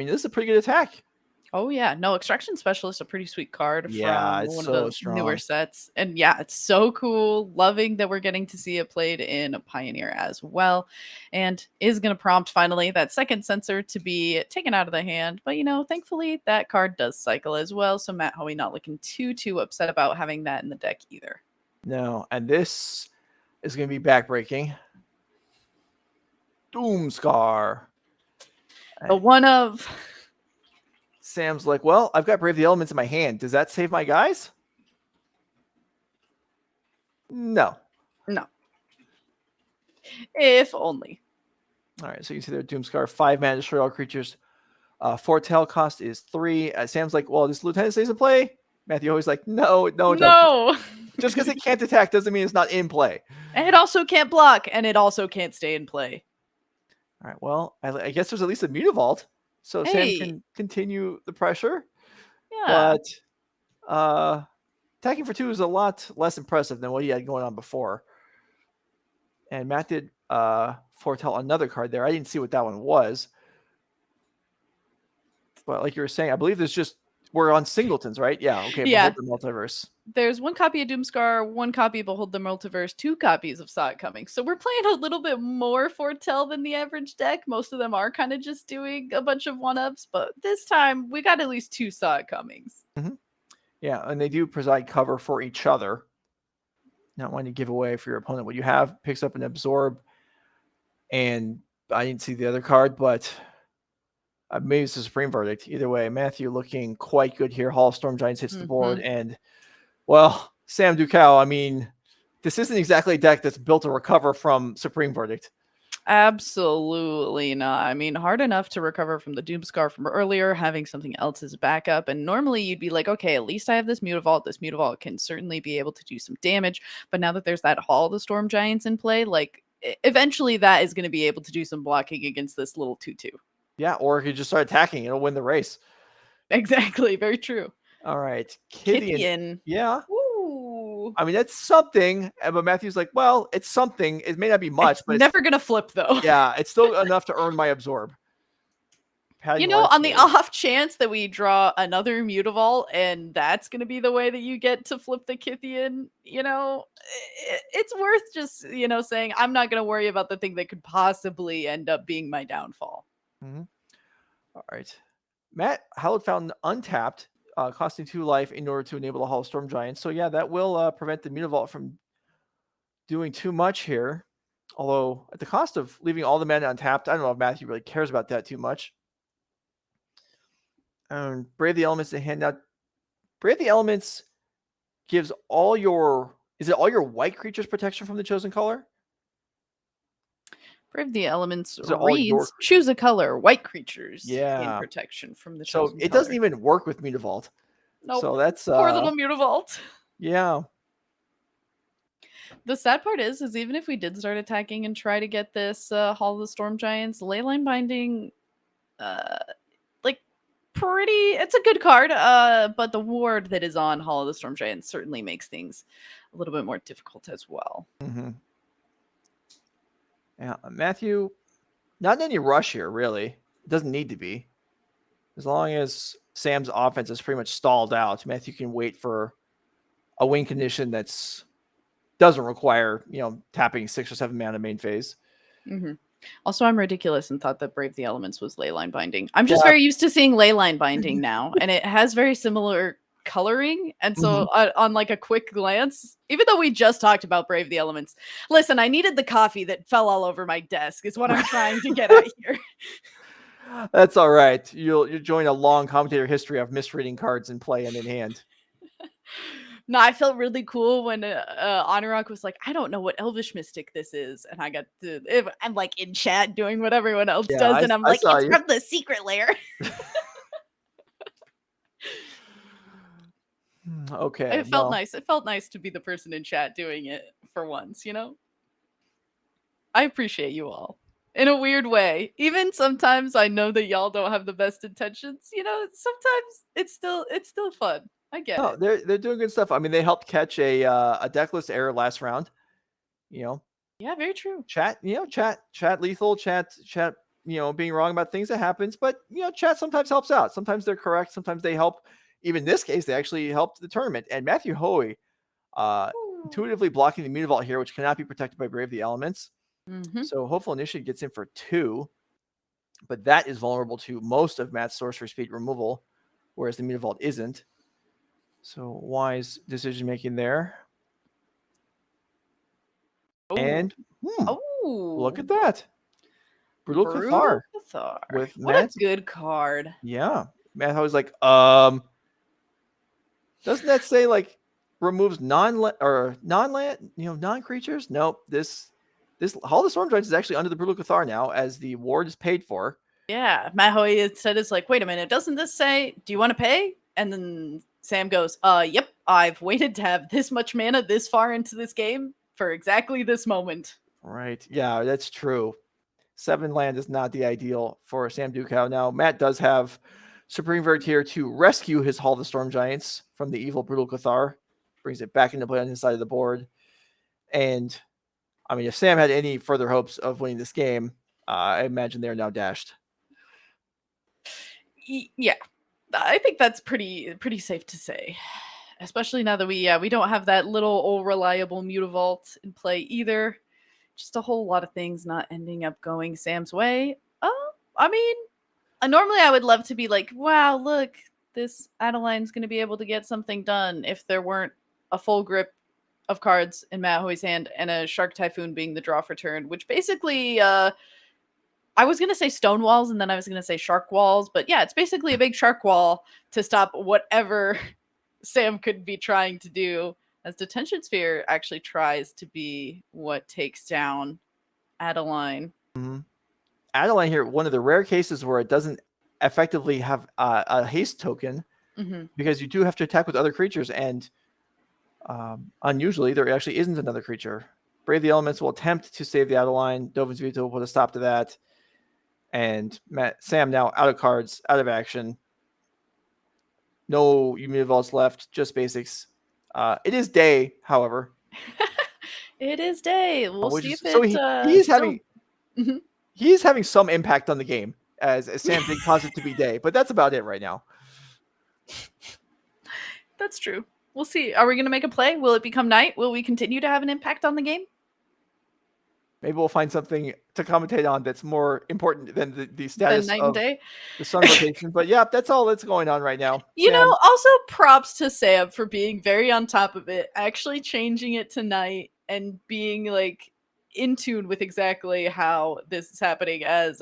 is a pretty good attack. Oh, yeah. No, Extraction Specialist, a pretty sweet card from it's one so of the strong. newer sets. And yeah, it's so cool. Loving that we're getting to see it played in a Pioneer as well. And is going to prompt finally that second Censor to be taken out of the hand. But, thankfully that card does cycle as well. So Matt Hoey not looking too upset about having that in the deck either. No, and this is going to be backbreaking. Doomscar. The one of... Sam's like, well, I've got Brave the Elements in my hand. Does that save my guys? No. If only. All right, so you can see there, Doomscar, 5 mana, destroy all creatures. Foretell cost is 3. Sam's like, well, this Lieutenant stays in play. Matthew always like, no, it doesn't. Just because it can't attack doesn't mean it's not in play. And it also can't block, and it also can't stay in play. All right, well, I guess there's at least a Mutavault. So Sam can continue the pressure. Yeah. But attacking for 2 is a lot less impressive than what he had going on before. And Matt did foretell another card there. I didn't see what that one was. But like you were saying, I believe we're on singletons, right? Yeah, okay. Yeah. Behold the Multiverse. There's 1 copy of Doomscar, 1 copy of Behold the Multiverse, 2 copies of Saw It Coming. So we're playing a little bit more foretell than the average deck. Most of them are kind of just doing a bunch of 1-ups, but this time we got at least 2 Saw It Comings. Yeah, and they do provide cover for each other. Not wanting to give away for your opponent what you have. Picks up an Absorb, and I didn't see the other card, but maybe it's a Supreme Verdict. Either way, Matthew looking quite good here. Hall of Storm Giants hits the board, and well, Sam Duchow, this isn't exactly a deck that's built to recover from Supreme Verdict. Absolutely not. Hard enough to recover from the Doomscar from earlier, having something else as backup. And normally you'd be like, okay, at least I have this Mutavault. This Mutavault can certainly be able to do some damage. But now that there's that Hall of the Storm Giants in play, eventually that is going to be able to do some blocking against this little 2/2. Yeah, or if you just start attacking, it'll win the race. Exactly. Very true. All right. Kithian. Yeah. Ooh. That's something. But Matthew's like, well, it's something. It may not be much, but never going to flip, though. Yeah, it's still enough to earn my Absorb. On the off chance that we draw another Mutavault and that's going to be the way that you get to flip the Kithian, it's worth just, saying, I'm not going to worry about the thing that could possibly end up being my downfall. All right. Matt Howland found untapped costing 2 life in order to enable the Hall of Storm Giants. So yeah, that will prevent the Mutavault from doing too much here. Although at the cost of leaving all the mana untapped, I don't know if Matthew really cares about that too much. Brave the Elements to hand out. Brave the Elements gives all your, is it all your white creatures protection from the chosen color? Brave the Elements Is it all your reads, choose a color, white creatures gain Yeah. protection from the So chosen it color. doesn't even work with Mutavault. Nope. So that's Poor little Mutavault. yeah. The sad part is even if we did start attacking and try to get this Hall of the Storm Giants, Leyline Binding, like pretty, it's a good card, but the ward that is on Hall of the Storm Giants certainly makes things a little bit more difficult as well. Mm-hmm. Yeah, Matthew, not in any rush here, really. It doesn't need to be. As long as Sam's offense is pretty much stalled out, Matthew can wait for a win condition that's doesn't require, tapping 6 or 7 mana main phase. Mm-hmm. Also, I'm ridiculous and thought that Brave the Elements was Leyline Binding. I'm just very used to seeing Leyline Binding now, and it has very similar coloring. And so on like a quick glance, even though we just talked about Brave the Elements, listen, I needed the coffee that fell all over my desk is what I'm trying to get at here. That's all right. You'll join a long commentator history of misreading cards in play and in hand. No, I felt really cool when Honorok was like, I don't know what Elvish Mystic this is. And I got to, I'm like in chat doing what everyone else does. And I'm like, it's from the secret lair. Okay. It felt nice. It felt nice to be the person in chat doing it for once, I appreciate you all in a weird way. Even sometimes I know that y'all don't have the best intentions, sometimes it's still fun. I get it. They're doing good stuff. I mean, they helped catch a deckless error last round. Yeah, very true. Chat lethal, chat, being wrong about things that happens, but chat sometimes helps out. Sometimes they're correct, sometimes they help. Even in this case, they actually helped the tournament. And Matthew Hoey intuitively blocking the Mutavault here, which cannot be protected by Brave the Elements. So Hopeful Initiate gets in for 2, but that is vulnerable to most of Matt's Sorcery Speed removal, whereas the Mutavault isn't. So wise decision making there. And look at that. Brutal Cathar. With what Matt. A good card. Yeah. Matt was like, doesn't that say like removes non-creatures? Nope. This Hall of the Storm Giants is actually under the Brutal Cathar now, as the ward is paid for. Yeah. Matt Hoey said it's like, wait a minute, doesn't this say, do you want to pay? And then Sam goes, yep, I've waited to have this much mana this far into this game for exactly this moment. Right. Yeah, that's true. 7 land is not the ideal for Sam Duchow. Now, Matt does have Supreme Verdict here to rescue his Hall of the Storm Giants from the evil Brutal Cathar. Brings it back into play on his side of the board. And, I mean, if Sam had any further hopes of winning this game, I imagine they're now dashed. Yeah. I think that's pretty safe to say, especially now that we don't have that little old reliable Mutavault in play either. Just a whole lot of things not ending up going Sam's way. I mean, normally I would love to be like, wow, look, this Adeline's going to be able to get something done if there weren't a full grip of cards in Matt Hoey's hand and a Shark Typhoon being the draw for turn, which basically I was going to say stone walls and then I was going to say shark walls, but yeah, it's basically a big shark wall to stop whatever Sam could be trying to do, as Detention Sphere actually tries to be what takes down Adeline. Adeline here, one of the rare cases where it doesn't effectively have a haste token, because you do have to attack with other creatures, and unusually there actually isn't another creature. Brave the Elements will attempt to save the Adeline. Dovin's Veto will put a stop to that. And Sam now out of cards, out of action. No Mutavaults left, just basics. It is day, however. It is day. We'll see if so he's having he's having some impact on the game, as Sam did cause it to be day, but that's about it right now. That's true. We'll see. Are we going to make a play? Will it become night? Will we continue to have an impact on the game? Maybe we'll find something to commentate on that's more important than the status night and of day. the sun rotation. But yeah, that's all that's going on right now. You Sam, know, also props to Sam for being very on top of it, actually changing it tonight and being like in tune with exactly how this is happening. As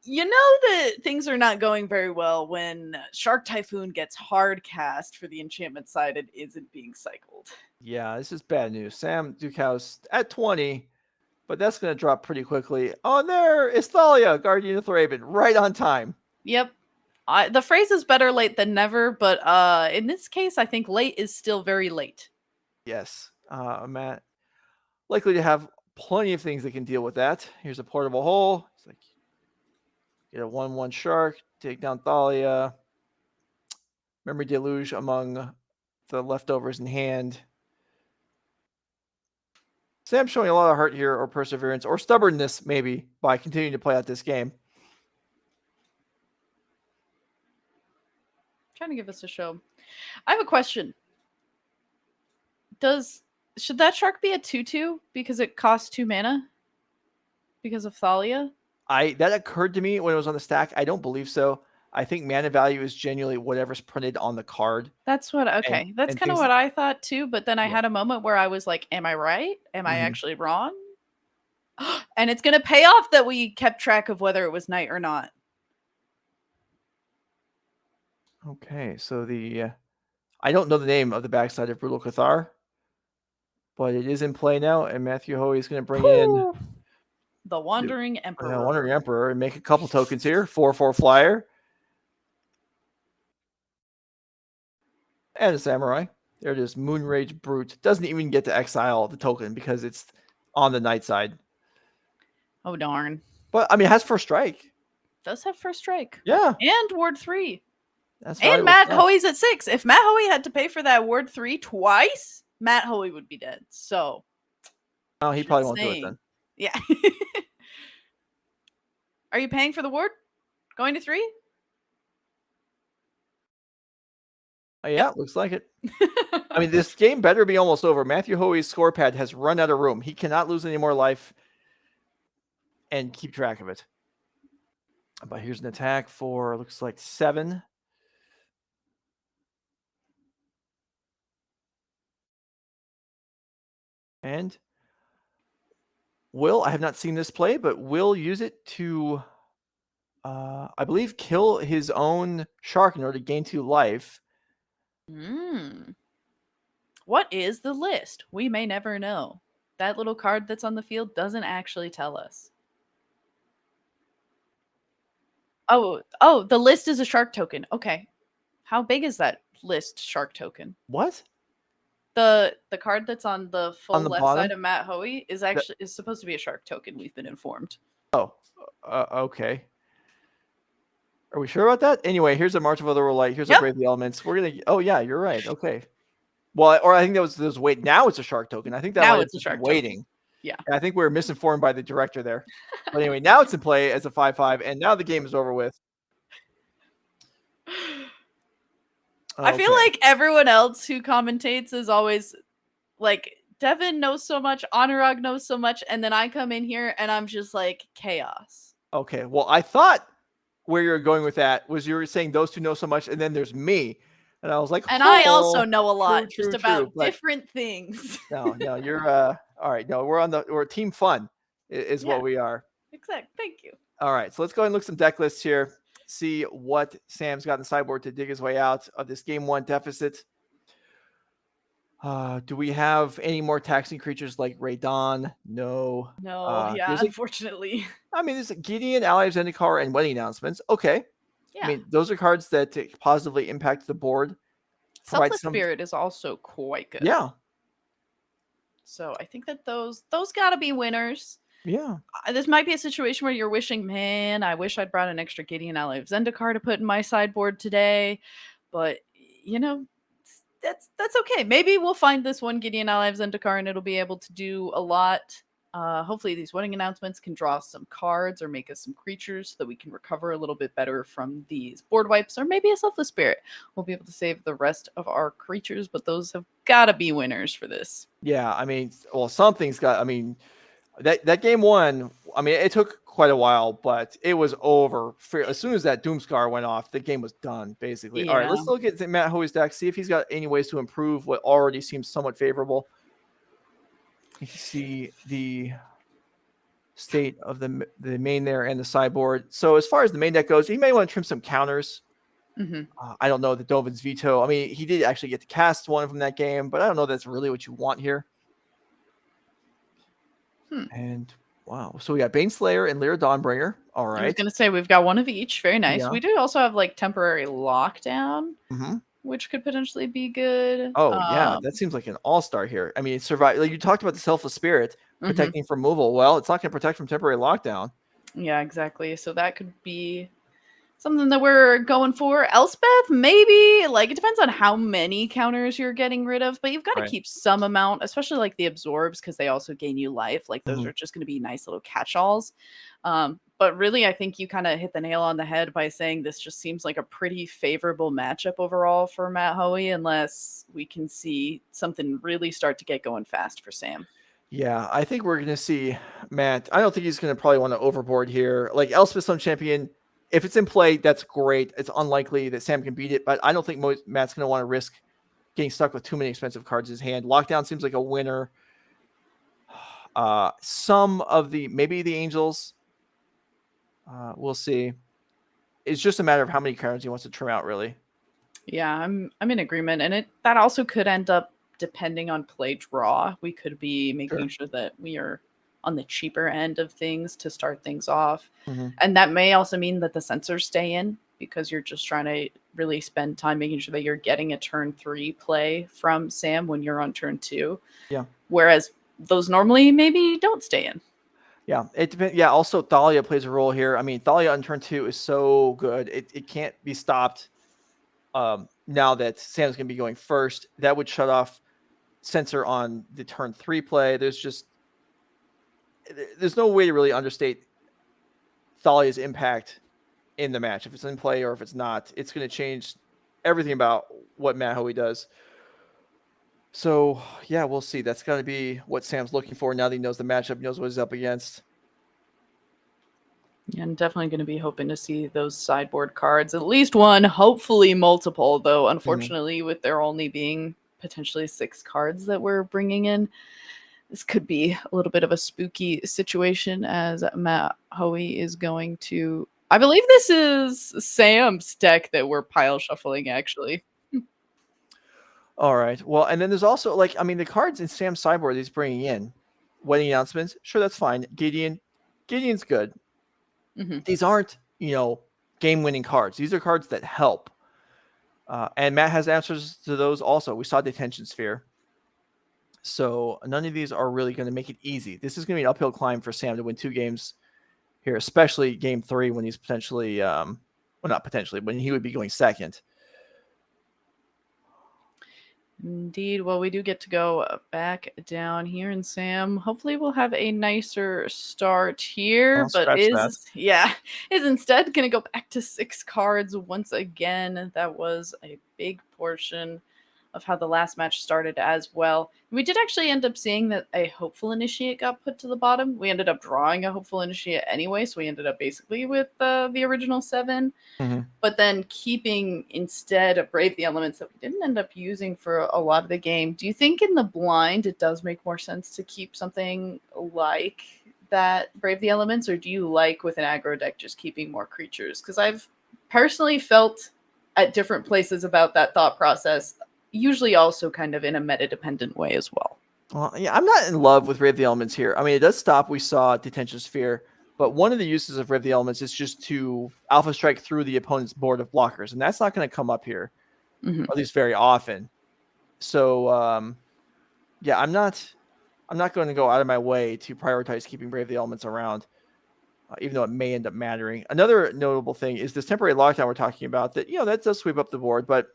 you know that things are not going very well when Shark Typhoon gets hard cast for the enchantment side and isn't being cycled. yeah, this is bad news. Sam Duchow's at 20, but that's going to drop pretty quickly. Oh, and there is Thalia, Guardian of the Raven, right on time. Yep. The phrase is better late than never, but in this case, I think late is still very late. Yes, Matt, likely to have plenty of things that can deal with that. Here's a portable hole. It's like, get a 1/1 shark, take down Thalia. Memory deluge among the leftovers in hand. Sam showing a lot of heart here, or perseverance, or stubbornness, maybe, by continuing to play out this game. Trying to give us a show. I have a question. Should that shark be a 2/2 because it costs 2 mana? Because of Thalia? That occurred to me when it was on the stack. I don't believe so. I think mana value is genuinely whatever's printed on the card. That's what okay. That's kind of what I thought too, but then I had a moment where I was like, am I right? Am I actually wrong? And it's gonna pay off that we kept track of whether it was night or not. Okay, so I don't know the name of the backside of Brutal Cathar, but it is in play now, and Matthew Hoey is going to bring in the Wandering Emperor. The Wandering Emperor and make a couple tokens here. 4/4 flyer. And a Samurai. There it is. Moonrage Brute. Doesn't even get to exile the token because it's on the night side. Oh, darn. But, I mean, it has first strike. Does have first strike. Yeah. And Ward 3. That's and Matt Hoey's at 6. If Matt Hoey had to pay for that Ward 3 twice, Matt Hoey would be dead. So. Oh, he probably won't do it then. Yeah. Are you paying for the ward? Going to 3? Yeah, looks like it. I mean, this game better be almost over. Matthew Hoey's score pad has run out of room. He cannot lose any more life and keep track of it. But here's an attack for, looks like 7. And I have not seen this play, but will use it to, I believe, kill his own shark in order to gain 2 life. What is the list? We may never know. That little card that's on the field doesn't actually tell us. Oh, the list is a shark token. Okay. How big is that list shark token? What? The card that's on the full left bottom? side of Matt Hoey is supposed to be a shark token, we've been informed. Oh, okay. Are we sure about that? Anyway, here's a March of Other Light. Here's a Brave the Elements. We're gonna. Oh yeah, you're right. Okay. Well, or I think that was wait. Now it's a shark token. I think that now it's a shark waiting. Token. Yeah. And I think we were misinformed by the director there. But anyway, now it's in play as a 5/5, and now the game is over with. I feel like everyone else who commentates is always like Devin knows so much, Anurag knows so much, and then I come in here and I'm just like chaos. Okay. Well, I thought where you were going with that was you were saying those two know so much, and then there's me. And I was like, and I also know a lot true, about different things. No, you're all right. No, we're team fun is what we are. Exactly. Thank you. All right. So let's go ahead and look some deck lists here. See what Sam's got in the sideboard to dig his way out of this game 1 deficit. Do we have any more taxing creatures like Raydon? No. Unfortunately. I mean, there's Gideon, Ally of Zendikar, and Wedding Announcements. Okay. Yeah. I mean, those are cards that positively impact the board. Selfless Spirit is also quite good. Yeah. So I think that those got to be winners. Yeah. This might be a situation where you're wishing, man, I wish I'd brought an extra Gideon Ally of Zendikar to put in my sideboard today. But, that's okay. Maybe we'll find this one Gideon Ally of Zendikar and it'll be able to do a lot. Hopefully these Wedding Announcements can draw some cards or make us some creatures so that we can recover a little bit better from these board wipes, or maybe a Selfless Spirit. We'll be able to save the rest of our creatures, but those have got to be winners for this. Yeah, I mean, well, something's got, I mean, That game one, I mean, it took quite a while, but it was over. As soon as that Doomscar went off, the game was done, basically. All right, let's look at Matt Hoey's deck, see if he's got any ways to improve what already seems somewhat favorable. You can see the state of the main there and the sideboard. So as far as the main deck goes, he may want to trim some counters. I don't know the Dovin's Veto. I mean, he did actually get to cast one from that game, but I don't know that's really what you want here. And wow, so we got Baneslayer and Lyra Dawnbringer. All right. I was going to say we've got one of each. Very nice. Yeah. We do also have like temporary lockdown, which could potentially be good. Oh yeah, that seems like an all-star here. I mean, survive. Like you talked about the Selfless Spirit protecting from removal. Well, it's not going to protect from temporary lockdown. Yeah, exactly. So that could be something that we're going for. Elspeth, maybe. Like, it depends on how many counters you're getting rid of, but you've got to keep some amount, especially like the absorbs, because they also gain you life. Like, those are just going to be nice little catch-alls. But really, I think you kind of hit the nail on the head by saying this just seems like a pretty favorable matchup overall for Matt Hoey, unless we can see something really start to get going fast for Sam. Yeah, I think we're going to see Matt. I don't think he's going to probably want to overboard here. Like, Elspeth Sun Champion, if it's in play, that's great. It's unlikely that Sam can beat it, but I don't think Matt's going to want to risk getting stuck with too many expensive cards in his hand. Lockdown seems like a winner. Some of maybe the Angels, we'll see. It's just a matter of how many cards he wants to trim out, really. Yeah, I'm in agreement, and that also could end up depending on play draw. We could be making sure that we are on the cheaper end of things to start things off. And that may also mean that the sensors stay in because you're just trying to really spend time making sure that you're getting a turn 3 play from Sam when you're on turn 2. Yeah. Whereas those normally maybe don't stay in. Yeah, it depends. Yeah, also Thalia plays a role here. I mean, Thalia on turn 2 is so good. It can't be stopped. Now that Sam's going to be going first, that would shut off sensor on the turn 3 play. There's no way to really understate Thalia's impact in the match. If it's in play or if it's not, it's going to change everything about what Matt Hoey does. So yeah, we'll see. That's got to be what Sam's looking for now that he knows the matchup, knows what he's up against. And definitely going to be hoping to see those sideboard cards, at least one, hopefully multiple, though unfortunately with there only being potentially 6 cards that we're bringing in, this could be a little bit of a spooky situation as Matt Hoey is going to, I believe this is Sam's deck that we're pile shuffling actually. All right. Well, and then there's also the cards in Sam's sideboard he's bringing in. Wedding announcements, sure, that's fine. Gideon's good. These aren't, game-winning cards. These are cards that help. And Matt has answers to those also. We saw Detention Sphere. So none of these are really going to make it easy. This is going to be an uphill climb for Sam to win 2 games here, especially game 3 when he's potentially, not potentially, when he would be going second. Indeed. Well, we do get to go back down here, and Sam hopefully will have a nicer start here, but is instead going to go back to 6 cards once again. That was a big portion of how the last match started as well. We did actually end up seeing that a Hopeful Initiate got put to the bottom. We ended up drawing a Hopeful Initiate anyway, so we ended up basically with the original 7. But then keeping instead of Brave the Elements that we didn't end up using for a lot of the game. Do you think in the blind it does make more sense to keep something like that Brave the Elements, or do you like with an aggro deck just keeping more creatures? Because I've personally felt at different places about that thought process, usually also kind of in a meta-dependent way as well. Well, yeah, I'm not in love with Brave the Elements here. I mean, it does stop. We saw Detention Sphere. But one of the uses of Brave the Elements is just to alpha strike through the opponent's board of blockers, and that's not going to come up here, at least very often. So, I'm not going to go out of my way to prioritize keeping Brave the Elements around, even though it may end up mattering. Another notable thing is this temporary lockdown we're talking about. That that does sweep up the board, but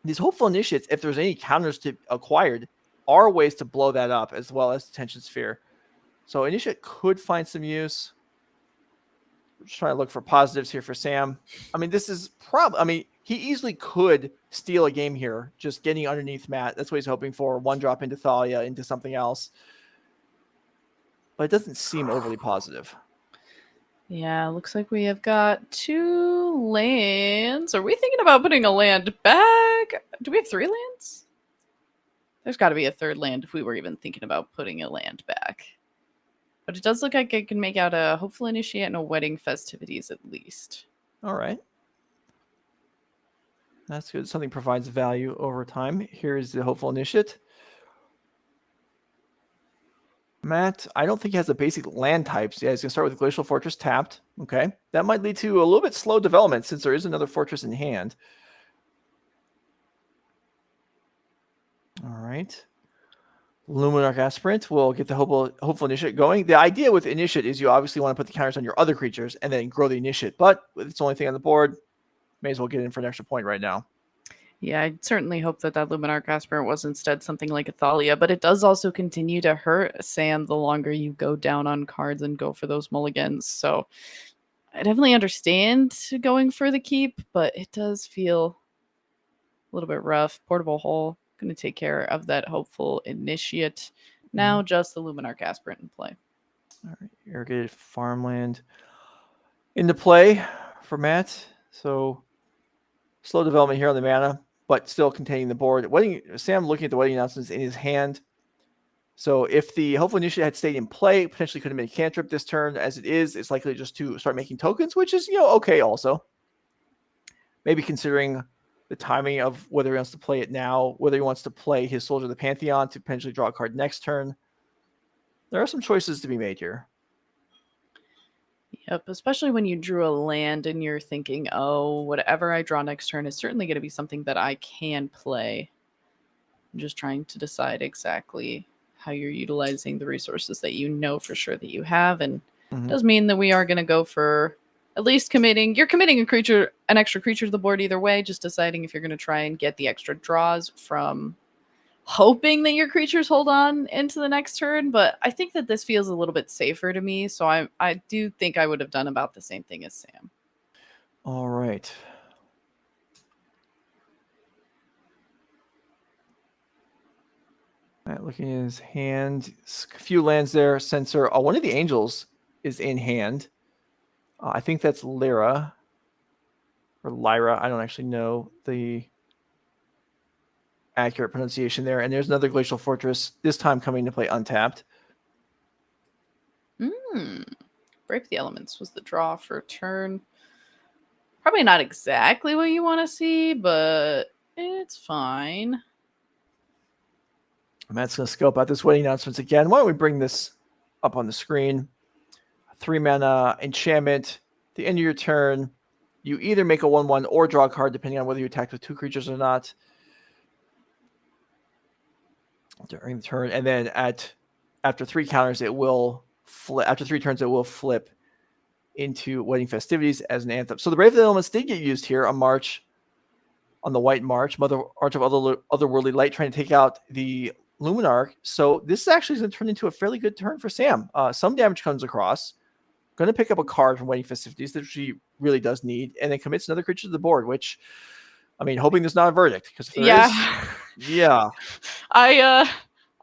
these Hopeful Initiates, if there's any counters to acquired, are ways to blow that up as well as Detention Sphere. So Initiate could find some use. We're just trying to look for positives here for Sam. I mean, this is he easily could steal a game here, just getting underneath Matt. That's what he's hoping for. 1 drop into Thalia, into something else. but it doesn't seem overly positive. Yeah, looks like we have got 2 lands. Are we thinking about putting a land back? Do we have 3 lands? There's got to be a 3rd land if we were even thinking about putting a land back. But it does look like I can make out a Hopeful Initiate and a Wedding Festivities at least. All right. That's good. Something provides value over time. Here's the Hopeful Initiate. Matt, I don't think he has the basic land types. Yeah, he's going to start with Glacial Fortress tapped. Okay. That might lead to a little bit slow development since there is another fortress in hand. All right. Luminarch Aspirant will get the hopeful Initiate going. The idea with Initiate is you obviously want to put the counters on your other creatures and then grow the Initiate. But it's the only thing on the board. May as well get in for an extra point right now. Yeah, I certainly hope that Luminarch Aspirant was instead something like Athalia, but it does also continue to hurt Sam the longer you go down on cards and go for those mulligans. So I definitely understand going for the keep, but it does feel a little bit rough. Portable Hole, going to take care of that Hopeful Initiate. Now just the Luminarch Aspirant in play. All right, irrigated farmland into play for Matt. So slow development here on the mana, but still containing the board. Sam looking at the wedding announcements in his hand. So if the Hopeful Initiate had stayed in play, potentially could have made a cantrip this turn. As it is, it's likely just to start making tokens, which is, okay also. Maybe considering the timing of whether he wants to play it now, whether he wants to play his Soldier of the Pantheon to potentially draw a card next turn. There are some choices to be made here. Yep, especially when you drew a land and you're thinking, oh, whatever I draw next turn is certainly going to be something that I can play. I'm just trying to decide exactly how you're utilizing the resources that you know for sure that you have. And it does mean that we are going to go for at least you're committing an extra creature to the board either way, just deciding if you're going to try and get the extra draws from hoping that your creatures hold on into the next turn. But I think that this feels a little bit safer to me. So I do think I would have done about the same thing as Sam. All right. All right, looking at his hand, a few lands there. Censor. One of the angels is in hand. I think that's Lyra or Lyra. I don't actually know the accurate pronunciation there. And there's another Glacial Fortress, this time coming to play untapped. Break the Elements was the draw for turn. Probably not exactly what you want to see, but it's fine. Matt's going to scope out this wedding announcements again. Why don't we bring this up on the screen? 3-mana enchantment. At the end of your turn, you either make a 1/1 or draw a card, depending on whether you attack with 2 creatures or not during the turn. And then after 3 counters, it will flip. After 3 turns, it will flip into Wedding Festivities as an anthem. So the Brave of the Elements did get used here on the White March, Mother Arch of Otherworldly Light, trying to take out the Luminarch. So this actually is going to turn into a fairly good turn for Sam. Some damage comes across. Going to pick up a card from Wedding Festivities that she really does need, and then commits another creature to the board, which, I mean, hoping there's not a verdict, because if there is, yeah.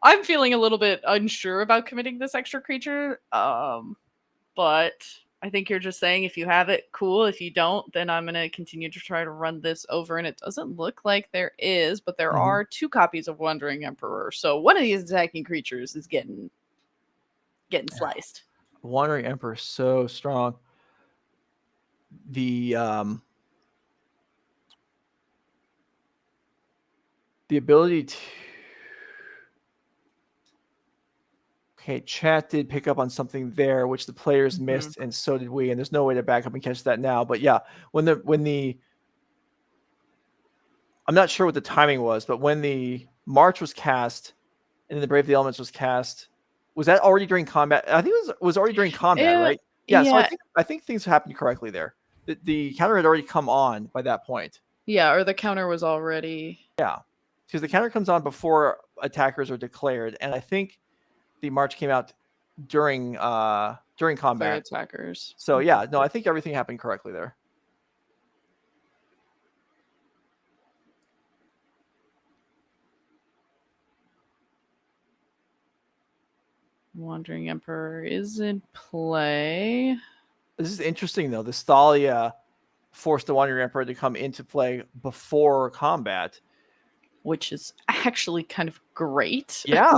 I'm feeling a little bit unsure about committing this extra creature, but I think you're just saying if you have it, cool. If you don't, then I'm going to continue to try to run this over, and it doesn't look like there is, but there are 2 copies of Wandering Emperor, so one of these attacking creatures is getting sliced. Wandering Emperor is so strong. The ability to... Okay, chat did pick up on something there, which the players missed, and so did we, and there's no way to back up and catch that now. But yeah, when the I'm not sure what the timing was, but when the March was cast and then the Brave of the Elements was cast, was that already during combat? I think it was already during combat, right? Yeah, so I think things happened correctly there. The counter had already come on by that point. Yeah, or the counter was already... Yeah, because the counter comes on before attackers are declared, and I think the March came out during combat. Attackers. So yeah, no, I think everything happened correctly there. Wandering Emperor is in play. This is interesting, though. The Thalia forced the Wandering Emperor to come into play before combat. Which is actually kind of great. Yeah.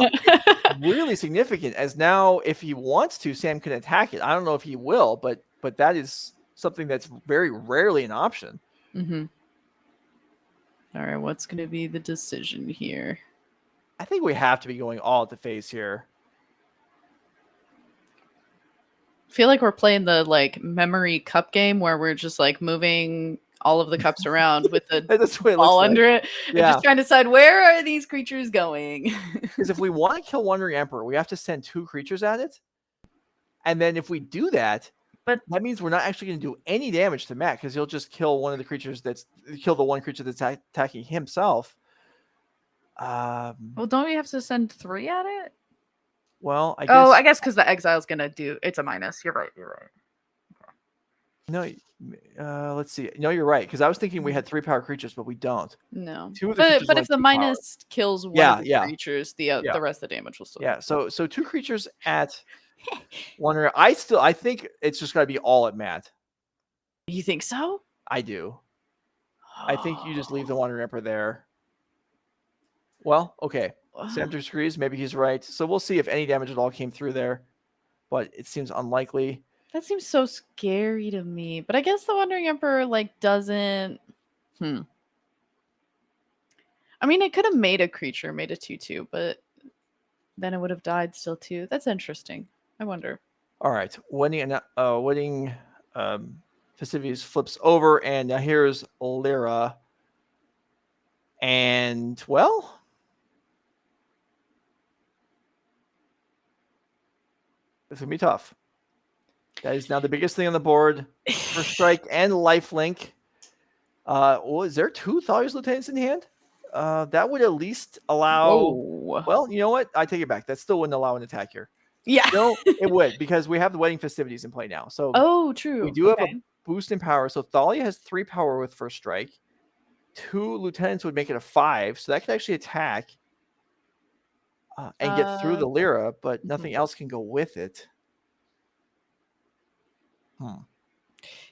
Really significant, as now, if he wants to, Sam can attack it. I don't know if he will, but that is something that's very rarely an option. Mm-hmm. All right, what's going to be the decision here? I think we have to be going all at the face here. I feel like we're playing the like memory cup game where we're just like moving all of the cups around with the That's what it ball looks under like. it. And just trying to decide where are these creatures going. Because if we want to kill Wandering Emperor, we have to send 2 creatures at it. And then if we do that, but that means we're not actually going to do any damage to Matt, because he'll just kill one of the creatures kill the one creature that's attacking himself. Well, don't we have to send 3 at it? Well, I guess. Oh, I guess because the exile's gonna do. It's a minus. You're right. No, let's see. No, you're right, because I was thinking we had 3 power creatures, but we don't. No, 2 of the creatures but only if the take minus kills one of the creatures, the rest of the damage will still. Yeah. So 2 creatures at Wandering. I think it's just got to be all at Matt. You think so? I do. I think you just leave the Wandering Emperor there. Well, okay. Sam disagrees. Maybe he's right. So we'll see if any damage at all came through there, but it seems unlikely. That seems so scary to me. But I guess the Wandering Emperor like doesn't. I mean, it could have made a creature, made a 2/2, but then it would have died still too. That's interesting. I wonder. All right, wedding festivities flips over, and now here's Lyra. And well, it's gonna be tough. That is now the biggest thing on the board for strike and lifelink. Is there 2 Thalia's Lieutenants in hand? That would at least allow. Whoa. Well, you know what? I take it back. That still wouldn't allow an attack here. Yeah. No, it would, because we have the wedding festivities in play now. So true. we do have a boost in power. So Thalia has 3 power with first strike. 2 lieutenants would make it a 5, so that could actually attack and get through the Lyra, but nothing else can go with it.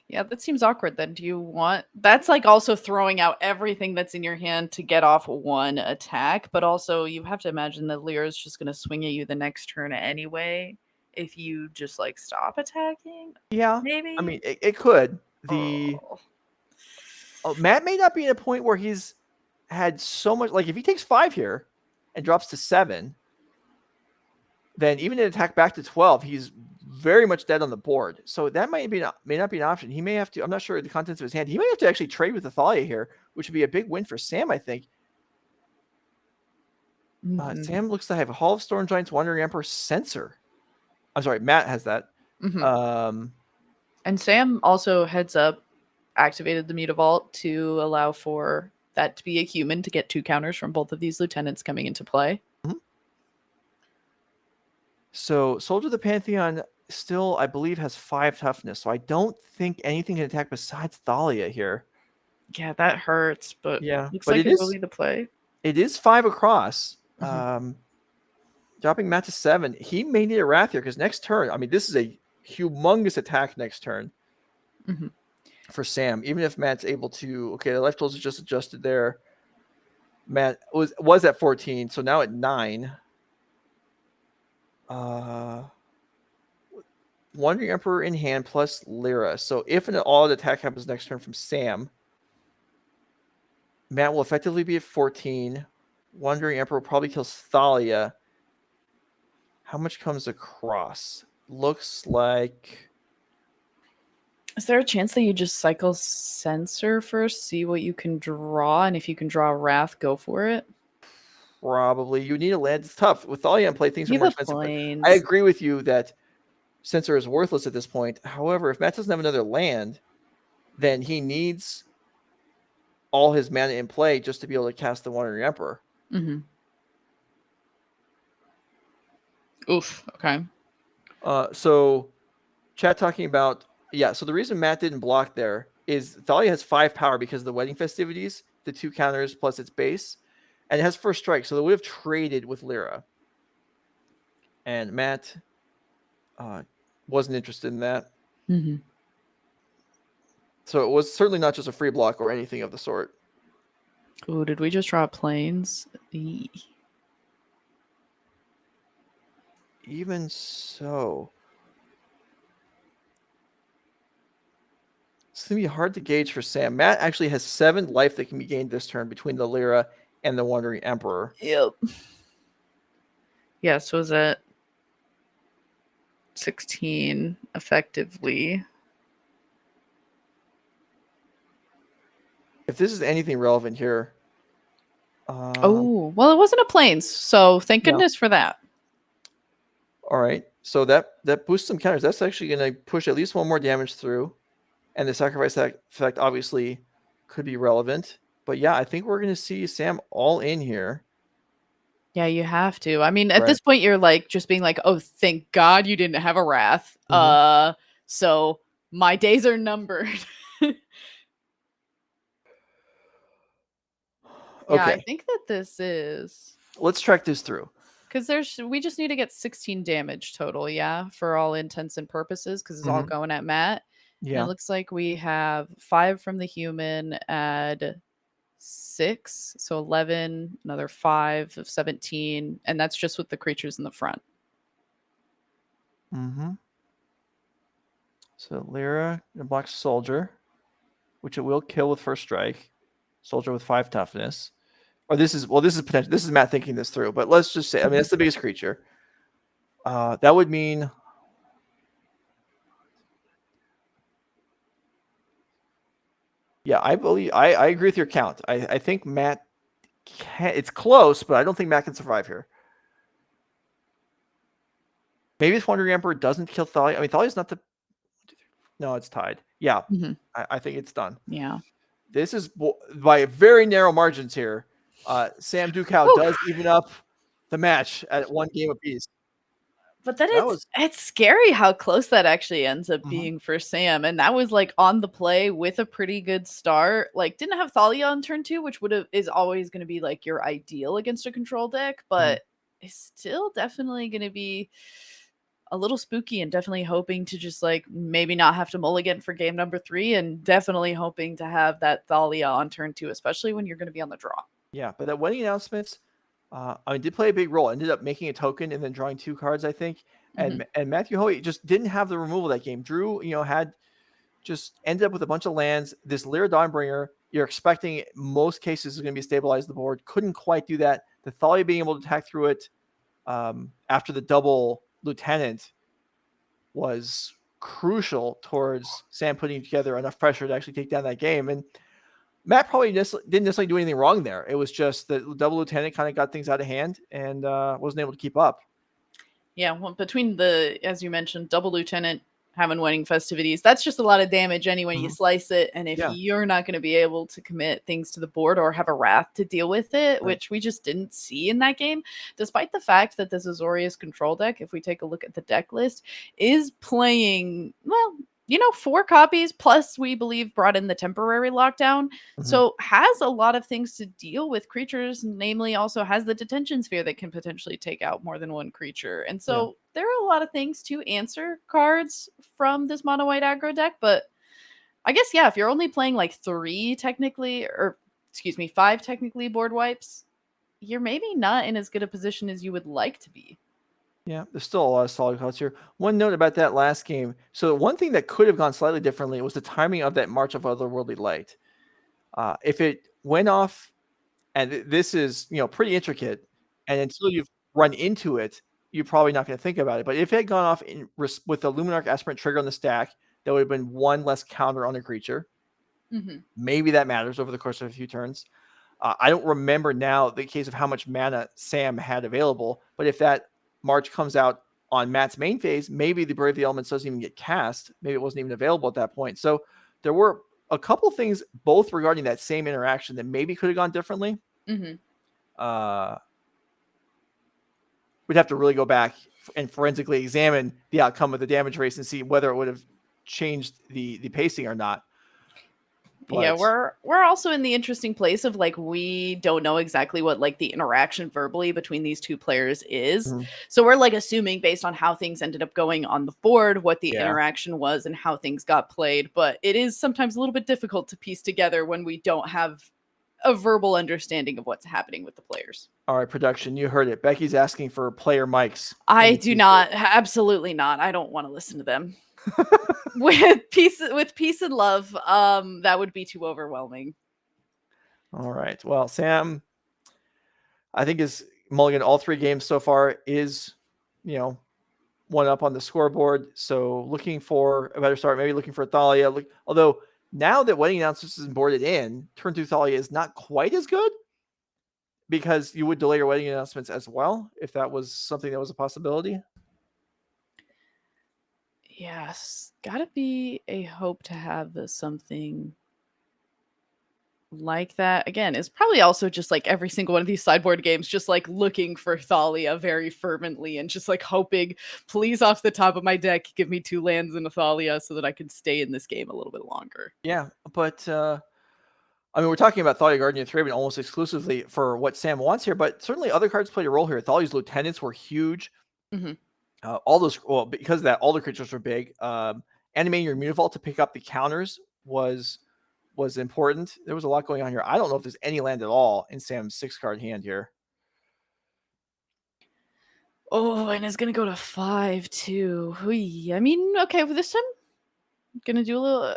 Yeah, that seems awkward then. Do you want... That's like also throwing out everything that's in your hand to get off 1 attack, but also you have to imagine that Lyra is just going to swing at you the next turn anyway if you just like stop attacking. Yeah, maybe. I mean, it could. Matt may not be at a point where he's had so much... Like, if he takes 5 here and drops to 7, then even an attack back to 12, he's very much dead on the board. So that may not be an option. He may have to... I'm not sure the contents of his hand. He may have to actually trade with Thalia here, which would be a big win for Sam, I think. Sam looks to have a Hall of Storm Giants, Wandering Emperor, Censor. I'm sorry, Matt has that. And Sam also heads up activated the Mutavault to allow for that to be a human to get 2 counters from both of these lieutenants coming into play. So Soldier of the Pantheon still, I believe, has 5 toughness. So I don't think anything can attack besides Thalia here. Yeah, that hurts, but yeah, looks but like it is will be the play. It is 5 across. Dropping Matt to 7. He may need a Wrath here, because next turn, I mean, this is a humongous attack next turn for Sam. Even if Matt's able to... Okay, the life totals are just adjusted there. Matt was at 14, so now at 9. Wandering Emperor in hand plus Lyra. So if an all-out attack happens next turn from Sam, Matt will effectively be at 14. Wandering Emperor probably kills Thalia. How much comes across? Looks like... Is there a chance that you just cycle Censor first, see what you can draw, and if you can draw Wrath, go for it? Probably. You need a land. It's tough. With Thalia in play, things are more expensive. Plains. I agree with you that Censor is worthless at this point. However, if Matt doesn't have another land, then he needs all his mana in play just to be able to cast the Wandering Emperor. Oof. Okay. So chat talking about... Yeah, so the reason Matt didn't block there is Thalia has 5 power because of the wedding festivities, the 2 counters plus its base, and it has first strike, so they would have traded with Lyra. and Matt wasn't interested in that. Mm-hmm. So it was certainly not just a free block or anything of the sort. Oh, did we just draw planes? Even so, it's going to be hard to gauge for Sam. Matt actually has 7 life that can be gained this turn between the Lyra and the Wandering Emperor. Yep. Yeah, so is that 16 effectively? If this is anything relevant here. Oh, well, it wasn't a planes, so thank goodness for that. All right. So that boosts some counters. That's actually going to push at least 1 more damage through. And the sacrifice effect obviously could be relevant. But yeah, I think we're going to see Sam all in here. Yeah, you have to. I mean, at this point, you're like just being like, oh, thank God you didn't have a wrath. So my days are numbered. Okay. Yeah, I think that this is. Let's track this through. Because we just need to get 16 damage total, yeah, for all intents and purposes, because it's all going at Matt. Yeah. And it looks like we have 5 from the human, add 6, so 11, another 5 of 17, and that's just with the creatures in the front. So Lyra blocks Soldier, which it will kill with first strike. Soldier with 5 toughness. Or this is potential. This is Matt thinking this through, but let's just say, I mean, that's the biggest creature. That would mean yeah, I believe I agree with your count. I think Matt it's close, but I don't think Matt can survive here. Maybe this Wandering Emperor doesn't kill Thalia. I mean, Thalia's not the. No, it's tied. Yeah, I think it's done. Yeah. This is by very narrow margins here. Sam Duchow does even up the match at 1 game apiece. But then it's scary how close that actually ends up being for Sam. And that was like on the play with a pretty good start. Like didn't have Thalia on turn 2, which is always going to be like your ideal against a control deck, but it's still definitely going to be a little spooky, and definitely hoping to just like maybe not have to mulligan for game number 3, and definitely hoping to have that Thalia on turn 2, especially when you're going to be on the draw. Yeah, but that wedding announcements, did play a big role. Ended up making a token and then drawing 2 cards, I think. And Matthew Hoey just didn't have the removal that game. Drew, had just ended up with a bunch of lands. This Lyra Dawnbringer, you're expecting most cases is going to be stabilized the board. Couldn't quite do that. The Thalia being able to attack through it after the double Lieutenant was crucial towards Sam putting together enough pressure to actually take down that game. And Matt probably didn't necessarily do anything wrong there. It was just that double Lieutenant kind of got things out of hand and wasn't able to keep up. Yeah, well, between as you mentioned, double Lieutenant having wedding festivities, that's just a lot of damage anyway. You slice it, and if you're not going to be able to commit things to the board or have a wrath to deal with it, which we just didn't see in that game, despite the fact that this Azorius control deck, if we take a look at the deck list, is playing, 4 copies, plus we believe brought in the temporary lockdown. So has a lot of things to deal with creatures, namely also has the detention sphere that can potentially take out more than 1 creature. And so there are a lot of things to answer cards from this mono white aggro deck. But I guess, if you're only playing like 5 technically board wipes, you're maybe not in as good a position as you would like to be. Yeah, there's still a lot of solid cards here. One note about that last game. So one thing that could have gone slightly differently was the timing of that March of Otherworldly Light. If it went off, and this is pretty intricate, and until you've run into it, you're probably not going to think about it. But if it had gone off with the Luminarch Aspirant trigger on the stack, that would have been 1 less counter on a creature. Maybe that matters over the course of a few turns. I don't remember now the case of how much mana Sam had available, but if that March comes out on Matt's main phase, maybe the Brave of the Elements doesn't even get cast. Maybe it wasn't even available at that point. So there were a couple things both regarding that same interaction that maybe could have gone differently. We'd have to really go back and forensically examine the outcome of the damage race and see whether it would have changed the pacing or not. Yeah, But we're also in the interesting place of like we don't know exactly what like the interaction verbally between these two players is. Mhm. So we're like assuming based on how things ended up going on the board what the Yeah. interaction was and how things got played, but it is sometimes a little bit difficult to piece together when we don't have a verbal understanding of what's happening with the players. All right, production, you heard it. Becky's asking for player mics. I do not, absolutely not. I don't want to listen to them. with peace and love, that would be too overwhelming. All right. Well, Sam, I think is mulligan all 3 games so far is, one up on the scoreboard. So looking for a better start, maybe looking for Thalia. Although now that wedding announcements is boarded in, turn 2 Thalia is not quite as good because you would delay your wedding announcements as well if that was something that was a possibility. Yes, gotta be a hope to have something like that. Again, it's probably also just like every single one of these sideboard games, just like looking for Thalia very fervently and just like hoping, please off the top of my deck, give me 2 lands and a Thalia so that I can stay in this game a little bit longer. Yeah, but I mean, we're talking about Thalia Guardian of Thraben almost exclusively for what Sam wants here, but certainly other cards played a role here. Thalia's lieutenants were huge. Mm-hmm. All those, well, because of that, all the creatures were big. Animating your Mutavault to pick up the counters was important. There was a lot going on here. I don't know if there's any land at all in Sam's 6-card hand here. Oh, and it's gonna go to 5 too. I mean, okay, well, this time I'm gonna do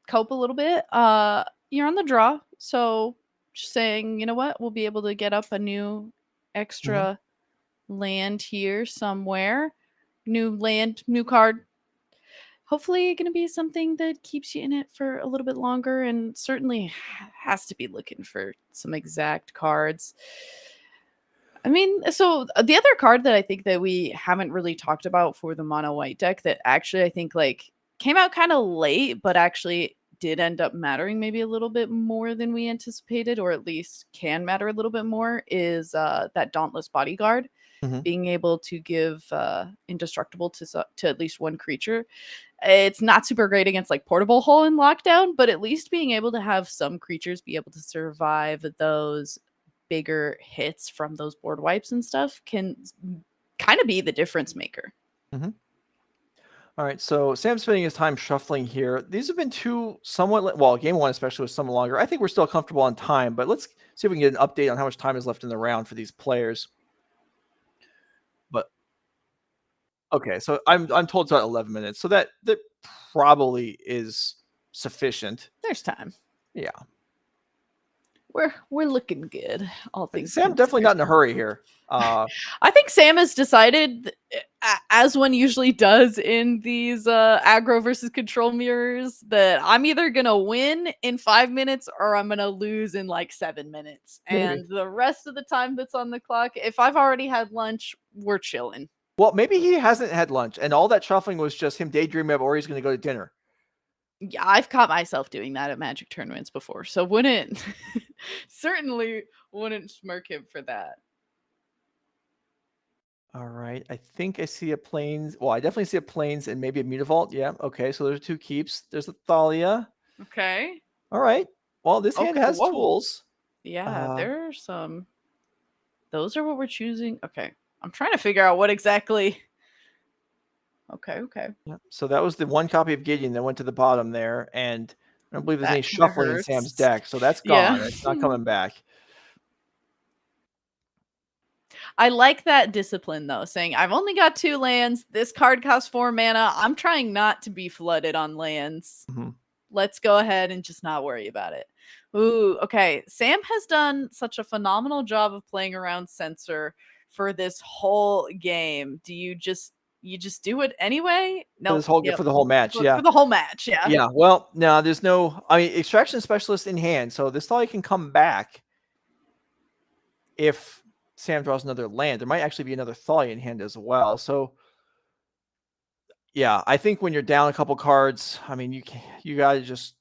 cope a little bit. You're on the draw, so just saying, you know what, we'll be able to get up a new extra land here somewhere. New land, new card. Hopefully going to be something that keeps you in it for a little bit longer, and certainly has to be looking for some exact cards. I mean, so the other card that I think that we haven't really talked about for the mono white deck that actually I think like came out kind of late, but actually did end up mattering maybe a little bit more than we anticipated, or at least can matter a little bit more, is that Dauntless Bodyguard. Being able to give indestructible to at least one creature. It's not super great against like Portable Hole in Lockdown, but at least being able to have some creatures be able to survive those bigger hits from those board wipes and stuff can kind of be the difference maker. All right, so Sam's spending his time shuffling here. These have been 2 somewhat, well, game 1 especially was somewhat longer. I think we're still comfortable on time, but let's see if we can get an update on how much time is left in the round for these players. But okay, so I'm told it's about 11 minutes, so that probably is sufficient. There's time. Yeah, we're looking good. All things Sam definitely not in a hurry here. I think Sam has decided, as one usually does in these aggro versus control mirrors, that I'm either gonna win in 5 minutes or I'm gonna lose in like 7 minutes. Maybe. And the rest of the time that's on the clock, if I've already had lunch, we're chilling. Well, maybe he hasn't had lunch, and all that shuffling was just him daydreaming about where he's going to go to dinner. Yeah, I've caught myself doing that at Magic tournaments before, so certainly wouldn't smirk him for that. All right, I think I see a Plains. Well, I definitely see a Plains and maybe a Mutavault. Yeah, okay, so there's 2 keeps. There's a Thalia. Okay. All right. Well, this hand has tools. Yeah, there are some. Those are what we're choosing. Okay. I'm trying to figure out what exactly. Okay. Yeah, so that was the 1 copy of Gideon that went to the bottom there, and I don't believe there's any shuffling in Sam's deck, so that's gone. Yeah. It's not coming back. I like that discipline though, saying I've only got 2 lands. This card costs 4 mana. I'm trying not to be flooded on lands. Let's go ahead and just not worry about it. Ooh, okay. Sam has done such a phenomenal job of playing around Censor for this whole game. Do you just do it anyway? No, for the whole match, yeah. For the whole match, yeah. Yeah, well, no, there's no. I mean, Extraction Specialist in hand, so this Thalia can come back if Sam draws another land. There might actually be another Thalia in hand as well. So, yeah, I think when you're down a couple cards, I mean, you got to just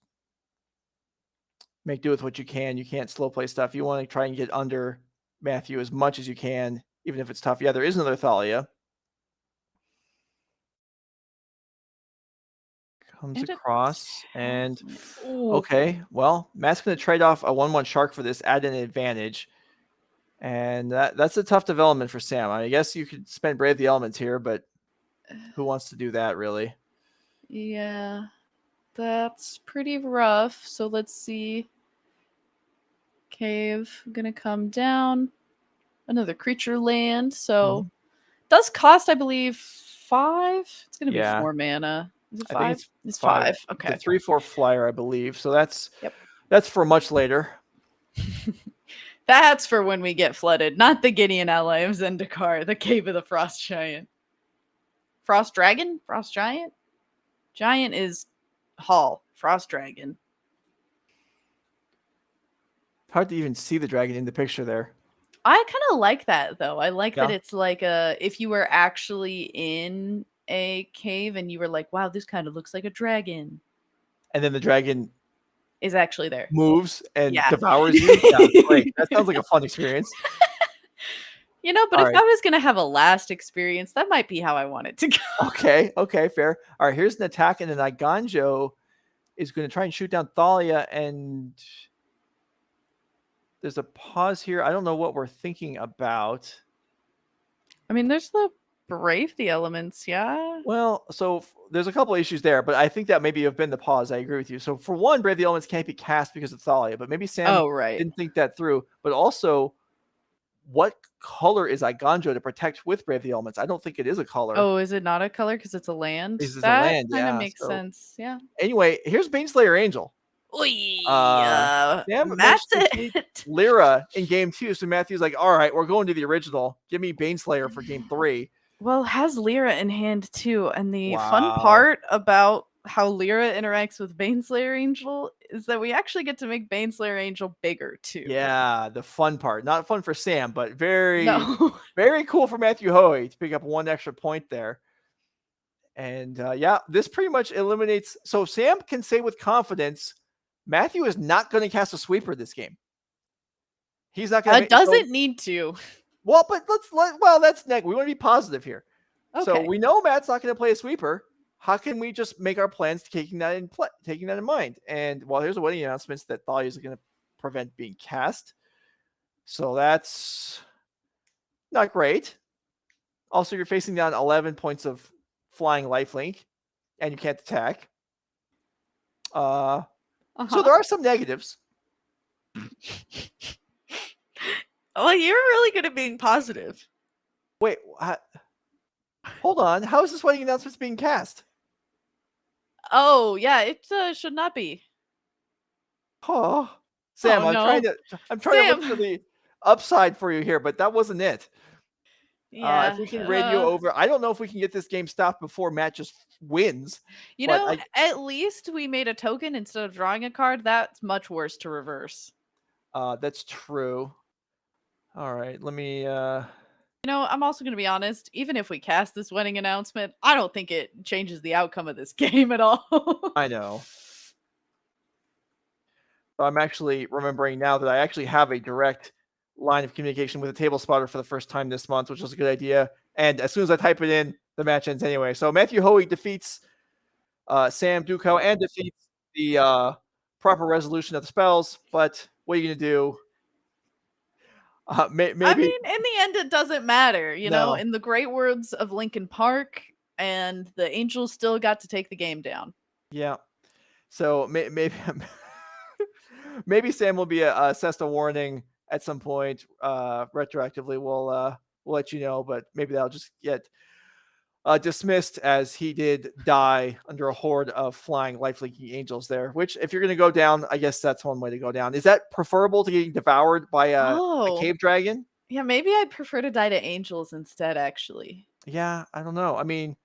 make do with what you can. You can't slow play stuff. You want to try and get under Matthew as much as you can, even if it's tough. Yeah, there is another Thalia. Comes And across and Ooh. okay. Well, Matt's going to trade off a 1/1 shark for this, add an advantage. And that's a tough development for Sam. I guess you could spend Brave the Elements here, but who wants to do that really? Yeah, that's pretty rough. So let's see. Cave gonna come down. Another creature land. So does cost, I believe, 5. It's gonna be 4 mana. Is it 5? I think it's 5. Okay. It's a 3/4 flyer, I believe. So that's Yep. for much later. That's for when we get flooded, not the Gideon Ally of Zendikar, the Cave of the Frost Giant. Frost Dragon? Frost Giant? Giant is Hall. Frost Dragon. Hard to even see the dragon in the picture there. I kind of like that, though. I like that it's like if you were actually in a cave and you were like, wow, this kind of looks like a dragon. And then the dragon is actually there. Moves and devours you. Yeah, great. That sounds like a fun experience. You know, but if I was going to have a last experience, that might be how I want it to go. Okay, fair. All right, here's an attack, and then Iganjo is going to try and shoot down Thalia, and there's a pause here. I don't know what we're thinking about. I mean, there's the Brave the Elements, yeah? Well, so there's a couple issues there, but I think that maybe have been the pause. I agree with you. So for one, Brave the Elements can't be cast because of Thalia, but maybe Sam didn't think that through. But also, what color is Iganjo to protect with Brave the Elements? I don't think it is a color. Oh, is it not a color because it's a land? This is that a land, kind of makes sense. Yeah. Anyway, here's Baneslayer Angel. Sam that's it. Lyra in game 2. So Matthew's like, all right, we're going to the original. Give me Baneslayer for game 3. Well, has Lyra in hand too. And the fun part about how Lyra interacts with Baneslayer Angel is that we actually get to make Baneslayer Angel bigger too. Yeah, the fun part. Not fun for Sam, but very cool for Matthew Hoey to pick up 1 extra point there. And this pretty much eliminates. So Sam can say with confidence, Matthew is not going to cast a sweeper this game. He's not going to. Doesn't need to. Well, but that's next. We want to be positive here. Okay. So we know Matt's not going to play a sweeper. How can we just make our plans taking that in mind? And here's a wedding announcement that Thalia is going to prevent being cast. So that's not great. Also, you're facing down 11 points of flying lifelink, and you can't attack. So there are some negatives. Well, you're really good at being positive. Wait, hold on. How is this wedding announcement being cast? Oh, yeah, it should not be. Oh, Sam, I'm trying to look for the upside for you here, but that wasn't it. Yeah. If we can radio over, I don't know if we can get this game stopped before Matt just wins. You know, at least we made a token instead of drawing a card. That's much worse to reverse. That's true. All right, let me. You know, I'm also going to be honest. Even if we cast this wedding announcement, I don't think it changes the outcome of this game at all. I know. So I'm actually remembering now that I actually have a direct line of communication with a table spotter for the first time this month, which was a good idea. And as soon as I type it in, the match ends anyway. So Matthew Hoey defeats Sam Duchow and defeats the proper resolution of the spells. But what are you going to do? Maybe. I mean, in the end, it doesn't matter. You know, in the great words of Linkin Park, and the Angels still got to take the game down. Yeah. So maybe Sam will be assessed a warning at some point retroactively. We'll let you know, but maybe that'll just get dismissed as he did die under a horde of flying lifelinking angels there, which if you're going to go down, I guess that's one way to go down. Is that preferable to getting devoured by a cave dragon? Yeah, maybe I'd prefer to die to angels instead, actually. Yeah, I don't know. I mean,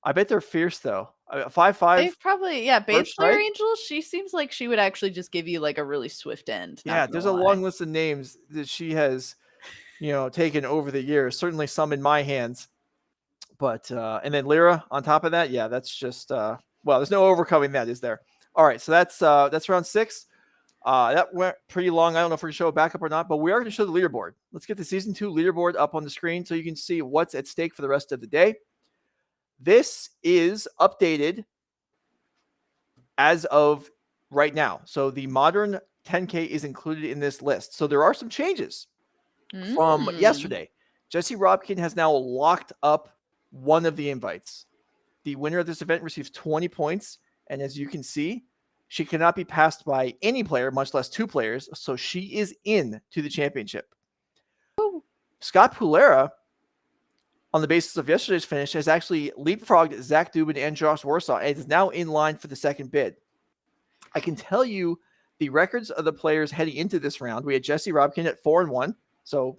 I bet they're fierce though. 5/5. They've probably, Baneslayer Angel, she seems like she would actually just give you like a really swift end. Yeah, there's a long list of names that she has, taken over the years. Certainly some in my hands. But and then Lyra on top of that, that's just there's no overcoming that, is there? All right, so that's round 6. That went pretty long. I don't know if we're gonna show it back up or not, but we are gonna show the leaderboard. Let's get the season 2 leaderboard up on the screen so you can see what's at stake for the rest of the day. This is updated as of right now. So the modern 10K is included in this list. So there are some changes from yesterday. Jesse Robkin has now locked up one of the invites. The winner of this event receives 20 points. And as you can see, she cannot be passed by any player, much less 2 players. So she is in to the championship. Ooh. Scott Pulera, on the basis of yesterday's finish, has actually leapfrogged Zach Dubin and Josh Warsaw and is now in line for the second bid. I can tell you the records of the players heading into this round. We had Jesse Robkin at 4-1, so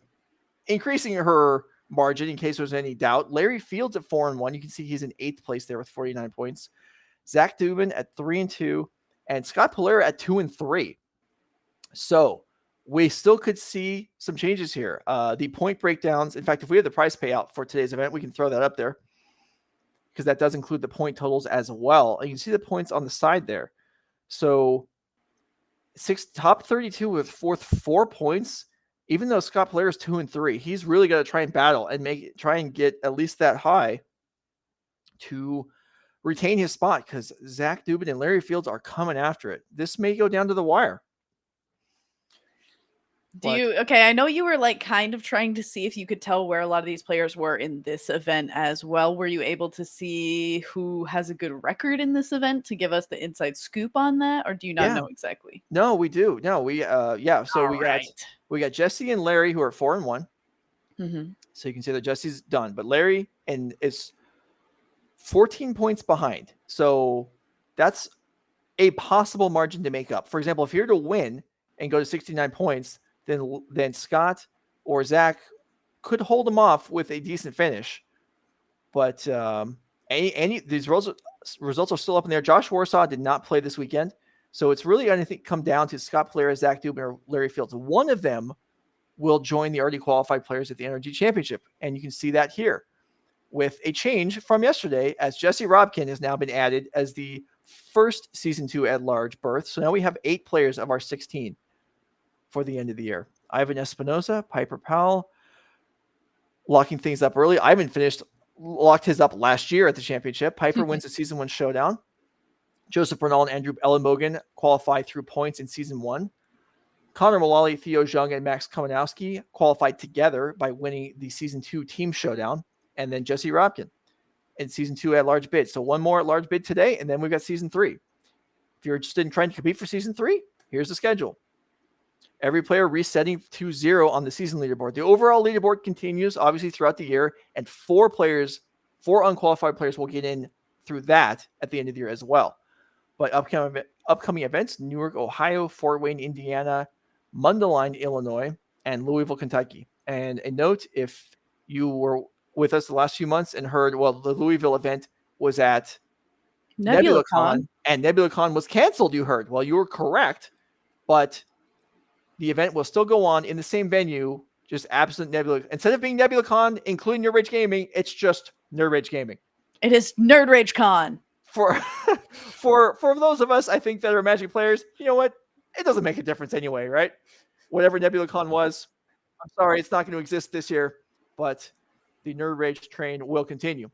increasing her margin in case there's any doubt. Larry Fields at 4-1. You can see he's in 8th place there with 49 points. Zach Dubin at 3-2, and Scott Pulera at 2-3. So we still could see some changes here. The point breakdowns. In fact, if we have the prize payout for today's event, we can throw that up there because that does include the point totals as well. And you can see the points on the side there. So top 32 with 4 points. Even though Scott Pulera is 2-3, he's really got to try and battle and try and get at least that high to retain his spot because Zach Dubin and Larry Fields are coming after it. This may go down to the wire. I know you were like kind of trying to see if you could tell where a lot of these players were in this event as well. Were you able to see who has a good record in this event to give us the inside scoop on that, or do you not know exactly? No, we do. No, we So we got Jesse and Larry who are 4-1. Mm-hmm. So you can see that Jesse's done, but Larry is 14 points behind. So that's a possible margin to make up. For example, if you're to win and go to 69 points, then Scott or Zach could hold him off with a decent finish. But these results are still up in there. Josh Warsaw did not play this weekend. So it's really going to come down to Scott Pulera, Zach Dubin, or Larry Fields. One of them will join the already qualified players at the NRG Championship. And you can see that here with a change from yesterday as Jesse Robkin has now been added as the first Season 2 at-large berth. So now we have 8 players of our 16 for the end of the year. Ivan Espinosa, Piper Powell, locking things up early. Ivan locked his up last year at the championship. Piper wins the Season 1 showdown. Joseph Bernal and Andrew Ellenbogen qualify through points in Season 1. Connor Mullally, Theo Jung, and Max Komanowski qualified together by winning the Season 2 team showdown. And then Jesse Robkin in Season 2 at large bid. So one more at large bid today, and then we've got Season 3. If you're interested in trying to compete for Season 3, here's the schedule. Every player resetting to 0 on the season leaderboard. The overall leaderboard continues, obviously, throughout the year, and 4 unqualified players will get in through that at the end of the year as well. But upcoming events, Newark, Ohio, Fort Wayne, Indiana, Mundelein, Illinois, and Louisville, Kentucky. And a note, if you were with us the last few months and heard, the Louisville event was at NebulaCon, and NebulaCon was canceled, you heard. Well, you were correct, but the event will still go on in the same venue, just absent Nebula. Instead of being NebulaCon, including Nerd Rage Gaming, it's just Nerd Rage Gaming. It is Nerd Rage Con. For those of us, I think, that are Magic players, you know what? It doesn't make a difference anyway, right? Whatever NebulaCon was, I'm sorry, it's not going to exist this year, but the Nerd Rage train will continue.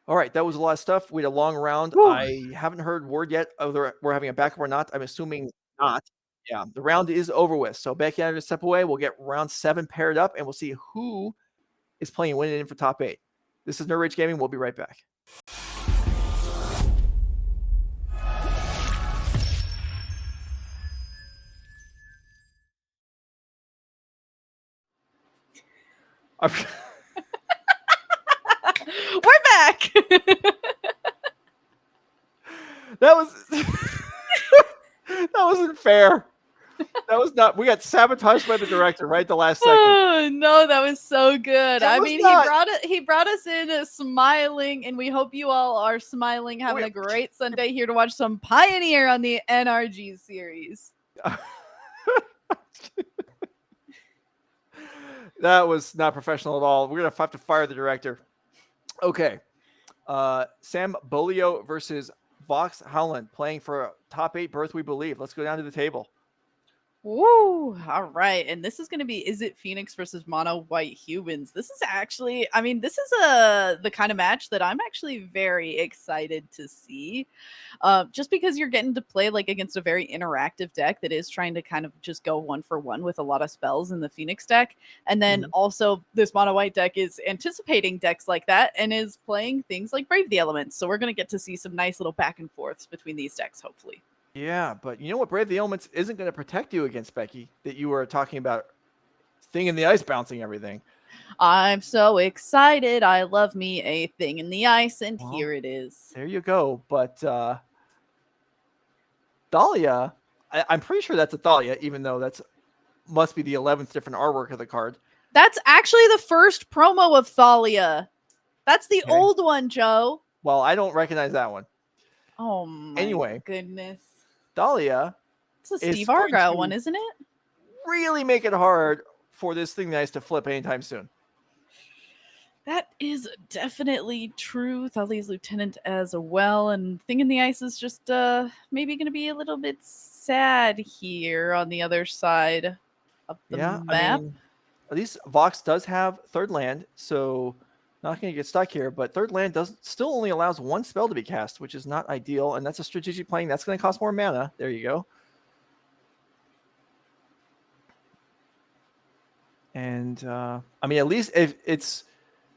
All right, that was a lot of stuff. We had a long round. Woo. I haven't heard word yet whether we're having a backup or not. I'm assuming not. Yeah, the round is over with. So Becky and I step away. We'll get round 7 paired up, and we'll see who is playing winning in for top 8. This is Nerd Rage Gaming. We'll be right back. We're back. That wasn't fair. That was not. We got sabotaged by the director right the last second. Oh, no, that was so good. He brought us in smiling, and we hope you all are smiling, having a great Sunday here to watch some Pioneer on the NRG series. That was not professional at all. We're gonna have to fire the director. Okay, Sam Beaulieu versus Vox Howland, playing for a top 8 berth, we believe. Let's go down to the table. Woo! All right, and this is going to be Izzet Phoenix versus Mono White Humans. This is actually, I mean, this is the kind of match that I'm actually very excited to see. Just because you're getting to play like against a very interactive deck that is trying to kind of just go 1-for-1 with a lot of spells in the Phoenix deck. And then also this Mono White deck is anticipating decks like that and is playing things like Brave the Elements. So we're going to get to see some nice little back and forths between these decks, hopefully. Yeah, but you know what? Brave the Elements isn't going to protect you against, Becky, that you were talking about Thing in the Ice bouncing everything. I'm so excited. I love me a Thing in the Ice, and Well, here it is. There you go. But Thalia, I'm pretty sure that's a Thalia, even though that's must be the 11th different artwork of the card. That's actually the first promo of Thalia. That's the old one, Joe. Well, I don't recognize that one. Oh my goodness. Thalia. It's a Steve Argyle one, isn't it? Really make it hard for this Thing in the Ice to flip anytime soon. That is definitely true. Thalia's Lieutenant as well. And Thing in the Ice is just maybe going to be a little bit sad here on the other side of the map. I mean, at least Vox does have third land, so not going to get stuck here. But third land still only allows one spell to be cast, which is not ideal. And that's a strategic playing. That's going to cost more mana. There you go. And I mean, at least it's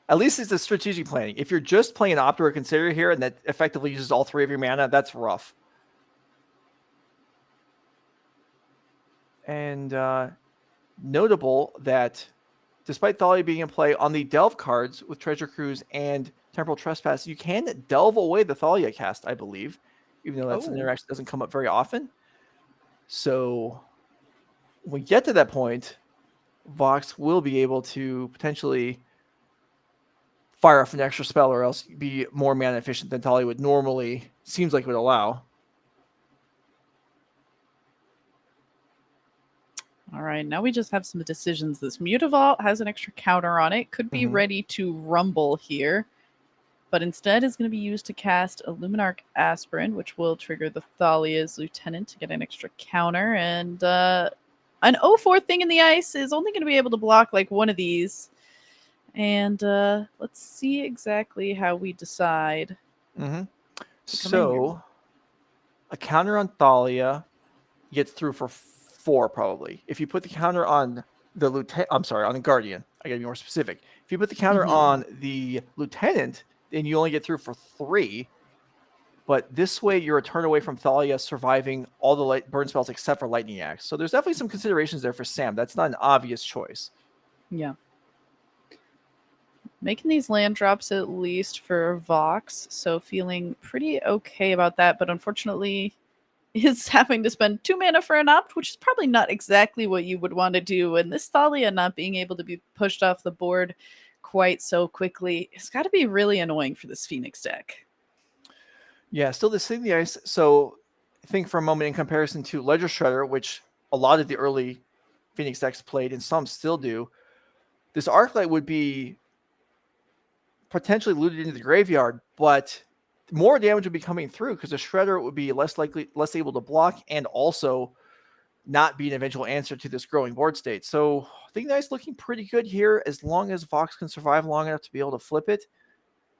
a strategic planning. If you're just playing Opt or Consider here, and that effectively uses all three of your mana, that's rough. And notable that despite Thalia being in play on the Delve cards with Treasure Cruise and Temporal Trespass, you can delve away the Thalia cast, I believe, even though that's an interaction that doesn't come up very often. So when we get to that point, Vox will be able to potentially fire off an extra spell or else be more mana efficient than Thalia would normally, seems like it would allow. All right, now we just have some decisions. This Mutavault has an extra counter on it. Could be ready to rumble here. But instead is going to be used to cast a Luminarch Aspirant, which will trigger the Thalia's Lieutenant to get an extra counter. And an 0-4 Thing in the Ice is only going to be able to block like one of these. And let's see exactly how we decide. So a counter on Thalia gets through for 4 probably. If you put the counter on the Lieutenant, I'm sorry, on the Guardian, I gotta be more specific. If you put the counter on the Lieutenant, then you only get through for 3. But this way, you're a turn away from Thalia surviving all the burn spells except for Lightning Axe. So there's definitely some considerations there for Sam. That's not an obvious choice. Yeah. Making these land drops at least for Vox, so feeling pretty okay about that, but unfortunately is having to spend 2 mana for an opt, which is probably not exactly what you would want to do. And this Thalia not being able to be pushed off the board quite so quickly, it's got to be really annoying for this Phoenix deck. Yeah, still the Thing in the Ice. So think for a moment in comparison to Ledger Shredder, which a lot of the early Phoenix decks played and some still do, this Arclight would be potentially looted into the graveyard, but more damage would be coming through because the Shredder would be less able to block and also not be an eventual answer to this growing board state. So I think that's looking pretty good here as long as Vox can survive long enough to be able to flip it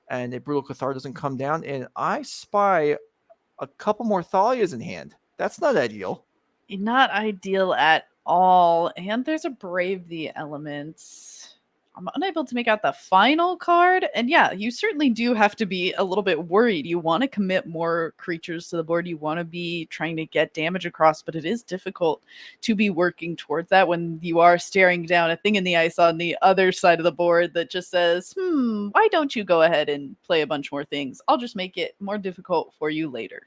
and a Brutal Cathar doesn't come down. And I spy a couple more Thalias in hand. That's not ideal. Not ideal at all. And there's a Brave the Elements. I'm unable to make out the final card. And yeah, you certainly do have to be a little bit worried. You want to commit more creatures to the board. You want to be trying to get damage across, but it is difficult to be working towards that when you are staring down a Thing in the Ice on the other side of the board that just says, why don't you go ahead and play a bunch more things? I'll just make it more difficult for you later.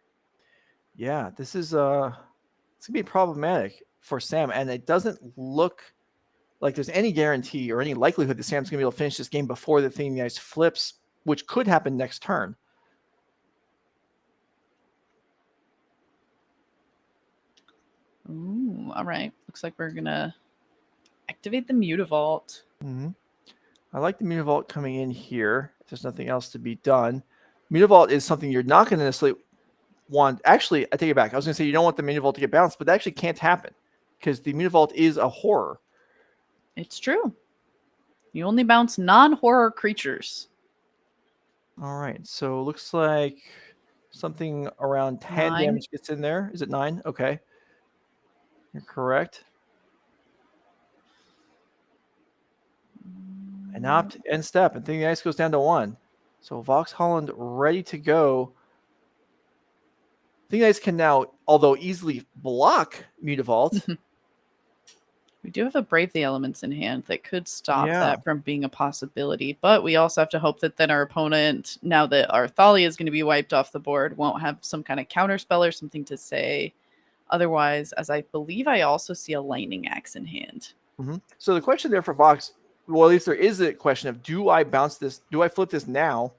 Yeah, this is it's going to be problematic for Sam, and it doesn't look like there's any guarantee or any likelihood that Sam's going to be able to finish this game before the Thing in the Ice flips, which could happen next turn. Ooh, all right. Looks like we're going to activate the Mutavault. I like the Mutavault coming in here. If there's nothing else to be done. Mutavault is something you're not going to necessarily want. Actually, I take it back. I was going to say you don't want the Mutavault to get bounced, but that actually can't happen because the Mutavault is a horror. It's true. You only bounce non-horror creatures. All right, so looks like something around 10 9. damage gets in there. Is it 9? Okay. You're correct. And opt end step. And Thing the Ice goes down to 1. So Vox Howland ready to go. Thing the Ice can now, although easily block Mutavault. We do have a Brave the Elements in hand that could stop Yeah. that from being a possibility. But we also have to hope that then our opponent, now that our Thalia is going to be wiped off the board, won't have some kind of counterspell or something to say. Otherwise, as I believe I also see a Lightning Axe in hand. So the question there for Vox, well, at least there is a question of, do I bounce this? Do I flip this now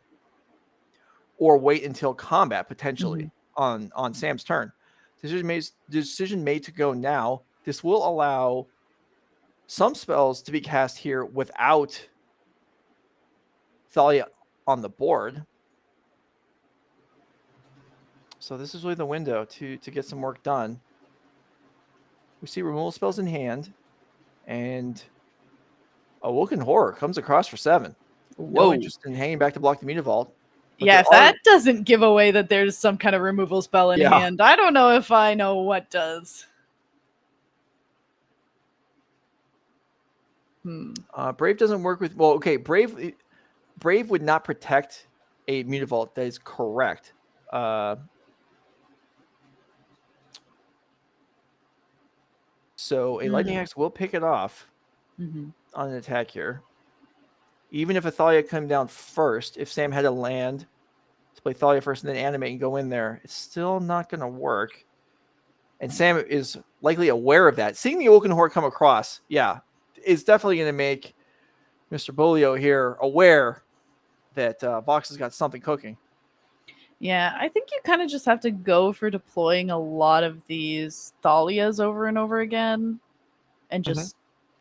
or wait until combat potentially on Sam's turn? Decision made to go now. This will allow some spells to be cast here without Thalia on the board. So this is really the window to get some work done. We see removal spells in hand, and Awoken Horror comes across for 7. No Whoa. interest in hanging back to block the Mutavault. Yeah, if that doesn't give away that there's some kind of removal spell in hand, I don't know if I know what does. Brave doesn't work with... Well, okay, Brave would not protect a Mutavault. That is correct. So a Lightning Axe will pick it off on an attack here. Even if a Thalia came down first, if Sam had to land to play Thalia first and then animate and go in there, it's still not going to work. And Sam is likely aware of that. Seeing the Awoken Horror come across, is definitely going to make Mr. Beaulieu here aware that Vox has got something cooking. Yeah, I think you kind of just have to go for deploying a lot of these Thalias over and over again. And just,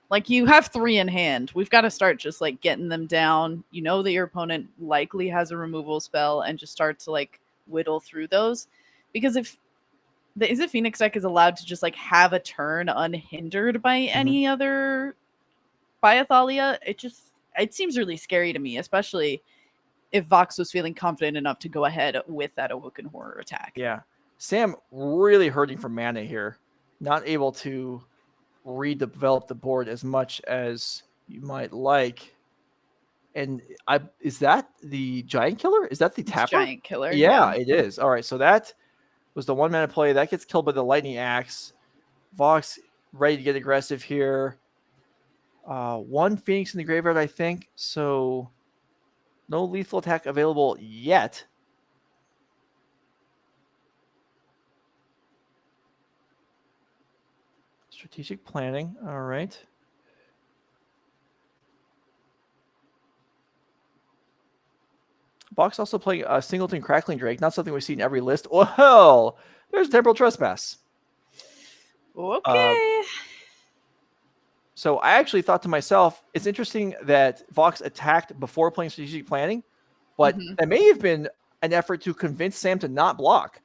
like, you have 3 in hand. We've got to start just, like, getting them down. You know that your opponent likely has a removal spell and just start to, like, whittle through those. Because if the Izzet Phoenix deck is allowed to just, like, have a turn unhindered by any other... by a Thalia, it seems really scary to me, especially if Vox was feeling confident enough to go ahead with that Awoken Horror attack. Yeah. Sam really hurting for mana here. Not able to redevelop the board as much as you might like. And is that the Giant Killer? Is that the tapper? Giant Killer. Yeah, it is. All right, so that was the 1 mana play. That gets killed by the Lightning Axe. Vox ready to get aggressive here. 1 Phoenix in the graveyard, I think. So no lethal attack available yet. Strategic planning. All right. Vox also playing a Singleton Crackling Drake. Not something we see in every list. Well, there's Temporal Trespass. Okay. So I actually thought to myself, it's interesting that Vox attacked before playing strategic planning, but that may have been an effort to convince Sam to not block.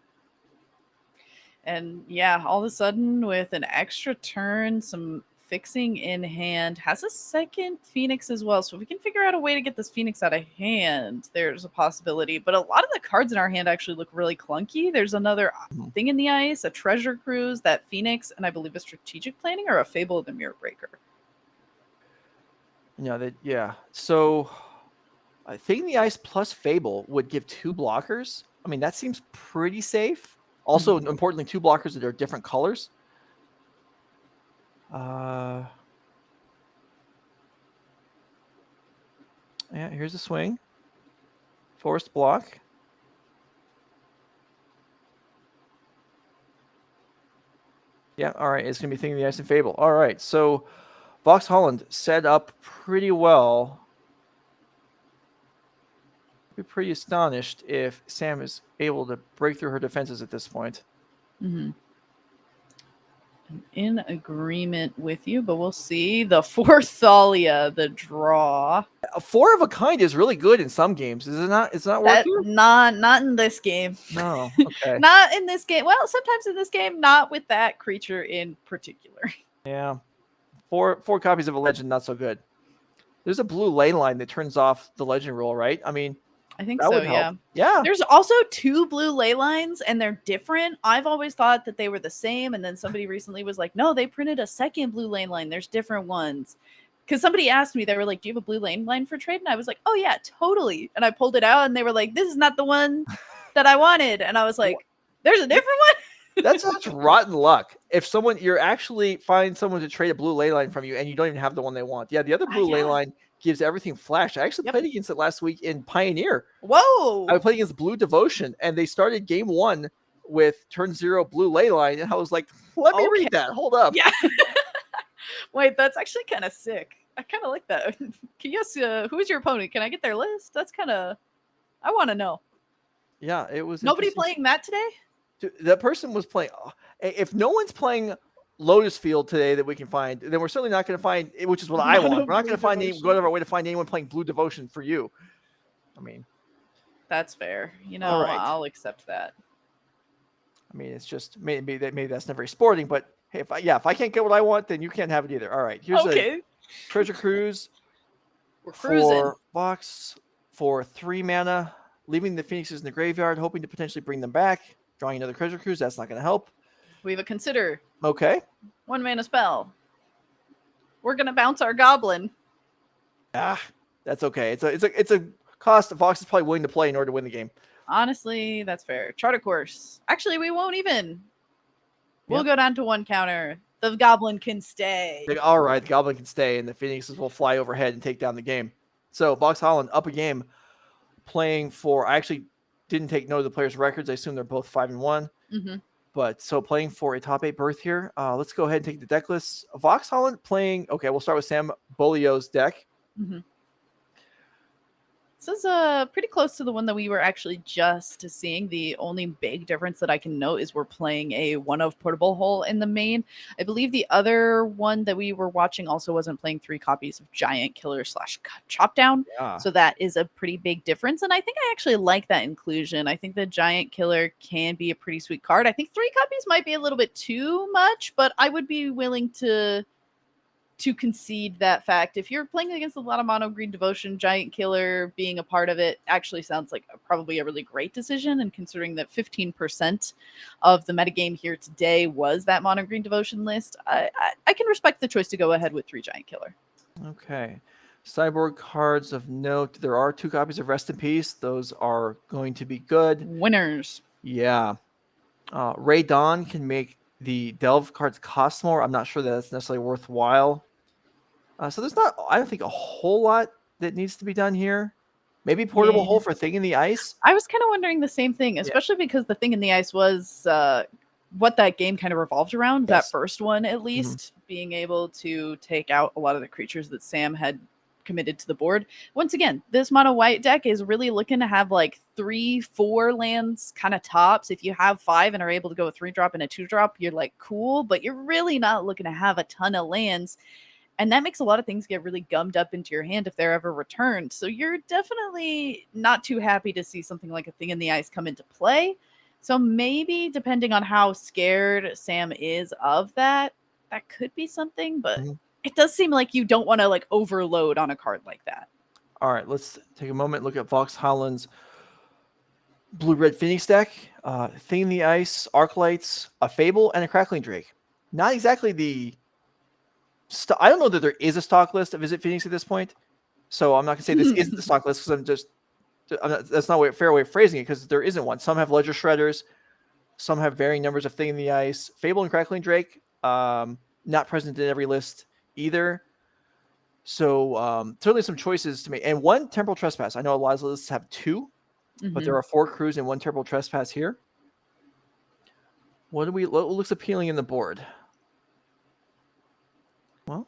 And yeah, all of a sudden with an extra turn, some fixing in hand, has a second Phoenix as well. So if we can figure out a way to get this Phoenix out of hand, there's a possibility. But a lot of the cards in our hand actually look really clunky. There's another Thing in the Ice, a Treasure Cruise, that Phoenix, and I believe a Strategic Planning or a Fable of the Mirror Breaker. So I think the Ice plus Fable would give 2 blockers. I mean, that seems pretty safe. Also, importantly, 2 blockers that are different colors. Here's a swing. Forced block. Yeah, all right. It's going to be Thing of the Ice and Fable. All right, so Vox Howland set up pretty well. I'd be pretty astonished if Sam is able to break through her defenses at this point. And In agreement with you, but we'll see. The fourth Thalia, the draw. A 4 of a kind is really good in some games. Is it not? It's not working. Not in this game. No. Okay. Not in this game. Well, sometimes in this game, not with that creature in particular. Yeah. Four copies of a legend, not so good. There's a blue lane line that turns off the legend rule, right? I mean, I think that so, would help. yeah. Yeah. There's also 2 blue ley lines, and they're different. I've always thought that they were the same, and then somebody recently was like, no, they printed a second blue lane line. There's different ones. Because somebody asked me, they were like, do you have a blue lane line for trade? And I was like, oh, yeah, totally. And I pulled it out, and they were like, this is not the one that I wanted. And I was like, there's a different one? That's such rotten luck. If you're actually find someone to trade a blue ley line from you, and you don't even have the one they want. Yeah, the other blue ley line gives everything flash. I actually played against it last week in Pioneer. Whoa! I played against Blue Devotion, and they started game 1 with turn 0 blue ley line, and I was like, let me read that. Hold up. Yeah. Wait, that's actually kind of sick. I kind of like that. Can you ask, who's your opponent? Can I get their list? That's kind of, I want to know. Yeah, it was. Nobody playing that today? Dude, that person was playing. If no one's playing Lotus Field today that we can find, then we're certainly not going to find, which is what I want. We're not going to find go out of our way to find anyone playing Blue Devotion for you. I mean, that's fair. You know, I'll accept that. I mean, it's just maybe that's not very sporting, but hey, if I can't get what I want, then you can't have it either. All right, here's a treasure cruise. We're cruising. Box for 3 mana, leaving the Phoenixes in the graveyard, hoping to potentially bring them back. Drawing another treasure cruise. That's not going to help. We have a consider. Okay. 1 mana spell. We're gonna bounce our goblin. That's okay. It's a cost that Fox is probably willing to play in order to win the game. Honestly, that's fair. Charter course. Actually, we won't even. We'll go down to 1 counter. The goblin can stay. All right, the goblin can stay, and the Phoenixes will fly overhead and take down the game. So Box Howland up a game, playing for. I actually didn't take note of the players' records. I assume they're both 5-1. Mm-hmm. But so playing for a top 8 berth here. Let's go ahead and take the deck list. Vox Howland playing. Okay, we'll start with Sam Beaulieu's deck. Mm-hmm. This is pretty close to the one that we were actually just seeing. The only big difference that I can note is we're playing a 1-of Portable Hole in the main. I believe the other one that we were watching also wasn't playing 3 copies of Giant Killer / Chop Down. Yeah. So that is a pretty big difference. And I think I actually like that inclusion. I think the Giant Killer can be a pretty sweet card. I think 3 copies might be a little bit too much, but I would be willing to concede that fact. If you're playing against a lot of mono green devotion, Giant Killer being a part of it actually sounds like probably a really great decision. And considering that 15% of the metagame here today was that mono green devotion list, I can respect the choice to go ahead with 3 Giant Killer. Okay. Cyborg cards of note. There are 2 copies of Rest in Peace. Those are going to be good. Winners. Yeah. Ray Dawn can make the Delve cards cost more. I'm not sure that's necessarily worthwhile. So there's not, I don't think, a whole lot that needs to be done here. Maybe Portable Hole for Thing in the Ice. I was kind of wondering the same thing, especially because the Thing in the Ice was what that game kind of revolved around. That first one, at least, being able to take out a lot of the creatures that Sam had committed to the board. Once again, this mono white deck is really looking to have like 3-4 lands kind of tops. If you have 5 and are able to go a 3-drop and a 2-drop, you're like cool, but you're really not looking to have a ton of lands. And that makes a lot of things get really gummed up into your hand if they're ever returned. So you're definitely not too happy to see something like a Thing in the Ice come into play. So maybe depending on how scared Sam is of that, that could be something, but it does seem like you don't want to like overload on a card like that. All right, let's take a moment, look at Vox Howland's Blue-Red Phoenix deck. Thing in the Ice, Arclights, a Fable, and a Crackling Drake. Not exactly the... I don't know that there is a stock list of Izzet Phoenix at this point. So I'm not going to say this isn't the stock list because that's not a fair way of phrasing it because there isn't one. Some have Ledger Shredders. Some have varying numbers of Thing in the Ice. Fable and Crackling Drake, not present in every list either. So certainly some choices to make. And 1 Temporal Trespass. I know a lot of lists have 2, but there are 4 crews and 1 Temporal Trespass here. What looks appealing in the board? Well,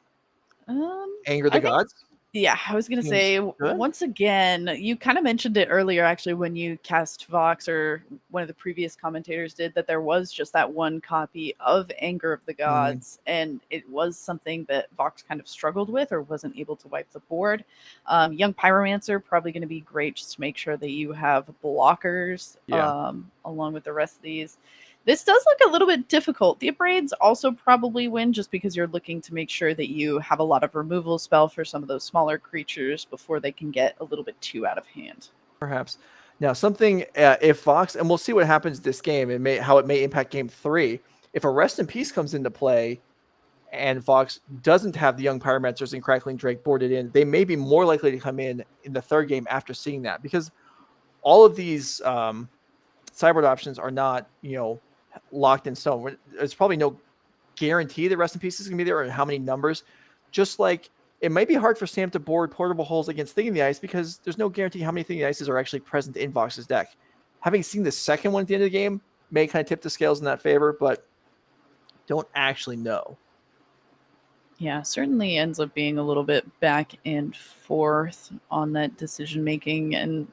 Anger the Gods. Yeah, I was going to Seems say, good. once again, you kind of mentioned it earlier, actually, when you cast Vox, or one of the previous commentators did, that there was just that one copy of Anger of the Gods, and it was something that Vox kind of struggled with or wasn't able to wipe the board. Young Pyromancer, probably going to be great just to make sure that you have blockers along with the rest of these. This does look a little bit difficult. The Abrades also probably win just because you're looking to make sure that you have a lot of removal spell for some of those smaller creatures before they can get a little bit too out of hand. Perhaps. Now, something, if Vox, and we'll see what happens this game and how it may impact game 3. If a Rest in Peace comes into play and Vox doesn't have the Young Pyromancers and Crackling Drake boarded in, they may be more likely to come in the third game after seeing that, because all of these sideboard options are not, locked in stone. There's probably no guarantee the Rest in Peace is going to be there or how many numbers. Just like it might be hard for Sam to board Portable Holes against Thing in the Ice because there's no guarantee how many Thing in the Ices are actually present in Vox's deck. Having seen the second one at the end of the game may kind of tip the scales in that favor, but don't actually know. Yeah, certainly ends up being a little bit back and forth on that decision making, and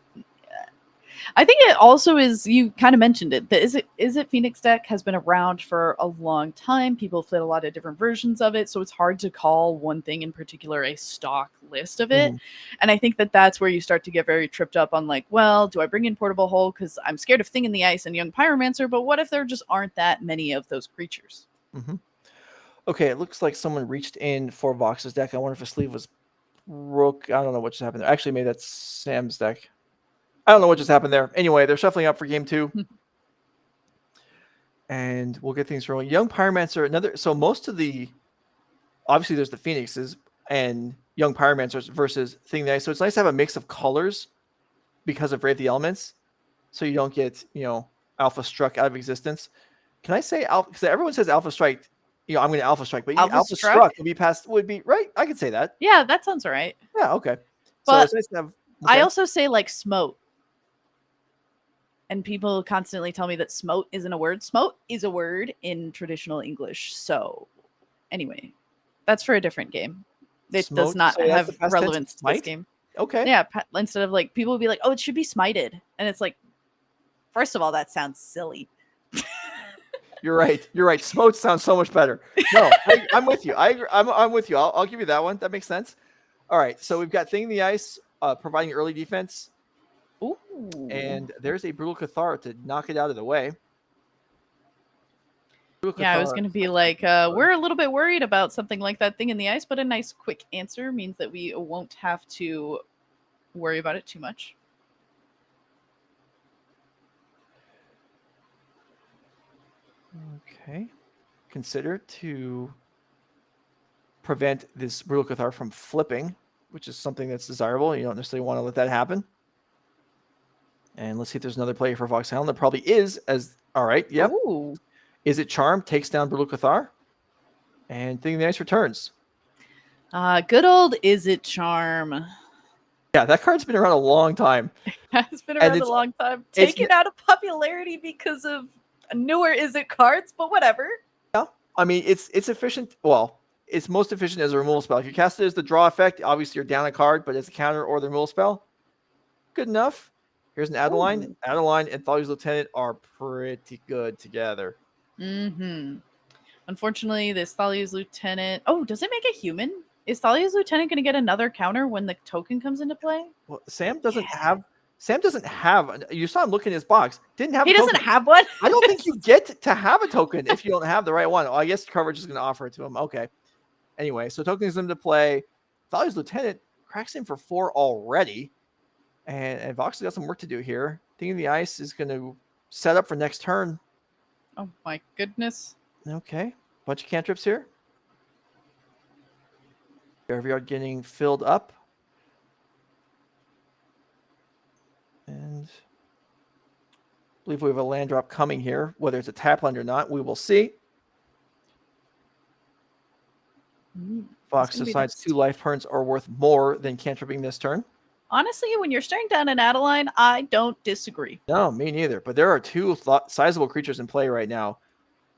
I think it also is, you kind of mentioned it, the Izzet Phoenix deck has been around for a long time. People have played a lot of different versions of it, so it's hard to call one thing in particular a stock list of it. And I think that that's where you start to get very tripped up on, like, well, do I bring in Portable Hole because I'm scared of Thing in the Ice and Young Pyromancer, but what if there just aren't that many of those creatures? Okay, it looks like someone reached in for Vox's deck. I wonder if his sleeve was broke. I don't know what just happened there. Actually, maybe that's Sam's deck. I don't know what just happened there. Anyway, they're shuffling up for game 2. And we'll get things rolling. Young Pyromancer, so most of obviously there's the Phoenixes and Young Pyromancers versus Thing the Ice. So it's nice to have a mix of colors because of Brave the Elements. So you don't get, Alpha Struck out of existence. Can I say Alpha? Because everyone says Alpha Strike. I'm going to Alpha Strike, but Alpha Struck would be right. I could say that. Yeah, that sounds right. Yeah, okay. But so it's nice to have. Okay. I also say like Smote. And people constantly tell me that smote isn't a word. Smote is a word in traditional English. So anyway, that's for a different game. It Smote, does not have relevance to this game. Okay. Yeah, instead of like, people will be like, oh, it should be smited. And it's like, first of all, that sounds silly. You're right. Smote sounds so much better. No, I'm with you. I'm with you. I'll give you that one. That makes sense. All right. So we've got Thing in the Ice providing early defense. Ooh. And there's a Brutal Cathar to knock it out of the way. Yeah, I was going to be like, we're a little bit worried about something like that Thing in the Ice, but a nice quick answer means that we won't have to worry about it too much. Okay. Consider to prevent this Brutal Cathar from flipping, which is something that's desirable. You don't necessarily want to let that happen. And let's see if there's another play for Vox Howland. There probably is. All right. Yep. Ooh. Izzet Charm takes down Brutal Cathar. And Thing in the Ice returns. Good old Izzet Charm. Yeah, that card's been around a long time. It's been around a long time. Taken out of popularity because of newer Izzet cards, but whatever. Yeah. I mean, it's efficient. Well, it's most efficient as a removal spell. If you cast it as the draw effect, obviously you're down a card, but as a counter or the removal spell, good enough. Here's an Adeline. Ooh. Adeline and Thalia's Lieutenant are pretty good together. Unfortunately, this Thalia's Lieutenant... Oh, does it make a human? Is Thalia's Lieutenant going to get another counter when the token comes into play? Well, Sam doesn't have... You saw him look in his box. He doesn't have one? I don't think you get to have a token if you don't have the right one. Well, I guess coverage is going to offer it to him. Okay. Anyway, so tokens him to play. Thalia's Lieutenant cracks him for 4 already. And Vox has got some work to do here. Thing in the Ice is going to set up for next turn. Oh my goodness. Okay. Bunch of cantrips here. Graveyard getting filled up. And I believe we have a land drop coming here. Whether it's a tap land or not, we will see. Vox decides 2 life turns are worth more than cantripping this turn. Honestly, when you're staring down an Adeline, I don't disagree. No, me neither. But there are 2 sizable creatures in play right now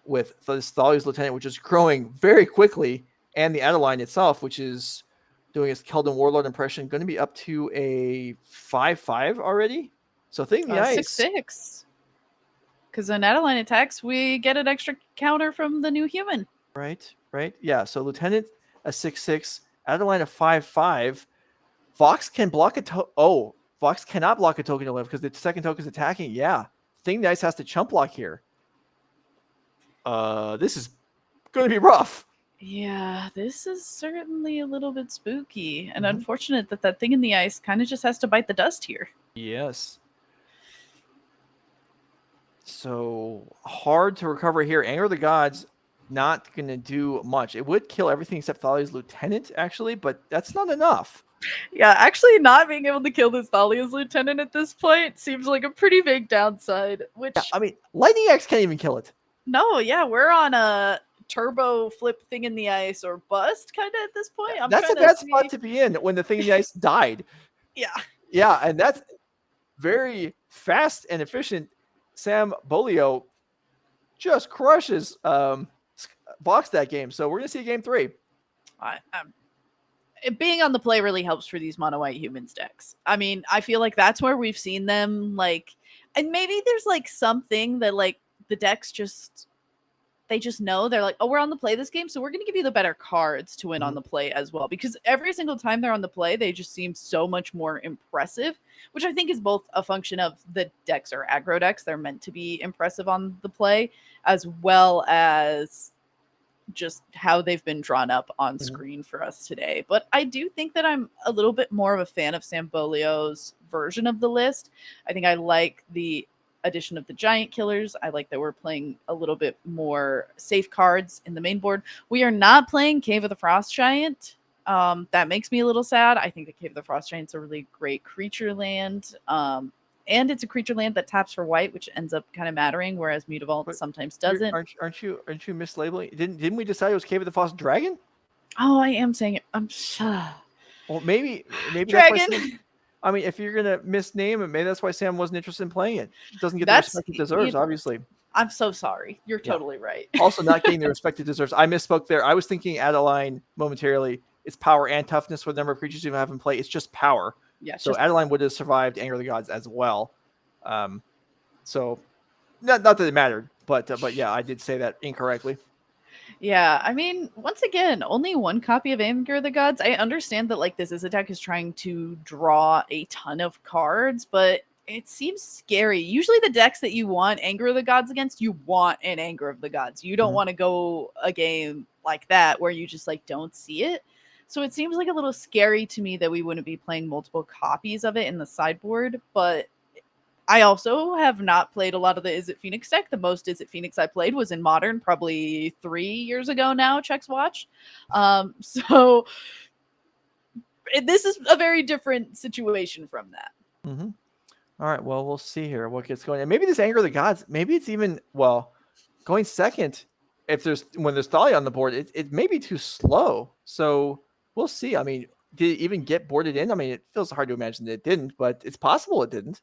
with this Thalia's Lieutenant, which is growing very quickly, and the Adeline itself, which is doing his Keldon Warlord impression, going to be up to a 5/5 already. So Thing in the Ice. 6/6. Because when Adeline attacks, we get an extra counter from the new human. Right. Yeah. So Lieutenant a 6/6, Adeline a 5/5. Vox can block a Vox cannot block a token to live because the second token is attacking. Yeah. Thing the Ice has to chump block here. This is going to be rough. Yeah, this is certainly a little bit spooky and unfortunate that Thing in the Ice kind of just has to bite the dust here. Yes. So hard to recover here. Anger of the Gods not going to do much. It would kill everything except Thalia's Lieutenant, actually, but that's not enough. Yeah, actually not being able to kill this Thalia's Lieutenant at this point seems like a pretty big downside, which... Yeah, I mean, Lightning X can't even kill it. No, yeah, we're on a turbo flip Thing in the Ice or bust kind of at this point. That's a bad spot to be in when the Thing in the Ice died. Yeah. Yeah, and that's very fast and efficient. Sam Beaulieu just crushes Vox that game. So we're going to see game 3. Being on the play really helps for these mono white humans decks. I mean, I feel like that's where we've seen them, like, and maybe there's like something that like the decks just, they just know, they're like, oh, we're on the play this game, so we're going to give you the better cards to win on the play as well. Because every single time they're on the play, they just seem so much more impressive, which I think is both a function of the decks are aggro decks. They're meant to be impressive on the play, as well as just how they've been drawn up on screen for us today. But I do think that I'm a little bit more of a fan of Sam Beaulieu's version of the list. I think I like the addition of the giant killers. I like that we're playing a little bit more safe cards in the main board. We are not playing Cave of the Frost Giant. That makes me a little sad. I think the Cave of the Frost Giant's a really great creature land. And it's a creature land that taps for white, which ends up kind of mattering, whereas Mutavault sometimes doesn't. Aren't you mislabeling? Didn't we decide it was Cave of the Frost Dragon? Oh, I am saying it. I'm well, maybe Dragon. That's why Sam, I mean, if you're gonna misname it, maybe that's why Sam wasn't interested in playing it. It doesn't get the respect it deserves, obviously. I'm so sorry. You're totally right. Also, not getting the respect it deserves. I misspoke there. I was thinking Adeline momentarily. It's power and toughness for the number of creatures you have in play. It's just power. Yeah. So Adeline would have survived Anger of the Gods as well. So not that it mattered, but yeah, I did say that incorrectly. Yeah, I mean, once again, only one copy of Anger of the Gods. I understand that like this Izzet deck is trying to draw a ton of cards, but it seems scary. Usually the decks that you want Anger of the Gods against, you want an Anger of the Gods. You don't want to go a game like that where you just like don't see it. So it seems like a little scary to me that we wouldn't be playing multiple copies of it in the sideboard, but I also have not played a lot of the Izzet Phoenix deck. The most Izzet Phoenix I played was in Modern, probably 3 years ago now, checks watch. So this is a very different situation from that. All right, well, we'll see here what gets going. And maybe this Anger of the Gods, maybe it's even, going second. When there's Thalia on the board, it may be too slow. So we'll see. I mean, did it even get boarded in? I mean, it feels hard to imagine that it didn't, but it's possible it didn't.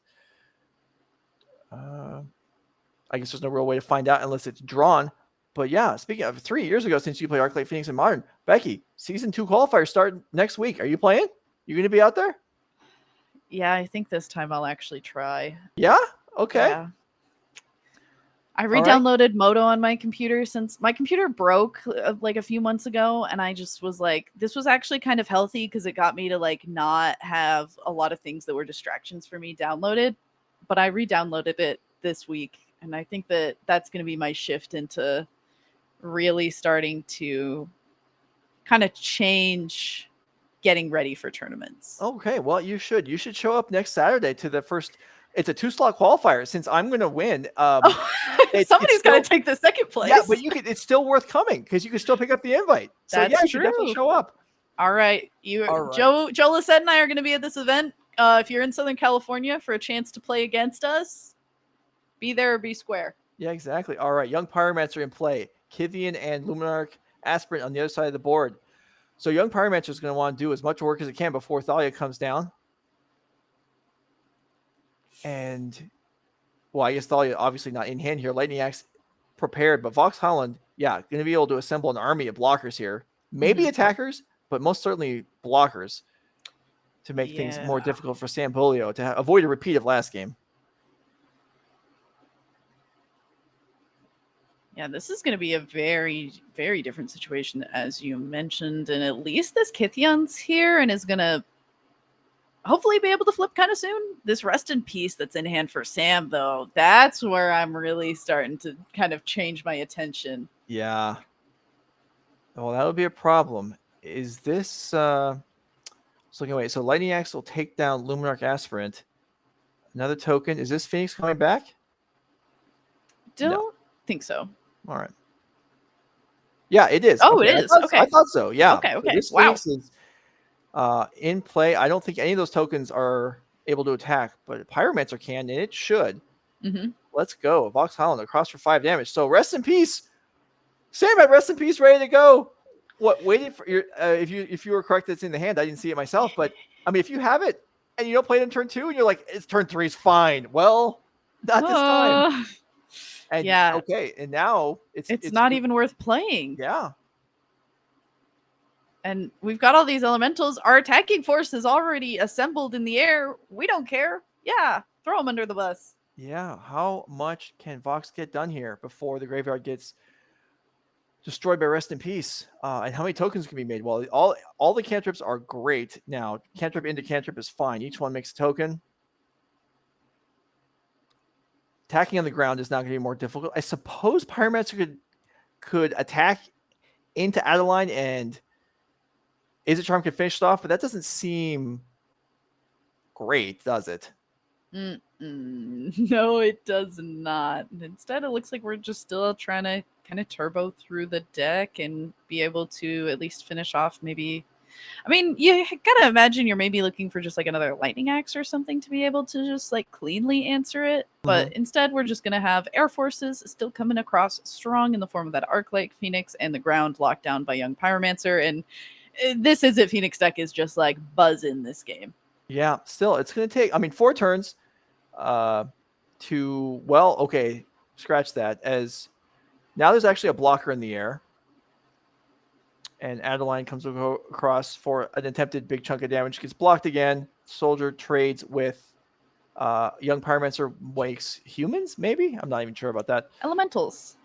I guess there's no real way to find out unless it's drawn. But yeah, speaking of 3 years ago since you played Arclight Phoenix in Modern, Becky, Season 2 qualifiers start next week. Are you playing? You going to be out there? Yeah, I think this time I'll actually try. Yeah? Okay. Yeah. I re-downloaded Moto on my computer since my computer broke like a few months ago, and I just was like, this was actually kind of healthy because it got me to like not have a lot of things that were distractions for me downloaded. But I re-downloaded it this week, and I think that that's going to be my shift into really starting to kind of change getting ready for tournaments. Okay, well, you should show up next Saturday to the first. It's a 2-slot qualifier. Since I'm going to win, somebody's got to take the second place. Yeah, but it's still worth coming because you can still pick up the invite. So That's yeah, you true. should definitely show up. All right, Joe Lisette and I are going to be at this event. If you're in Southern California for a chance to play against us, be there or be square. Yeah, exactly. All right, Young Pyromancer in play. Kithian and Luminarch Aspirant on the other side of the board. So Young Pyromancer is going to want to do as much work as it can before Thalia comes down. And, well, I guess Thalia obviously not in hand here. Lightning Axe prepared, but Vox Howland, going to be able to assemble an army of blockers here. Maybe attackers, but most certainly blockers to make things more difficult for Sam Beaulieu to avoid a repeat of last game. Yeah, this is going to be a very, very different situation, as you mentioned. And at least this Kythion's here and is going to hopefully be able to flip kind of soon. This Rest in Peace that's in hand for Sam, though, that's where I'm really starting to kind of change my attention. Yeah. Well, that would be a problem. Is this... looking away. So Lightning Axe will take down Luminarch Aspirant. Another token. Is this Phoenix coming back? Don't think so. All right. Yeah, it is. Oh, okay, it is. I thought so. Yeah. Okay. So this Phoenix is in play. I don't think any of those tokens are able to attack, but Pyromancer can, and it should. Mm-hmm. Let's go. Vox Howland across for 5 damage. So Rest in Peace. Sam had Rest in Peace ready to go. What, waiting for your if you were correct, it's in the hand. I didn't see it myself, but I mean, if you have it and you don't play it in turn 2 and you're like, it's turn 3 is fine. Well, not this time. And yeah. Okay. And now it's not even worth playing. Yeah. And we've got all these elementals. Our attacking force is already assembled in the air. We don't care. Yeah. Throw them under the bus. Yeah. How much can Vox get done here before the graveyard gets destroyed by Rest in Peace? And how many tokens can be made? Well, all the cantrips are great. Now, cantrip into cantrip is fine. Each one makes a token. Attacking on the ground is not going to be more difficult. I suppose Pyromancer could attack into Adeline and Izzet Charm could finish it off, but that doesn't seem great, does it? No, it does not. Instead, it looks like we're just still trying to kind of turbo through the deck and be able to at least finish off maybe. I mean, you gotta imagine you're maybe looking for just like another Lightning Axe or something to be able to just like cleanly answer it. But instead, we're just gonna have Air Forces still coming across strong in the form of that Arc-like Phoenix and the ground locked down by Young Pyromancer. And this Izzet Phoenix deck is just like buzzing this game. Yeah, still, it's gonna take, I mean, 4 turns to, well, okay, scratch that. As now there's actually a blocker in the air. And Adeline comes across for an attempted big chunk of damage. Gets blocked again. Soldier trades with Young Pyromancer wakes humans, maybe? I'm not even sure about that. Elementals.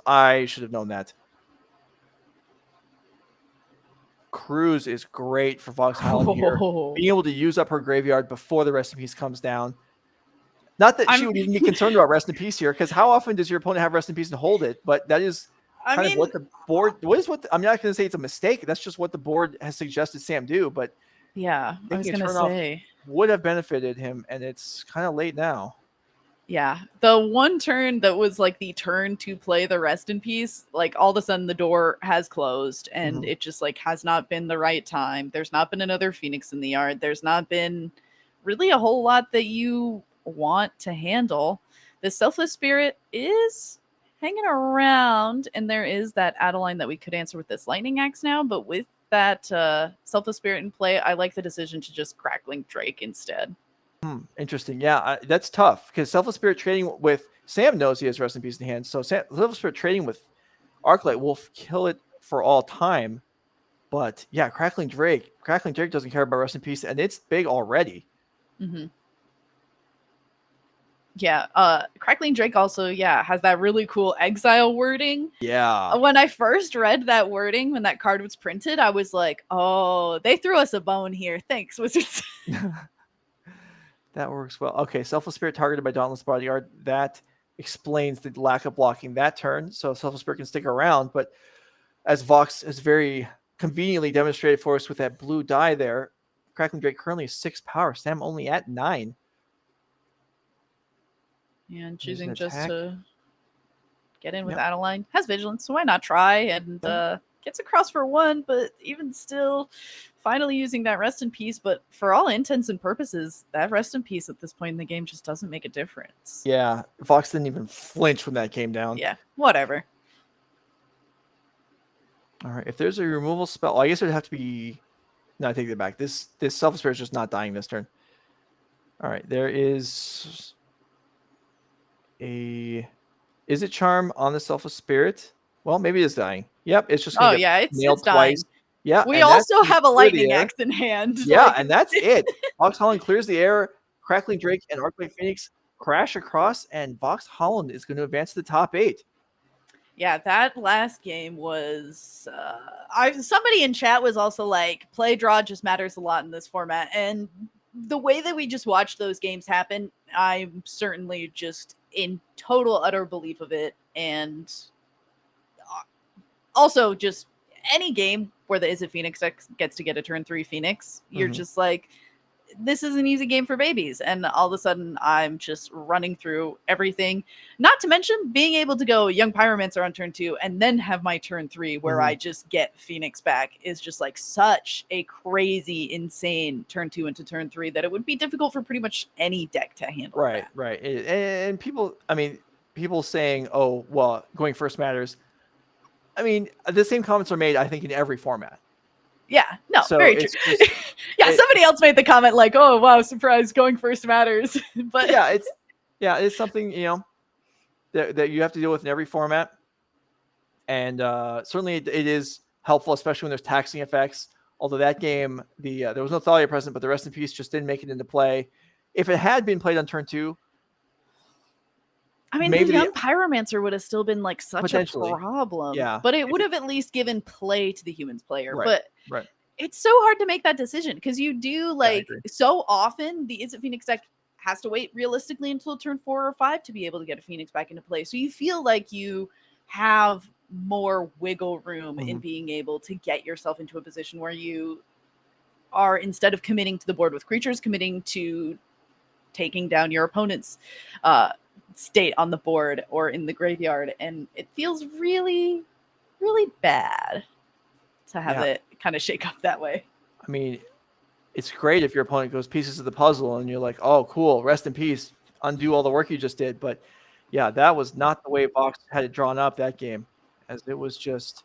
I should have known that. Cruise is great for Vox Howland here. Being able to use up her graveyard before the Rest in Peace comes down. Not that she would even be concerned about Rest in Peace here, because how often does your opponent have Rest in Peace and hold it? But that is... kind of what the board, I'm not going to say it's a mistake. That's just what the board has suggested Sam do. But yeah, I was going to say would have benefited him, and it's kind of late now. Yeah, the one turn that was like the turn to play the Rest in Peace, like all of a sudden the door has closed, and it just like has not been the right time. There's not been another Phoenix in the yard. There's not been really a whole lot that you want to handle. The Selfless Spirit is hanging around, and there is that Adeline that we could answer with this Lightning Axe now, but with that Selfless Spirit in play, I like the decision to just Crackling Drake instead. Interesting. Yeah, that's tough, because Selfless Spirit trading with Sam knows he has Rest in Peace in hand, so Selfless Spirit trading with Arclight will kill it for all time. But yeah, Crackling Drake doesn't care about Rest in Peace, and it's big already. Yeah, Crackling Drake also, has that really cool exile wording. Yeah. When I first read that wording, when that card was printed, I was like, oh, they threw us a bone here. Thanks, Wizards. That works well. Okay, Selfless Spirit targeted by Dauntless Bodyguard. That explains the lack of blocking that turn, so Selfless Spirit can stick around. But as Vox has very conveniently demonstrated for us with that blue die there, Crackling Drake currently is 6 power. Sam only at 9. Yeah, and choosing just to get in with Adeline. Has Vigilance, so why not try? And gets across for 1, but even still, finally using that Rest in Peace. But for all intents and purposes, that Rest in Peace at this point in the game just doesn't make a difference. Yeah, Vox didn't even flinch when that came down. Yeah, whatever. All right, if there's a removal spell, I guess it would have to be... No, I take that back. This Selfless Spirit is just not dying this turn. All right, there is... Is it Charm on the Selfless Spirit? Well, maybe it's dying. Yep, it's just it's nailed dying. twice. Yeah, We and that's also to have a clear the lightning air. axe in hand. Yeah, like- and that's it. Vox Howland clears the air. Crackling Drake and Arclight Phoenix crash across, and Vox Howland is going to advance to the top 8. Yeah, that last game was. Somebody in chat was also like, play draw just matters a lot in this format, and the way that we just watched those games happen, I'm certainly just in total utter belief of it, and also just any game where the Izzet Phoenix gets to get a turn 3 Phoenix, you're just like, this is an easy game for babies. And all of a sudden, I'm just running through everything. Not to mention being able to go Young Pyromancer on turn 2 and then have my turn 3 where I just get Phoenix back is just like such a crazy, insane turn 2 into turn 3 that it would be difficult for pretty much any deck to handle. Right, that. right. And people, I mean, people saying, oh, well, going first matters. I mean, the same comments are made, I think, in every format. Yeah, no, So very true. it's just, yeah, somebody else made the comment like, "Oh, wow, surprise, going first matters." But yeah, it's something, you know, that you have to deal with in every format. And certainly it is helpful, especially when there's taxing effects. Although that game, there was no Thalia present, but the Rest in Peace just didn't make it into play. If it had been played on turn 2, I mean, maybe the Young Pyromancer would have still been like such a problem. Yeah. But it would have at least given play to the humans player. Right, But it's so hard to make that decision because you do like so often the Izzet Phoenix deck has to wait realistically until turn 4 or 5 to be able to get a Phoenix back into play. So you feel like you have more wiggle room in being able to get yourself into a position where you are, instead of committing to the board with creatures, committing to taking down your opponent's state on the board or in the graveyard. And it feels really, really bad to have it kind of shake up that way. I mean, it's great if your opponent goes pieces of the puzzle and you're like, oh, cool, rest in peace, undo all the work you just did. But yeah, that was not the way Vox had it drawn up that game, as it was just,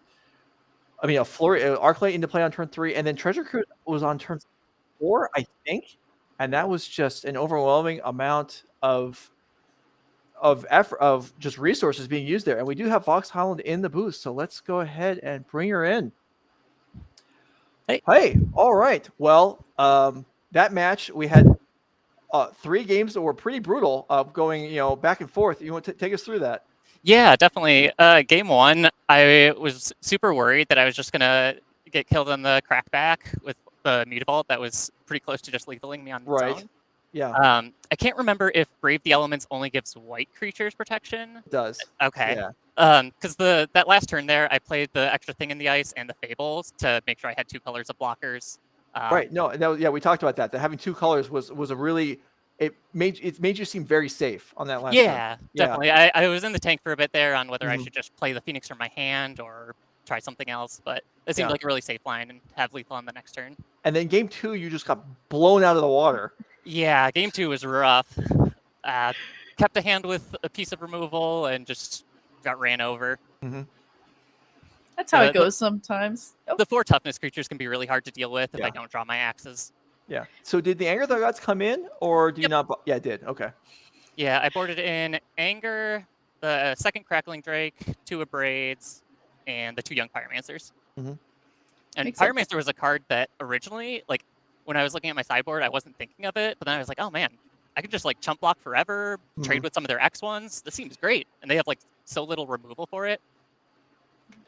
I mean, a flurry, Arclight into play on turn 3, and then Treasure Cruise was on turn 4, I think, and that was just an overwhelming amount of effort, of just resources being used there. And we do have Vox Howland in the booth, so let's go ahead and bring her in. Hey, all right. Well, that match, we had 3 games that were pretty brutal, going, you know, back and forth. You want to take us through that? Yeah, definitely. Game 1, I was super worried that I was just gonna get killed on the crackback with the Mutavault that was pretty close to just lethaling me on its own. Yeah. I can't remember if Brave the Elements only gives white creatures protection. It does. Okay. Yeah. Because that last turn there, I played the extra thing in the ice and the Fables to make sure I had 2 colors of blockers. Right. No, yeah, we talked about that. That having 2 colors was a really, it made you seem very safe on that last turn. Yeah, definitely. I was in the tank for a bit there on whether I should just play the Phoenix from my hand or try something else, but it seemed like a really safe line and have lethal on the next turn. And then game 2, you just got blown out of the water. Yeah, game 2 was rough. Kept a hand with a piece of removal and just got ran over. That's how it goes sometimes. The 4 toughness creatures can be really hard to deal with if I don't draw my axes. Yeah. So did the Anger of the Gods come in, or do you not? Yeah, it did. Okay. Yeah, I boarded in Anger, the 2nd Crackling Drake, 2 Abrades, and the 2 Young Pyromancers. And Makes sense. Pyromancer was a card that originally, like, when I was looking at my sideboard, I wasn't thinking of it, but then I was like, oh man, I could just like chump block forever, trade with some of their X ones. This seems great. And they have like so little removal for it.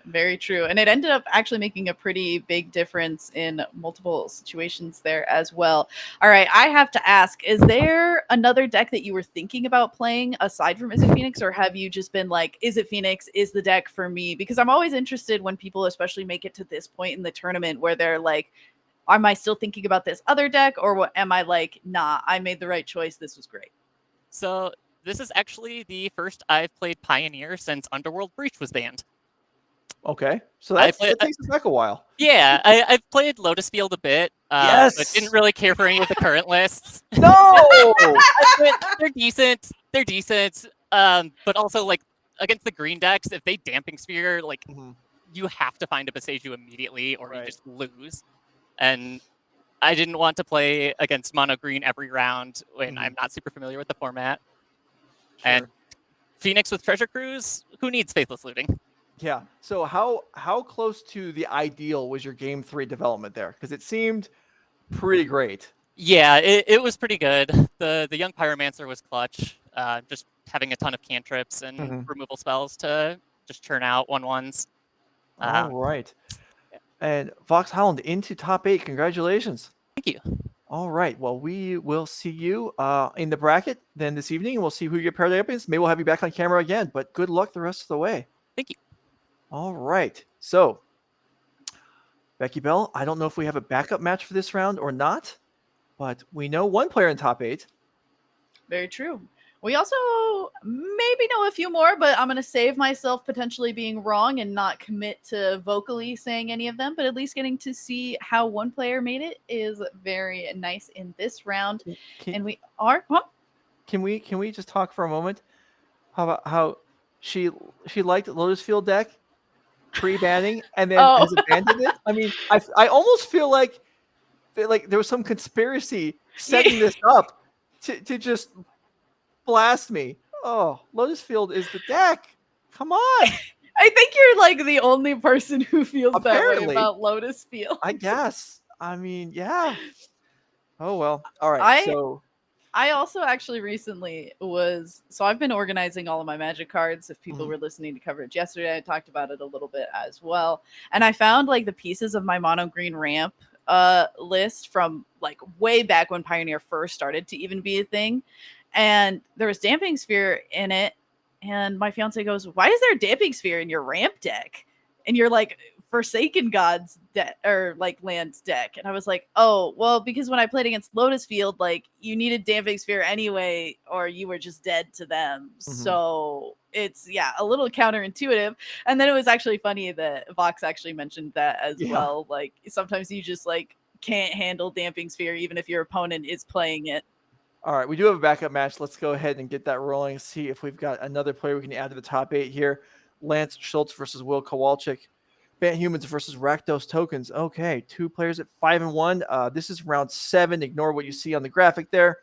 Very true. And it ended up actually making a pretty big difference in multiple situations there as well. All right, I have to ask, is there another deck that you were thinking about playing aside from Izzet Phoenix, or have you just been like, Izzet Phoenix is the deck for me? Because I'm always interested when people especially make it to this point in the tournament where they're like, am I still thinking about this other deck, or what? Am I like, nah, I made the right choice. This was great. So this is actually the first I've played Pioneer since Underworld Breach was banned. Okay, so that takes us back a while. Yeah, I've played Lotus Field a bit, but didn't really care for any of the current lists. No! They're decent. They're decent. But also, like, against the green decks, if they Damping Sphere, like, you have to find a Boseiju immediately or you just lose. And I didn't want to play against mono green every round when I'm not super familiar with the format. And Phoenix with Treasure Cruise, who needs Faithless Looting? Yeah. So how close to the ideal was your game 3 development there? Because it seemed pretty great. Yeah, it was pretty good. The young pyromancer was clutch. Just having a ton of cantrips and removal spells to just churn out 1/1s. All right. And Vox Howland into top 8. Congratulations. Thank you. All right. Well, we will see you in the bracket then this evening. We'll see who you get paired up against. Maybe we'll have you back on camera again, but good luck the rest of the way. Thank you. All right. So, Becky Bell, I don't know if we have a backup match for this round or not, but we know one player in top 8. Very true. We also maybe know a few more, but I'm going to save myself potentially being wrong and not commit to vocally saying any of them, but at least getting to see how one player made it is very nice in this round. And we are... Huh? Can we just talk for a moment? How about how she liked Lotus Field deck pre-banning and then has abandoned it? I mean, I almost feel like there was some conspiracy setting this up to just blast me. Oh, Lotus Field is the deck. Come on. I think you're like the only person who feels Apparently, that way about Lotus Field. I guess. I mean, yeah. Oh well. All right. I also actually recently I've been organizing all of my Magic cards. If people were listening to coverage yesterday, I talked about it a little bit as well. And I found like the pieces of my mono green ramp list from like way back when Pioneer first started to even be a thing. And there was Damping Sphere in it. And my fiance goes, "Why is there a Damping Sphere in your ramp deck?" And you're like, Forsaken Gods deck or like lands deck. And I was like, oh, well, because when I played against Lotus Field, like you needed Damping Sphere anyway, or you were just dead to them. So it's a little counterintuitive. And then it was actually funny that Vox actually mentioned that as well. Like sometimes you just like can't handle Damping Sphere even if your opponent is playing it. All right, we do have a backup match. Let's go ahead and get that rolling. See if we've got another player we can add to the top 8 here. Lance Schultz versus Will Kowalczyk. Bant Humans versus Rakdos Tokens. Okay, 2 players at 5-1. This is round 7. Ignore what you see on the graphic there.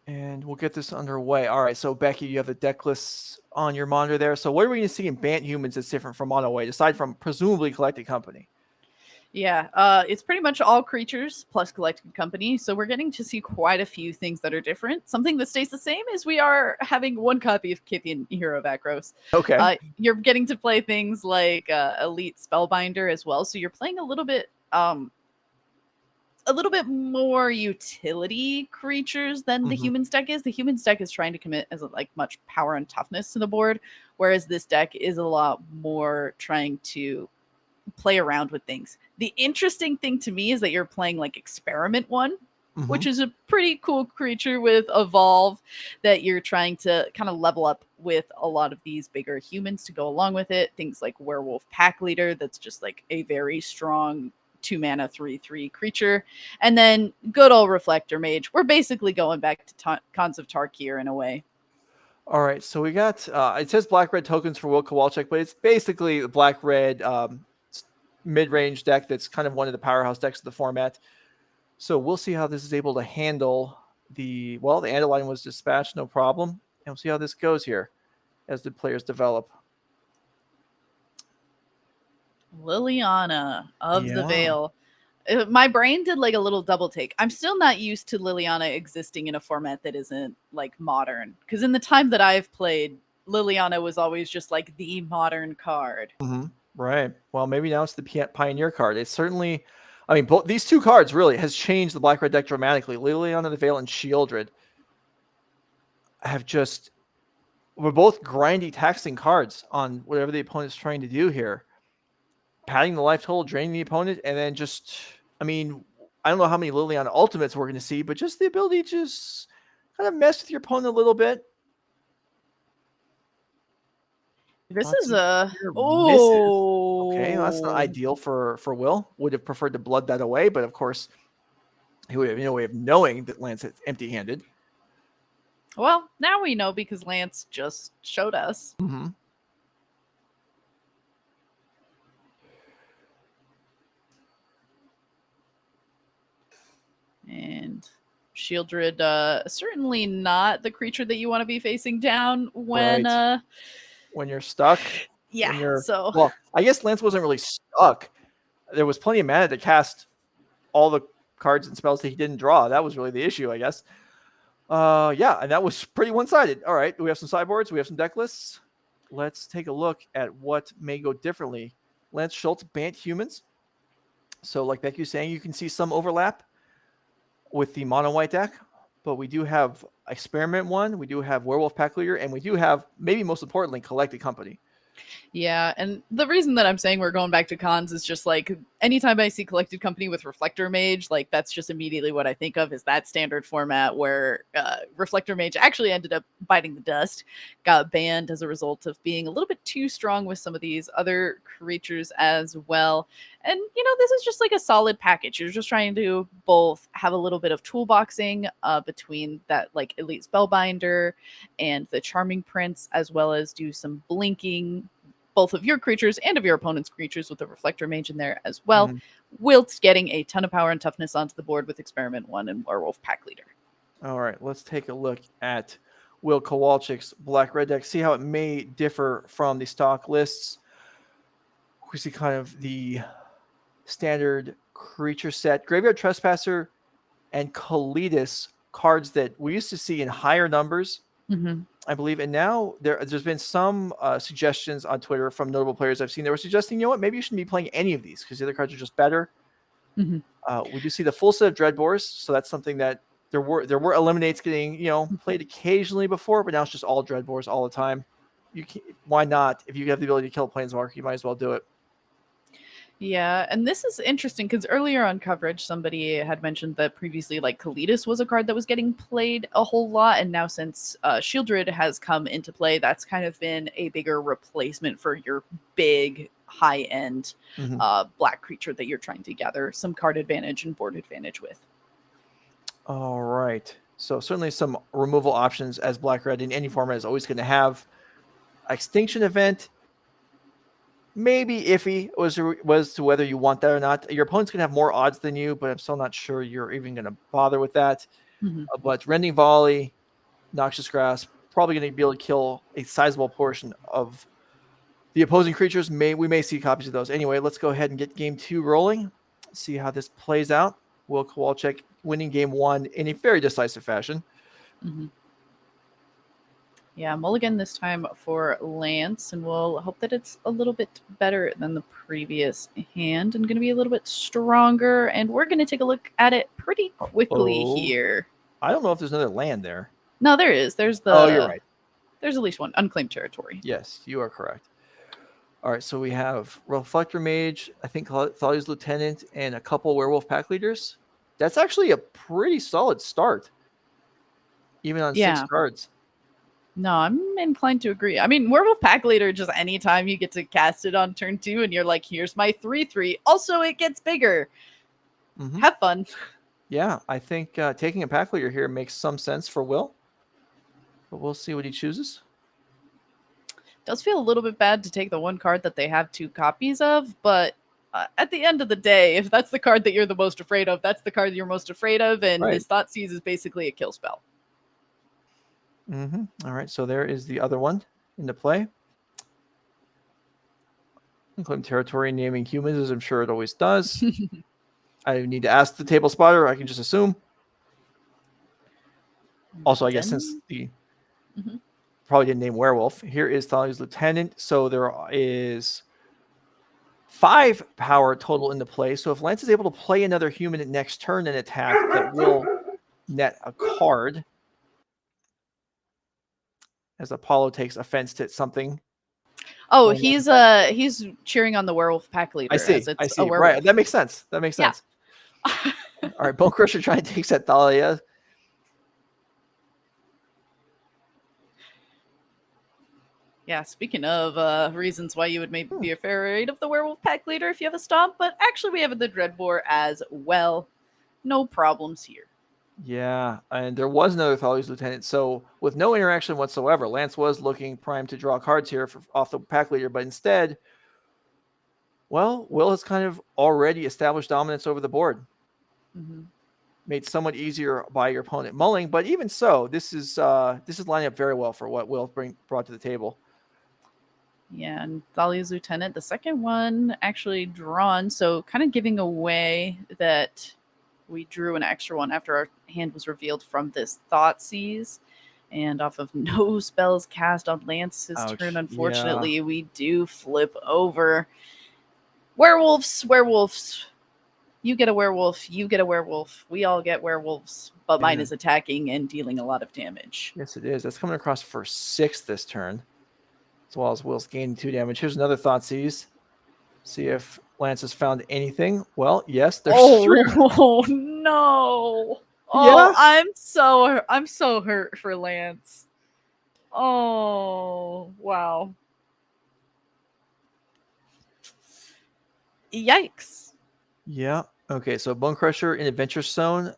And we'll get this underway. All right, so Becky, you have the deck lists on your monitor there. So what are we going to see in Bant Humans that's different from Mono White, aside from presumably Collected Company? Yeah, it's pretty much all creatures plus Collected Company. So we're getting to see quite a few things that are different. Something that stays the same is we are having 1 copy of Kithian Hero of Aggros. Okay. You're getting to play things like Elite Spellbinder as well. So you're playing a little bit more utility creatures than the Humans deck is. The Humans deck is trying to commit as like much power and toughness to the board, whereas this deck is a lot more trying to play around with things. The interesting thing to me is that you're playing like Experiment 1, which is a pretty cool creature with Evolve that you're trying to kind of level up with a lot of these bigger humans to go along with it. Things like Werewolf Pack Leader, that's just like a very strong 2-mana 3/3 creature. And then good old Reflector Mage. We're basically going back to Cons of Tarkir in a way. All right, so we got, it says black-red tokens for Will Kowalczyk, but it's basically the black-red mid-range deck that's kind of one of the powerhouse decks of the format. So we'll see how this is able to handle the Andaline was dispatched, no problem. And we'll see how this goes here as the players develop. Liliana of the Veil. My brain did like a little double take. I'm still not used to Liliana existing in a format that isn't like modern. Because in the time that I've played, Liliana was always just like the modern card. Right. Well, maybe now it's the Pioneer card. It's certainly, I mean, both these 2 cards really has changed the black-red deck dramatically. Liliana the Veil and Shieldred have just, we're both grindy, taxing cards on whatever the opponent's trying to do here. Padding the life total, draining the opponent, and then just, I mean, I don't know how many Liliana ultimates we're going to see, but just the ability to just kind of mess with your opponent a little bit. This Lots is of oh, okay. Well, that's not ideal for Will. Would have preferred to blood that away, but of course, he would have no way of knowing that Lance is empty-handed. Well, now we know because Lance just showed us. And Shieldred, certainly not the creature that you want to be facing down when you're stuck. Yeah. So well, I guess Lance wasn't really stuck. There was plenty of mana to cast all the cards and spells that he didn't draw. That was really the issue, I guess. Yeah, and that was pretty one-sided. All right, we have some sideboards, we have some deck lists. Let's take a look at what may go differently. Lance Schultz banned humans. So like Becky was saying, you can see some overlap with the mono white deck, but we do have Experiment 1, we do have Werewolf Pack Leader, and we do have, maybe most importantly, Collected Company. Yeah, and the reason that I'm saying we're going back to cons is just like anytime I see Collected Company with Reflector Mage, like that's just immediately what I think of is that standard format where Reflector Mage actually ended up biting the dust, got banned as a result of being a little bit too strong with some of these other creatures as well. And, you know, this is just like a solid package. You're just trying to both have a little bit of toolboxing between that like Elite Spellbinder and the Charming Prince, as well as do some blinking both of your creatures and of your opponent's creatures with the Reflector Mage in there as well, whilst getting a ton of power and toughness onto the board with Experiment 1 and Werewolf Pack Leader. All right, let's take a look at Will Kowalczyk's Black-Red deck, see how it may differ from the stock lists. We see kind of the standard creature set. Graveyard Trespasser and Kalidas, cards that we used to see in higher numbers, I believe. And now there's been some suggestions on Twitter from notable players I've seen. They were suggesting, you know what, maybe you shouldn't be playing any of these because the other cards are just better. We do see the full set of Dreadbores, so that's something that there were Eliminates getting, you know, played occasionally before, but now it's just all Dreadbores all the time. Why not? If you have the ability to kill a Planeswalker, you might as well do it. Yeah, and this is interesting because earlier on coverage, somebody had mentioned that previously, like, Kalidas was a card that was getting played a whole lot, and now since Shieldred has come into play, that's kind of been a bigger replacement for your big, high-end black creature that you're trying to gather some card advantage and board advantage with. All right. So certainly some removal options as Black-Red in any format is always going to have. Extinction Event, maybe iffy was to whether you want that or not. Your opponent's going to have more odds than you, but I'm still not sure you're even going to bother with that. But Rending Volley, Noxious Grasp, probably going to be able to kill a sizable portion of the opposing creatures. We may see copies of those. Anyway, let's go ahead and get game 2 rolling. See how this plays out. Will Kowalczyk winning game 1 in a very decisive fashion. Yeah, mulligan this time for Lance, and we'll hope that it's a little bit better than the previous hand and going to be a little bit stronger, and we're going to take a look at it pretty quickly here. I don't know if there's another land there. No, there is. There's the... Oh, you're right. There's at least one unclaimed territory. Yes, you are correct. All right, so we have Reflector Mage, I think Thalia's Lieutenant, and a couple Werewolf Pack Leaders. That's actually a pretty solid start, even on 6 cards. No, I'm inclined to agree. I mean, Werewolf Pack Leader, just anytime you get to cast it on turn 2 and you're like, here's my 3/3. Also, it gets bigger. Have fun. Yeah, I think taking a Pack Leader here makes some sense for Will. But we'll see what he chooses. Does feel a little bit bad to take the one card that they have 2 copies of, but at the end of the day, if that's the card that you're the most afraid of, that's the card you're most afraid of, and this Thoughtseize is basically a kill spell. All right, so there is the other one into play. Unclaimed territory naming humans, as I'm sure it always does. I need to ask the table spotter. I can just assume. Also, I guess since the probably didn't name werewolf, here is Thalia's Lieutenant. So there is 5 power total into play. So if Lance is able to play another human at next turn and attack, that will net a card. As Apollo takes offense to something. Oh, he's cheering on the Werewolf Pack Leader. I see. Right. That makes sense. All right, Bone Crusher trying to take that Thalia. Yeah, speaking of reasons why you would maybe be afraid of the Werewolf Pack Leader if you have a Stomp, but actually we have the Dreadbore as well. No problems here. Yeah, and there was another Thalia's Lieutenant. So with no interaction whatsoever, Lance was looking primed to draw cards here off the Pack Leader, but instead, well, Will has kind of already established dominance over the board. made somewhat easier by your opponent mulling. But even so, this is lining up very well for what Will brought to the table. Yeah, and Thalia's Lieutenant, the second one actually drawn, so kind of giving away that we drew an extra one after our hand was revealed from this Thoughtseize. And off of no spells cast on Lance's turn, unfortunately, we do flip over. Werewolves. You get a werewolf, you get a werewolf. We all get werewolves, but mine is attacking and dealing a lot of damage. Yes, it is. That's coming across for 6 this turn, as well as Will's gaining 2 damage. Here's another Thoughtseize. See if Lance has found anything. Well, yes, there's 3. Oh no. Oh, Yeah. I'm so hurt for Lance. Oh, wow. Yikes. Yeah. Okay, so Bone Crusher in Adventure Zone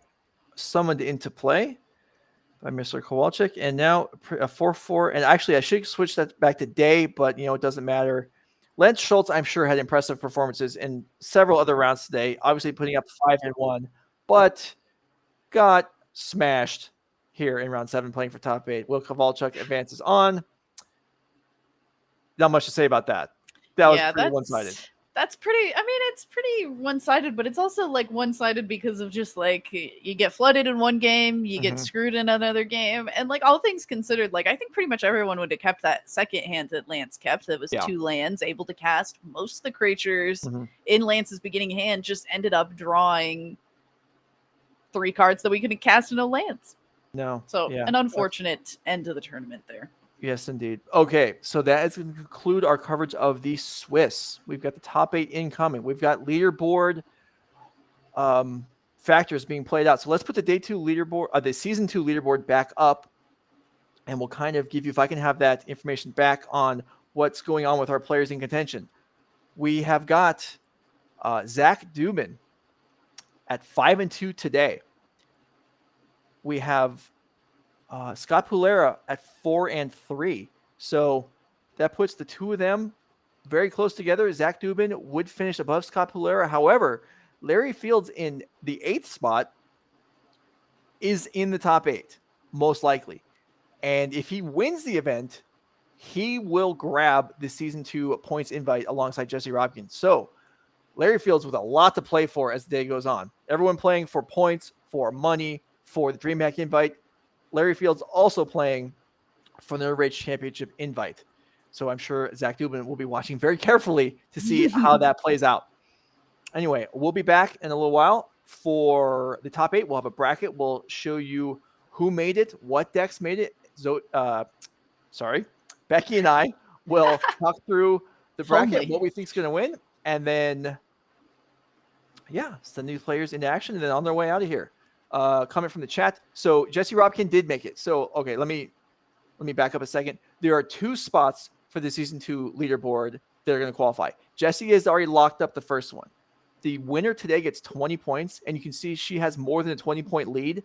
summoned into play by Mr. Kowalczyk, and now a 4/4. And actually, I should switch that back to day, but it doesn't matter. Lance Schultz, I'm sure, had impressive performances in several other rounds today. Obviously, putting up 5 and 1, but got smashed here in round 7, playing for top 8. Will Kowalczyk advances on. Not much to say about that. That was pretty one-sided. That's pretty, it's pretty one-sided, but it's also like one-sided because of just like you get flooded in one game, you get screwed in another game, and like all things considered, like I think pretty much everyone would have kept that second hand that Lance kept. That was 2 lands, able to cast most of the creatures in Lance's beginning hand, just ended up drawing 3 cards that we couldn't cast in no lands. No. So an unfortunate end to the tournament there. Yes, indeed. Okay, so that is going to conclude our coverage of the Swiss. We've got the top 8 incoming. We've got leaderboard factors being played out. So let's put the day 2 leaderboard, the season 2 leaderboard back up, and we'll kind of give you, if I can have that information back on what's going on with our players in contention. We have got Zach Dubin at 5 and 2 today. We have Scott Pulera at 4 and 3. So that puts the 2 of them very close together. Zach Dubin would finish above Scott Pulera. However, Larry Fields in the 8th spot is in the top 8, most likely. And if he wins the event, he will grab the season 2 points invite alongside Jesse Robkins. So Larry Fields with a lot to play for as the day goes on. Everyone playing for points, for money, for the DreamHack invite. Larry Fields also playing for the Rage Championship invite. So I'm sure Zach Dubin will be watching very carefully to see how that plays out. Anyway, we'll be back in a little while for the top 8. We'll have a bracket. We'll show you who made it, what decks made it. Becky and I will talk through the bracket, what we think is going to win, and then, send these players into action and then on their way out of here. Comment from the chat. So Jesse Robkin did make it. So, okay, let me back up a second. There are 2 spots for the season 2 leaderboard that are going to qualify. Jesse has already locked up the first one. The winner today gets 20 points, and you can see she has more than a 20-point lead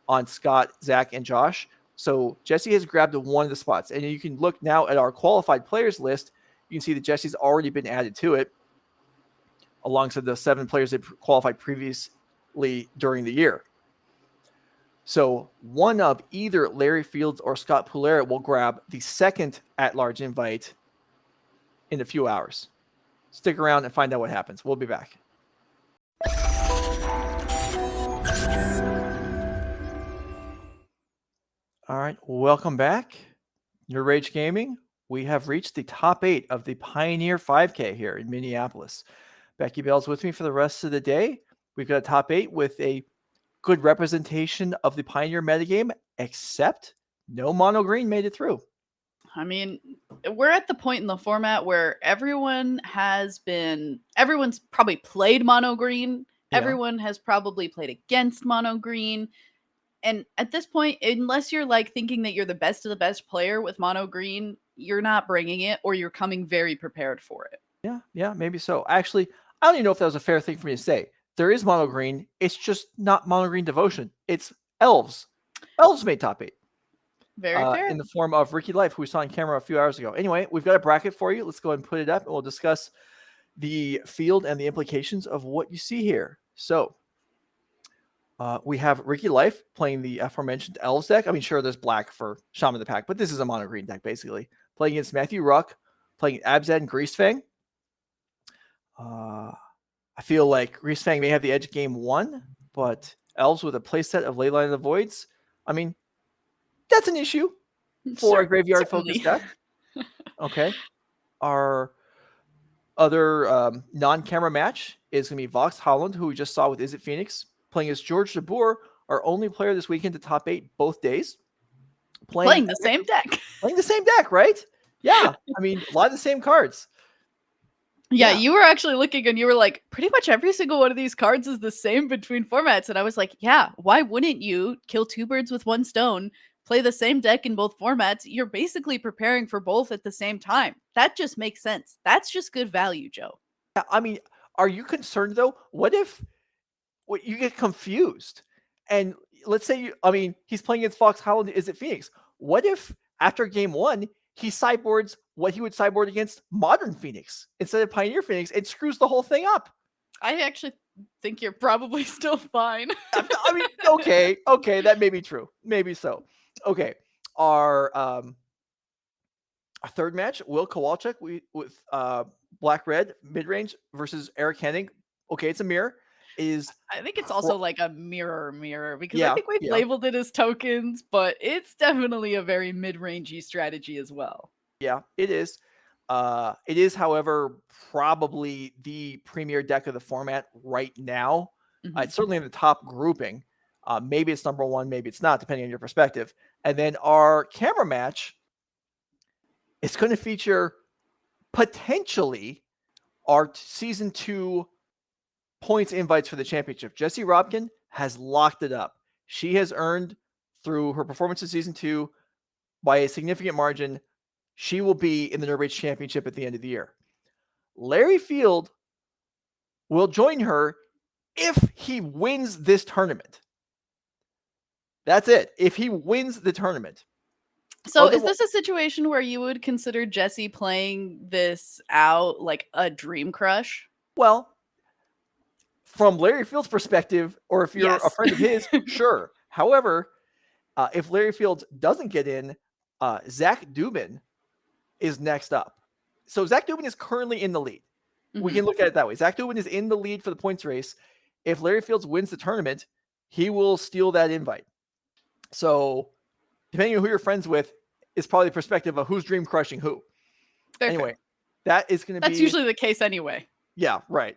on Scott, Zach, and Josh. So Jesse has grabbed one of the spots, and you can look now at our qualified players list. You can see that Jesse's already been added to it alongside the 7 players that qualified previously during the year. So one of either Larry Fields or Scott Pulera will grab the second at-large invite in a few hours. Stick around and find out what happens. We'll be back. All right, welcome back. Your Rage Gaming. We have reached the top 8 of the Pioneer 5K here in Minneapolis. Becky Bell's with me for the rest of the day. We've got a top 8 with a good representation of the Pioneer metagame, except no mono green made it through. I mean, we're at the point in the format where everyone's probably played mono green. Yeah. Everyone has probably played against mono green. And at this point, unless you're like thinking that you're the best of the best player with mono green, you're not bringing it, or you're coming very prepared for it. Yeah, maybe so. Actually, I don't even know if that was a fair thing for me to say. There is mono green. It's just not mono green devotion. It's Elves. Elves made top 8. Very fair. In the form of Ricky Life, who we saw on camera a few hours ago. Anyway, we've got a bracket for you. Let's go ahead and put it up, and we'll discuss the field and the implications of what you see here. So We have Ricky Life playing the aforementioned Elves deck. I mean, sure, there's black for Shaman of the Pack, but this is a mono green deck, basically. Playing against Matthew Wruck, playing Abzan and Greasefang. I feel like Greasefang may have the edge game 1, but Elves with a playset of Leyline of the Voids, I mean, that's an issue for a graveyard-focused deck. Okay. Our other non-camera match is going to be Vox Howland, who we just saw with Izzet Phoenix, playing as George Jabbour, our only player this weekend to top 8 both days. Playing the same deck. Playing the same deck, right? Yeah. I mean, a lot of the same cards. Yeah, you were actually looking and you were like, pretty much every single one of these cards is the same between formats. And I was like, yeah, why wouldn't you kill 2 birds with 1 stone, play the same deck in both formats? You're basically preparing for both at the same time. That just makes sense. That's just good value, Joe. Yeah, I mean, are you concerned though? What if you get confused? And let's say, he's playing against Fox Howland, Izzet Phoenix. What if after game 1, he sideboards what he would sideboard against Modern Phoenix instead of Pioneer Phoenix and screws the whole thing up? I actually think you're probably still fine. I mean, okay, that may be true. Maybe so. Okay. Our third match, Will Kowalczyk with Black Red Midrange versus Eric Hennig. Okay, it's a mirror. I think it's also like a mirror because I think we've labeled it as tokens, but it's definitely a very mid-rangey strategy as well. Yeah, it is. It is, however, probably the premier deck of the format right now. It's certainly in the top grouping. Maybe it's number 1, maybe it's not, depending on your perspective. And then our camera match is going to feature potentially our season 2 points invites for the championship. Jessie Robkin has locked it up. She has earned, through her performance in season 2, by a significant margin, she will be in the Nerd Rage Championship at the end of the year. Larry Field will join her if he wins this tournament. That's it. If he wins the tournament. So is this a situation where you would consider Jessie playing this out like a dream crush? Well, from Larry Field's perspective, or if you're a friend of his, sure. However, if Larry Field doesn't get in, Zach Dubin is next up. So Zach Dubin is currently in the lead. We can look at it that way. Zach Dubin is in the lead for the points race. If Larry Fields wins the tournament, he will steal that invite. So depending on who you're friends with is probably the perspective of who's dream crushing who. Anyway, that is going to be... That's usually the case anyway. Yeah, right.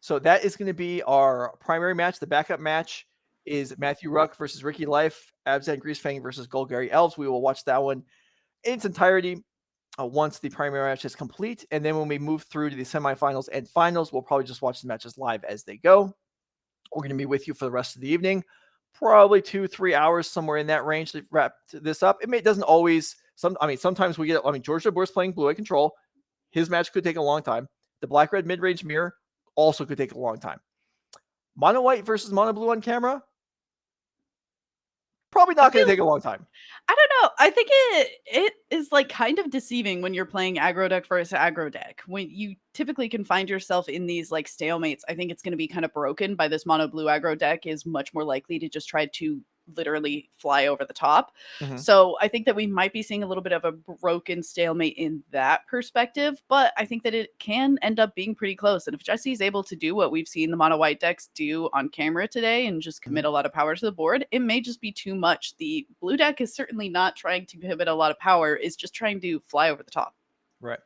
So that is going to be our primary match. The backup match is Matthew Wruck versus Ricky Life, Abzan Greasefang versus Golgari Elves. We will watch that one in its entirety once the primary match is complete. And then when we move through to the semifinals and finals, we'll probably just watch the matches live as they go. We're going to be with you for the rest of the evening, probably 2-3 hours, somewhere in that range to wrap this up. It doesn't always, sometimes we get, George Jabbour's playing Blue Eye Control. His match could take a long time. The Black-Red mid-range mirror also could take a long time. Mono White versus Mono Blue on camera, probably not going to take a long time. I don't know. I think it is like kind of deceiving when you're playing aggro deck versus aggro deck. When you typically can find yourself in these like stalemates, I think it's going to be kind of broken by this mono blue aggro deck is much more likely to just try to literally fly over the top. So I think that we might be seeing a little bit of a broken stalemate in that perspective, but I think that it can end up being pretty close. And if Jesse's able to do what we've seen the mono white decks do on camera today and just commit a lot of power to the board, it may just be too much. The blue deck is certainly not trying to commit a lot of power, it's just trying to fly over the top. Right.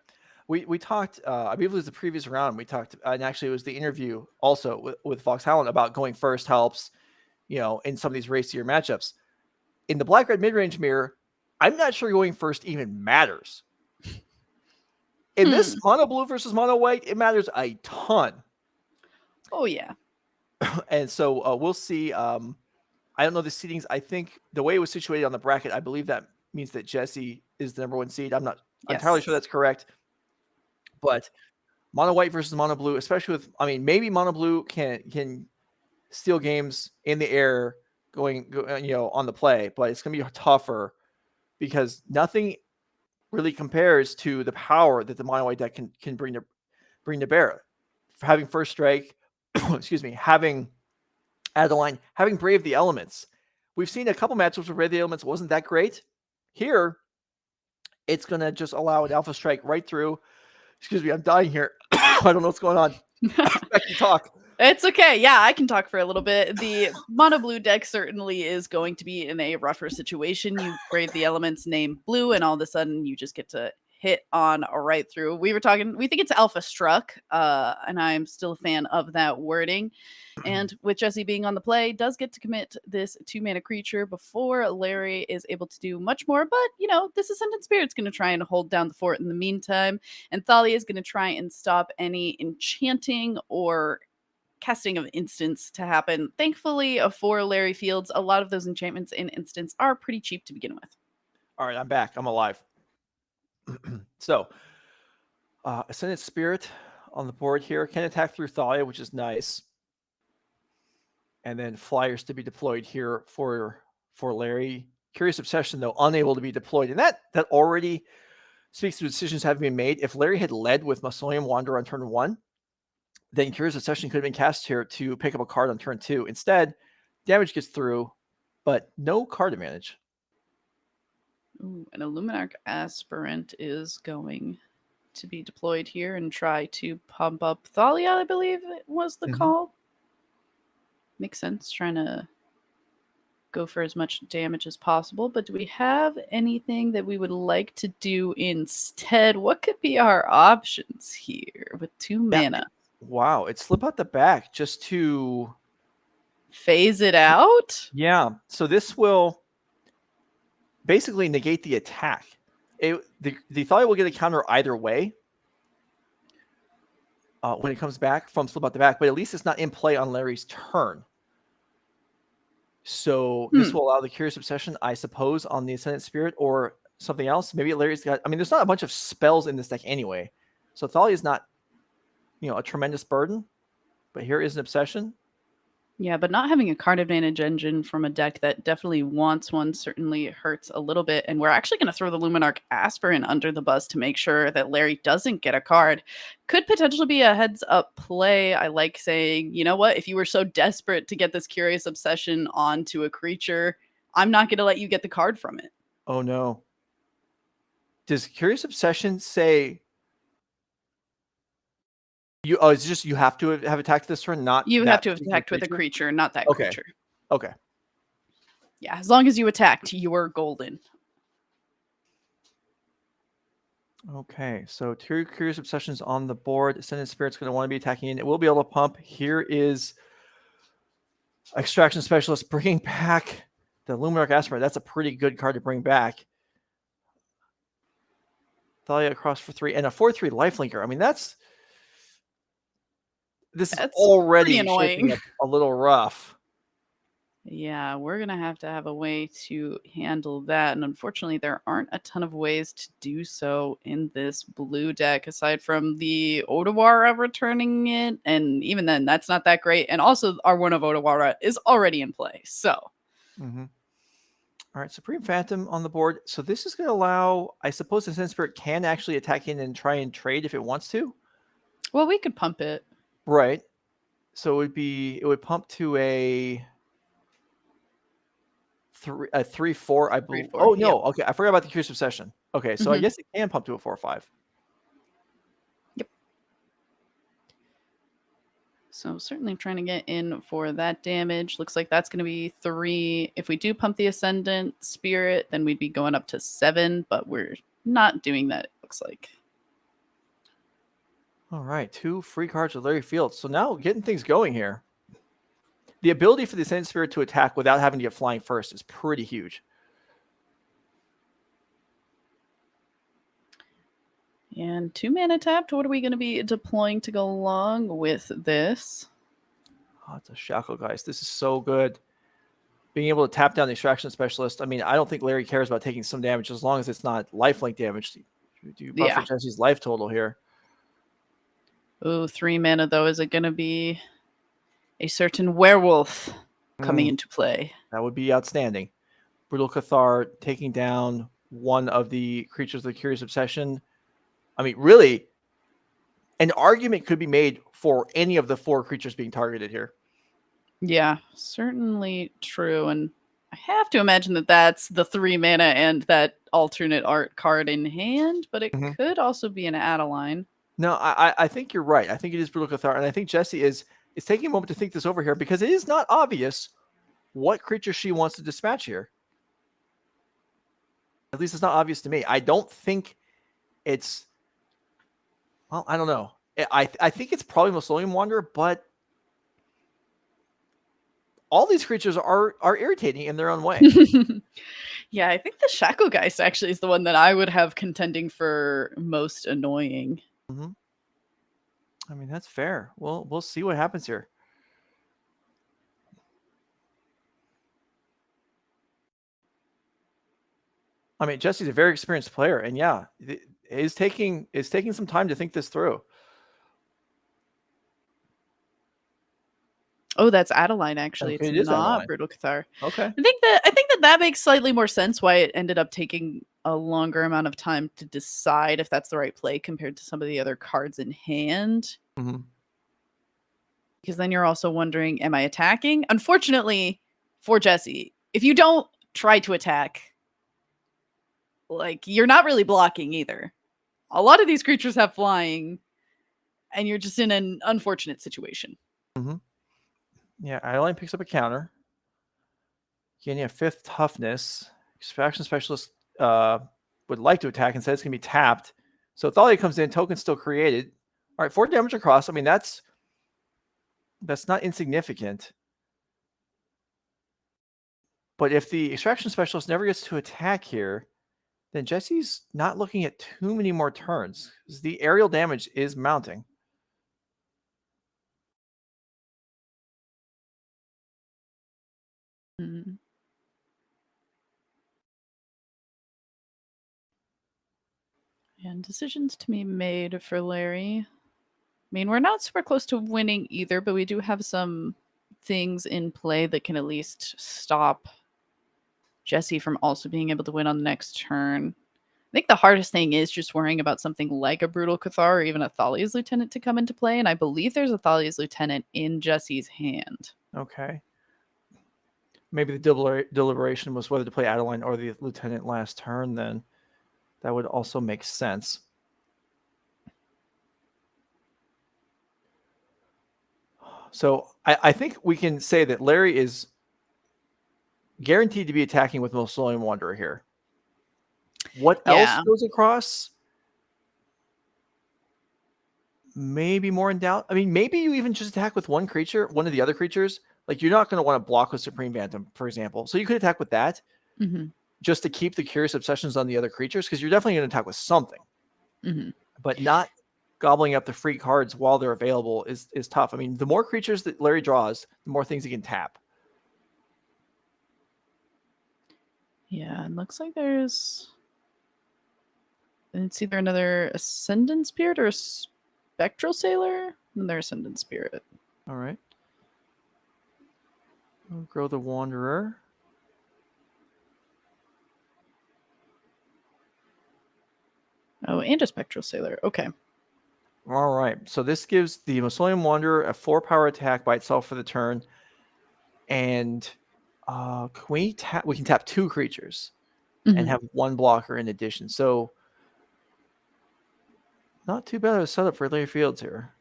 We talked, I believe it was the previous round, we talked, and actually it was the interview also with Fox Howland about going first helps, in some of these racier matchups. In the Black-Red mid-range mirror, I'm not sure going first even matters. In this mono blue versus mono white, it matters a ton. Oh, yeah. And so we'll see. I don't know the seedings. I think the way it was situated on the bracket, I believe that means that Jesse is the number 1 seed. I'm not entirely sure that's correct. But mono white versus mono blue, especially with, maybe mono blue can steal games in the air going on the play, but it's going to be tougher because nothing really compares to the power that the mono white deck can bring to bear. For having first strike, excuse me, having Adeline, having Brave the Elements. We've seen a couple matchups where Brave the Elements wasn't that great. Here, it's going to just allow an Alpha Strike right through. Excuse me, I'm dying here. I don't know what's going on. Becky, talk. It's okay. Yeah, I can talk for a little bit. The mono blue deck certainly is going to be in a rougher situation. You brave the elements named blue, and all of a sudden you just get to hit on a right through. We think it's Alpha Struck, and I'm still a fan of that wording. And with Jesse being on the play, does get to commit this 2-mana creature before Larry is able to do much more. But, this Ascendant Spirit's going to try and hold down the fort in the meantime. And Thalia is going to try and stop any enchanting or casting of instants to happen. Thankfully, for Larry Fields, a lot of those enchantments in instants are pretty cheap to begin with. All right, I'm back. I'm alive. So, Ascendant Spirit on the board here can attack through Thalia, which is nice. And then flyers to be deployed here for Larry. Curious Obsession, though, unable to be deployed. And that already speaks to decisions having been made. If Larry had led with Mausoleum Wanderer on turn 1, then Curious Obsession could have been cast here to pick up a card on turn 2. Instead, damage gets through, but no card advantage. Ooh, an Illuminarch Aspirant is going to be deployed here and try to pump up Thalia, I believe it was the call. Makes sense, trying to go for as much damage as possible. But do we have anything that we would like to do instead? What could be our options here with 2 mana? Wow, it slip out the back just to phase it out? Yeah, so this will basically negate the attack. The Thalia will get a counter either way when it comes back from slip out the back, but at least it's not in play on Larry's turn. So this will allow the Curious Obsession, I suppose, on the Ascendant Spirit or something else. Maybe Larry's got... I mean, there's not a bunch of spells in this deck anyway. So Thalia is not, a tremendous burden. But here is an Obsession. Yeah, but not having a card advantage engine from a deck that definitely wants one certainly hurts a little bit. And we're actually going to throw the Luminarch Aspirant under the bus to make sure that Larry doesn't get a card. Could potentially be a heads-up play. I like saying, you know what? If you were so desperate to get this Curious Obsession onto a creature, I'm not going to let you get the card from it. Oh, no. Does Curious Obsession say... it's just you have to have attacked this turn, not you have to have attacked with a creature, not that creature. Okay. Yeah, as long as you attacked, you were golden. Okay, so 2 Curious Obsessions on the board. Ascendant Spirit's going to want to be attacking in. It will be able to pump. Here is Extraction Specialist bringing back the Luminarch Aspirant. That's a pretty good card to bring back. Thalia across for 3 and a 4/3 Lifelinker. I mean, that's already shaping up a little rough. Yeah, we're going to have a way to handle that. And unfortunately, there aren't a ton of ways to do so in this blue deck, aside from the Otawara returning it. And even then, that's not that great. And also, our one of Otawara is already in play. So. All right, Supreme Phantom on the board. So this is going to allow, I suppose, the Ascendant Spirit can actually attack in and try and trade if it wants to. Well, we could pump it. Right. So it would pump to a 3/4, I believe. 3/4, oh no, okay. I forgot about the Curious Obsession. Okay, so I guess it can pump to a 4/5. Yep. So certainly trying to get in for that damage. Looks like that's going to be 3. If we do pump the Ascendant Spirit, then we'd be going up to 7, but we're not doing that, it looks like. All right, 2 free cards with Larry Fields. So now getting things going here. The ability for the Ascendant Spirit to attack without having to get flying first is pretty huge. And 2 mana tapped. What are we going to be deploying to go along with this? Oh, it's a Shackle, guys. This is so good. Being able to tap down the Extraction Specialist. I mean, I don't think Larry cares about taking some damage as long as it's not lifelink damage. Do buffer Jesse's life total here. Ooh, 3 mana, though. Is it going to be a certain werewolf coming into play? That would be outstanding. Brutal Cathar taking down one of the creatures of the Curious Obsession. I mean, really, an argument could be made for any of the 4 creatures being targeted here. Yeah, certainly true. And I have to imagine that that's the 3 mana and that alternate art card in hand, but it could also be an Adeline. No, I think you're right. I think it is Brutal Cathar, and I think Jesse is taking a moment to think this over here because it is not obvious what creature she wants to dispatch here. At least it's not obvious to me. I don't think it's. Well, I don't know. I think it's probably Mausoleum Wanderer, but all these creatures are irritating in their own way. Yeah, I think the Shacklegeist actually is the one that I would have contending for most annoying. I mean, that's fair. We'll see what happens here. I mean, Jesse's a very experienced player, and yeah, is taking some time to think this through. Oh, that's Adeline. Actually, Okay, it's it is not Adeline. Brutal Cathar. Okay. I think that makes slightly more sense why it ended up taking a longer amount of time to decide if that's the right play compared to some of the other cards in hand. Because then you're also wondering, am I attacking? Unfortunately for Jesse, if you don't try to attack, like, you're not really blocking either. A lot of these creatures have flying, and you're just in an unfortunate situation. Yeah, Adeline picks up a counter. Gaining a 5th toughness. Extraction Specialist would like to attack. Instead, it's going to be tapped. So Thalia comes in. Token still created. All right, 4 damage across. I mean, that's not insignificant. But if the Extraction Specialist never gets to attack here, then Jesse's not looking at too many more turns because the aerial damage is mounting. And decisions to be made for Larry. I mean, we're not super close to winning either, but we do have some things in play that can at least stop Jesse from also being able to win on the next turn. I think the hardest thing is just worrying about something like a Brutal Cathar or even a Thalia's Lieutenant to come into play, and I believe there's a Thalia's Lieutenant in Jesse's hand. Okay. Maybe the deliberation was whether to play Adeline or the Lieutenant last turn, then that would also make sense. So I think we can say that Larry is guaranteed to be attacking with Mausoleum Wanderer here. What else goes across? Maybe more in doubt. I mean, maybe you even just attack with one creature, one of the other creatures. Like, you're not going to want to block with Supreme Phantom, for example. So you could attack with that just to keep the Curious Obsessions on the other creatures, because you're definitely going to attack with something. But not gobbling up the free cards while they're available is tough. I mean, the more creatures that Larry draws, the more things he can tap. Yeah, it looks like it's either another Ascendant Spirit or a Spectral Sailor. And their Ascendant Spirit. All right. We'll grow the Wanderer. Oh, and a Spectral Sailor. Okay. All right. So this gives the Mausoleum Wanderer a 4-power attack by itself for the turn. And we can tap 2 creatures and have 1 blocker in addition. So not too bad of a setup for Larry Fields here.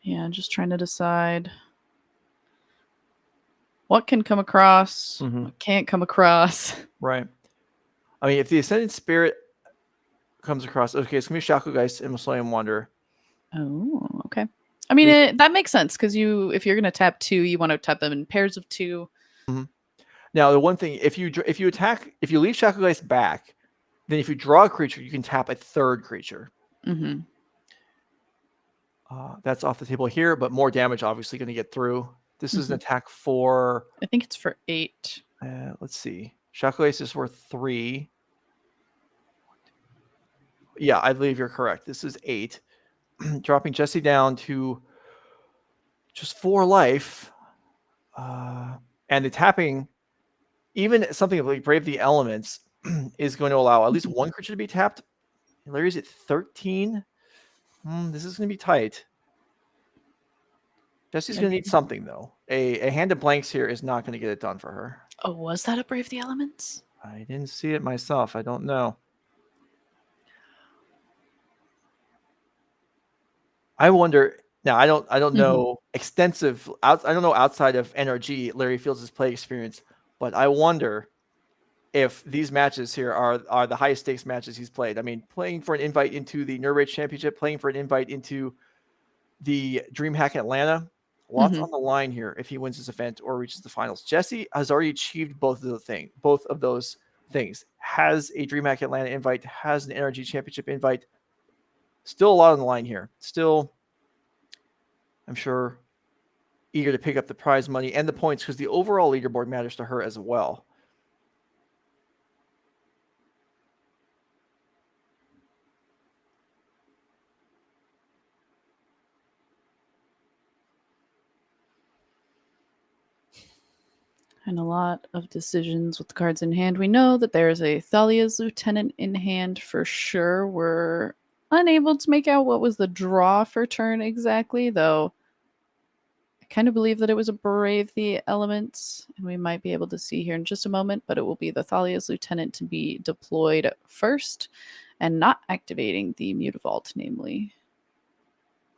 Yeah, just trying to decide what can come across, what can't come across. Right. I mean, if the Ascendant Spirit comes across, okay, it's going to be Shacklegeist and Mausoleum Wanderer. Oh, okay. I mean, that makes sense because if you're going to tap 2, you want to tap them in pairs of 2. Now, the one thing, if you leave Shacklegeist back, then if you draw a creature, you can tap a 3rd creature. That's off the table here, but more damage obviously going to get through. This is an attack for... I think it's for 8. Let's see. Shacklegeist is worth 3. Yeah, I believe you're correct. This is 8. Dropping Jesse down to just 4 life. And the tapping, even something like Brave the Elements, is going to allow at least 1 creature to be tapped. Larry's at 13. This is going to be tight. Jesse's going to need something, though. A hand of blanks here is not going to get it done for her. Oh, was that a Brave the Elements? I didn't see it myself. I don't know. I wonder. Now, I don't know extensive. I don't know outside of NRG, Larry Fields' play experience, but I wonder if these matches here are the highest stakes matches he's played. I mean, playing for an invite into the Nerd Rage Championship, playing for an invite into the DreamHack Atlanta. Lots on the line here if he wins this event or reaches the finals. Jesse has already achieved both of those things. Has a DreamHack Atlanta invite, has an NRG Championship invite. Still a lot on the line here. Still, I'm sure, eager to pick up the prize money and the points because the overall leaderboard matters to her as well. And a lot of decisions with the cards in hand. We know that there's a Thalia's Lieutenant in hand for sure. We're unable to make out what was the draw for turn exactly, though I kind of believe that it was a Brave the Elements, and we might be able to see here in just a moment, but it will be the Thalia's Lieutenant to be deployed first and not activating the Mutavault, namely,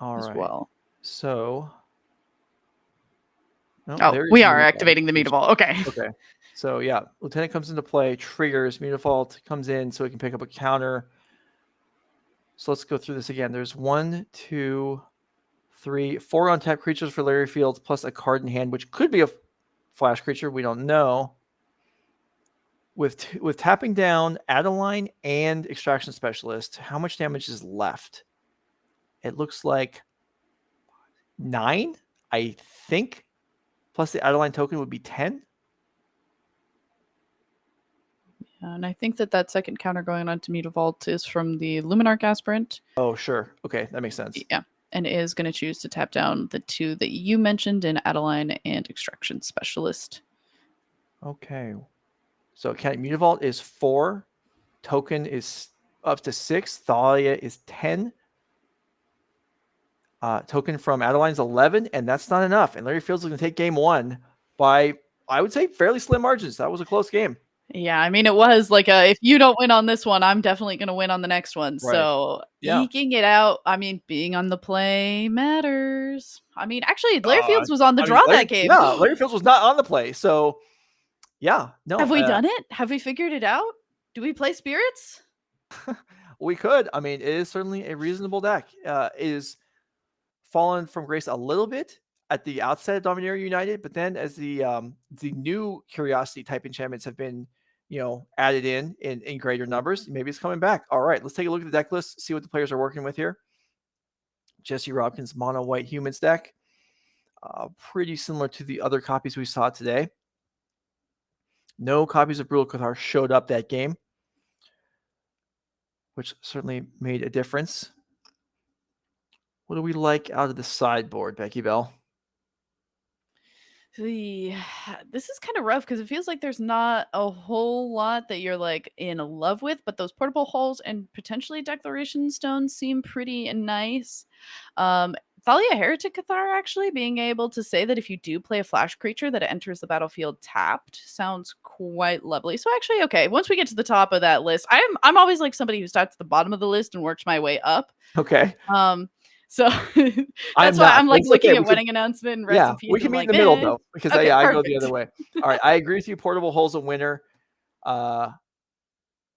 as well. So... we are activating the Mutavault. Okay. Okay. So, yeah, Lieutenant comes into play, triggers, Mutavault comes in so he can pick up a counter. So let's go through this again. There's 1, 2, 3, 4 untapped creatures for Larry Fields, plus a card in hand, which could be a flash creature. We don't know. With tapping down Adeline and Extraction Specialist, how much damage is left? It looks like 9, I think. Plus the Adeline token would be 10. Yeah, and I think that second counter going on to Mutavault is from the Luminarch Aspirant. Oh, sure. Okay, that makes sense. Yeah, and is going to choose to tap down the 2 that you mentioned in Adeline and Extraction Specialist. Okay. So Mutavault is 4. Token is up to 6. Thalia is 10. Token from Adeline's 11, and that's not enough. And Larry Fields is going to take game 1 by, I would say, fairly slim margins. That was a close game. Yeah, I mean, it was like if you don't win on this one, I'm definitely going to win on the next one. Right. So eking it out, I mean, being on the play matters. I mean, actually, Larry Fields was on the draw that game. Yeah, Larry Fields was not on the play. So, yeah. No. Have we done it? Have we figured it out? Do we play Spirits? We could. I mean, it is certainly a reasonable deck. It is fallen from grace a little bit at the outset of Dominaria United, but then as the new Curiosity type enchantments have been, added in greater numbers, maybe it's coming back. All right, let's take a look at the deck list, see what the players are working with here. Jesse Robkins mono white humans deck, pretty similar to the other copies we saw today. No copies of Brutal Cathar showed up that game, which certainly made a difference. What do we like out of the sideboard, Becky Bell? This is kind of rough because it feels like there's not a whole lot that you're like in love with, but those portable holes and potentially Declaration Stones seem pretty nice. Thalia Heretic Cathar actually being able to say that if you do play a flash creature that enters the battlefield tapped sounds quite lovely. So actually, okay, once we get to the top of that list, I'm always like somebody who starts at the bottom of the list and works my way up. Okay. So that's why I'm like looking at wedding announcement and rest in peace. We can meet in the middle though, because I go the other way. All right, I agree with you. Portable Hole's a winner. I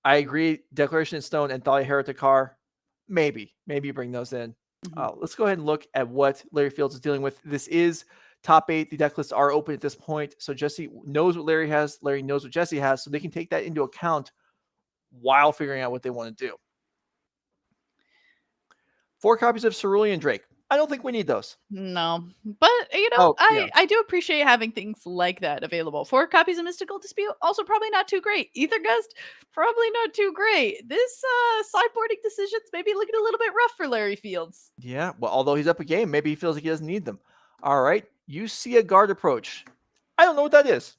agree. Declaration in Stone and Thalia Heretic Cathar, maybe bring those in. Let's go ahead and look at what Larry Fields is dealing with. This is top 8. The deck lists are open at this point, so Jesse knows what Larry has. Larry knows what Jesse has, so they can take that into account while figuring out what they want to do. 4 copies of Cerulean Drake. I don't think we need those. No, but I do appreciate having things like that available. 4 copies of Mystical Dispute, also probably not too great. Ether Gust, probably not too great. This sideboarding decisions maybe looking a little bit rough for Larry Fields. Yeah, well, although he's up a game, maybe he feels like he doesn't need them. All right, you see a guard approach. I don't know what that is.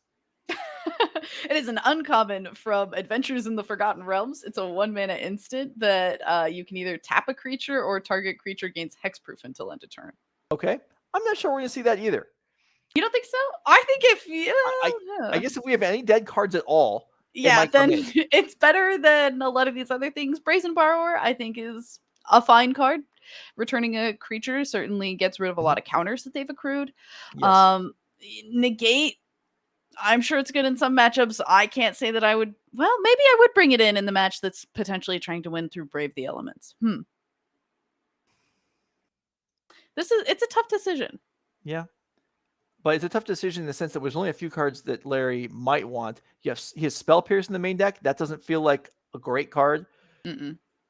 It is an uncommon from Adventures in the Forgotten Realms. It's a 1-mana instant that you can either tap a creature or target creature gains hexproof until end of turn. Okay. I'm not sure we're going to see that either. You don't think so? I think I guess if we have any dead cards at all, yeah, then it's better than a lot of these other things. Brazen Borrower, I think, is a fine card. Returning a creature certainly gets rid of a lot of counters that they've accrued. Yes. Negate, I'm sure it's good in some matchups. I can't say that I would. Well, maybe I would bring it in the match that's potentially trying to win through Brave the Elements. It's a tough decision. Yeah. But it's a tough decision in the sense that there's only a few cards that Larry might want. He has Spell Pierce in the main deck. That doesn't feel like a great card.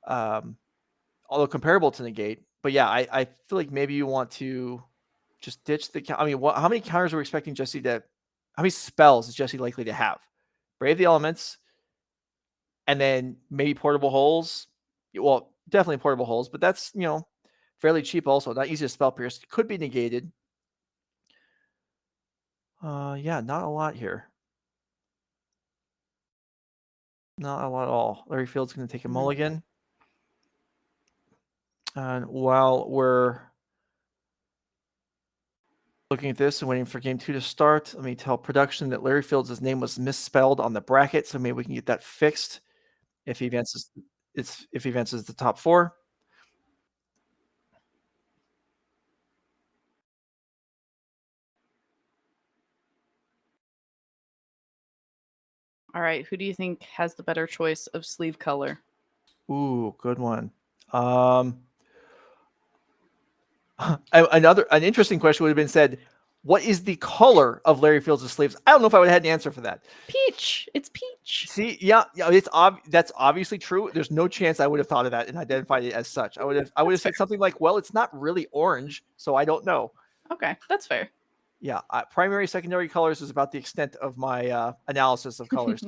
Although comparable to Negate. But yeah, I feel like maybe you want to just ditch the... I mean, how many counters are we expecting Jesse to... How many spells is Jesse likely to have? Brave the Elements, and then maybe Portable Holes. Well, definitely Portable Holes, but that's, fairly cheap also. Not easy to Spell Pierce. Could be negated. Yeah, not a lot here. Not a lot at all. Larry Field's going to take a mulligan. And while we're looking at this and waiting for game 2 to start, let me tell production that Larry Field's name was misspelled on the bracket, so maybe we can get that fixed if he advances. If he advances the top 4. All right, who do you think has the better choice of sleeve color? Ooh, good one. An interesting question would have been said, what is the color of Larry Fields' sleeves? I don't know if I would have had an answer for that. Peach. It's peach. See, yeah, that's obviously true. There's no chance I would have thought of that and identified it as such. I would have said something like, well, it's not really orange, so I don't know. Okay, that's fair. Yeah, primary, secondary colors is about the extent of my analysis of colors.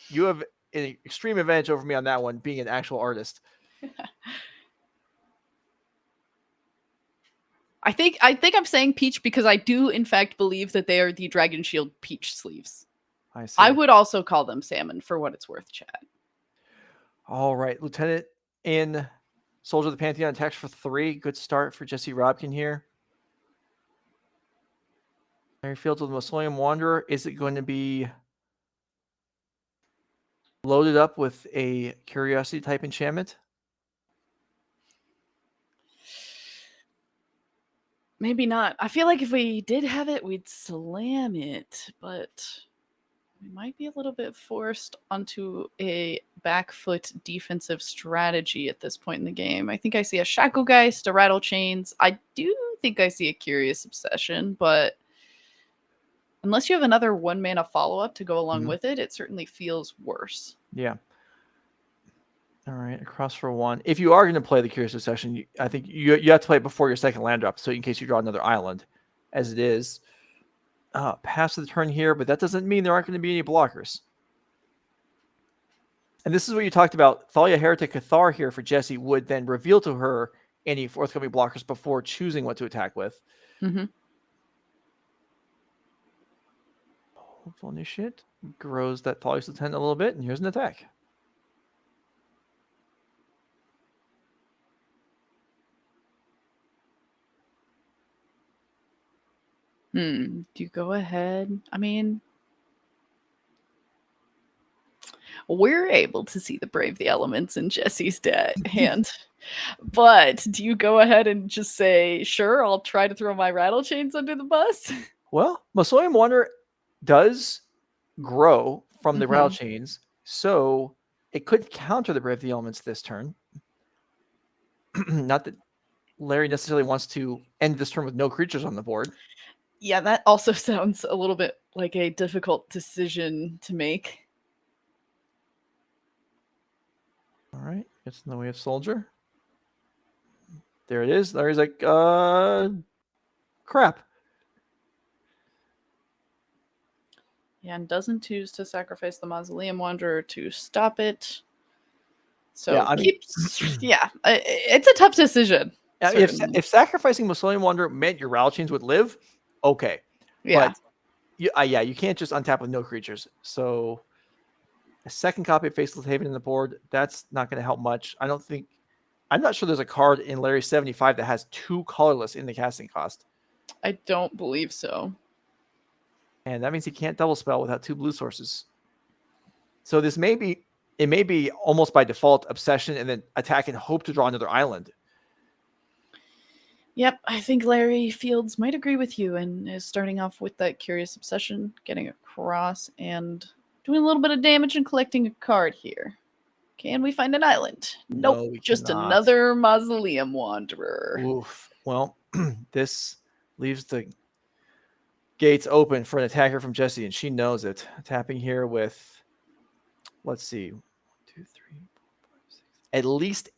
You have an extreme advantage over me on that one, being an actual artist. I think I'm saying peach because I do in fact believe that they are the Dragon Shield peach sleeves. I see. I would also call them salmon for what it's worth, Chad. All right, Lieutenant in Soldier of the Pantheon attacks for 3. Good start for Jesse Robkin here. Larry Fields with Mausoleum Wanderer. Is it going to be loaded up with a Curiosity type enchantment? Maybe not. I feel like if we did have it, we'd slam it, but we might be a little bit forced onto a back foot defensive strategy at this point in the game. I think I see a Shacklegeist, a Rattle Chains. I do think I see a Curious Obsession, but unless you have another 1-mana follow-up to go along with it, it certainly feels worse. Yeah. All right, across for 1. If you are going to play the Curious Obsession, I think you have to play it before your second land drop, so in case you draw another island, as it is. Pass the turn here, but that doesn't mean there aren't going to be any blockers. And this is what you talked about. Thalia Heretic Cathar here for Jesse would then reveal to her any forthcoming blockers before choosing what to attack with. Hopeful Initiate grows that Thalia's Lieutenant a little bit, and here's an attack. Do you go ahead? I mean, we're able to see the Brave the Elements in Jesse's hand. But do you go ahead and just say, sure, I'll try to throw my Rattle Chains under the bus? Well, Mausoleum Wanderer does grow from the Rattle Chains, so it could counter the Brave the Elements this turn. Not that Larry necessarily wants to end this turn with no creatures on the board. Yeah, that also sounds a little bit like a difficult decision to make. All right, it's in the way of Soldier. There it is. Larry's like, crap. Yeah, and doesn't choose to sacrifice the Mausoleum Wanderer to stop it. So yeah, it's a tough decision. If sacrificing Mausoleum Wanderer meant your Rattle Chains would live, okay. Yeah. But you can't just untap with no creatures. So a second copy of Faceless Haven in the board, that's not going to help much. I'm not sure there's a card in Larry 75 that has 2 colorless in the casting cost. I don't believe so. And that means he can't double spell without 2 blue sources. So this may be almost by default obsession and then attack and hope to draw another island. Yep, I think Larry Fields might agree with you and is starting off with that Curious Obsession, getting across and doing a little bit of damage and collecting a card here. Can we find an island? No, Nope, we just cannot. another Mausoleum Wanderer. Oof. Well, this leaves the gates open for an attacker from Jesse, and she knows it. Tapping here with, let's see, 1, 2, 3, 4, 5, 6, at least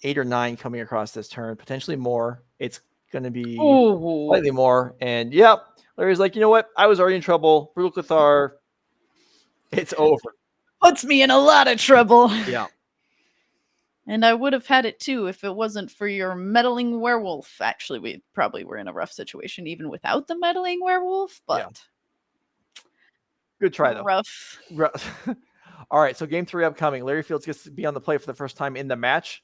8 or 9 coming across this turn, potentially more. It's going to be slightly more. And yep, Larry's like, you know what? I was already in trouble. Brutal Cathar, it's over. Puts me in a lot of trouble. Yeah. And I would have had it too if it wasn't for your meddling werewolf. Actually, we probably were in a rough situation even without the meddling werewolf, but good try though. Rough. All right, so game 3 upcoming. Larry Fields gets to be on the play for the first time in the match.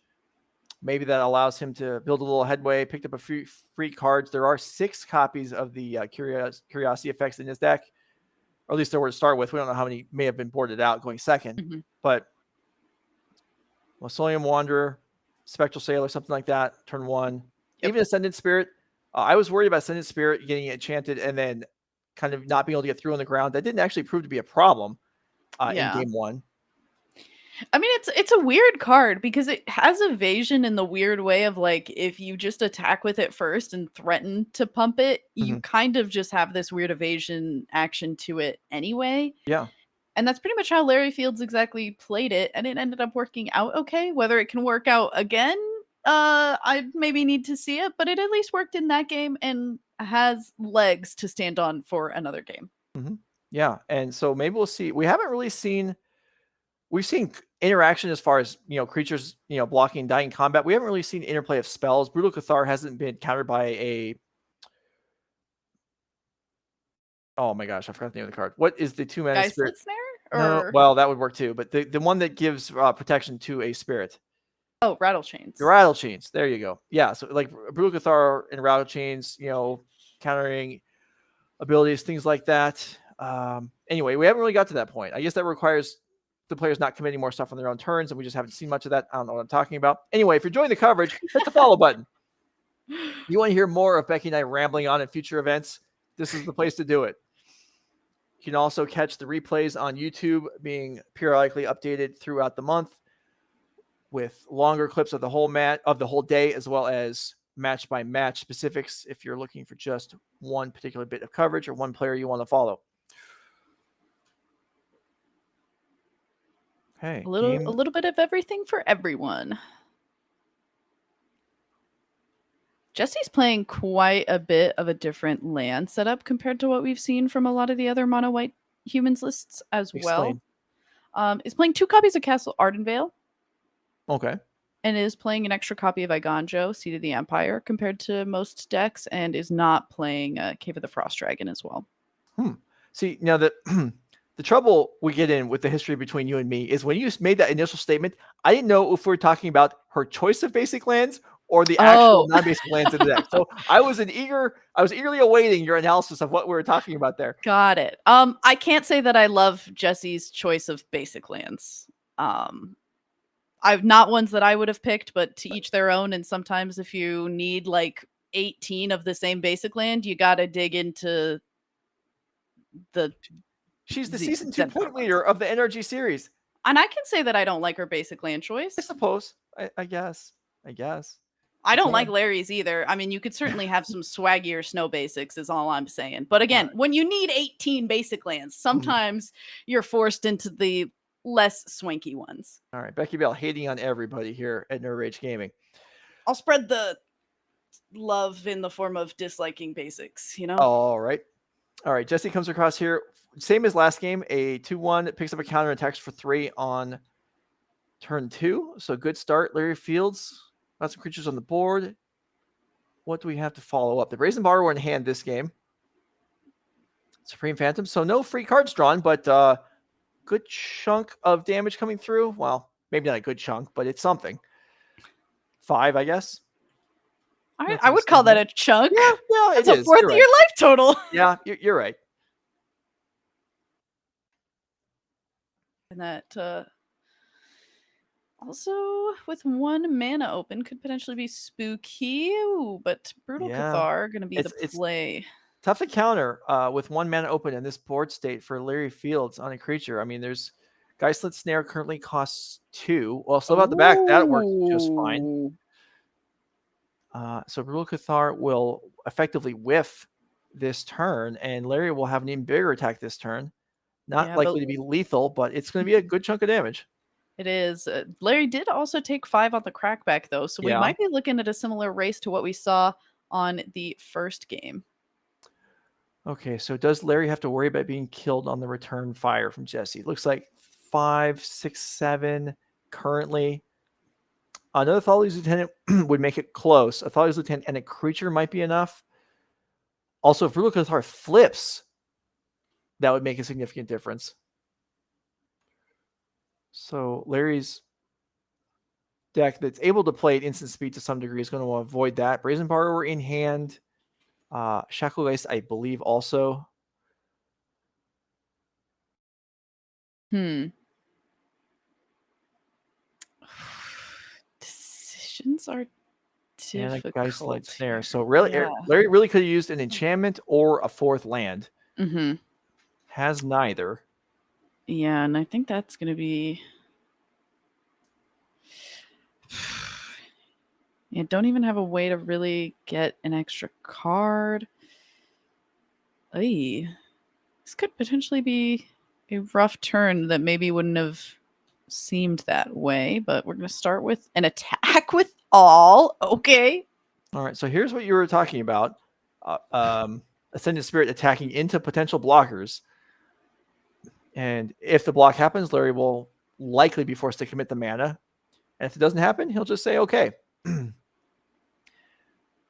Maybe that allows him to build a little headway, picked up a few free cards. There are 6 copies of the Curiosity effects in his deck, or at least there were to start with. We don't know how many may have been boarded out going second, but Mausoleum Wanderer, Spectral Sailor, something like that, turn 1. Even Ascendant Spirit. I was worried about Ascendant Spirit getting it enchanted and then kind of not being able to get through on the ground. That didn't actually prove to be a problem in game 1. I mean, it's a weird card because it has evasion in the weird way of like, if you just attack with it first and threaten to pump it, you kind of just have this weird evasion action to it anyway. Yeah. And that's pretty much how Larry Fields exactly played it. And it ended up working out okay. Whether it can work out again, I maybe need to see it, but it at least worked in that game and has legs to stand on for another game. Yeah. And so maybe we'll see. We haven't really seen, we've seen interaction as far as, creatures, blocking and dying in combat. We haven't really seen interplay of spells. Brutal Cathar hasn't been countered by a, oh my gosh, I forgot the name of the card. What is the 2-mana spirit? Snare? No, well, that would work too, but the one that gives protection to a spirit. Oh, Rattle Chains. The Rattle Chains. There you go. Yeah, so like Brutal Cathar and Rattle Chains, countering abilities, things like that. Anyway, we haven't really got to that point. I guess that requires the players not committing more stuff on their own turns, and we just haven't seen much of that. I don't know what I'm talking about. Anyway, if you're enjoying the coverage, hit the follow button. You want to hear more of Becky and I rambling on in future events? This is the place to do it. You can also catch the replays on YouTube being periodically updated throughout the month with longer clips of the whole day, as well as match by match specifics if you're looking for just one particular bit of coverage or one player you want to follow. Hey, a little bit of everything for everyone. Jesse's playing quite a bit of a different land setup compared to what we've seen from a lot of the other mono white humans lists as well. Is playing 2 copies of Castle Ardenvale. Okay. And is playing an extra copy of Iganjo, Seat of the Empire, compared to most decks, and is not playing Cave of the Frost Dragon as well. See, now that the trouble we get in with the history between you and me is when you made that initial statement, I didn't know if we were talking about her choice of basic lands or the actual non-basic lands in the deck. So I was eagerly awaiting your analysis of what we were talking about there. Got it. I can't say that I love Jesse's choice of basic lands. I've not ones that I would have picked, but to each their own. And sometimes if you need like 18 of the same basic land, you got to dig into the... She's the season 2 point leader of the NRG series. And I can say that I don't like her basic land choice. I suppose. I guess. I don't like Larry's either. I mean, you could certainly have some swaggier snow basics is all I'm saying. But again, when you need 18 basic lands, sometimes you're forced into the less swanky ones. All right. Becky Bell hating on everybody here at Nerd Rage Gaming. I'll spread the love in the form of disliking basics, All right. Jesse comes across here. Same as last game, a 2-1, picks up a counter and attacks for 3 on turn 2. So good start. Larry Fields, lots of creatures on the board. What do we have to follow up? The Brazen Borrower in hand this game. Supreme Phantom. So no free cards drawn, but good chunk of damage coming through. Well, maybe not a good chunk, but it's something. 5, I guess. I would call that a chunk. Yeah, That's it a is. fourth You're of right. your life total. Yeah, you're right. And that also with 1 mana open could potentially be spooky. Ooh, but Brutal Yeah. Cathar going to be the It's play. tough to counter with 1 mana open in this board state for Larry Fields on a creature. I mean, there's Geistlet Snare currently costs 2. Well, Slip Out the Back, that works just fine. Ooh. So Brutal Cathar will effectively whiff this turn, and Larry will have an even bigger attack this turn. Not Yeah, likely to be lethal, but it's going to be a good chunk of damage. It is. Larry did also take 5 on the crackback, though, so we Yeah. might be looking at a similar race to what we saw on the first game. Okay, so does Larry have to worry about being killed on the return fire from Jesse? Looks like 5, 6, 7 currently. Another Thali's Lieutenant would make it close. A Thali's Lieutenant and a creature might be enough. Also, if Brutal Cathar flips, that would make a significant difference. So Larry's deck that's able to play at instant speed to some degree is going to avoid that. Brazen Borrower in hand. Shacklegeist, I believe, also. Decisions are And a Geistlight difficult Snare. here. So really, Yeah. Larry really could have used an enchantment or a 4th land. Mm-hmm. Has neither. Yeah, and I think that's going to be... Yeah, don't even have a way to really get an extra card. Ay. This could potentially be a rough turn that maybe wouldn't have seemed that way, but we're going to start with an attack with all. Okay. All right, so here's what you were talking about. Ascendant Spirit attacking into potential blockers. And if the block happens, Larry will likely be forced to commit the mana. And if it doesn't happen, he'll just say, okay.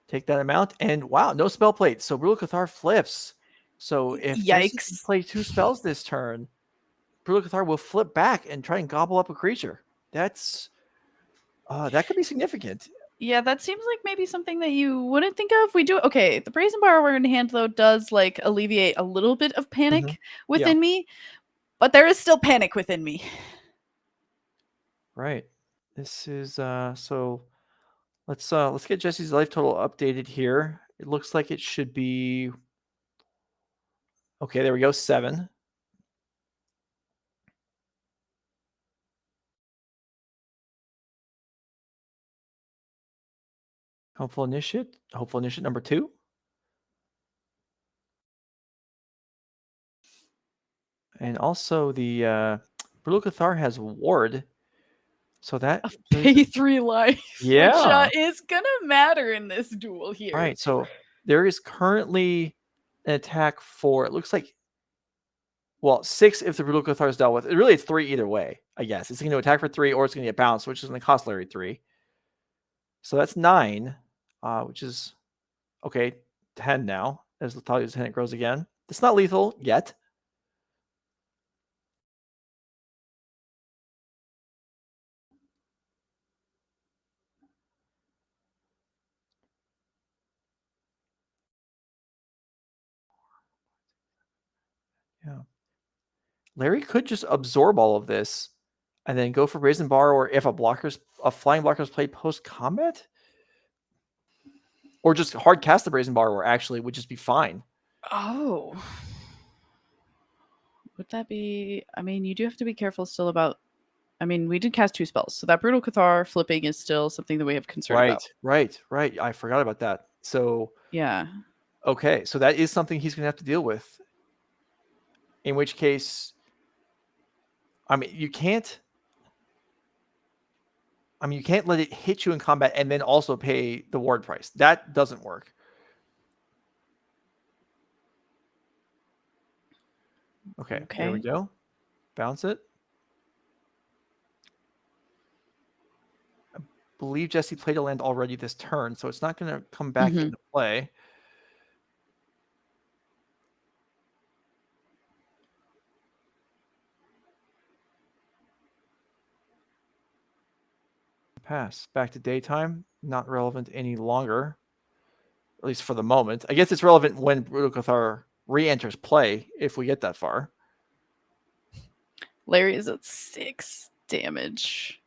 Take that amount. And wow, no spell plate. So Brutal Cathar flips. So if Jesse can Yikes. play 2 spells this turn, Brutal Cathar will flip back and try and gobble up a creature. That's that could be significant. Yeah, that seems like maybe something that you wouldn't think of. We do okay. The Brazen Borrower in hand though does like alleviate a little bit of panic within me, but there is still panic within me. Right. This is so let's get Jesse's life total updated here. It looks like it should be okay, there we go, 7. Hopeful Initiate number 2. And also the Brutal Cathar has Ward. So that Pay 3 life. Yeah. Which is gonna matter in this duel here. Right. So there is currently an attack for, it looks like, well, 6 if the Brutal Cathar is dealt with. Really, it's 3 either way, I guess. It's going to attack for 3 or it's going to get bounced, which is going to cost Larry 3. So that's 9, which is, okay, 10 now as the Thali's Lieutenant grows again. It's not lethal yet. Yeah. Larry could just absorb all of this and then go for Brazen Borrower if a flying blocker is played post-combat? Or just hard cast the Brazen Borrower, actually, would just be fine. Oh. Would that be... I mean, you do have to be careful still about... I mean, we did cast 2 spells, so that Brutal Cathar flipping is still something that we have concern about. Right. I forgot about that. So... Yeah. Okay, so that is something he's going to have to deal with. In which case... I mean, you can't let it hit you in combat and then also pay the ward price. That doesn't work. Okay, there we go. Bounce it. I believe Jesse played a land already this turn, so it's not going to come back into play. Pass. Back to daytime. Not relevant any longer. at least for the moment. I guess it's relevant when Brutocathar re-enters play if we get that far. Larry is at 6 damage.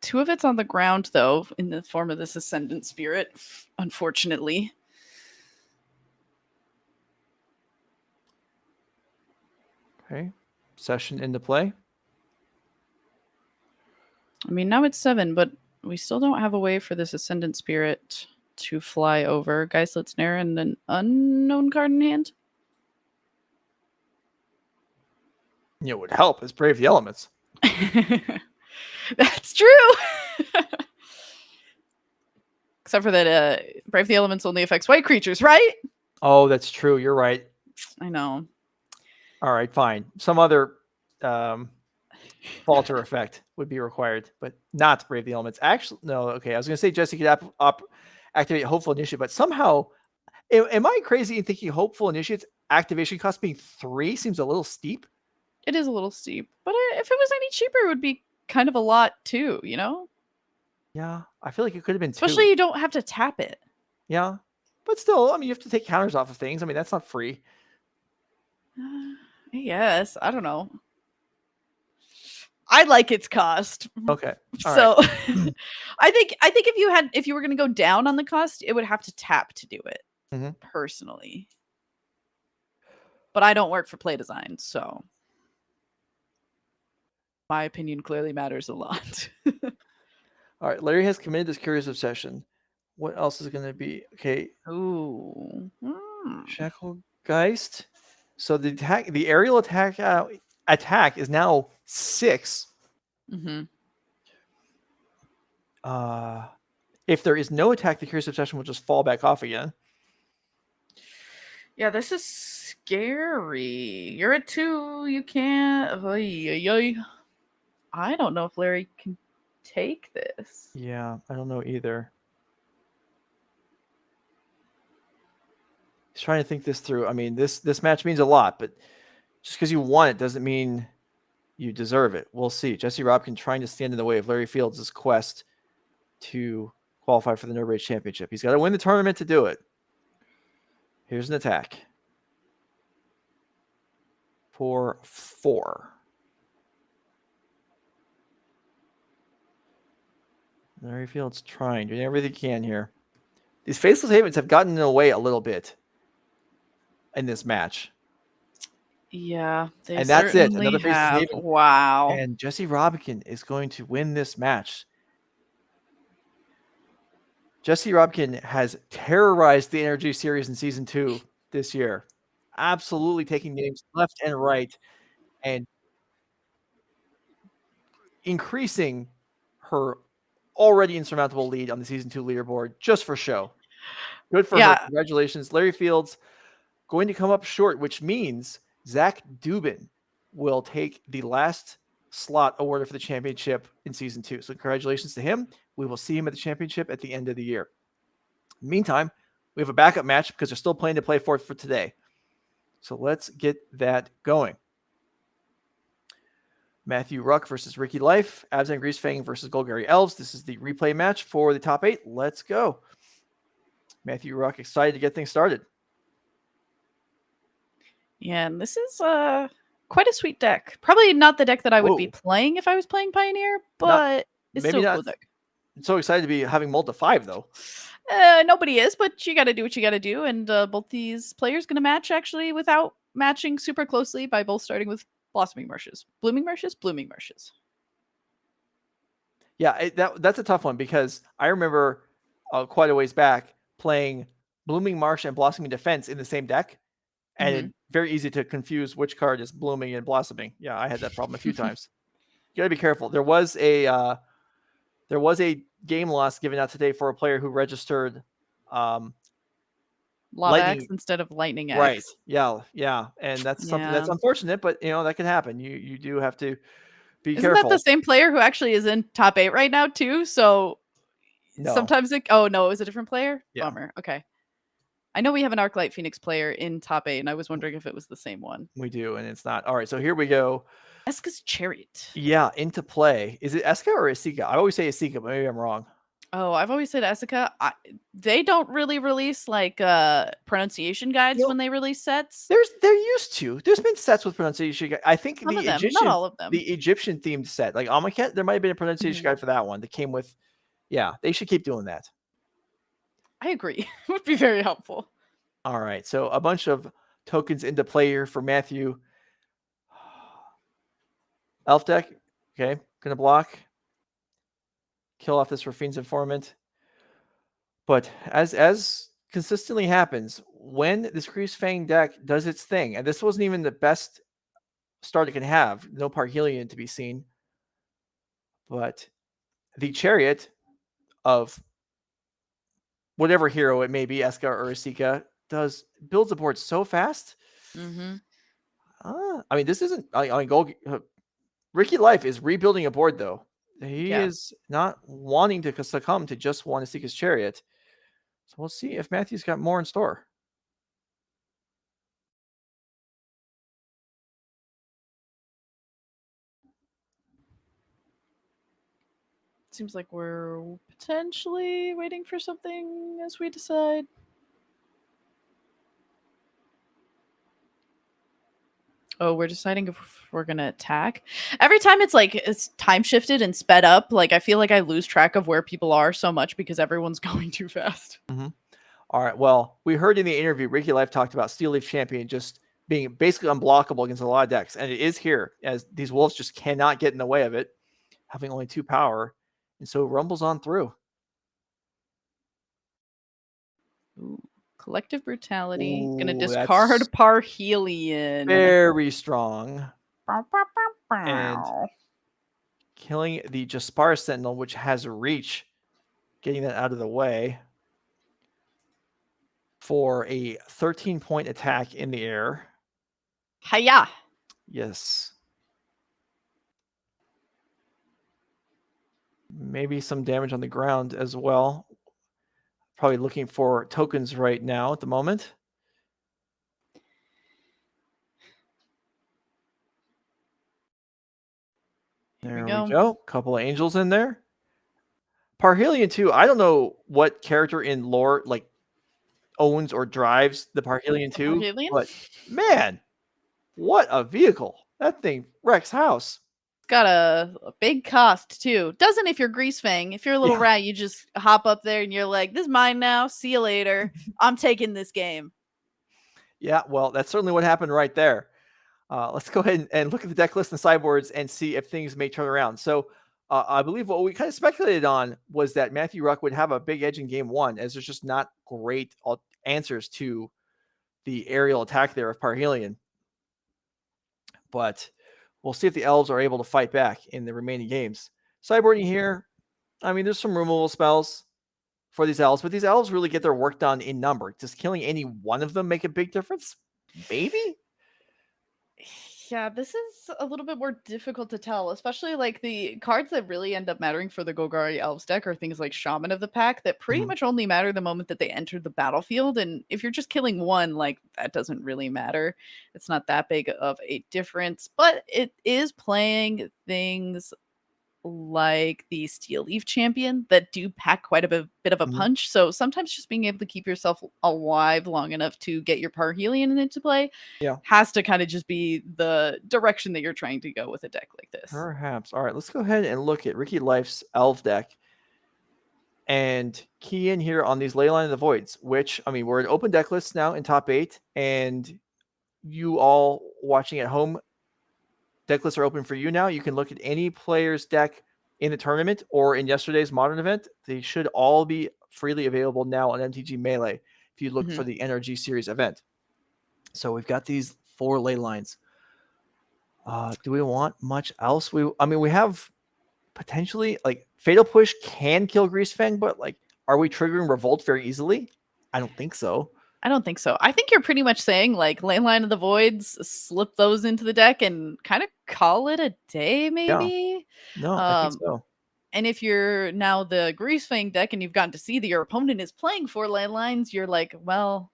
2 of it's on the ground, though, in the form of this Ascendant Spirit, unfortunately. Okay. Session into play. I mean, now it's 7, but we still don't have a way for this Ascendant Spirit to fly over. Geistlet Snare and an unknown card in hand. It would help is Brave the Elements. That's true. Except for that, Brave the Elements only affects white creatures, right? Oh, that's true. You're right. I know. All right, fine. Some other falter effect would be required, but not Brave the Elements. Actually, no. Okay, I was going to say Jesse could activate Hopeful Initiate, but somehow, am I crazy in thinking Hopeful Initiate's activation cost being 3 seems a little steep? It is a little steep, but if it was any cheaper, it would be kind of a lot too, you know? Yeah, I feel like it could have been 2. Especially you don't have to tap it. Yeah, but still, I mean, you have to take counters off of things. I mean, that's not free. Yes, I don't know. I like its cost. Okay. All so right. I think if you were going to go down on the cost, it would have to tap to do it. Personally. But I don't work for Play Design, so my opinion clearly matters a lot. All right, Larry has committed this Curious Obsession. What else is going to be? Okay. Ooh. Shackle Geist. So the aerial attack is now 6. If there is no attack, the Curious Obsession will just fall back off again. Yeah, this is scary. You're at 2. You can't. I don't know if Larry can take this. Yeah, I don't know either. He's trying to think this through. I mean, this match means a lot, but just because you won it doesn't mean you deserve it. We'll see. Jesse Robkins trying to stand in the way of Larry Fields' quest to qualify for the NRG Championship. He's got to win the tournament to do it. Here's an attack. For 4. Larry Fields trying, doing everything he can here. These Faceless Havens have gotten in the way a little bit in this match. Yeah, and that's it. certainly Another Faceless have. Haven. Wow. And Jesse Robkins is going to win this match. Jesse Robkins has terrorized the NRG series in Season 2 this year. Absolutely taking names left and right and increasing her already insurmountable lead on the Season 2 leaderboard just for show. Good for her. Congratulations. Larry Fields going to come up short, which means Zach Dubin will take the last slot awarded for the championship in Season 2. So congratulations to him. We will see him at the championship at the end of the year. Meantime, we have a backup match because they're still planning to play for today. So let's get that going. Matthew Wruck versus Ricky Life. Abzan Greasefang versus Golgari Elves. This is the replay match for the top 8. Let's go. Matthew Wruck excited to get things started. Yeah, and this is quite a sweet deck. Probably not the deck that I would be playing if I was playing Pioneer, but it's still a cool deck. I'm so excited to be having Mold to 5, though. Nobody is, but you got to do what you got to do. And both these players going to match actually without matching super closely by both starting with Blossoming Marshes. Blooming Marshes? Blooming Marshes. Yeah, that's a tough one because I remember quite a ways back playing Blooming Marsh and Blossoming Defense in the same deck. And it's very easy to confuse which card is blooming and blossoming. Yeah, I had that problem a few times. You got to be careful. There was a game loss given out today for a player who registered Lightning instead of Lightning X. Right. Yeah. And that's something that's unfortunate, but that can happen. You do have to be careful. Isn't that the same player who actually is in top 8 right now too? So sometimes it was a different player. Yeah. Bummer. Okay. I know we have an Arclight Phoenix player in top 8, and I was wondering if it was the same one. We do, and it's not. All right, so here we go. Eska's Chariot. Yeah, into play. Is it Eska or Esika? I always say Esika, but maybe I'm wrong. Oh, I've always said Essica. They don't really release like pronunciation guides when they release sets. They're used to. There's been sets with pronunciation. I think Some of them, not all of them. the Egyptian themed set, like Amaket, there might have been a pronunciation guide for that one that came with. Yeah, they should keep doing that. I agree. It would be very helpful. All right, so a bunch of tokens into play here for Matthew. Elf deck, okay, gonna block. Kill off this Rafine's informant. But as consistently happens, when this Greasefang deck does its thing, and this wasn't even the best start it can have, no Parhelion to be seen, but the Chariot of whatever hero it may be, Eska or Asika, builds the board so fast. I mean, this isn't. Ricky Life is rebuilding a board though. He is not wanting to succumb to just one Asika's Chariot. So we'll see if Matthew's got more in store. Seems like we're potentially waiting for something as we decide. Oh, we're deciding if we're gonna attack. Every time it's time shifted and sped up, like I feel like I lose track of where people are so much because everyone's going too fast. All right. Well, we heard in the interview, Ricky Life talked about Steel Leaf Champion just being basically unblockable against a lot of decks, and it is here as these wolves just cannot get in the way of it, having only 2 power, and so it rumbles on through. Ooh, Collective Brutality. Gonna Ooh, discard that's Parhelion. very strong. Bow, bow, bow, And bow. killing the Jaspar Sentinel, which has reach, getting that out of the way for a 13-point attack in the air. Hiya! Yes. Maybe some damage on the ground as well. Probably looking for tokens right now at the moment. There we go. Couple of angels in there. Parhelion too. I don't know what character in lore like owns or drives the Parhelion 2, but man, what a vehicle. That thing wrecks house. Got a big cost too. Doesn't if you're Greasefang. If you're a little rat, you just hop up there and you're like, this is mine now. See you later. I'm taking this game. Yeah, well, that's certainly what happened right there. Let's go ahead and look at the deck list and sideboards and see if things may turn around. So I believe what we kind of speculated on was that Matthew Wruck would have a big edge in game 1, as there's just not great answers to the aerial attack there of Parhelion. But we'll see if the Elves are able to fight back in the remaining games. Sideboarding here, I mean, there's some removal spells for these Elves, but these Elves really get their work done in number. Does killing any one of them make a big difference? Maybe? Yeah, this is a little bit more difficult to tell, especially like the cards that really end up mattering for the Golgari Elves deck are things like Shaman of the Pack that pretty much only matter the moment that they enter the battlefield. And if you're just killing one, like that doesn't really matter. It's not that big of a difference, but it is playing things like the Steel Leaf Champion that do pack quite a bit of a punch. So sometimes just being able to keep yourself alive long enough to get your Parhelion into play has to kind of just be the direction that you're trying to go with a deck like this. Perhaps. All right, let's go ahead and look at Ricky Life's Elf deck and key in here on these Leyline of the Voids, which, I mean, we're an open deck list now in top 8, and you all watching at home, deck lists are open for you now. You can look at any player's deck in the tournament or in yesterday's Modern event. They should all be freely available now on MTG Melee if you look for the NRG Series event. So we've got these 4 ley lines. Do we want much else? We have potentially like Fatal Push can kill Greasefang, but like, are we triggering Revolt very easily? I don't think so. I don't think so. I think you're pretty much saying like Leyline of the Voids, slip those into the deck and kind of call it a day, maybe. Yeah. No, I think so. And if you're now the Greasefang deck and you've gotten to see that your opponent is playing 4 Leylines, you're like, well,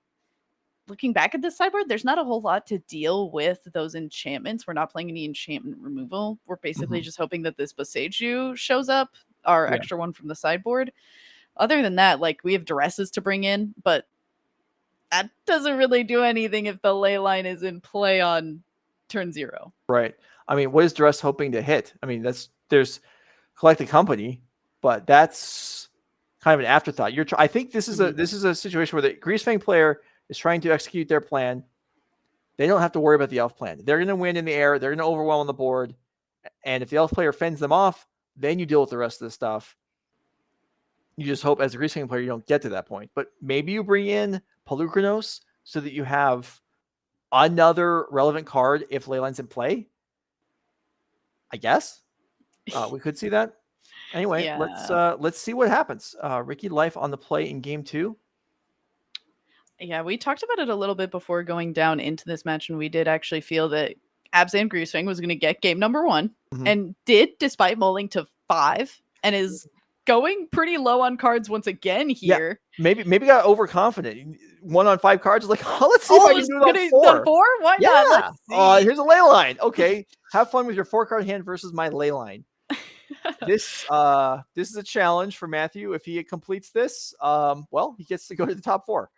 looking back at this sideboard, there's not a whole lot to deal with those enchantments. We're not playing any enchantment removal. We're basically just hoping that this Boseiju shows up our extra one from the sideboard. Other than that, like, we have Duresses to bring in, but that doesn't really do anything if the ley line is in play on turn 0. Right. I mean, what is Duress hoping to hit? I mean, there's Collect the Company, but that's kind of an afterthought. I think this is a situation where the Greasefang player is trying to execute their plan. They don't have to worry about the elf plan. They're going to win in the air. They're going to overwhelm on the board. And if the elf player fends them off, then you deal with the rest of the stuff. You just hope as a Greasefang player you don't get to that point. But maybe you bring in Pelucranos so that you have another relevant card if Leyline's in play. I guess we could see that. Anyway, let's see what happens. Ricky Life on the play in game 2. Yeah, we talked about it a little bit before going down into this match, and we did actually feel that Abzan Greasefang was going to get game number 1, and did, despite mulling to 5, and is going pretty low on cards once again here. Yeah, maybe got overconfident. 1 on 5 cards, like, let's see if I can do it on 4. 4? Why not? Let's see. Here's a ley line. Okay, have fun with your 4-card hand versus my ley line. This is a challenge for Matthew. If he completes this, well, he gets to go to the top 4.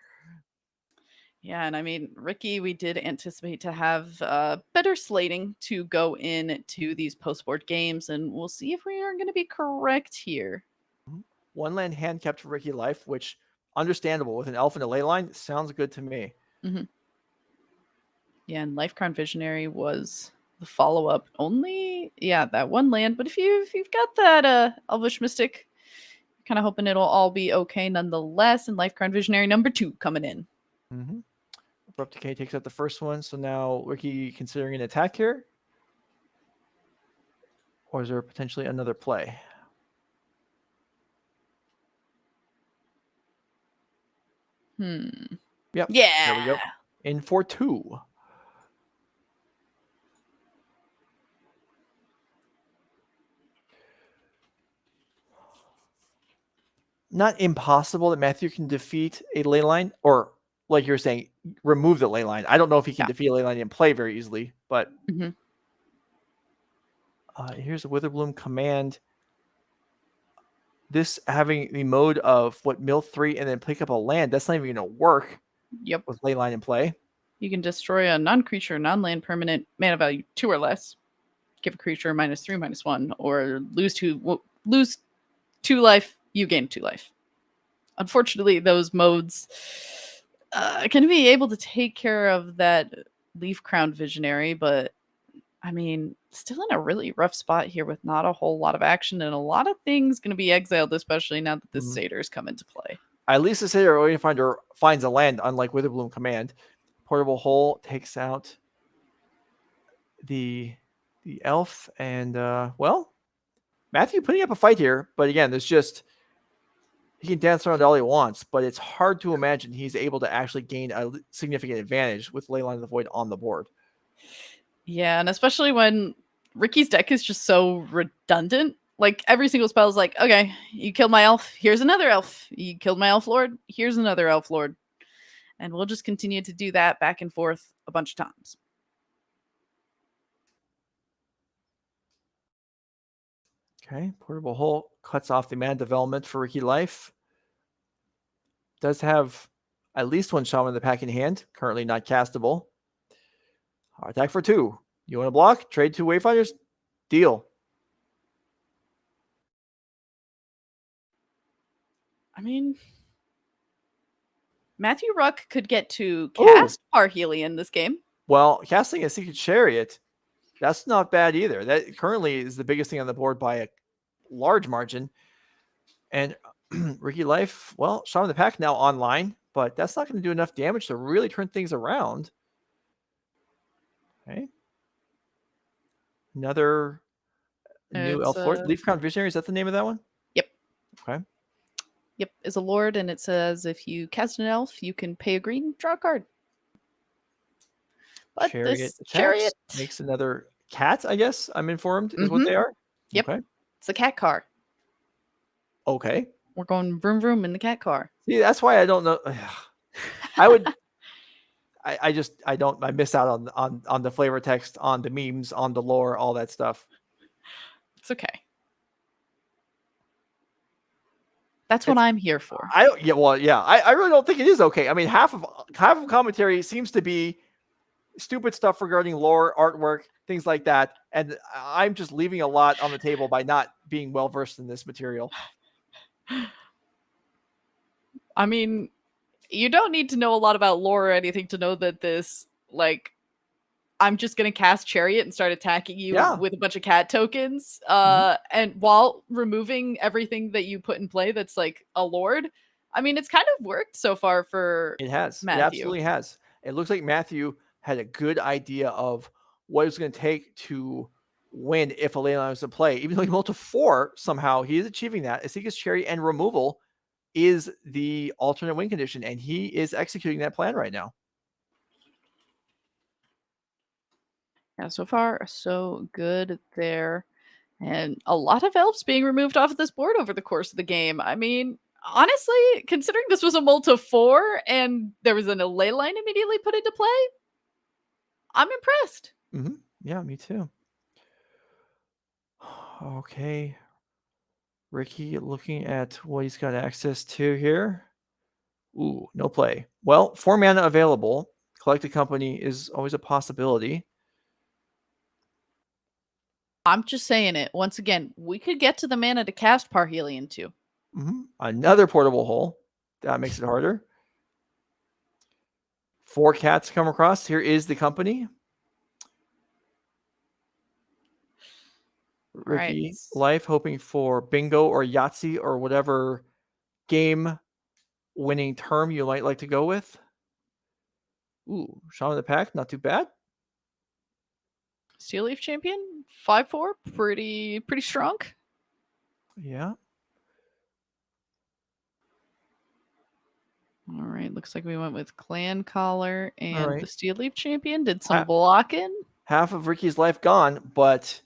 Yeah, and I mean, Ricky, we did anticipate to have better slating to go into these post-board games, and we'll see if we are going to be correct here. 1 land hand kept for Ricky Life, which, understandable, with an elf and a ley line, sounds good to me. Yeah, and Life Crown Visionary was the follow-up. Only, that 1 land, but if you've got that Elvish Mystic, kind of hoping it'll all be okay nonetheless, and Life Crown Visionary number 2 coming in. Abrupt Decay takes out the first one, so now Ricky considering an attack here? Or is there potentially another play? Yep. Yeah. There we go. In for 2. Not impossible that Matthew can defeat a ley line, or like you're saying, remove the ley line. I don't know if he can defeat a ley line in play very easily, but here's a Witherbloom command. This having the mode of mill 3 and then pick up a land, that's not even going to work. With ley line in play. You can destroy a non-creature, non-land permanent mana value 2 or less. Give a creature -3, -1, or lose 2 life. You gain 2 life. Unfortunately, those modes can be able to take care of that Leaf Crown Visionary, but I mean, still in a really rough spot here with not a whole lot of action and a lot of things going to be exiled, especially now that the Satyrs come into play. At least the Satyr Waiting Finder finds a land, unlike Witherbloom Command. Portable Hole takes out the elf, and well, Matthew putting up a fight here, but again, there's just he can dance around all he wants, but it's hard to imagine he's able to actually gain a significant advantage with Leyline of the Void on the board. Yeah, and especially when Ricky's deck is just so redundant. Like, every single spell is like, okay, you killed my elf, here's another elf. You killed my elf lord, here's another elf lord. And we'll just continue to do that back and forth a bunch of times. Okay, Portable Hole cuts off the mana development for Ricky Life. Does have at least 1 Shaman in the pack in hand, currently not castable. Attack for 2. You want to block? Trade 2 Wayfinders? Deal. I mean, Matthew Wruck could get to cast Parhelia in this game. Well, casting a Secret Chariot, that's not bad either. That currently is the biggest thing on the board by a large margin. And Ricky Life, well, Shaman of the Pack now online, but that's not going to do enough damage to really turn things around. Okay. Another new Elf Lord. Leaf Crown Visionary, is that the name of that one? Yep. Okay. Yep, is a lord, and it says if you cast an elf, you can pay a green, draw a card. But this chariot makes another cat, I guess. I'm informed is what they are. Yep. Okay. It's a cat car. Okay. We're going vroom vroom in the cat car. See, that's why I don't know. I miss out on the flavor text, on the memes, on the lore, all that stuff. It's okay. That's what I'm here for. I really don't think it is okay. I mean, half of commentary seems to be stupid stuff regarding lore, artwork, things like that, and I'm just leaving a lot on the table by not being well versed in this material. I mean, you don't need to know a lot about lore or anything to know that this, like, I'm just going to cast Chariot and start attacking you with a bunch of cat tokens. And while removing everything that you put in play that's like a lord, I mean, it's kind of worked so far for It has. Matthew. It absolutely has. It looks like Matthew had a good idea of what it was going to take to win if a ley line was in play. Even though he rolled to 4, somehow he is achieving that. Asika's Chariot and removal is the alternate win condition, and he is executing that plan right now. Yeah, so far, so good there. And a lot of elves being removed off of this board over the course of the game. I mean, honestly, considering this was a mull of 4 and there was a ley line immediately put into play, I'm impressed. Mm-hmm. Yeah, me too. Okay. Ricky looking at what he's got access to here. Ooh, no play. Well, 4 mana available. Collect a company is always a possibility. I'm just saying it. Once again, we could get to the mana to cast Parhelion too. Mm-hmm. Another portable hole. That makes it harder. 4 cats come across. Here is the company. Ricky Life hoping for bingo or Yahtzee or whatever game winning term you might like to go with. Ooh, Shaman of the Pack, not too bad. Steel Leaf Champion, 5/4, pretty strong. Yeah. All right, looks like we went with Clan Collar and the Steel Leaf Champion. Did some Ha- blocking. Half of Ricky's life gone, but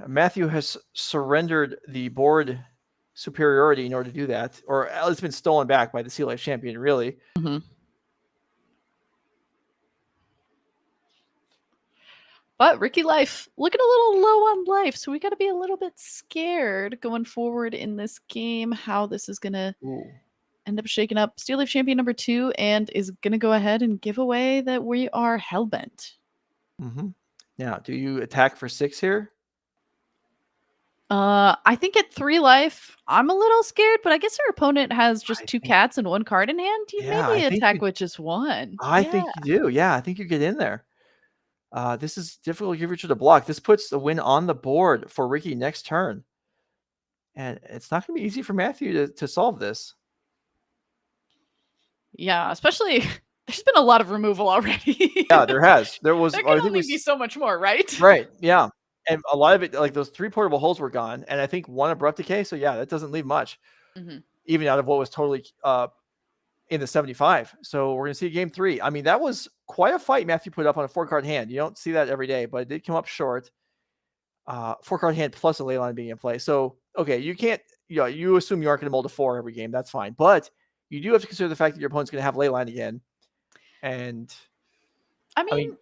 Matthew has surrendered the board superiority in order to do that, or at least been stolen back by the Steel Life Champion, really. Mm-hmm. But Ricky Life looking a little low on life, so we got to be a little bit scared going forward in this game how this is going to end up shaking up. Steel Leaf Champion number 2 and is going to go ahead and give away that we are hellbent. Mm-hmm. Now, do you attack for 6 here? I think at 3 life, I'm a little scared, but I guess our opponent has just 2 cats and 1 card in hand. You maybe attack with just 1. I think you do. Yeah, I think you get in there. This is difficult to give Richard a block. This puts the win on the board for Ricky next turn. And it's not going to be easy for Matthew to solve this. Yeah, especially there's been a lot of removal already. Yeah, there has. There was. There can only be so much more, right? Right. Yeah. And a lot of it, like those 3 portable holes were gone. And I think 1 abrupt decay. So yeah, that doesn't leave much. Mm-hmm. Even out of what was totally in the 75. So we're going to see game 3. I mean, that was quite a fight Matthew put up on a 4-card hand. You don't see that every day, but it did come up short. 4-card hand plus a ley line being in play. So, okay, you can't, you assume you aren't going to mold a 4 every game. That's fine. But you do have to consider the fact that your opponent's going to have ley line again. And I mean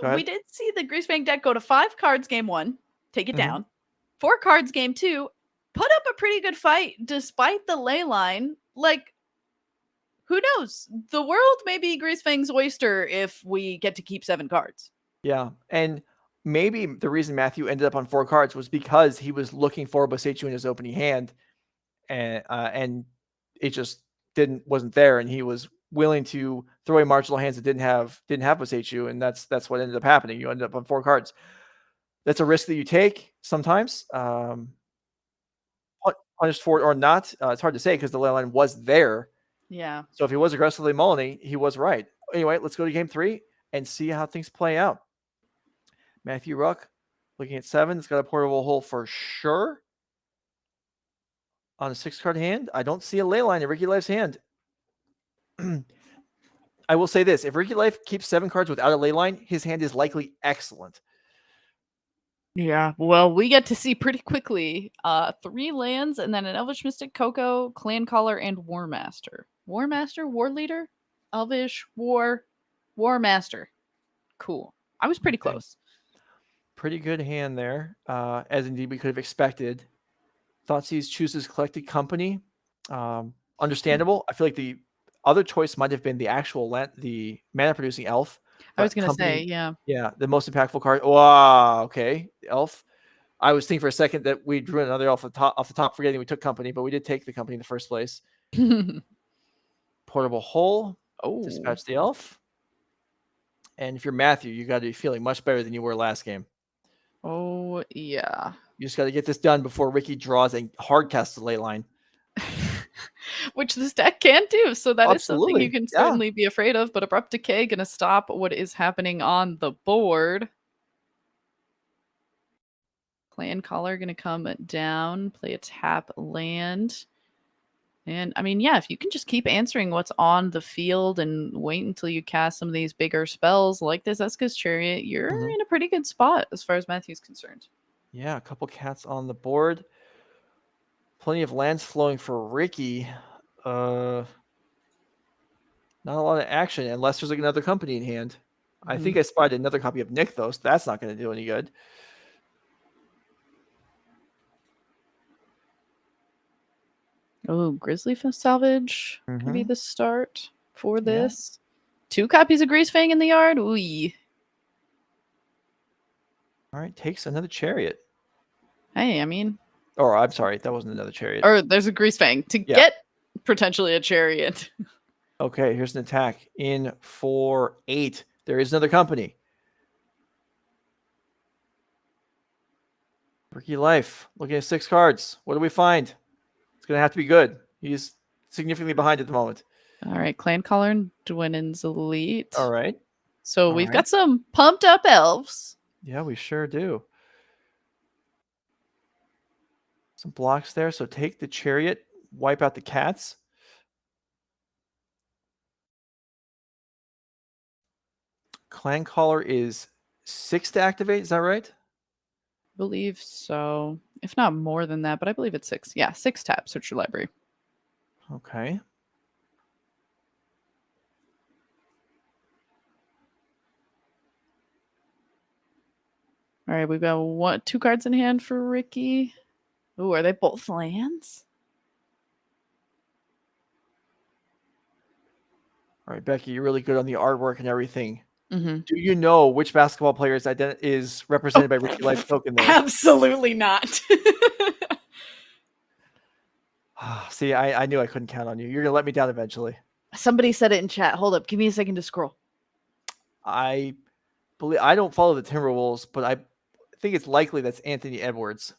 we did see the Greasefang deck go to 5 cards game 1, take it down. 4 cards game 2, put up a pretty good fight despite the ley line. Like, who knows? The world may be Greasefang's oyster if we get to keep 7 cards. Yeah, and maybe the reason Matthew ended up on 4 cards was because he was looking for Boseiju in his opening hand, and it just wasn't there, and he was willing to throw away marginal hands that didn't have Boseiju, and that's what ended up happening. You ended up on 4 cards. That's a risk that you take sometimes. Punished for it or not, it's hard to say because the ley line was there. Yeah. So if he was aggressively mulling, he was right. Anyway, let's go to game 3 and see how things play out. Matthew Wruck looking at 7. It's got a portable hole for sure. On a 6-card hand, I don't see a ley line in Ricky Life's hand. I will say this. If Ricky Life keeps 7 cards without a ley line, his hand is likely excellent. Yeah, well, we get to see pretty quickly 3 lands and then an Elvish Mystic, Coco, Clan Caller, and War Master. War Master, War Leader, Elvish, War Master. Cool. I was pretty close. Pretty good hand there, as indeed we could have expected. Thoughtseize chooses collected company. Understandable. I feel like the other choice might have been the actual the mana producing elf. I was but gonna say, yeah. Yeah, the most impactful card. Wow, okay. Elf. I was thinking for a second that we drew another elf off the top, forgetting we took company, but we did take the company in the first place. Portable Hole. Oh. Dispatch the elf. And if you're Matthew, you got to be feeling much better than you were last game. Oh, yeah. You just got to get this done before Ricky draws and hard casts the ley line. Which this deck can do, so that is something Absolutely, you can yeah. certainly be afraid of. But Abrupt Decay going to stop what is happening on the board. Clan Caller going to come down, play a tap land. And I mean, yeah, if you can just keep answering what's on the field and wait until you cast some of these bigger spells like this Eska's Chariot, you're in a pretty good spot as far as Matthew's concerned. Yeah, a couple cats on the board. Plenty of lands flowing for Ricky. Not a lot of action unless there's like another company in hand. I think I spotted another copy of Nick, though, so that's not going to do any good. Oh, Grizzly Salvage could be the start for this. 2 copies of Greasefang in the yard. Ooh. All right, takes another Chariot. Hey, I mean... Or, I'm sorry, that wasn't another Chariot. Or there's a Greasefang to get potentially a Chariot. Okay, here's an attack. In for 8. There is another company. Ricky Life, looking at 6 cards. What do we find? It's going to have to be good. He's significantly behind at the moment. All right, Clan Caller and Dwynen's Elite. All right. So we've got some pumped up elves. Yeah, we sure do. Some blocks there. So take the Chariot, wipe out the cats. Clan Caller is 6 to activate. Is that right? I believe so. If not more than that, but I believe it's 6. Yeah, 6 taps. Search your library. Okay. All right, we've got 2 cards in hand for Ricky. Ooh, are they both lands? All right, Becky, you're really good on the artwork and everything. Mm-hmm. Do you know which basketball player is represented by Ricky Life token there? Absolutely not. See, I knew I couldn't count on you. You're going to let me down eventually. Somebody said it in chat. Hold up. Give me a second to scroll. I don't follow the Timberwolves, but I think it's likely that's Anthony Edwards.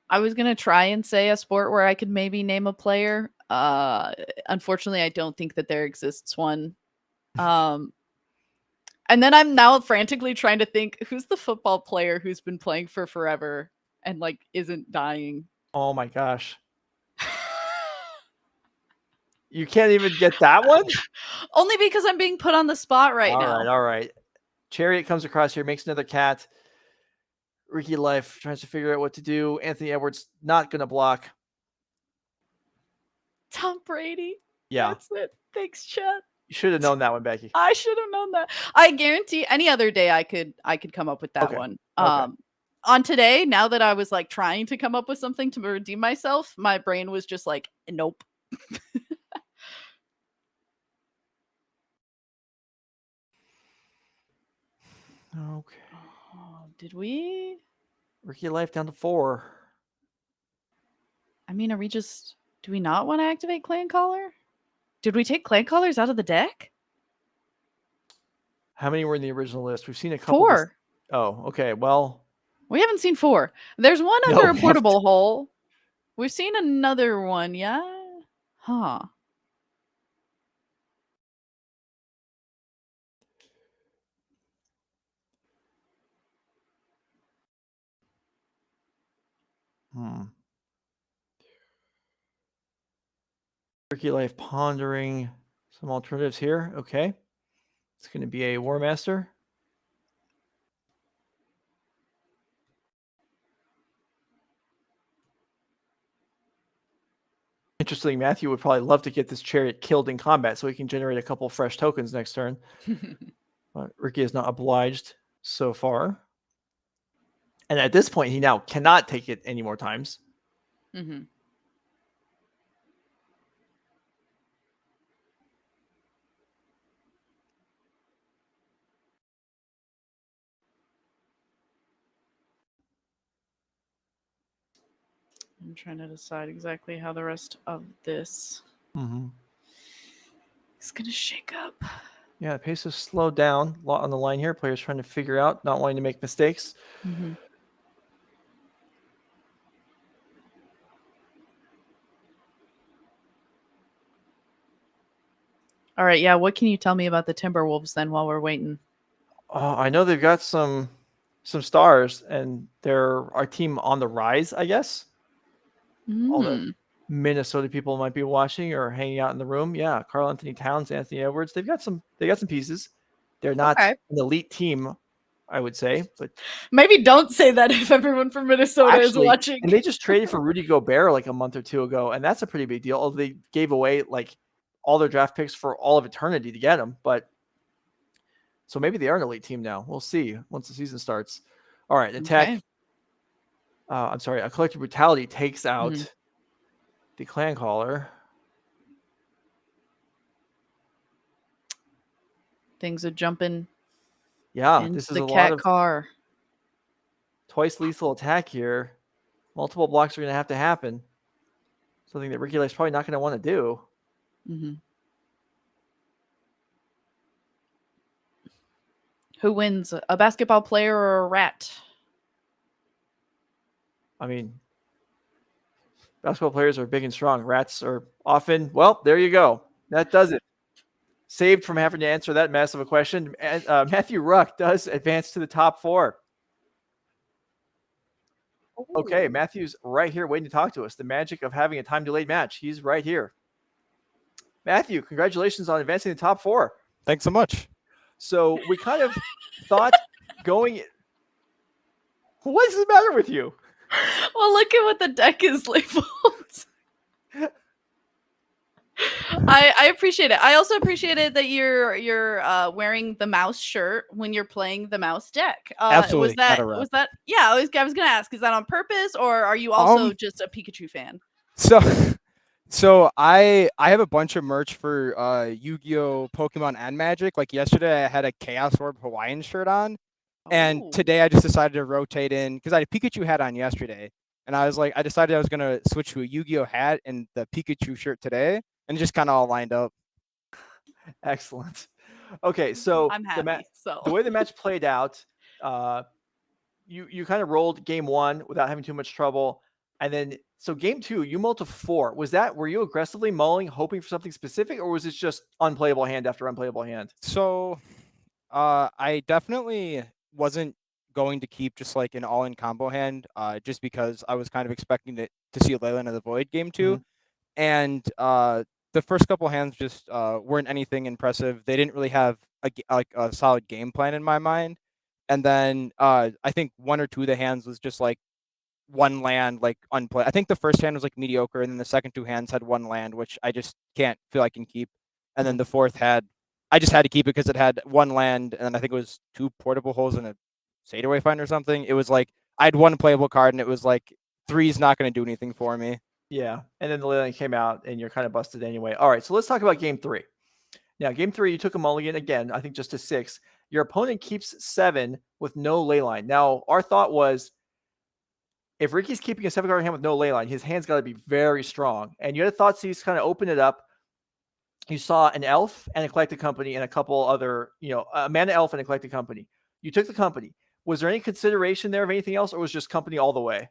I was going to try and say a sport where I could maybe name a player. Unfortunately, I don't think that there exists one. And then I'm now frantically trying to think, who's the football player who's been playing for forever and like isn't dying? Oh my gosh. You can't even get that one? Only because I'm being put on the spot now. All right. Chariot comes across here, makes another cat. Ricky Life tries to figure out what to do. Anthony Edwards not going to block. Tom Brady. Yeah. That's it. Thanks, chat. You should have known that one, Becky. I should have known that. I guarantee any other day I could come up with that one. On today, now that I was like trying to come up with something to redeem myself, my brain was just like, nope. Okay. Did we? Ricky Life down to 4. I mean, do we not want to activate Clan Caller? Did we take Clan Callers out of the deck? How many were in the original list? We've seen a couple. 4. Oh, okay. Well, we haven't seen 4. There's one under a portable hole. We've seen another one, yeah? Huh. Ricky Life pondering some alternatives here. Okay. It's going to be a War Master. Interesting. Matthew would probably love to get this Chariot killed in combat so he can generate a couple fresh tokens next turn. But Ricky is not obliged so far. And at this point, he now cannot take it any more times. Mm-hmm. I'm trying to decide exactly how the rest of this is going to shake up. Yeah, the pace has slowed down a lot on the line here. Players trying to figure out, not wanting to make mistakes. Mm-hmm. All right, yeah. What can you tell me about the Timberwolves then while we're waiting? I know they've got some stars, and they're our team on the rise, I guess. All the Minnesota people might be watching or hanging out in the room. Yeah, Karl Anthony Towns, Anthony Edwards. They got some pieces. They're not an elite team, I would say, but maybe don't say that if everyone from Minnesota is watching. And they just traded for Rudy Gobert like a month or two ago, and that's a pretty big deal. They gave away like all their draft picks for all of eternity to get him, but so maybe they are an elite team now. We'll see once the season starts. All right, attack. Okay. I'm sorry, a collective brutality takes out the clan caller. Things are jumping. Yeah, this is the a cat lot of car. Twice lethal attack here. Multiple blocks are going to have to happen. Something that Ricky Lake's probably not going to want to do. Mm-hmm. Who wins, a basketball player or a rat? I mean, basketball players are big and strong. Rats are often, well, there you go. That does it. Saved from having to answer that mess of a question. Matthew Wruck does advance to the top 4. Okay, Matthew's right here waiting to talk to us. The magic of having a time delayed match. He's right here. Matthew, congratulations on advancing to the top 4. Thanks so much. So we kind of thought going. What's the matter with you? Well, look at what the deck is labeled. I appreciate it. I also appreciate it that you're wearing the mouse shirt when you're playing the mouse deck. Absolutely. Was that? Yeah, I was gonna ask. Is that on purpose, or are you also just a Pikachu fan? So I have a bunch of merch for Yu-Gi-Oh, Pokemon, and Magic. Like yesterday, I had a Chaos Orb Hawaiian shirt on, and today I just decided to rotate in because I had a Pikachu hat on yesterday, and I decided I was gonna switch to a Yu-Gi-Oh hat and the Pikachu shirt today, and it just kind of all lined up. Excellent. Okay, so I'm happy. The way the match played out, you kind of rolled game 1 without having too much trouble, and then so game 2 you mulled to 4. Were you aggressively mulling, hoping for something specific, or was it just unplayable hand after unplayable hand? So, I definitely wasn't going to keep just like an all-in combo hand, just because I was kind of expecting to see a Leyland of the Void game 2, and the first couple hands just weren't anything impressive. They didn't really have a solid game plan in my mind, and then I think 1 or 2 of the hands was just like one land like unplay. I think the first hand was like mediocre, and then the second 2 hands had 1 land, which I just can't feel I can keep. And then the fourth I just had to keep it because it had 1 land, and then I think it was 2 portable holes and a Sadeaway Find or something. It was like I had 1 playable card, and it was like 3's not going to do anything for me. Yeah, and then the Leyland came out, and you're kind of busted anyway. All right, so let's talk about game 3. Now, game 3, you took a mulligan again, I think just to 6. Your opponent keeps 7 with no leyline. Now, our thought was, if Ricky's keeping a 7-card hand with no leyline, his hand's got to be very strong. And you had a thought to kind of open it up. You saw an elf and a collected company and a couple other, a mana elf and a collected company. You took the company. Was there any consideration there of anything else, or was just company all the way?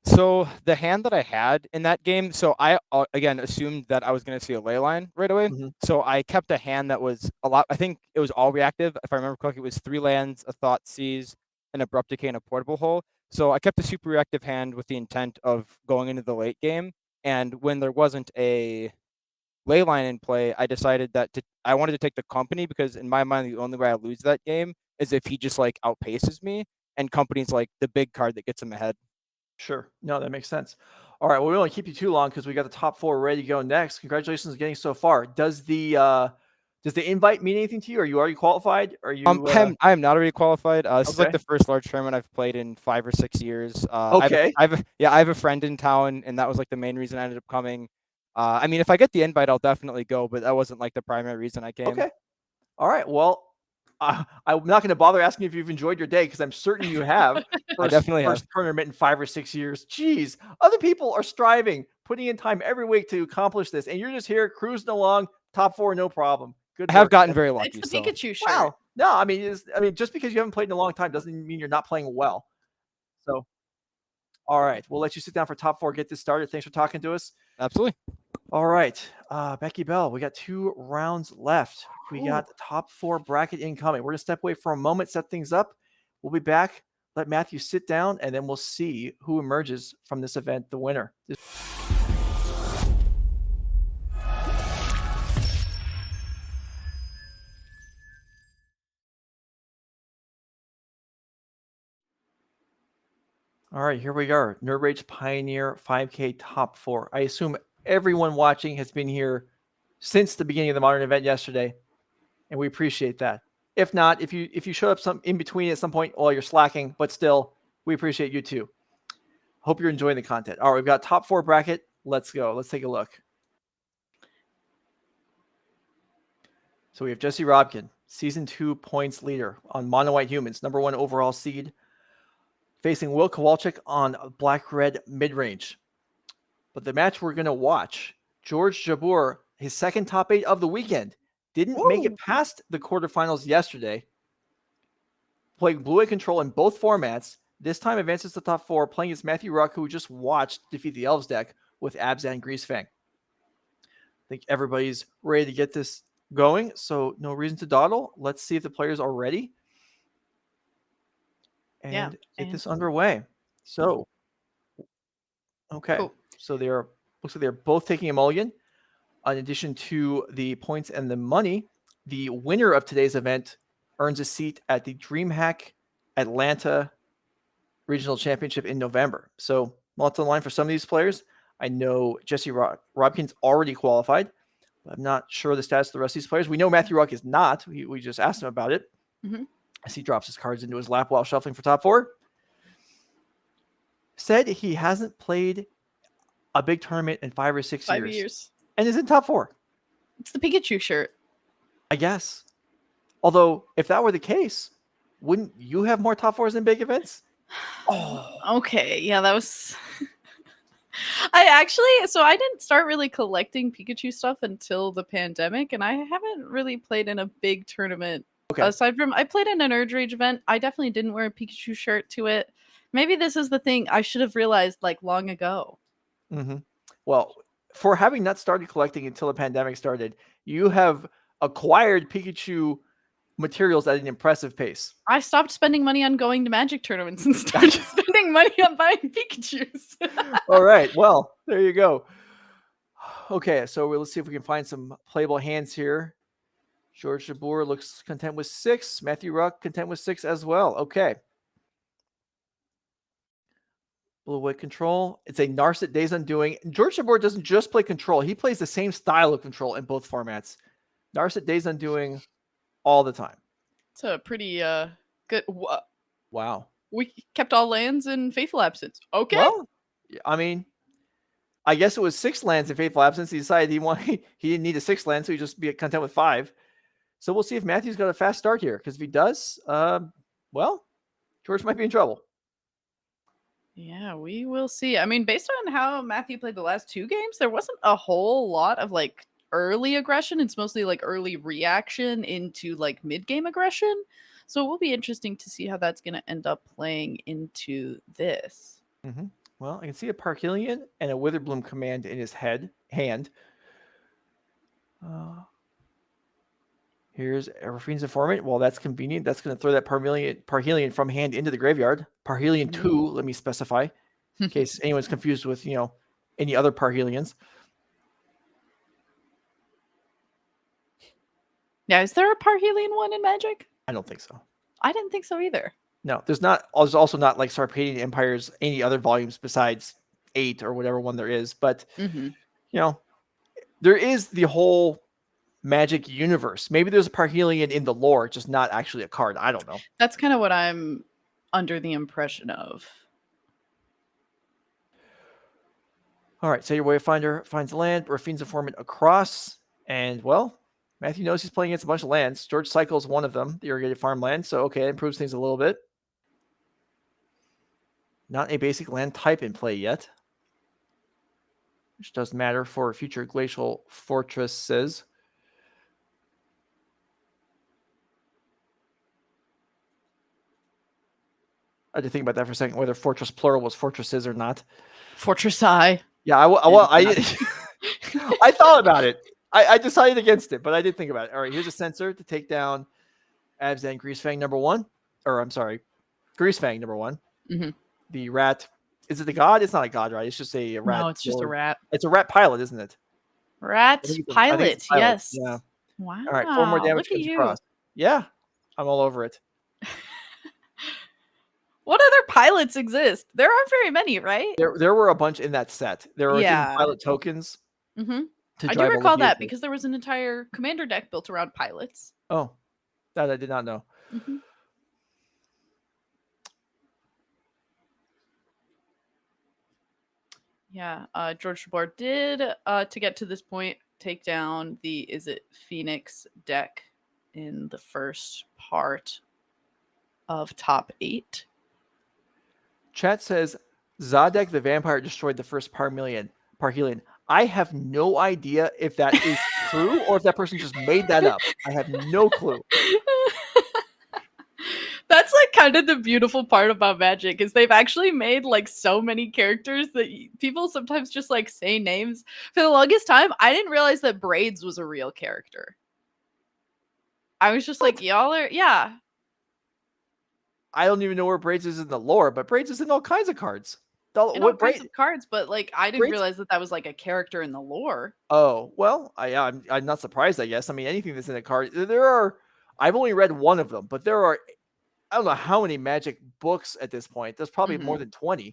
So the hand that I had in that game, so I again assumed that I was going to see a leyline right away. So I kept a hand that was a lot. I think it was all reactive. If I remember correctly, it was 3 lands, a Thought Seize, an Abrupt Decay, and a Portable Hole. So I kept a super reactive hand with the intent of going into the late game. And when there wasn't a leyline in play, I decided that I wanted to take the company because in my mind, the only way I lose that game is if he just like outpaces me, and company's like the big card that gets him ahead. Sure. No, that makes sense. All right. Well, we won't keep you too long because we got the top 4 ready to go next. Congratulations on getting so far. Does the Does the invite mean anything to you? Are you already qualified? Are you? I am not already qualified. This is like Okay. the first large tournament I've played in 5 or 6 years. Okay. I have a friend in town, and that was like the main reason I ended up coming. I mean, if I get the invite, I'll definitely go, but that wasn't like the primary reason I came. Okay. All right. Well, I'm not going to bother asking if you've enjoyed your day because I'm certain you have. I definitely have. First tournament in 5 or 6 years. Jeez, other people are striving, putting in time every week to accomplish this, and you're just here cruising along, top 4, no problem. Good. I have work. gotten very lucky. It's the so. Pikachu shirt. Wow. No, I mean, just because you haven't played in a long time doesn't mean you're not playing well. So, all right, we'll let you sit down for top 4. Get this started. Thanks for talking to us. Absolutely. All right, Becky Bell, we got 2 rounds left. We got the top 4 bracket incoming. We're going to step away for a moment, set things up. We'll be back. Let Matthew sit down, and then we'll see who emerges from this event, the winner. All right, here we are. Nerd Rage Pioneer 5K top 4. I assume everyone watching has been here since the beginning of the modern event yesterday, and we appreciate that. If not, if you showed up some in between at some point while you're slacking, but still, we appreciate you too. Hope you're enjoying the content. All right, we've got top 4 bracket. Let's go. Let's take a look. So we have Jesse Robkin, season 2 points leader on Mono White Humans, number 1 overall seed, facing Will Kowalczyk on Black-Red Midrange. But the match we're going to watch, George Jabbour, his second top 8 of the weekend, didn't make it past the quarterfinals yesterday, playing Blue-White Control in both formats. This time advances to top 4, playing against Matthew Wruck, who we just watched defeat the Elves deck with Abzan Greasefang. I think everybody's ready to get this going, so no reason to dawdle. Let's see if the players are ready and get this underway. So, okay, cool. So looks like they're both taking a mulligan. In addition to the points and the money, the winner of today's event earns a seat at the DreamHack Atlanta Regional Championship in November. So lots on the line for some of these players. I know Jesse Robkins already qualified. I'm not sure the status of the rest of these players. We know Matthew Wruck is not. We just asked him about it. As he drops his cards into his lap while shuffling for top 4. Said he hasn't played a big tournament in 5 or 6 years. And is in top 4. It's the Pikachu shirt. I guess. Although, if that were the case, wouldn't you have more top 4s in big events? Okay. Yeah, that was... I didn't start really collecting Pikachu stuff until the pandemic, and I haven't really played in a big tournament. Okay. Aside from, I played in an NRG Rage event. I definitely didn't wear a Pikachu shirt to it. Maybe this is the thing I should have realized like long ago. Well, for having not started collecting until the pandemic started, you have acquired Pikachu materials at an impressive pace. I stopped spending money on going to Magic tournaments and started spending money on buying Pikachus. All right. Well, there you go. Okay, so let's see if we can find some playable hands here. George Jabbour looks content with 6. Matthew Wruck content with 6 as well. Okay. Blue-White Control. It's a Narset Days Undoing. George Jabbour doesn't just play Control. He plays the same style of Control in both formats. Narset Days Undoing all the time. It's a pretty good... Wow. We kept all lands in Faithful Absence. Okay. Well, I mean, I guess it was 6 lands in Faithful Absence. He decided he didn't need a 6th land, so he just be content with 5. So we'll see if Matthew's got a fast start here, because if he does, well, George might be in trouble. Yeah, we will see. I mean, based on how Matthew played the last 2 games, there wasn't a whole lot of like early aggression. It's mostly like early reaction into like mid-game aggression. So it will be interesting to see how that's going to end up playing into this. Well, I can see a Parhelion and a Witherbloom command in his hand. Here's a Rafine's Informant. Well, that's convenient. That's going to throw that Parhelion from hand into the graveyard. Parhelion 2, let me specify, in case anyone's confused with, any other Parhelions. Yeah, is there a Parhelion 1 in Magic? I don't think so. I didn't think so either. No, there's not. There's also not like Sarpedian Empires, any other volumes besides 8 or whatever one there is. But, there is the whole Magic universe. Maybe there's a Parhelion in the lore, just not actually a card. I don't know. That's kind of what I'm under the impression of. All right, so your Wayfinder finds land, Raffine's informant across, and well, Matthew knows he's playing against a bunch of lands. George cycles one of them, the irrigated farmland, so okay, it improves things a little bit. Not a basic land type in play yet, which doesn't matter for future glacial fortresses. I had to think about that for a second, whether fortress plural was fortresses or not. Fortress I. Yeah, I thought about it. I decided against it, but I did think about it. All right, here's a sensor to take down Abzan Greasefang number 1. Or I'm sorry, Greasefang number 1. Mm-hmm. The rat. Is it the god? It's not a god, right? It's just a rat. No, it's just a rat. It's a rat pilot, isn't it? Rat pilot, yes. Yeah. Wow. All right, 4 more damage comes across. Yeah, I'm all over it. What other pilots exist? There aren't very many, right? There were a bunch in that set. There were different pilot tokens. Mm-hmm. I do recall that because there was an entire commander deck built around pilots. Oh, that I did not know. Mm-hmm. Yeah, George Jabbour did, to get to this point, take down the Izzet Phoenix deck in the first part of top 8. Chat says Zadek the vampire destroyed the first Parhelion. I have no idea if that is true or if that person just made that up. I have no clue. That's like kind of the beautiful part about Magic is they've actually made like so many characters that people sometimes just like say names. For the longest time, I didn't realize that Braids was a real character. I was just like, y'all are, yeah. I don't even know where Braids is in the lore, but Braids is in all kinds of cards. All kinds of cards, but like I didn't realize that was like a character in the lore. Oh, well, I'm not surprised, I guess. I mean, anything that's in a card, I've only read one of them, but there are, I don't know how many Magic books at this point. There's probably more than 20.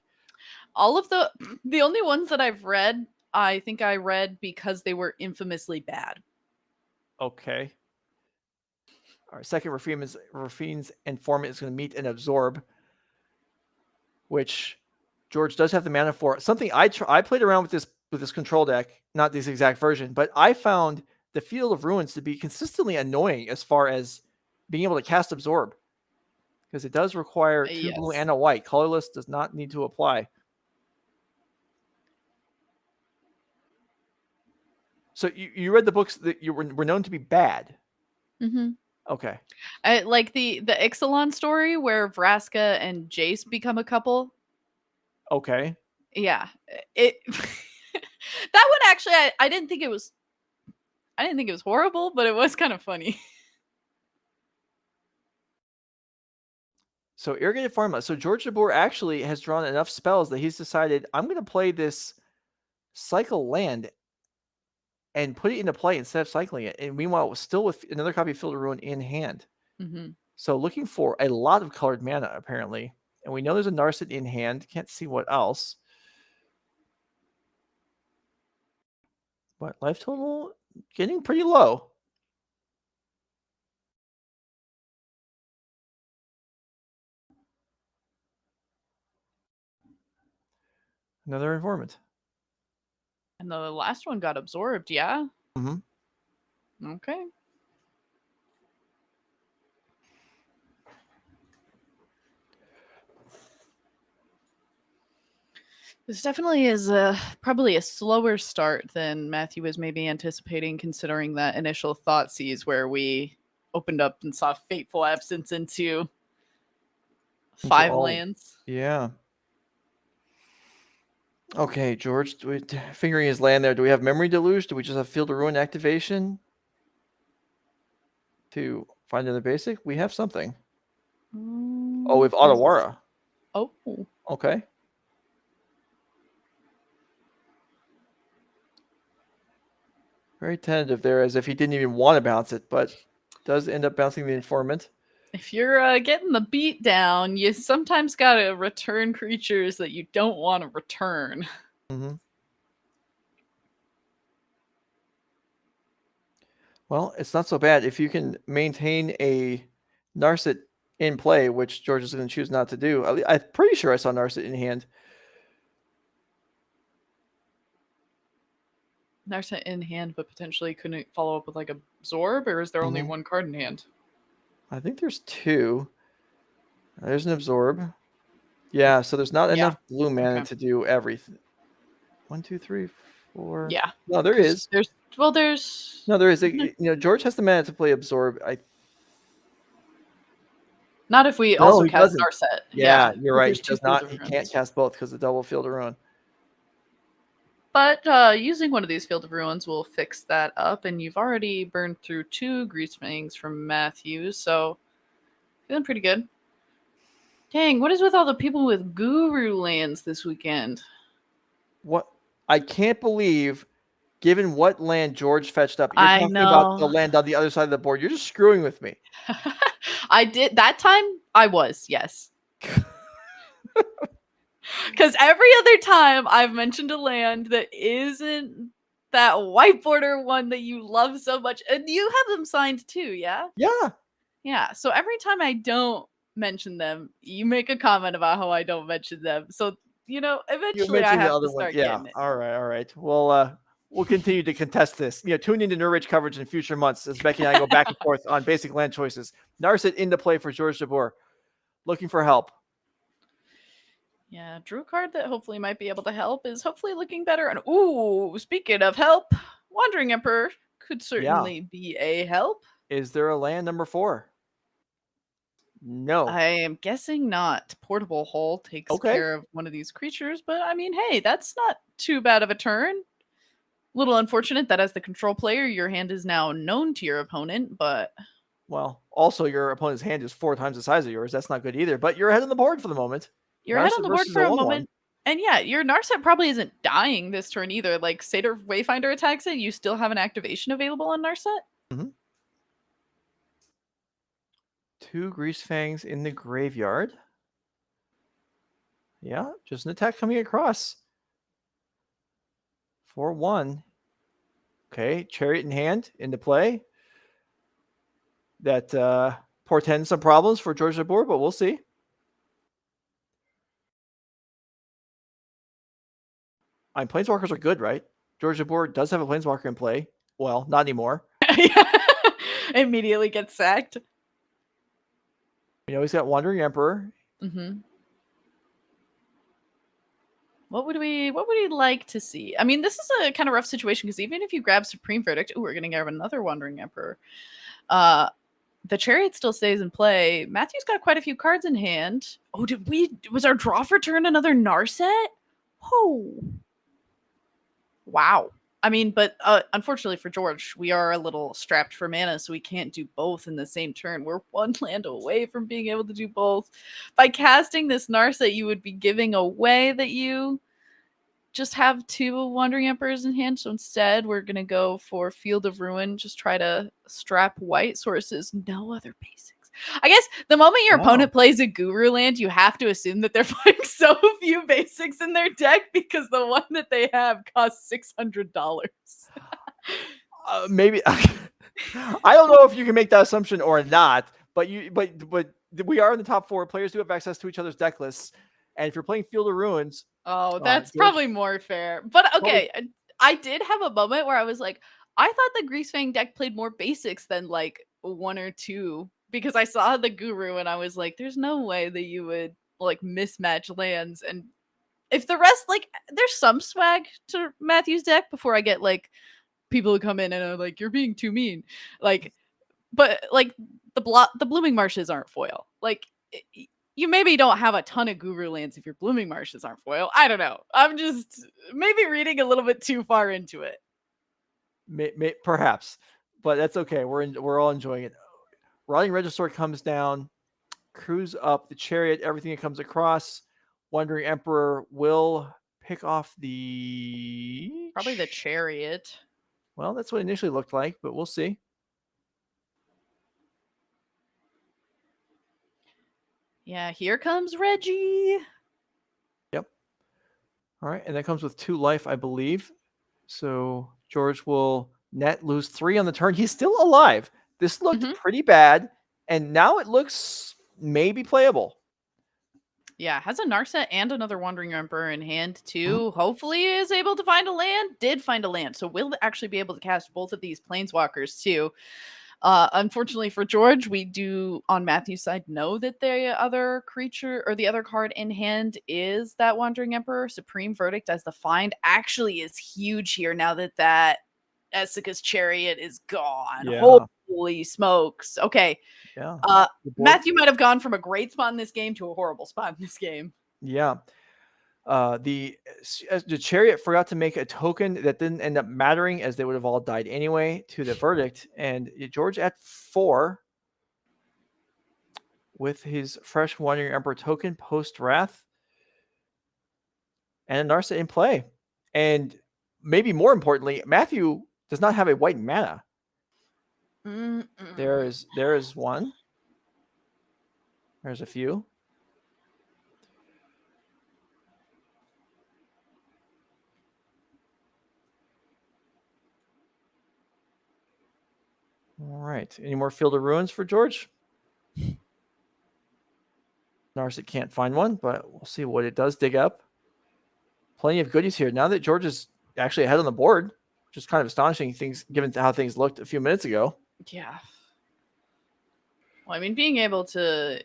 All of the only ones that I've read, I think I read because they were infamously bad. Okay. Our second Raffine's informant is going to meet and absorb, which George does have the mana for. Something I played around with this control deck, not this exact version, but I found the Field of Ruins to be consistently annoying as far as being able to cast absorb, because it does require 2 blue and a white. Colorless does not need to apply. So you read the books that were known to be bad. Mm-hmm. Okay. Like the Ixalan story where Vraska and Jace become a couple. Okay. Yeah. That one actually I didn't think it was horrible, but it was kind of funny. So irrigated farmland. So George Jabbour actually has drawn enough spells that he's decided, I'm going to play this cycle land and put it into play instead of cycling it. And meanwhile, still with another copy of Field of Ruin in hand. Mm-hmm. So looking for a lot of colored mana, apparently. And we know there's a Narset in hand. Can't see what else. But life total getting pretty low. Another informant. And the last one got absorbed, yeah? Mm-hmm. Okay. This definitely is probably a slower start than Matthew was maybe anticipating, considering that initial thought seize where we opened up and saw Fateful Absence into 5 lands. Yeah. Okay, George, fingering his land there. Do we have Memory Deluge? Do we just have Field of Ruin activation to find another basic? We have something. Oh, we have Otawara. Oh. Okay. Very tentative there, as if he didn't even want to bounce it, but does end up bouncing the informant. If you're getting the beat down, you sometimes got to return creatures that you don't want to return. Mm-hmm. Well, it's not so bad if you can maintain a Narset in play, which George is going to choose not to do. I'm pretty sure I saw Narset in hand. Narset in hand, but potentially couldn't follow up with like absorb, or is there only one card in hand? I think there's 2. There's an absorb. Yeah, so there's not enough blue mana to do everything. 1, 2, 3, 4. Yeah. No, there is. There's No, there is. You know, George has the mana to play absorb. Not if we No, also he cast doesn't. Narset. Yeah, you're right. There's He two does not. Field of He Ruins. can't cast both because the double Field of Ruin. But using one of these Field of Ruins will fix that up, and you've already burned through 2 Greasefangs from Matthews, so feeling pretty good. Dang, what is with all the people with Guru lands this weekend? What? I can't believe, given what land George fetched up, you're talking about the land on the other side of the board. You're just screwing with me. I did that time. I was, yes. Because every other time I've mentioned a land that isn't that white border one that you love so much, and you have them signed too, yeah? Yeah. Yeah. So every time I don't mention them, you make a comment about how I don't mention them. So, you know, eventually I have to start getting it. All right. Well, we'll continue to contest this. You know, tune into Nerd Rage coverage in future months as Becky and I go back and forth on basic land choices. Narset into play for George Jabbour. Looking for help. Yeah, drew card that hopefully might be able to help is hopefully looking better. And ooh, speaking of help, Wandering Emperor could certainly be a help. Is there a land number 4? No. I am guessing not. Portable Hole takes care of one of these creatures, but I mean, hey, that's not too bad of a turn. Little unfortunate that as the control player, your hand is now known to your opponent, but... Well, also your opponent's hand is 4 times the size of yours. That's not good either, but you're ahead on the board for the moment. You're ahead on the board for a moment. And yeah, your Narset probably isn't dying this turn either. Like, Satyr Wayfinder attacks it, you still have an activation available on Narset. Mm-hmm. 2 Greasefangs in the graveyard. Yeah, just an attack coming across. 4-1. Okay, Chariot in hand into play. That portends some problems for George Jabbour, but we'll see. Planeswalkers are good, right? George Jabbour does have a Planeswalker in play. Well, not anymore. Immediately gets sacked. You know, he's got Wandering Emperor. Mm-hmm. What would we like to see? I mean, this is a kind of rough situation because even if you grab Supreme Verdict, we're going to grab another Wandering Emperor. The Chariot still stays in play. Matthew's got quite a few cards in hand. Oh, was our draw for turn another Narset? Oh. Wow. I mean, but unfortunately for George, we are a little strapped for mana, so we can't do both in the same turn. We're 1 land away from being able to do both. By casting this Narset, you would be giving away that you just have 2 Wandering Emperors in hand. So instead, we're going to go for Field of Ruin. Just try to strap white sources. No other basics. I guess the moment your opponent plays a Guru land, you have to assume that they're putting so few basics in their deck because the one that they have costs $600. Maybe I don't know if you can make that assumption or not, but we are in the top 4. Players do have access to each other's deck lists, and if you're playing Field of Ruins, that's probably more fair. But okay, I did have a moment where I was like, I thought the Greasefang deck played more basics than like 1 or 2. Because I saw the Guru and I was like, there's no way that you would like mismatch lands. And if the rest, like, there's some swag to Matthew's deck before I get like people who come in and are like, you're being too mean. Like, but like the Blooming Marshes aren't foil. Like, you maybe don't have a ton of Guru lands if your Blooming Marshes aren't foil. I don't know. I'm just maybe reading a little bit too far into it. Perhaps, but that's okay. We're all enjoying it. Rotting Regisaur comes down, cruise up the Chariot, everything that comes across. Wandering Emperor will pick off probably the Chariot. Well, that's what it initially looked like, but we'll see. Yeah, here comes Reggie. Yep. All right, and that comes with 2 life, I believe. So George will Net lose 3 on the turn. He's still alive. This looked Mhm. pretty bad, and now it looks maybe playable. Yeah, has a Narset and another Wandering Emperor in hand too. Hopefully is able to find a land. Did find a land. So will actually be able to cast both of these Planeswalkers too. Unfortunately for George, we do on Matthew's side know that the other creature or the other card in hand is that Wandering Emperor. Supreme Verdict as the find actually is huge here now that Essica's Chariot is gone. Yeah. Holy smokes. Okay. Yeah. Matthew might have gone from a great spot in this game to a horrible spot in this game. Yeah. The Chariot forgot to make a token that didn't end up mattering, as they would have all died anyway to the Verdict. And George at 4 with his fresh Wandering Emperor token post Wrath and a Narset in play. And maybe more importantly, Matthew does not have a white mana. There is one. There's a few. All right. Any more Field of Ruins for George? Narset can't find one, but we'll see what it does dig up. Plenty of goodies here. Now that George is actually ahead on the board, which is kind of astonishing things given how things looked a few minutes ago. Yeah. Well, I mean, being able to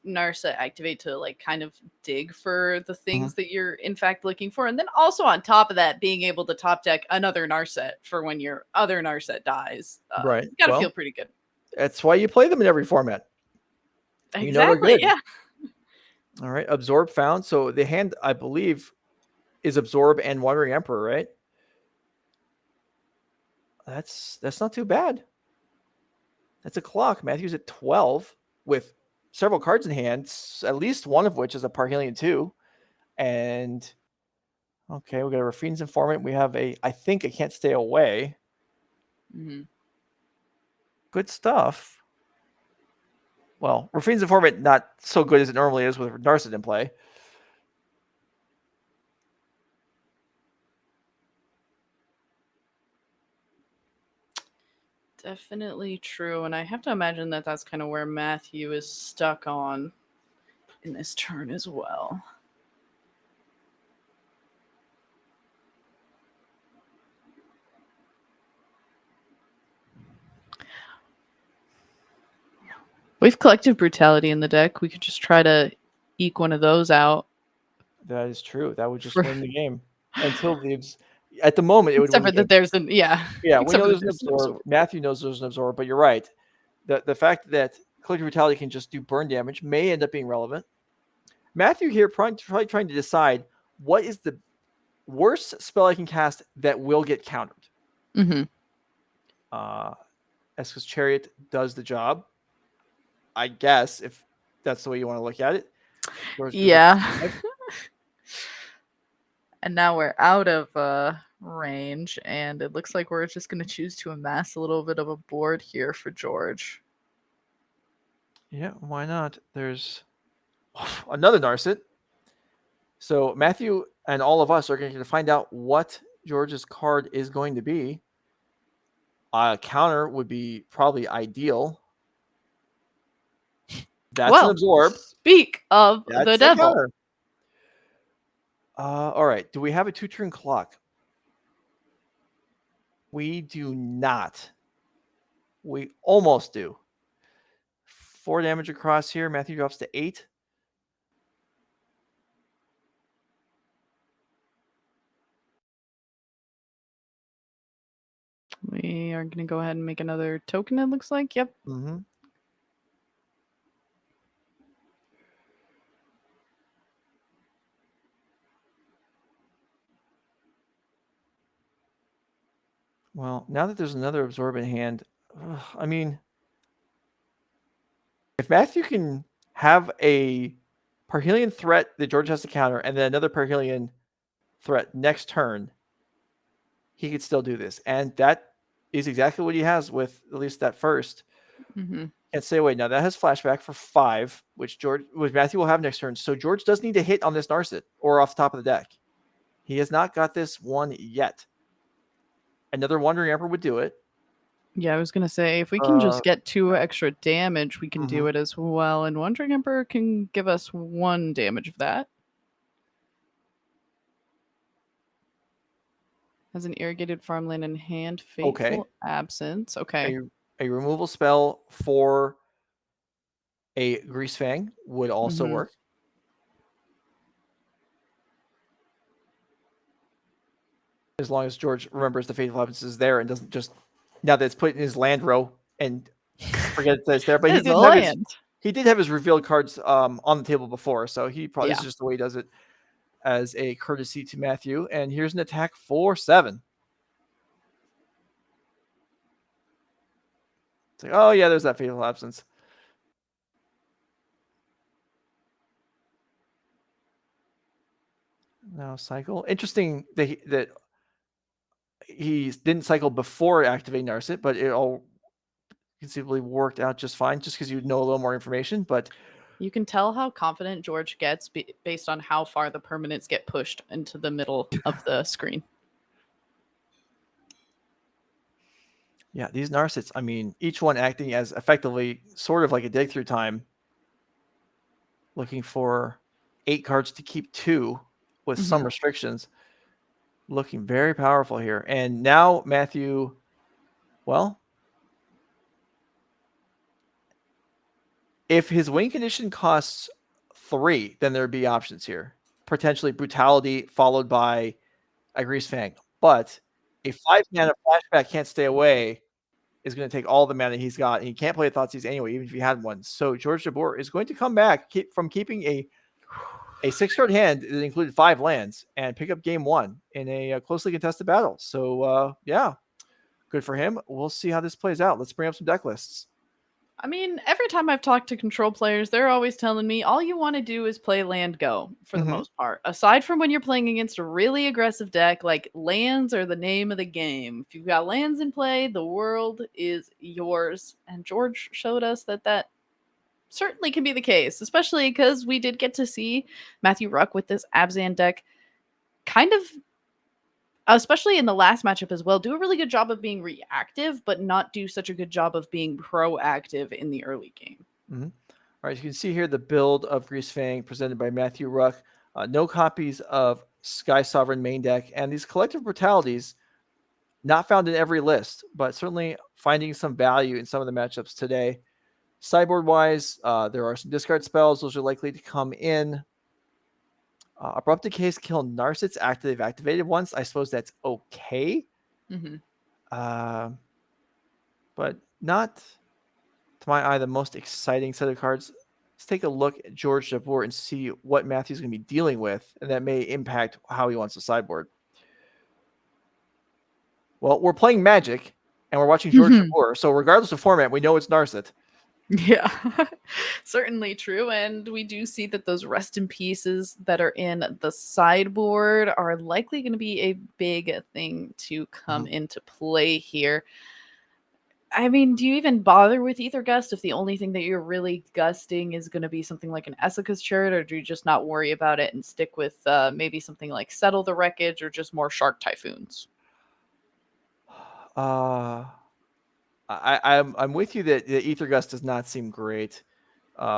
Narset activate to like kind of dig for the things that you're in fact looking for, and then also on top of that, being able to top deck another Narset for when your other Narset dies. Right. Gotta feel pretty good. That's why you play them in every format. Exactly. You know they're good. Yeah. All right. Absorb found. So the hand, I believe, is Absorb and Wandering Emperor, right? That's not too bad. That's a clock. Matthew's at 12 with several cards in hand, at least one of which is a Parhelion 2. And okay, we got a Rafine's Informant. We have I think I Can't Stay Away. Good stuff. Well, Rafine's Informant not so good as it normally is with Narset in play. Definitely true. And I have to imagine that that's kind of where Matthew is stuck on in this turn as well. We've collective brutality in the deck. We could just try to eke one of those out. That is true. That would just win the game. Until at the moment, it would win the game. That there's an, yeah. Yeah, we know there's an Absorb. Matthew knows there's an Absorb, but you're right. The fact that collective brutality can just do burn damage may end up being relevant. Matthew here probably trying to decide what is the worst spell I can cast that will get countered. Essica's Chariot does the job, I guess, if that's the way you want to look at it. Yeah. And now we're out of range, and it looks like we're just going to choose to amass a little bit of a board here for George. Yeah, why not? There's another Narset. So Matthew and all of us are going to find out what George's card is going to be. A counter would be probably ideal. That's an Absorb. Speak of the devil. Counter. All right. Do we have a 2-turn clock? We do not. We almost do. 4 damage across here. Matthew drops to 8. We are going to go ahead and make another token, it looks like. Yep. Well, now that there's another Absorb in hand, I mean, if Matthew can have a Parhelion threat that George has to counter and then another Parhelion threat next turn, he could still do this. And that is exactly what he has with at least that first. Can't Stay Away. Now that has flashback for 5, which Matthew will have next turn. So George does need to hit on this Narset or off the top of the deck. He has not got this one yet. Another Wandering Emperor would do it. Yeah, I was gonna say if we can just get 2 extra damage, we can do it as well. And Wandering Emperor can give us 1 damage of that. Has an irrigated farmland in hand. Fateful Absence. Okay. A removal spell for a Greasefang would also work. As long as George remembers the Fateful Absence is there and doesn't just, now that it's put in his land row, and forget that it's there. But he did have his revealed cards on the table before, so he probably, this is just the way he does it as a courtesy to Matthew. And here's an attack for 7. It's like, oh yeah, there's that Fateful Absence. Now cycle. Interesting that he didn't cycle before activating Narset, but it all conceivably worked out just fine, just because you know a little more information. But you can tell how confident George gets based on how far the permanents get pushed into the middle of the screen. Yeah, these Narsets, I mean, each one acting as effectively sort of like a dig through time, looking for 8 cards to keep 2 with some restrictions. Looking very powerful here. And now Matthew, well, if his win condition costs 3, then there'd be options here. Potentially Brutality followed by a Greasefang. But a 5-mana flashback can't stay away is going to take all the mana he's got, and he can't play Thoughtseize anyway, even if he had one. So George Jabbour is going to come back from keeping a 6-card hand that included 5 lands and pick up game 1 in a closely contested battle. So yeah, good for him. We'll see how this plays out. Let's bring up some deck lists. I mean, every time I've talked to control players, they're always telling me all you want to do is play land go for the most part. Aside from when you're playing against a really aggressive deck, like lands are the name of the game. If you've got lands in play, the world is yours. And George showed us that certainly can be the case, especially because we did get to see Matthew Wruck with this Abzan deck kind of, especially in the last matchup as well, do a really good job of being reactive, but not do such a good job of being proactive in the early game. All right, you can see here the build of Greasefang presented by Matthew Wruck. No copies of Sky Sovereign main deck, and these collective brutalities not found in every list, but certainly finding some value in some of the matchups today. Sideboard-wise, there are some discard spells. Those are likely to come in. Abrupt Decays kill Narsets after they've activated once. I suppose that's okay. But not, to my eye, the most exciting set of cards. Let's take a look at George Jabbour and see what Matthew's going to be dealing with, and that may impact how he wants to sideboard. Well, we're playing Magic, and we're watching George Jabbour, so regardless of format, we know it's Narset. Yeah, certainly true. And we do see that those rest in pieces that are in the sideboard are likely going to be a big thing to come into play here. I mean, do you even bother with Ether Gust if the only thing that you're really gusting is going to be something like an Essica's Chariot, or do you just not worry about it and stick with maybe something like Settle the Wreckage or just more Shark Typhoons? I'm with you that the Ether Gust does not seem great.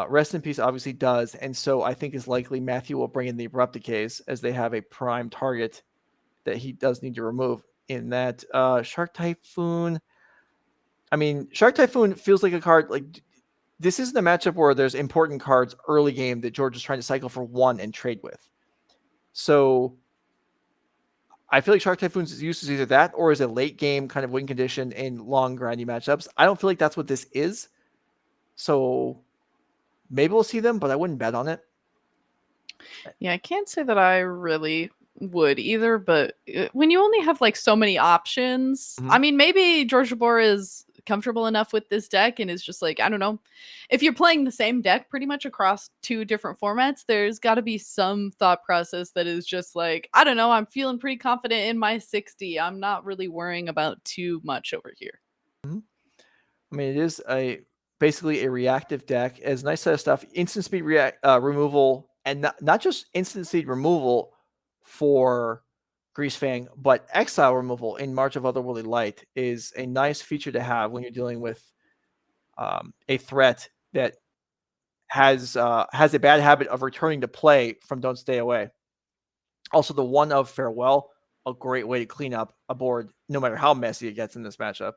Rest in Peace obviously does, and so I think is likely Matthew will bring in the Abrupt Decays as they have a prime target that he does need to remove. In that Shark Typhoon, I mean, Shark Typhoon feels like a card, like, this isn't a matchup where there's important cards early game that George is trying to cycle for 1 and trade with. So I feel like Shark Typhoon's use is either that or is a late game kind of win condition in long grindy matchups. I don't feel like that's what this is. So maybe we'll see them, but I wouldn't bet on it. Yeah, I can't say that I really would either, but when you only have like so many options, I mean, maybe George Jabbour is comfortable enough with this deck and is just like, I don't know, if you're playing the same deck pretty much across 2 different formats, there's got to be some thought process that is just like, I don't know, I'm feeling pretty confident in my 60. I'm not really worrying about too much over here. I mean, it is basically a reactive deck. It's a nice set of stuff. Instant speed removal, and not just instant speed removal for Greasefang, but exile removal in March of Otherworldly Light is a nice feature to have when you're dealing with a threat that has a bad habit of returning to play from Don't Stay Away. Also, the one of Farewell, a great way to clean up a board, no matter how messy it gets in this matchup.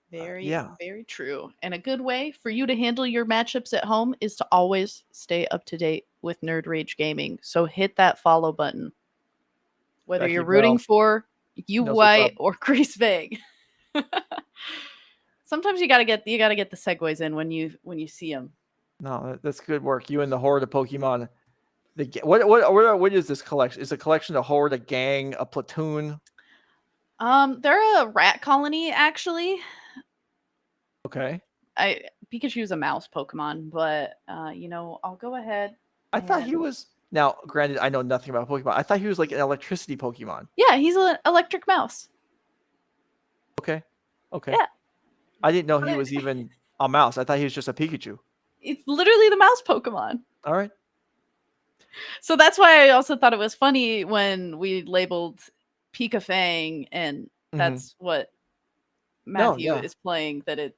Very true. And a good way for you to handle your matchups at home is to always stay up to date with Nerd Rage Gaming. So hit that follow button. Whether Becky you're rooting Bell for knows what's UI up. or Greasefang. Sometimes you gotta get the segues in when you see them. No, that's good work. You and the horde of Pokemon. What is this collection? Is a collection a horde, a gang, a platoon? They're a rat colony actually. Okay. Pikachu's a mouse Pokemon, but I'll go ahead. I thought he was. Now, granted, I know nothing about Pokemon. I thought he was like an electricity Pokemon. Yeah, he's an electric mouse. Okay. Yeah. I didn't know he was even a mouse. I thought he was just a Pikachu. It's literally the mouse Pokemon. All right. So that's why I also thought it was funny when we labeled Pika Fang, and that's what Matthew is playing. That I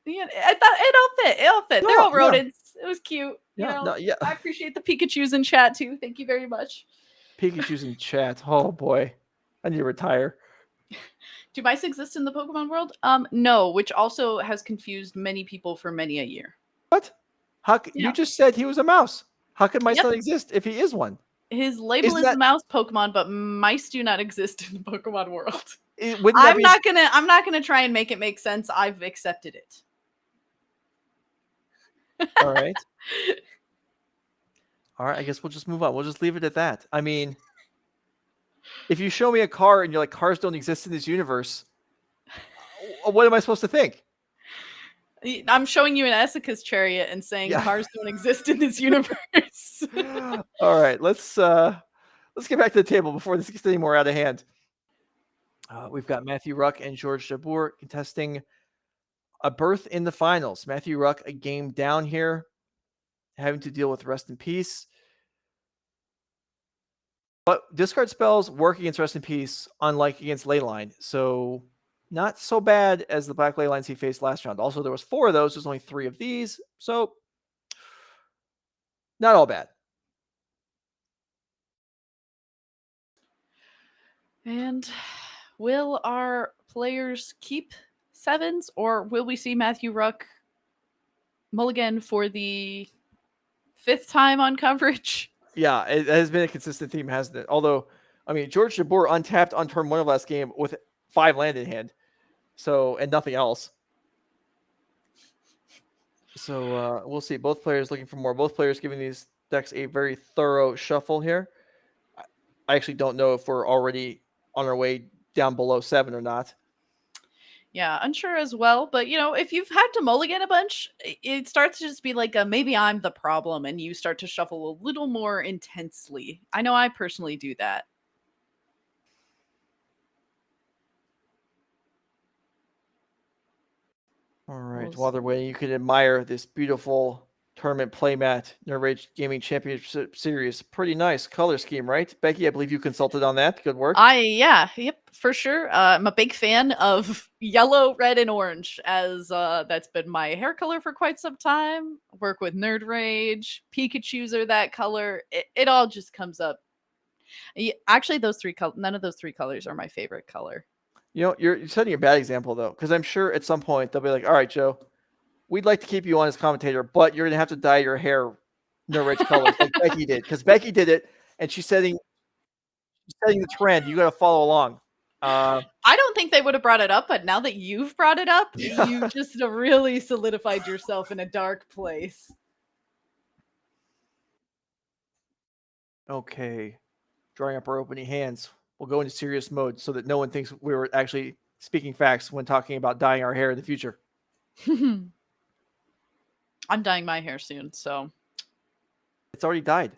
thought it all fit. It all fit. They're all rodents. It was cute. I appreciate the Pikachus in chat too. Thank you very much. Pikachu's in chat. Oh boy, I need to retire. Do mice exist in the Pokemon world? No, which also has confused many people for many a year. What? You just said he was a mouse. How could mice not exist if he is one? His label is the mouse Pokemon, but mice do not exist in the Pokemon world. I'm not gonna try and make it make sense. I've accepted it. All right. I guess we'll just move on. We'll just leave it at that. I mean, if you show me a car and you're like, cars don't exist in this universe, what am I supposed to think? I'm showing you an Essica's chariot and saying cars don't exist in this universe. All right, let's get back to the table before this gets any more out of hand. We've got Matthew Wruck and George Jabbour contesting a berth in the finals. Matthew Wruck, a game down here, having to deal with Rest in Peace. But discard spells work against Rest in Peace, unlike against Leyline. So not so bad as the black Leylines he faced last round. Also, there was 4 of those. There's only 3 of these. So not all bad. And will our players keep 7s, or will we see Matthew Wruck mulligan for the 5th time on coverage? Yeah, it has been a consistent theme, hasn't it? Although, I mean, George Jabbour untapped on turn 1 of last game with 5 land in hand. So, and nothing else. So, we'll see. Both players looking for more. Both players giving these decks a very thorough shuffle here. I actually don't know if we're already on our way down below 7 or not. Yeah, unsure as well. But, if you've had to mulligan a bunch, it starts to just be like maybe I'm the problem, and you start to shuffle a little more intensely. I know I personally do that. All right. While they're waiting, you can admire this beautiful tournament playmat, Nerd Rage Gaming Championship Series. Pretty nice color scheme, right? Becky, I believe you consulted on that. Good work. Yep, for sure. I'm a big fan of yellow, red, and orange, as that's been my hair color for quite some time. Work with Nerd Rage, Pikachus are that color. It all just comes up. Actually, none of those 3 colors are my favorite color. You're setting a bad example, though, because I'm sure at some point they'll be like, all right, Joe, we'd like to keep you on as commentator, but you're going to have to dye your hair Nerd Rage colors like Becky did, because Becky did it, and she's setting the trend. You got to follow along. I don't think they would have brought it up, but now that you've brought it up, you just really solidified yourself in a dark place. Okay. Drawing up our opening hands. We'll go into serious mode so that no one thinks we were actually speaking facts when talking about dyeing our hair in the future. I'm dyeing my hair soon, so. It's already dyed.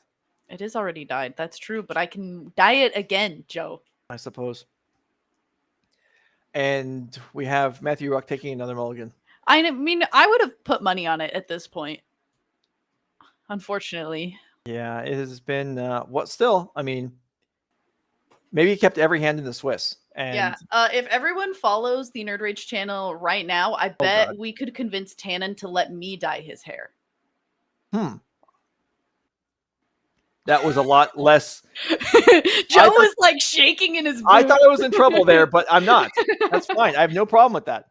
It is already dyed. That's true, but I can dye it again, Joe. I suppose. And we have Matthew Wruck taking another mulligan. I mean, I would have put money on it at this point. Unfortunately. Yeah, it has been, still, I mean, Maybe he kept every hand in the Swiss. And Yeah. If everyone follows the Nerd Rage channel right now, I bet we could convince Tannen to let me dye his hair. That was a lot less. Joe was like shaking in his boot. I thought I was in trouble there, but I'm not. That's fine. I have no problem with that.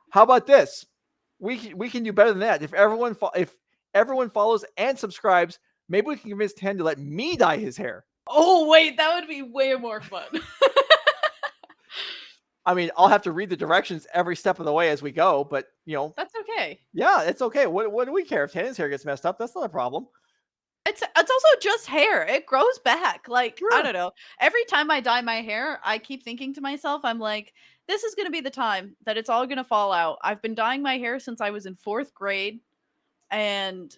How about this? We can do better than that. If everyone follows and subscribes, maybe we can convince Tan to let me dye his hair. Oh wait, that would be way more fun. I mean, I'll have to read the directions every step of the way as we go, but that's okay. Yeah, it's okay. What do we care if Tannen's hair gets messed up? That's not a problem. It's also just hair. It grows back. Like, I don't know. Every time I dye my hair, I keep thinking to myself, I'm like, this is going to be the time that it's all going to fall out. I've been dyeing my hair since I was in 4th grade, and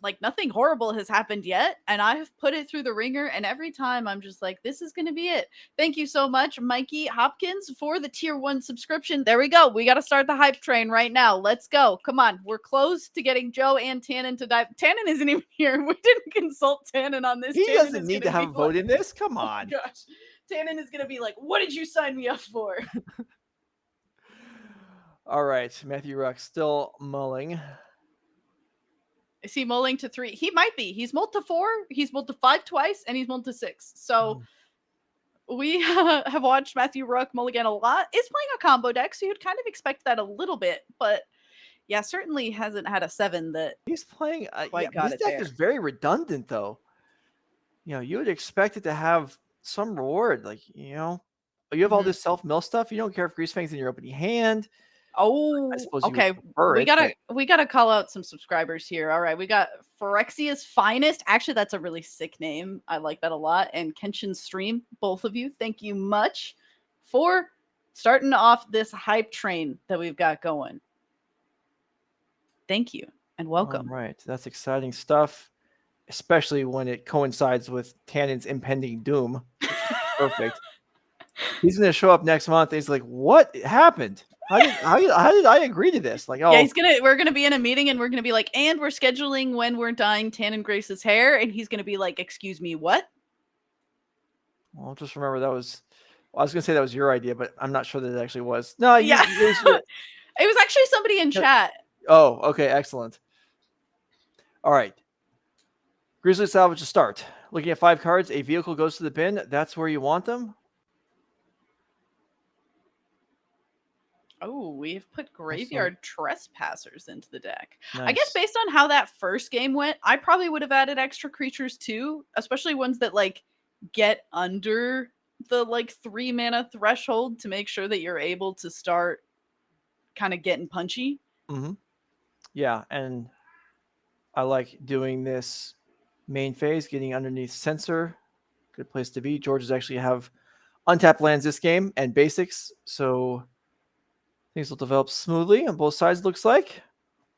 like nothing horrible has happened yet, and I've put it through the ringer, and every time I'm just like, this is going to be it. Thank you so much, Mikey Hopkins, for the tier 1 subscription. There we go. We got to start the hype train right now. Let's go. Come on. We're close to getting Joe and Tannen to dive. Tannen isn't even here. We didn't consult Tannen on this. He Tannen doesn't need to have a vote in this. Come on. Oh gosh. Tannen is going to be like, what did you sign me up for? All right. Matthew Wruck still mulling. Is he mulling to 3? He might be. He's mulled to 4. He's mulled to 5 twice, and he's mulled to 6. So we have watched Matthew Wruck mulligan a lot. Is playing a combo deck, so you'd kind of expect that a little bit. But yeah, certainly hasn't had a 7 that he's playing. got this deck is very redundant, though. You would expect it to have some reward. Like, you have all this self-mill stuff. You don't care if Greasefang's in your opening hand. Oh, okay. We gotta call out some subscribers here. All right, we got Phyrexia's Finest. Actually, that's a really sick name. I like that a lot. And Kenshin Stream, both of you, thank you much for starting off this hype train that we've got going. Thank you and welcome. All right, that's exciting stuff, especially when it coincides with Tannen's impending doom. Perfect. He's gonna show up next month. He's like, "What happened? How did I agree to this?" Like, oh, yeah, we're gonna be in a meeting and we're gonna be like, and we're scheduling when we're dyeing Tannen Grace's hair, and he's gonna be like, "Excuse me, what?" Well, just remember that was. Well, I was gonna say that was your idea, but I'm not sure that it actually was. No, yeah, it was actually somebody in chat. Oh, okay, excellent. All right, Grizzly Salvage to start. Looking at 5 cards, a vehicle goes to the bin. That's where you want them. Oh, we've put Graveyard Trespassers into the deck. Nice. I guess based on how that first game went, I probably would have added extra creatures too, especially ones that like get under the like 3 mana threshold to make sure that you're able to start kind of getting punchy. Yeah, and I like doing this main phase, getting underneath Censor. Good place to be. Georges actually have untapped lands this game and basics, so things will develop smoothly on both sides, looks like.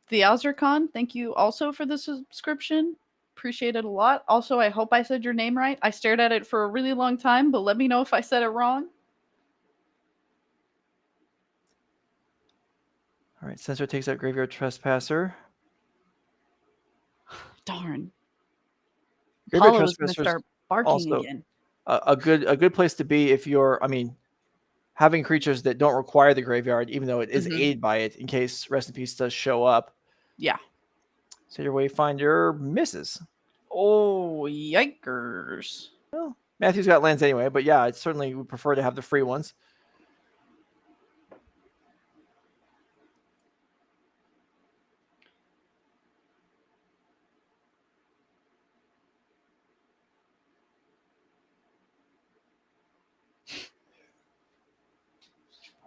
The Azorcon, thank you also for the subscription. Appreciate it a lot. Also, I hope I said your name right. I stared at it for a really long time, but let me know if I said it wrong. All right, Censor takes out Graveyard Trespasser. Darn. Graveyard Apollo's gonna start barking also again. A good place to be if you're, having creatures that don't require the graveyard, even though it is aided by it, in case Rest in Peace does show up. Yeah. So your Wayfinder misses. Oh, yikers. Well, Matthew's got lands anyway, but yeah, I certainly would prefer to have the free ones.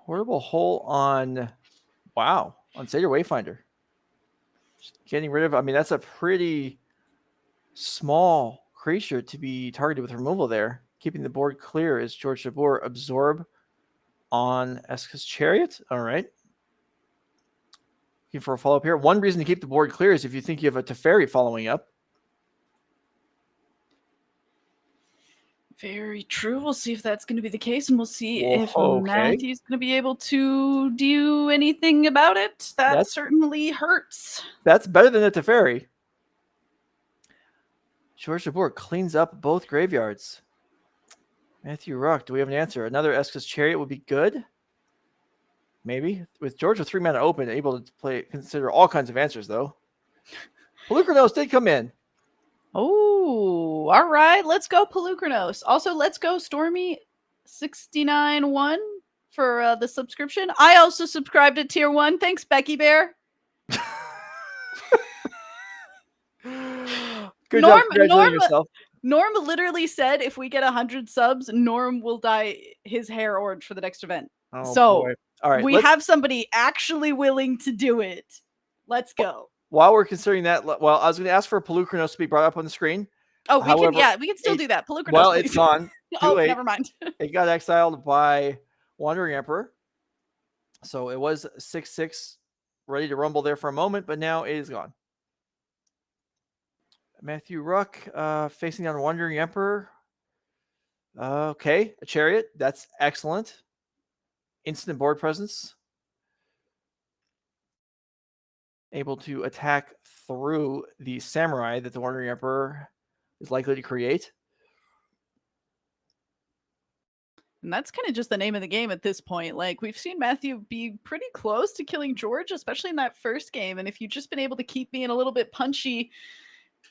Horrible hole on Seder Wayfinder. Just getting rid of, that's a pretty small creature to be targeted with removal there. Keeping the board clear is George Jabbour. Absorb on Eska's Chariot. All right. Looking for a follow-up here. One reason to keep the board clear is if you think you have a Teferi following up. Very true. We'll see if that's going to be the case, and we'll see if Matthew's going to be able to do anything about it. That certainly hurts. That's better than a Teferi. George Jabbour cleans up both graveyards. Matthew Wruck, do we have an answer? Another Esca's Chariot would be good. Maybe. With George with 3 mana open, able to consider all kinds of answers, though. Pelucranos did come in. Oh, all right. Let's go Pelucranos. Also, let's go Stormy 69-1 for the subscription. I also subscribed to Tier 1. Thanks, Becky Bear. Good job congratulating yourself. Norm literally said if we get 100 subs, Norm will dye his hair orange for the next event. Oh, so boy. All right, we have somebody actually willing to do it. Let's go. While we're considering that, well, I was going to ask for Pelucranos to be brought up on the screen. Oh, we can still do that. Pelucranos, well, please. It's gone. Oh, never mind. It got exiled by Wandering Emperor. So it was 6/6, ready to rumble there for a moment, but now it is gone. Matthew Wruck facing down Wandering Emperor. Okay, a Chariot. That's excellent. Instant board presence. Able to attack through the Samurai that the Wandering Emperor is likely to create. And that's kind of just the name of the game at this point. Like, we've seen Matthew be pretty close to killing George, especially in that first game. And if you've just been able to keep being a little bit punchy,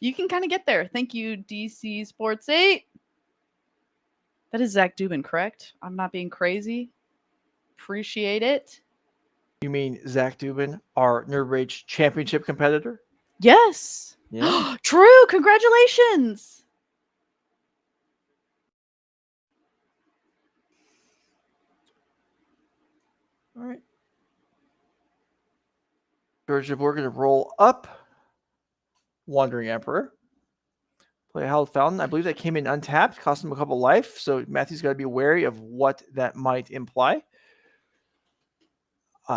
you can kind of get there. Thank you, DC Sports 8. That is Zach Dubin, correct? I'm not being crazy. Appreciate it. You mean Zach Dubin, our Nerd Rage Championship competitor? Yes. Yeah. True. Congratulations. All right. George Jabbour going to roll up. Wandering Emperor. Play Howled Fountain. I believe that came in untapped, cost him a couple life. So Matthew's got to be wary of what that might imply.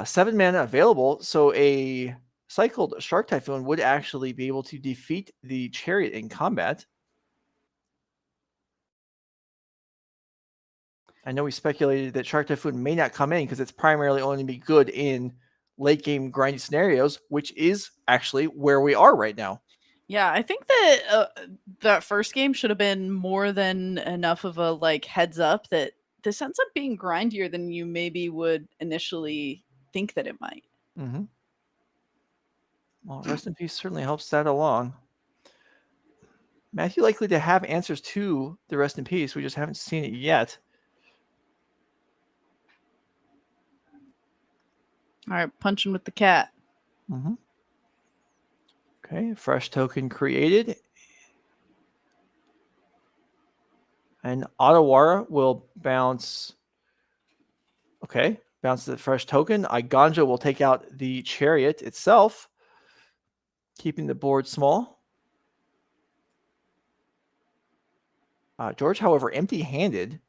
7 mana available. So a cycled Shark Typhoon would actually be able to defeat the Chariot in combat. I know we speculated that Shark Typhoon may not come in because it's primarily only be good in late game grindy scenarios, which is actually where we are right now. Yeah, I think that that first game should have been more than enough of a heads up that this ends up being grindier than you maybe would initially think that it might. Mm-hmm. Well, Rest in Peace certainly helps that along. Matthew likely to have answers to the Rest in Peace. We just haven't seen it yet. All right, punching with the cat. Mm-hmm. Okay, fresh token created. And Otawara will bounce. Okay, bounce the fresh token. Iganja will take out the Chariot itself, keeping the board small. George, however, empty-handed.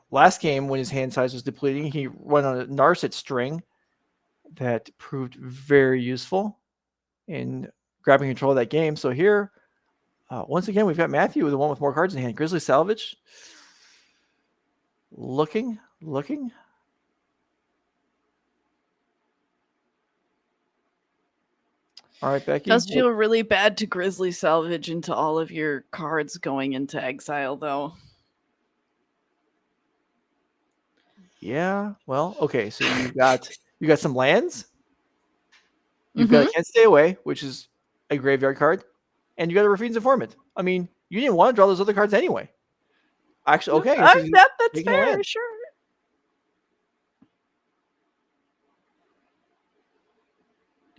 Last game, when his hand size was depleting, he went on a Narset string that proved very useful in grabbing control of that game. So here, once again, we've got Matthew, the one with more cards in hand. Grizzly Salvage. Looking. All right, Becky. It does feel really bad to Grizzly Salvage into all of your cards going into exile, though. Yeah, well, okay. So you got some lands. You've got a Can't Stay Away, which is a graveyard card, and you got a Rafine's Informant. I mean, you didn't want to draw those other cards anyway. Actually, okay. That's fair, sure.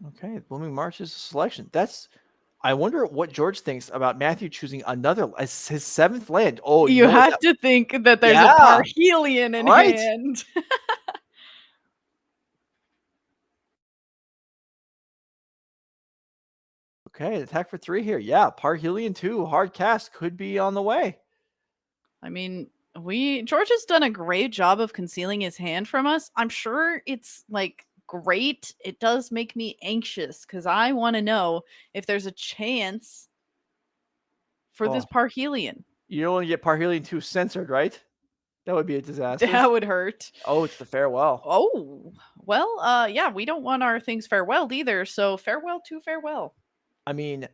Okay, Blooming March is a selection. I wonder what George thinks about Matthew choosing another as his 7th land. Oh, you have to think that there's a Parhelion in hand. Okay, attack for 3 here. Yeah, Parhelion 2, hard cast could be on the way. I mean, George has done a great job of concealing his hand from us. I'm sure it's great. It does make me anxious because I want to know if there's a chance for this Parhelion. You don't want to get Parhelion 2 censored, right? That would be a disaster. That would hurt. Oh, it's the farewell. Oh, well, yeah, we don't want our things farewelled either. So farewell to farewell. I mean,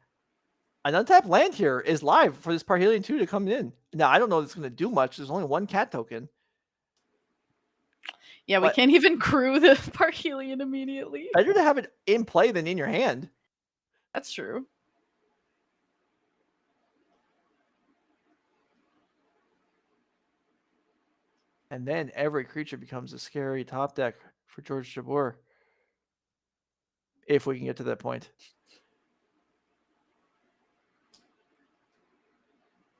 An untapped land here is live for this Parhelion 2 to come in. Now, I don't know if it's going to do much. There's only one cat token. Yeah, we can't even crew the Parhelion immediately. Better to have it in play than in your hand. That's true. And then every creature becomes a scary top deck for George Jabbour. If we can get to that point.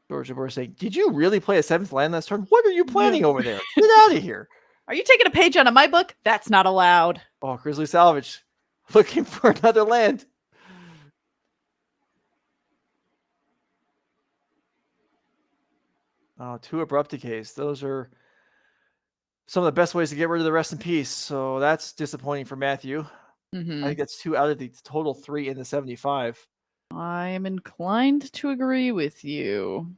George Jabbour saying, did you really play a 7th land last turn? What are you planning over there? Get out of here. Are you taking a page out of my book? That's not allowed. Oh, Grizzly Salvage. Looking for another land. Oh, 2 Abrupt Decays. Those are some of the best ways to get rid of the Rest in Peace. So that's disappointing for Matthew. I think that's 2 out of the total 3 in the 75. I am inclined to agree with you.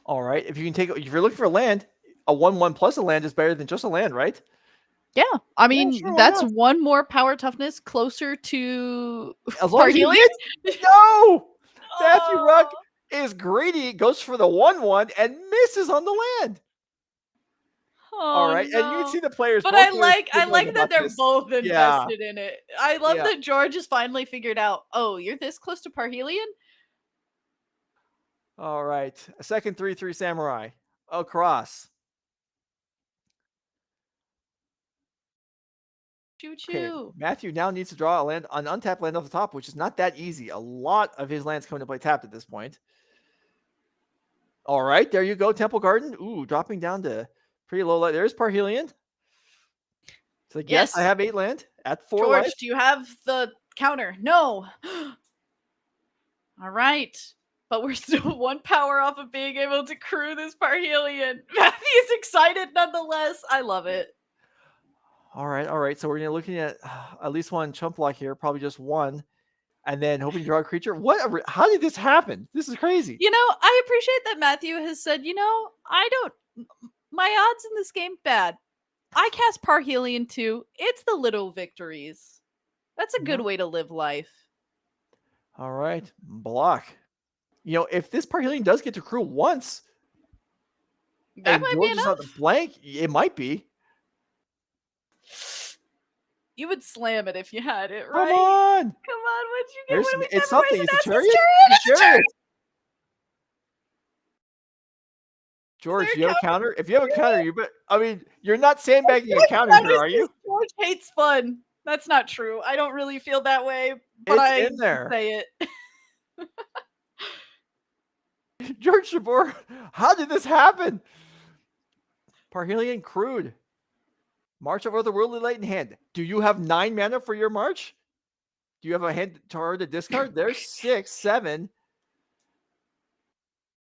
All right. If you're looking for a land, a 1/1 plus a land is better than just a land, right? Yeah. I mean, sure, why that's not? one more power toughness closer to As long as you Parhelion. No! Matthew Oh. Wruck is greedy, goes for the 1/1 and misses on the land. All right. No. And you can see the players. But both I players like giggling that about they're this. both Yeah. invested in it. I love Yeah. that George has finally figured out, oh, you're this close to Parhelion? All right. A second 3/3 samurai. Across. Choo Okay. choo. Matthew now needs to draw a land, an untapped land off the top, which is not that easy. A lot of his lands come to play tapped at this point. All right, there you go, Temple Garden. Ooh, dropping down to pretty low light. There's Parhelion. It's like, yes, I have 8 land at 4 George, life. do you have the counter? No. All right. But we're still 1 power off of being able to crew this Parhelion. Matthew's excited nonetheless. I love it. All right. So we're gonna looking at least 1 chump block here, probably just 1, and then hoping to draw a creature. How did this happen? This is crazy. You know, I appreciate that Matthew has said, my odds in this game bad. I cast Parhelion too. It's the little victories. That's a good way to live life. All right, block. If this Parhelion does get to crew once, that might George be is on enough. the blank, it might be. You would slam it if you had it, Come right? on. Come on, what'd you get? What do we It's have? something. It's a It's chariot. It's a chariot. George, you have a counter? If you have a counter, you're not sandbagging a counter here, are you? George hates fun. That's not true. I don't really feel that way, but It's in there. Say it. George Jabbour, how did this happen? Parhelion crewed. March of Otherworldly Light in hand. Do you have 9 mana for your march? Do you have a hand card to discard? There's 6, 7.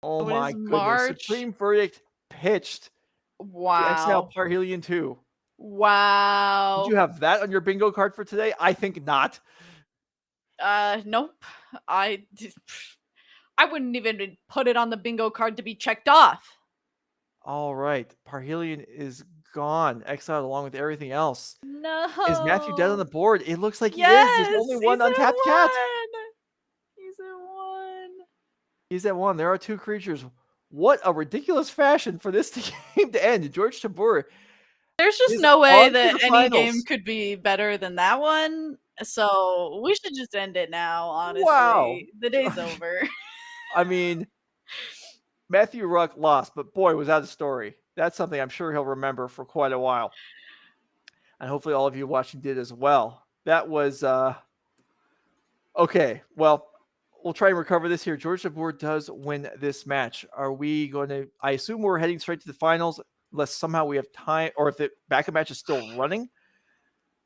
Oh my goodness. March? Supreme Verdict pitched. Wow. To exile Parhelion 2. Wow. Did you have that on your bingo card for today? I think not. Nope. I wouldn't even put it on the bingo card to be checked off. All right. Parhelion is gone, exiled along with everything else. No. Is Matthew dead on the board? It looks like yes, he is. There's only one untapped cat. He's at 1. He's at 1. There are 2 creatures. What a ridiculous fashion for this game to end. George Jabbour. There's just no way that any game could be better than that one. So we should just end it now, honestly. Wow. The day's over. I mean, Matthew Wruck lost, but boy, was that a story. That's something I'm sure he'll remember for quite a while. And hopefully all of you watching did as well. That was, okay. Well, we'll try and recover this here. George Jabbour does win this match. Are we going to, I assume we're heading straight to the finals, unless somehow we have time, or if the backup match is still running.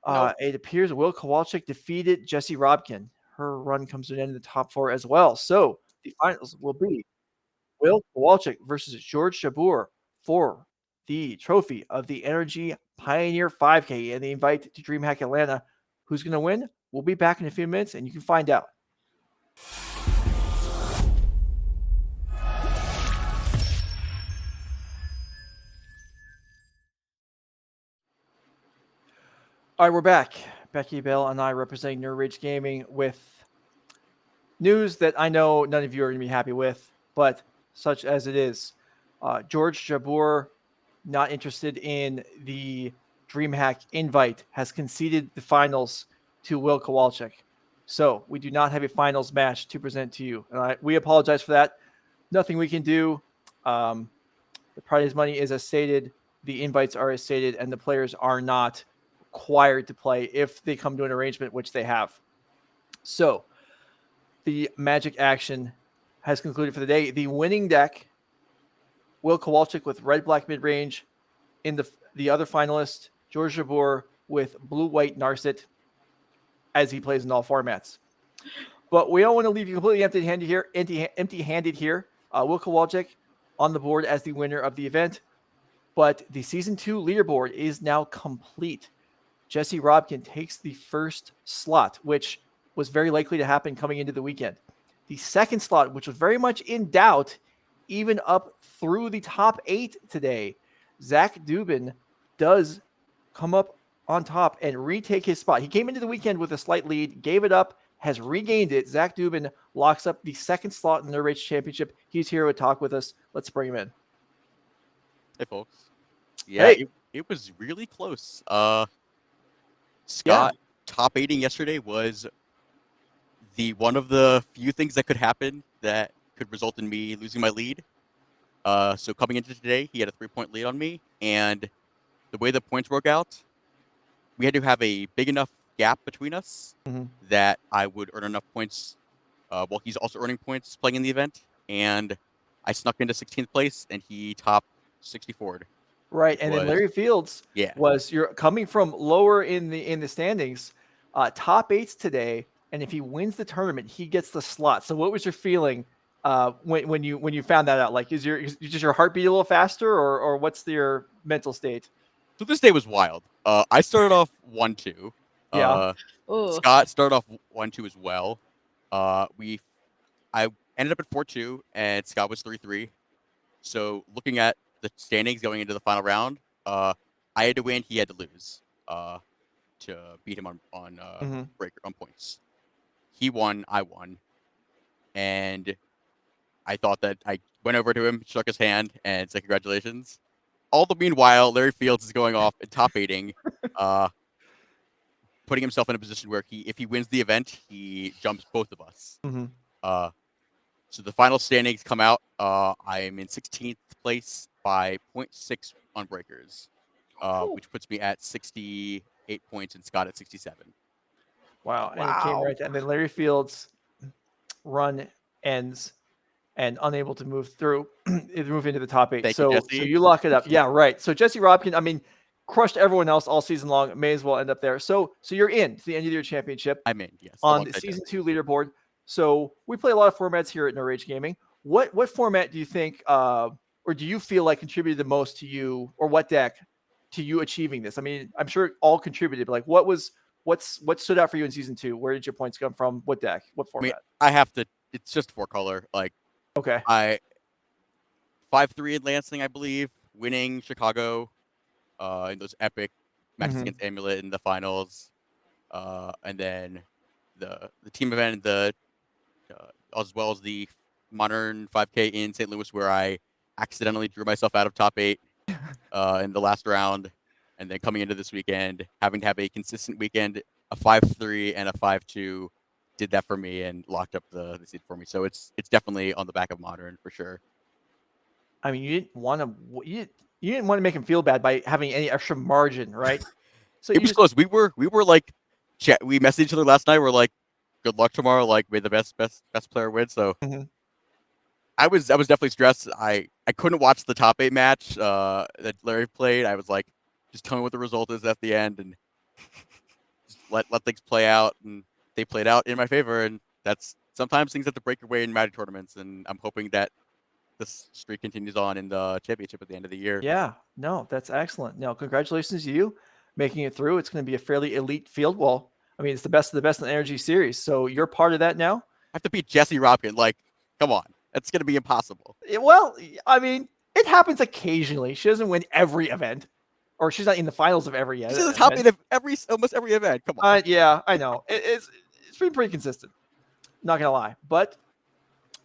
Nope. It appears Will Kowalczyk defeated Jesse Robkin. Her run comes to an end in the top 4 as well. So the finals will be Will Kowalczyk versus George Jabbour for the trophy of the NRG Pioneer 5K and the invite to DreamHack Atlanta. Who's going to win? We'll be back in a few minutes and you can find out. All right, we're back. Becky Bell and I representing Nerd Rage Gaming with news that I know none of you are going to be happy with, but such as it is. George Jabbour, not interested in the DreamHack invite, has conceded the finals to Will Kowalczyk. So we do not have a finals match to present to you. And we apologize for that. Nothing we can do. The prize money is as stated. The invites are as stated, and the players are not required to play if they come to an arrangement, which they have. So the Magic action has concluded for the day. The winning deck, Will Kowalczyk with red-black mid-range. In the other finalist, George Jabbour with blue-white Narset, as he plays in all formats. But we don't want to leave you completely empty-handed here. Will Kowalczyk on the board as the winner of the event. But the Season 2 leaderboard is now complete. Jesse Robkins takes the first slot, which was very likely to happen coming into the weekend. The second slot, which was very much in doubt, even up through the top 8 today, Zach Dubin does come up on top and retake his spot. He came into the weekend with a slight lead, gave it up, has regained it. Zach Dubin locks up the second slot in the Rage Championship. He's here to talk with us. Let's bring him in. Hey, folks. Yeah, Hey. It was really close. Scott top 8ing yesterday was one of the few things that could happen that could result in me losing my lead. So coming into today, he had a 3-point lead on me, and the way the points work out, we had to have a big enough gap between us that I would earn enough points while he's also earning points playing in the event. And I snuck into 16th place, and he topped 64'd. Right, and then Larry Fields you're coming from lower in the standings, top 8 today, and if he wins the tournament, he gets the slot. So what was your feeling when you found that out? Like, is your heartbeat a little faster, or what's your mental state? So this day was wild. I started off 1-2. Yeah. Scott started off 1-2 as well. I ended up at 4-2, and Scott was 3-3. So looking at the standings going into the final round, I had to win. He had to lose to beat him on points. He won. I won, and I thought that I went over to him, shook his hand, and said congratulations. All the meanwhile, Larry Fields is going off and top 8ing, putting himself in a position where if he wins the event, he jumps both of us. So the final standings come out. I am in 16th place by 0.6 on breakers, which puts me at 68 points and Scott at 67. Wow. And it came right, and then Larry Fields' run ends and unable to move into the top 8. So you lock it up. Yeah, right. So Jesse Robkins, I mean, crushed everyone else all season long. May as well end up there. So you're in to the end of your championship. I'm in, yes. On the Season 2 leaderboard. So we play a lot of formats here at No Rage Gaming. What format do you think, or do you feel like contributed the most to you, or what deck to you achieving this? I mean, I'm sure it all contributed, but like what stood out for you in Season 2? Where did your points come from? What deck? What format? I have to. It's just 4-color. Like, okay, I 5-3 in Lansing, I believe, winning Chicago, in those epic matches against Amulet in the finals, and then the team event, as well as the modern 5K in St. Louis, where I accidentally drew myself out of top 8 in the last round, and then coming into this weekend, having to have a consistent weekend, a 5-3 and a 5-2 did that for me and locked up the seed for me. So it's definitely on the back of modern for sure. I mean, you didn't want to make him feel bad by having any extra margin, right? So it was close. We were like, we messaged each other last night. We're like, good luck tomorrow. Like, may the best player win. So I was definitely stressed. I couldn't watch the top 8 match that Larry played. I was like, just tell me what the result is at the end, and just let things play out. And they played out in my favor. And that's sometimes things have to break your way in Magic tournaments. And I'm hoping that this streak continues on in the championship at the end of the year. Yeah, no, that's excellent. No, congratulations to you making it through. It's going to be a fairly elite field wall. I mean, it's the best of the best in the NRG series. So you're part of that now. I have to beat Jesse Robkins. Like, come on. That's going to be impossible. Well, I mean, it happens occasionally. She doesn't win every event. or she's not in the finals of every She's in the top 8 event. of almost every event. Come on. Yeah, I know. It's been pretty consistent. Not gonna lie, but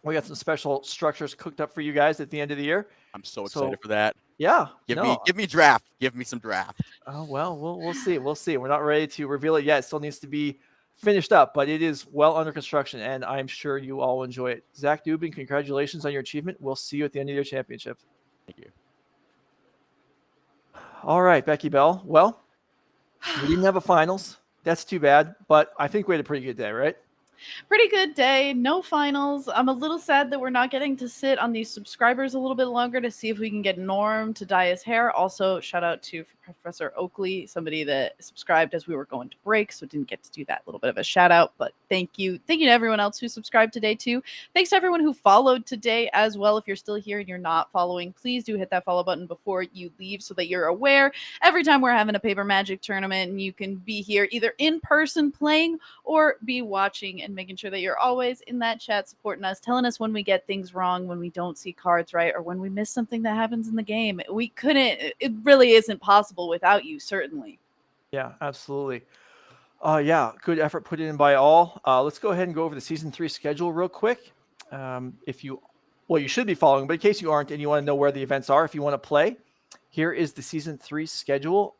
we got some special structures cooked up for you guys at the end of the year. I'm so excited for that. Yeah, Give me draft. Give me some draft. Oh well, we'll see. We'll see. We're not ready to reveal it yet. It still needs to be finished up, but it is well under construction, and I'm sure you all enjoy it. Zach Dubin, congratulations on your achievement. We'll see you at the end of your championship. Thank you. All right, Becky Bell. Well, we didn't have a finals. That's too bad, but I think we had a pretty good day, right? Pretty good day. No finals. I'm a little sad that we're not getting to sit on these subscribers a little bit longer to see if we can get Norm to dye his hair. Also, shout out to Professor Oakley, somebody that subscribed as we were going to break, so didn't get to do that. Little bit of a shout out, but thank you. Thank you to everyone else who subscribed today too. Thanks to everyone who followed today as well. If you're still here and you're not following, please do hit that follow button before you leave so that you're aware every time we're having a Paper Magic tournament, and you can be here either in person playing or be watching and making sure that you're always in that chat supporting us, telling us when we get things wrong, when we don't see cards right, or when we miss something that happens in the game. We couldn't, it really isn't possible without you, certainly. Yeah, absolutely. Yeah, good effort put in by all. Let's go ahead and go over the season 3 schedule real quick. You should be following, but in case you aren't and you want to know where the events are, if you want to play, here is the season 3 schedule.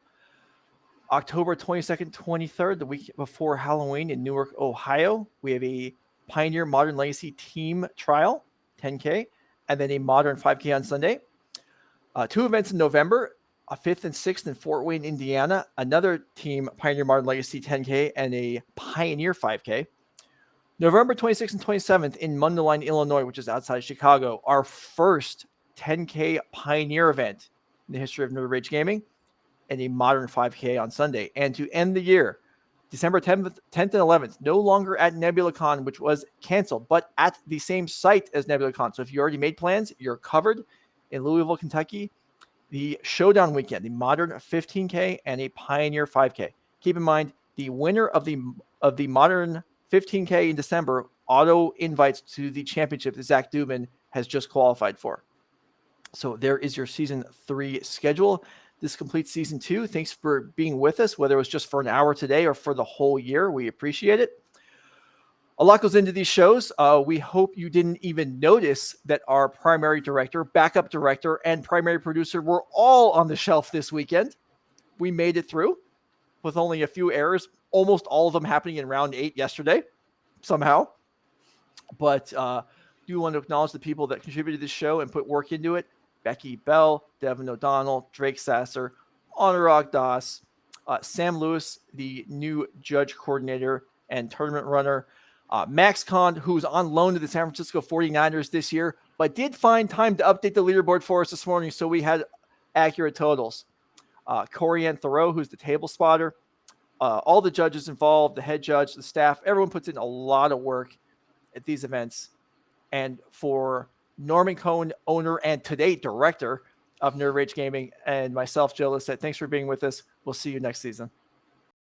October 22nd, 23rd, the week before Halloween in Newark, Ohio, we have a Pioneer Modern Legacy Team Trial, 10K, and then a Modern 5K on Sunday. 2 events in November, a 5th and 6th in Fort Wayne, Indiana, another Team Pioneer Modern Legacy 10K, and a Pioneer 5K. November 26th and 27th in Mundelein, Illinois, which is outside Chicago, our first 10K Pioneer event in the history of Midrange Gaming, and a Modern 5K on Sunday. And to end the year, December 10th and 11th, no longer at NebulaCon, which was canceled, but at the same site as NebulaCon. So if you already made plans, you're covered in Louisville, Kentucky. The Showdown weekend, the Modern 15K and a Pioneer 5K. Keep in mind, the winner of the Modern 15K in December auto invites to the championship that Zach Dubin has just qualified for. So there is your season 3 schedule. This completes season 2. Thanks for being with us, whether it was just for an hour today or for the whole year. We appreciate it. A lot goes into these shows. We hope you didn't even notice that our primary director, backup director, and primary producer were all on the shelf this weekend. We made it through with only a few errors, almost all of them happening in round 8 yesterday, somehow. But do want to acknowledge the people that contributed to this show and put work into it. Becky Bell, Devin O'Donnell, Drake Sasser, Anurag Das, Sam Lewis, the new judge coordinator and tournament runner, Max Kahn, who's on loan to the San Francisco 49ers this year, but did find time to update the leaderboard for us this morning, so we had accurate totals. Corianne Thoreau, who's the table spotter, all the judges involved, the head judge, the staff, everyone puts in a lot of work at these events. And for Norman Cohn, owner and today director of Midrange Gaming, and myself, Joe Lissette, thanks for being with us. We'll see you next season.